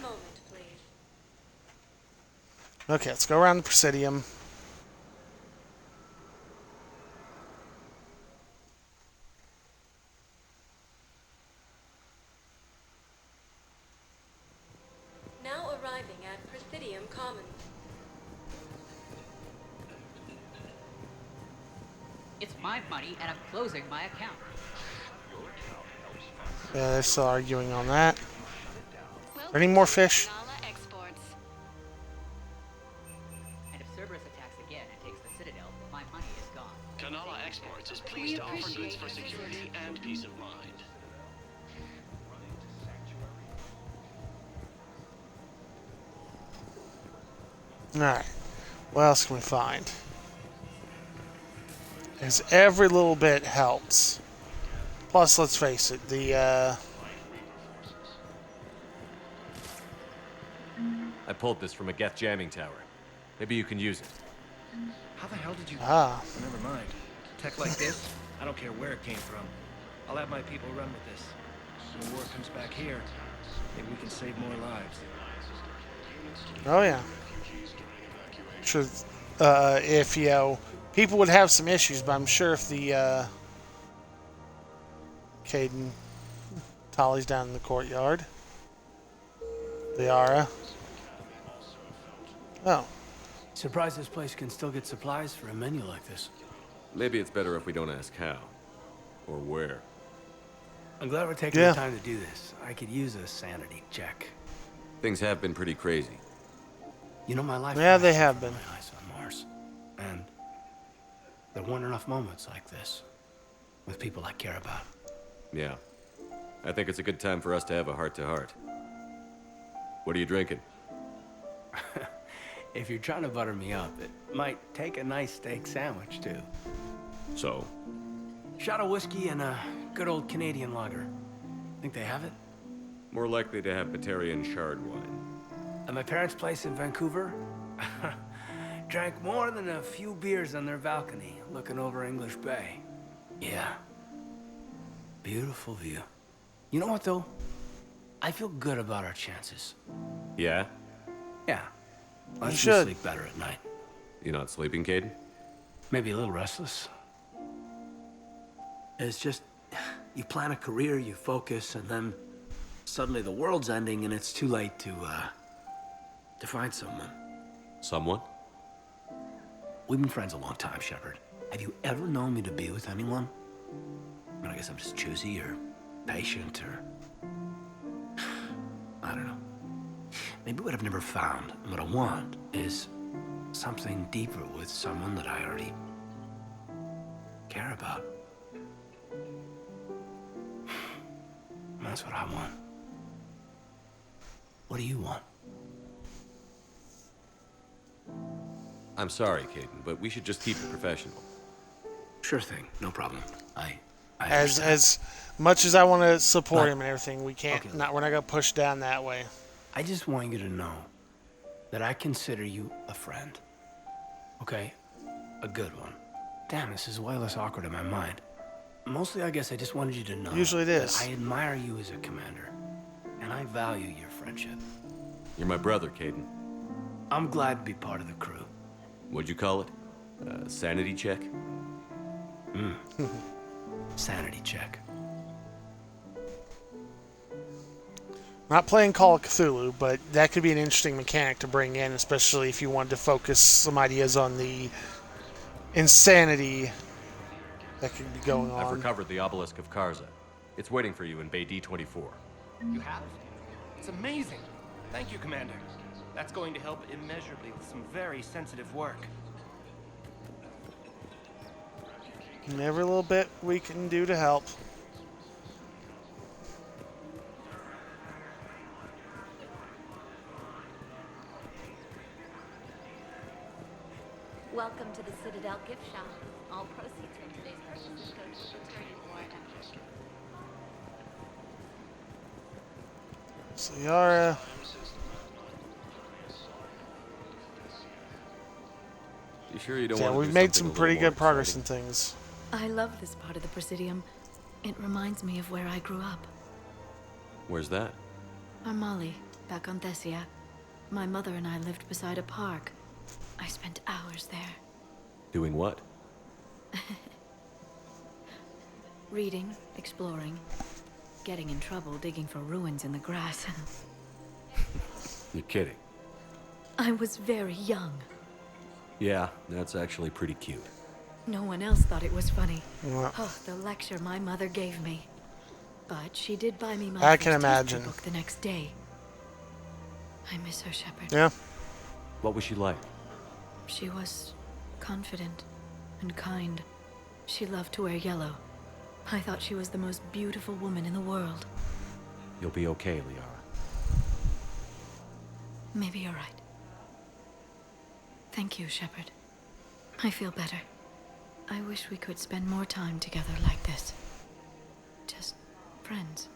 Okay, let's go around the Presidium. Now arriving at Presidium Commons. It's my money, and I'm closing my account. Yeah, they're still arguing on that. Are any more fish? And if Cerberus attacks again and takes the Citadel, my money is gone. Kanala Exports is pleased to offer goods for security and peace of mind. Alright. What else can we find? Because every little bit helps. Plus, let's face it, the I I pulled this from a Geth jamming tower. Maybe you can use it. How the hell did you... Ah. Never mind. Tech like this, I don't care where it came from. I'll have my people run with this. When war comes back here, maybe we can save more lives. Oh, yeah. Sure. If, you know, people would have some issues, but I'm sure if the, Caden Tolly's down in the courtyard. Liara. Oh. Surprised this place can still get supplies for a menu like this. Maybe it's better if we don't ask how. Or where. I'm glad we're taking the time to do this. I could use a sanity check. Things have been pretty crazy. You know, my life... Yeah, they have been. My eyes on Mars. And there weren't enough moments like this. With people I care about. Yeah. I think it's a good time for us to have a heart-to-heart. What are you drinking? If you're trying to butter me up, it might take a nice steak sandwich, too. So? Shot of whiskey and a good old Canadian lager. Think they have it? More likely to have Batarian shard wine. At my parents' place in Vancouver, drank more than a few beers on their balcony, looking over English Bay. Yeah. Beautiful view. You know what, though? I feel good about our chances. Yeah? Yeah. I You should should sleep better at night. You not sleeping, Caden? Maybe a little restless. It's just, you plan a career, you focus, and then suddenly the world's ending and it's too late to find someone. Someone? We've been friends a long time, Shepard. Have you ever known me to be with anyone? I mean, I guess I'm just choosy or patient or... I don't know. Maybe what I've never found and what I want is something deeper with someone that I already care about. That's what I want. What do you want? I'm sorry, Caden, but we should just keep it professional. Sure thing, no problem. I as much as I want to support But- him and everything, we can't. Okay. We're not gonna push down that way. I just want you to know that I consider you a friend. Okay? A good one. Damn, this is way less awkward in my mind. Mostly, I guess I just wanted you to know Usually it is. that I admire you as a commander, and I value your friendship. You're my brother, Caden. I'm glad to be part of the crew. What'd you call it? Sanity check? Sanity check. Not playing Call of Cthulhu, but that could be an interesting mechanic to bring in, especially if you wanted to focus some ideas on the insanity that could be going on. I've recovered the obelisk of Karza. It's waiting for you in Bay D24. You have? It's amazing. Thank you, Commander. That's going to help immeasurably with some very sensitive work. And every little bit we can do to help. Welcome to the Citadel gift shop. All proceeds from today's purchases go to the Betrayal war effort. So Yara. You sure you don't Yeah, want to we've do made something some a pretty little more good progress in exciting? things. I love this part of the Presidium. It reminds me of where I grew up. Where's that? Armali, back on Thessia. My mother and I lived beside a park. I spent hours there. Doing what? Reading, exploring, getting in trouble digging for ruins in the grass. You're kidding. I was very young. Yeah, that's actually pretty cute. No one else thought it was funny. Yeah. Oh, the lecture my mother gave me. But she did buy me my I first can history imagine. book the next day. I miss her, Shepard. Yeah. What was she like? She was confident and kind. She loved to wear yellow. I thought she was the most beautiful woman in the world. You'll be okay, Liara. Maybe you're right. Thank you, Shepard. I feel better. I wish we could spend more time together like this. Just friends.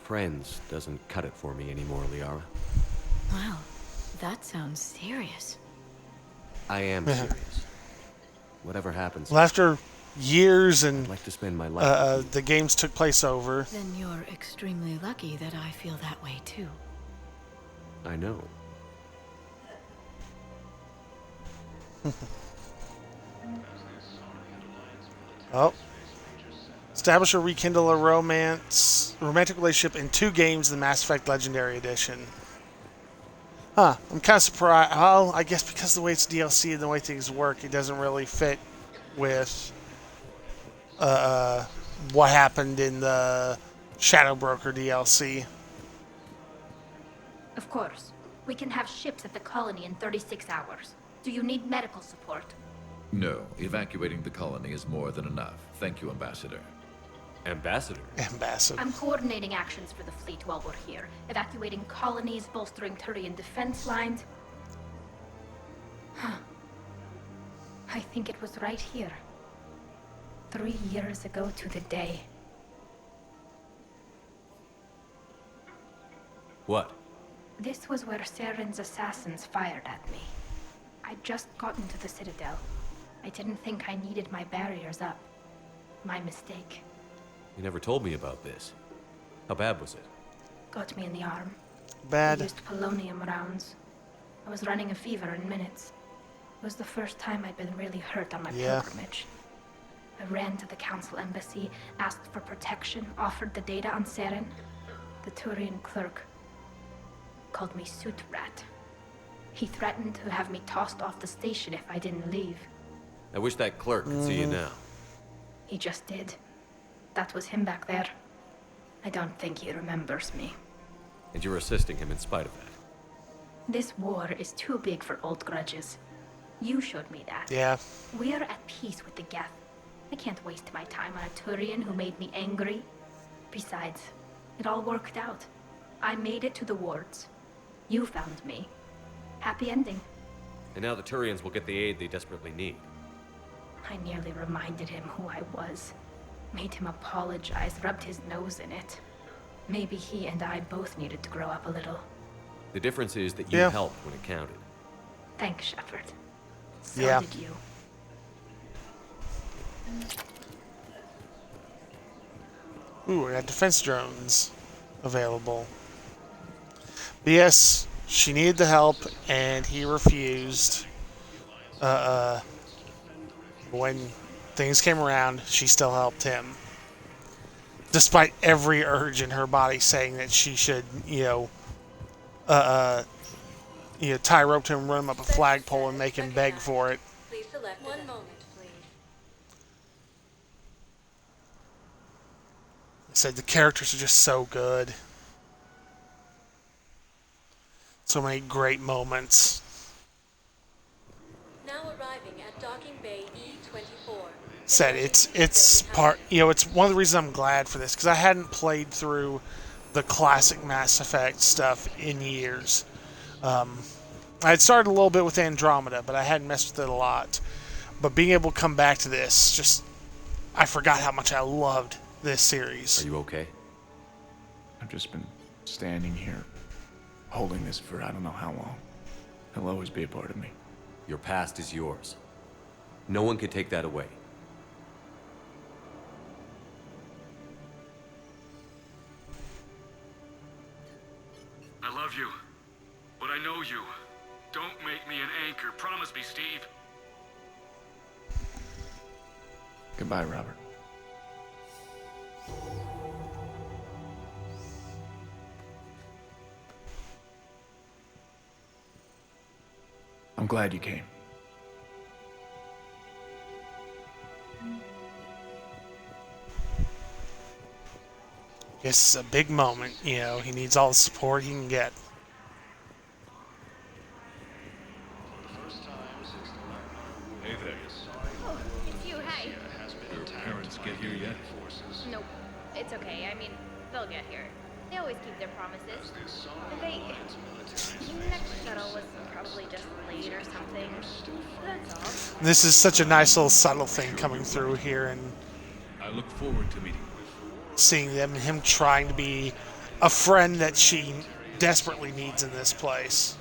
friends doesn't cut it for me anymore, Liara. Wow, that sounds serious. I am serious. Whatever happens. Well, after years and I'd like to spend my life the games took place over. Then you're extremely lucky that I feel that way too. I know. Oh. Establish or rekindle a romantic relationship in 2 games in the Mass Effect Legendary Edition. Huh. I'm kind of surprised. Well, I guess because the way it's DLC and the way things work, it doesn't really fit with what happened in the Shadow Broker DLC. Of course. We can have ships at the colony in 36 hours. Do you need medical support? No, evacuating the colony is more than enough. Thank you, Ambassador. Ambassador? Ambassador. I'm coordinating actions for the fleet while we're here. Evacuating colonies, bolstering Turian defense lines. Huh. I think it was right here. 3 years ago to the day. What? This was where Saren's assassins fired at me. I'd just gotten to the Citadel. I didn't think I needed my barriers up. My mistake. You never told me about this. How bad was it? Got me in the arm. Bad. I used polonium rounds. I was running a fever in minutes. It was the first time I'd been really hurt on my pilgrimage. I ran to the council embassy, asked for protection, offered the data on Saren. The Turian clerk called me Suit Rat. He threatened to have me tossed off the station if I didn't leave. I wish that clerk could see you now. He just did. That was him back there. I don't think he remembers me. And you're assisting him in spite of that. This war is too big for old grudges. You showed me that. Yeah. We're at peace with the Geth. I can't waste my time on a Turian who made me angry. Besides, it all worked out. I made it to the wards. You found me. Happy ending. And now the Turians will get the aid they desperately need. I nearly reminded him who I was. Made him apologize, rubbed his nose in it. Maybe he and I both needed to grow up a little. The difference is that you helped when it counted. Thanks, Shepard. So did you. Ooh, we got defense drones available. But yes, she needed the help, and he refused. When things came around, she still helped him. Despite every urge in her body saying that she should, tie a rope to him, run him up a flagpole, and make him beg for it. Please select one moment, please. I said the characters are just so good. So many great moments. Now arriving at docking bay E24. Said it's part, it's one of the reasons I'm glad for this, because I hadn't played through the classic Mass Effect stuff in years. I had started a little bit with Andromeda, but I hadn't messed with it a lot. But being able to come back to this, I forgot how much I loved this series. Are you okay? I've just been standing here, holding this for I don't know how long. It'll always be a part of me. Your past is yours. No one can take that away. I love you, but I know you. Don't make me an anchor. Promise me, Steve. Goodbye, Robert. I'm glad you came. It's a big moment, he needs all the support he can get. Hey there. Oh, it's you, hey. Your parents get here yet? Nope, it's okay. I mean, they'll get here. They always keep their promises. Next shuttle was probably just late or something. That's all. This is such a nice little subtle thing coming through here, and I look forward to meeting seeing them and him trying to be a friend that she desperately needs in this place.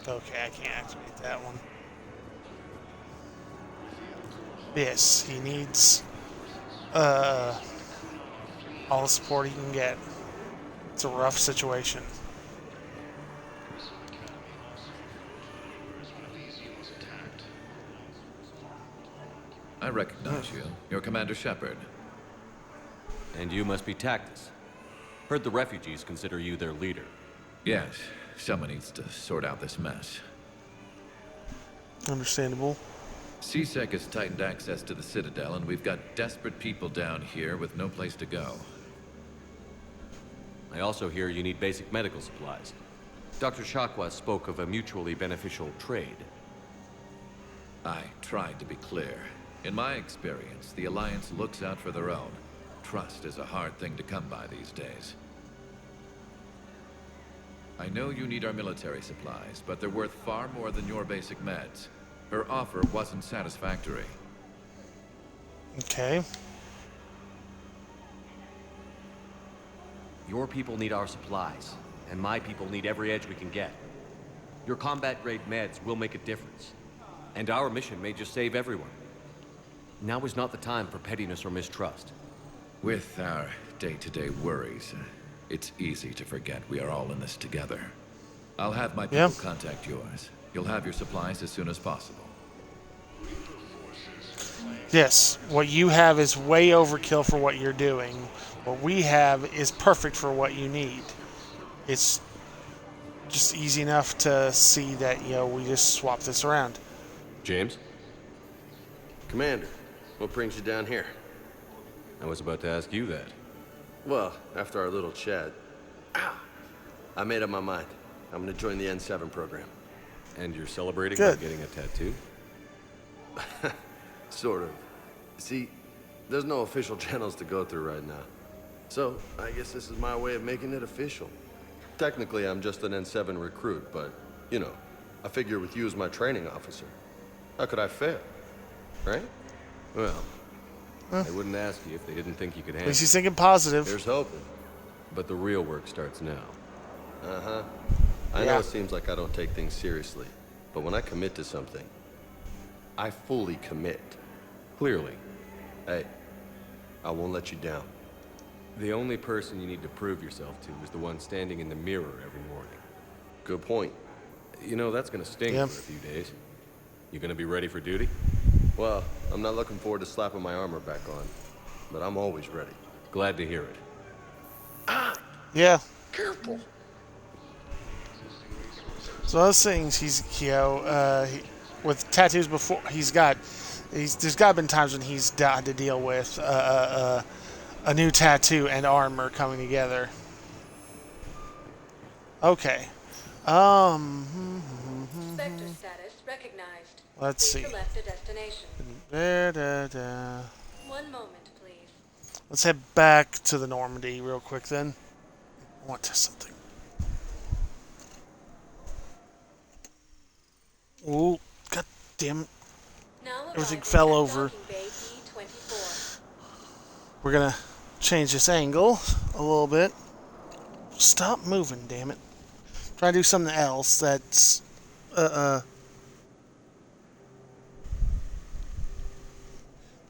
Okay, I can't activate that one. Yes, he needs all the support he can get. It's a rough situation. I recognize you. You're Commander Shepard. And you must be Tactus. Heard the refugees consider you their leader. Yes, someone needs to sort out this mess. Understandable. CSEC has tightened access to the Citadel, and we've got desperate people down here with no place to go. I also hear you need basic medical supplies. Dr. Shakwa spoke of a mutually beneficial trade. I tried to be clear. In my experience, the Alliance looks out for their own. Trust is a hard thing to come by these days. I know you need our military supplies, but they're worth far more than your basic meds. Her offer wasn't satisfactory. Okay. Your people need our supplies, and my people need every edge we can get. Your combat-grade meds will make a difference, and our mission may just save everyone. Now is not the time for pettiness or mistrust. With our day-to-day worries, it's easy to forget we are all in this together. I'll have my people contact yours. You'll have your supplies as soon as possible. Yes, what you have is way overkill for what you're doing. What we have is perfect for what you need. It's just easy enough to see that, you know, we just swap this around. James? Commander, what brings you down here? I was about to ask you that. Well, after our little chat, I made up my mind. I'm gonna join the N7 program. And you're celebrating by getting a tattoo? Sort of. See, there's no official channels to go through right now. So, I guess this is my way of making it official. Technically, I'm just an N7 recruit, but, you know, I figure with you as my training officer, how could I fail? Right? Well, they wouldn't ask you if they didn't think you could handle it. At least he's thinking positive. There's hoping. But the real work starts now. Uh-huh. I know it seems like I don't take things seriously, but when I commit to something, I fully commit. Clearly. Hey, I won't let you down. The only person you need to prove yourself to is the one standing in the mirror every morning. Good point. You know, that's gonna sting for a few days. You gonna be ready for duty? Well, I'm not looking forward to slapping my armor back on, but I'm always ready. Glad to hear it. Yeah. Careful. So those things with tattoos before there's got to been times when he's had to deal with a new tattoo and armor coming together. Okay. Sector status recognized. Let's see. Select a destination. 1 moment, please. Let's head back to the Normandy real quick then. I want to test something. Ooh, god damn it. Everything fell over. We're gonna change this angle a little bit. Stop moving, damn it. Try to do something else that's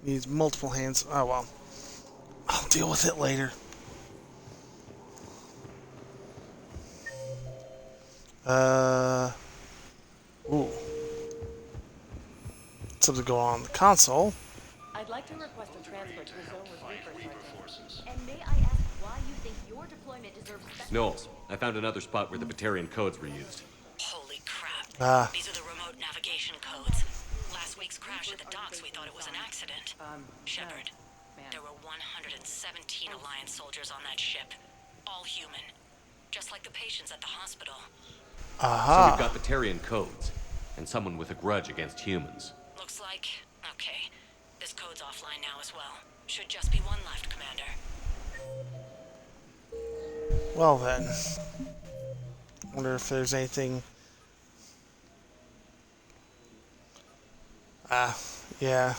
needs multiple hands. Oh well. I'll deal with it later. Ooh. Something going on the console. I'd like to request a transfer to a zone with Reaper forces. And may I ask why you think your deployment deserves special... Knowles, I found another spot where the Batarian codes were used. Holy crap. These are the remote navigation codes. Last week's crash at the docks, we thought it was an accident. Shepard, there were 117 Alliance soldiers on that ship. All human. Just like the patients at the hospital. So we've got Batarian codes, and someone with a grudge against humans. Looks like... Okay. This code's offline now as well. Should just be one left, Commander. Well then. Wonder if there's anything Yeah.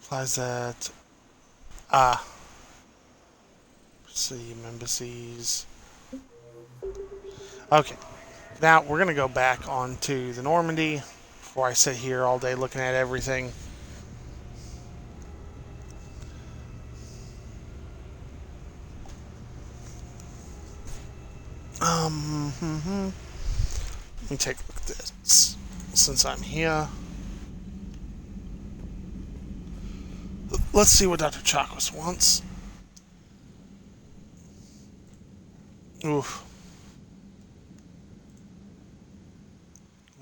Applies that. See, embassies. Okay. Now we're gonna go back onto the Normandy before I sit here all day looking at everything. Let me take a look at this since I'm here. Let's see what Dr. Chakwas wants. Oof.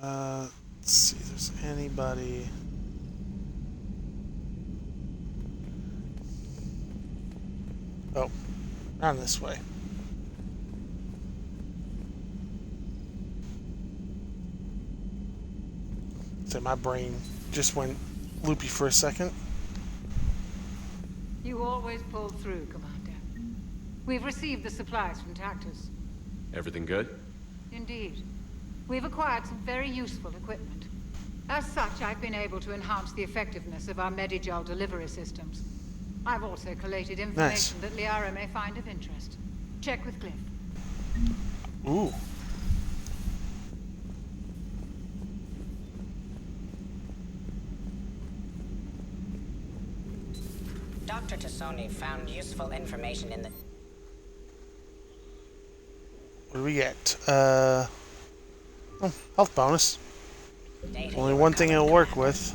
Let's see if there's anybody. Oh, around this way. So my brain just went loopy for a second. You always pull through, Commander. We've received the supplies from Tactus. Everything good? Indeed. We've acquired some very useful equipment. As such, I've been able to enhance the effectiveness of our Medigel delivery systems. I've also collated information that Liara may find of interest. Check with Cliff. Ooh. Dr. Tassoni found useful information in the... What do we get? Oh, health bonus. Only one thing it'll work with.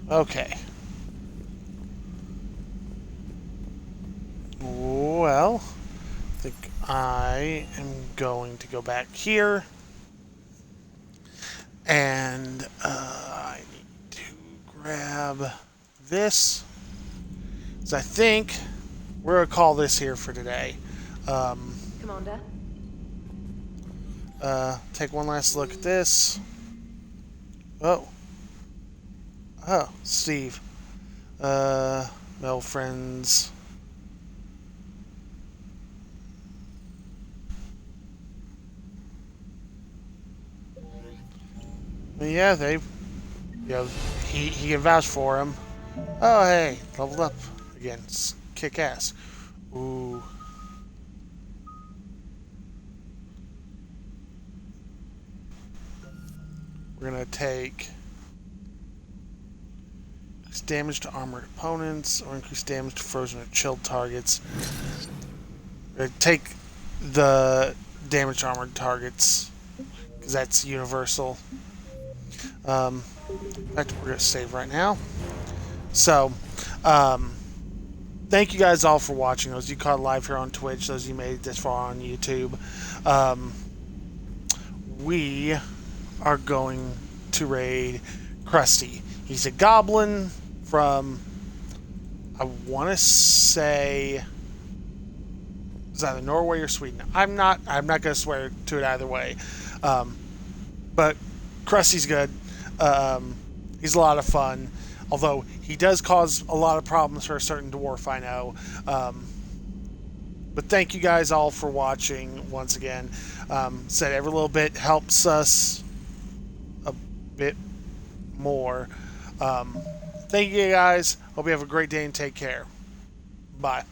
Okay. Well, I think I am going to go back here. And I need to grab this. So I think we're going to call this here for today. Commander? Take one last look at this. Oh, Steve. Male friends. Yeah, he can vouch for him. Oh, hey, leveled up again. Kick ass. Ooh. We're gonna take increase damage to armored opponents or increase damage to frozen or chilled targets. We're gonna take the damage to armored targets because that's universal. In fact, we're gonna save right now. So, thank you guys all for watching. Those of you caught live here on Twitch, those of you made it this far on YouTube. We are going to raid Krusty. He's a goblin from, I want to say, it's either Norway or Sweden. I'm not going to swear to it either way. But Krusty's good. He's a lot of fun. Although he does cause a lot of problems for a certain dwarf I know. But thank you guys all for watching once again. Said every little bit helps us a bit more. Thank you guys. Hope you have a great day and take care. Bye.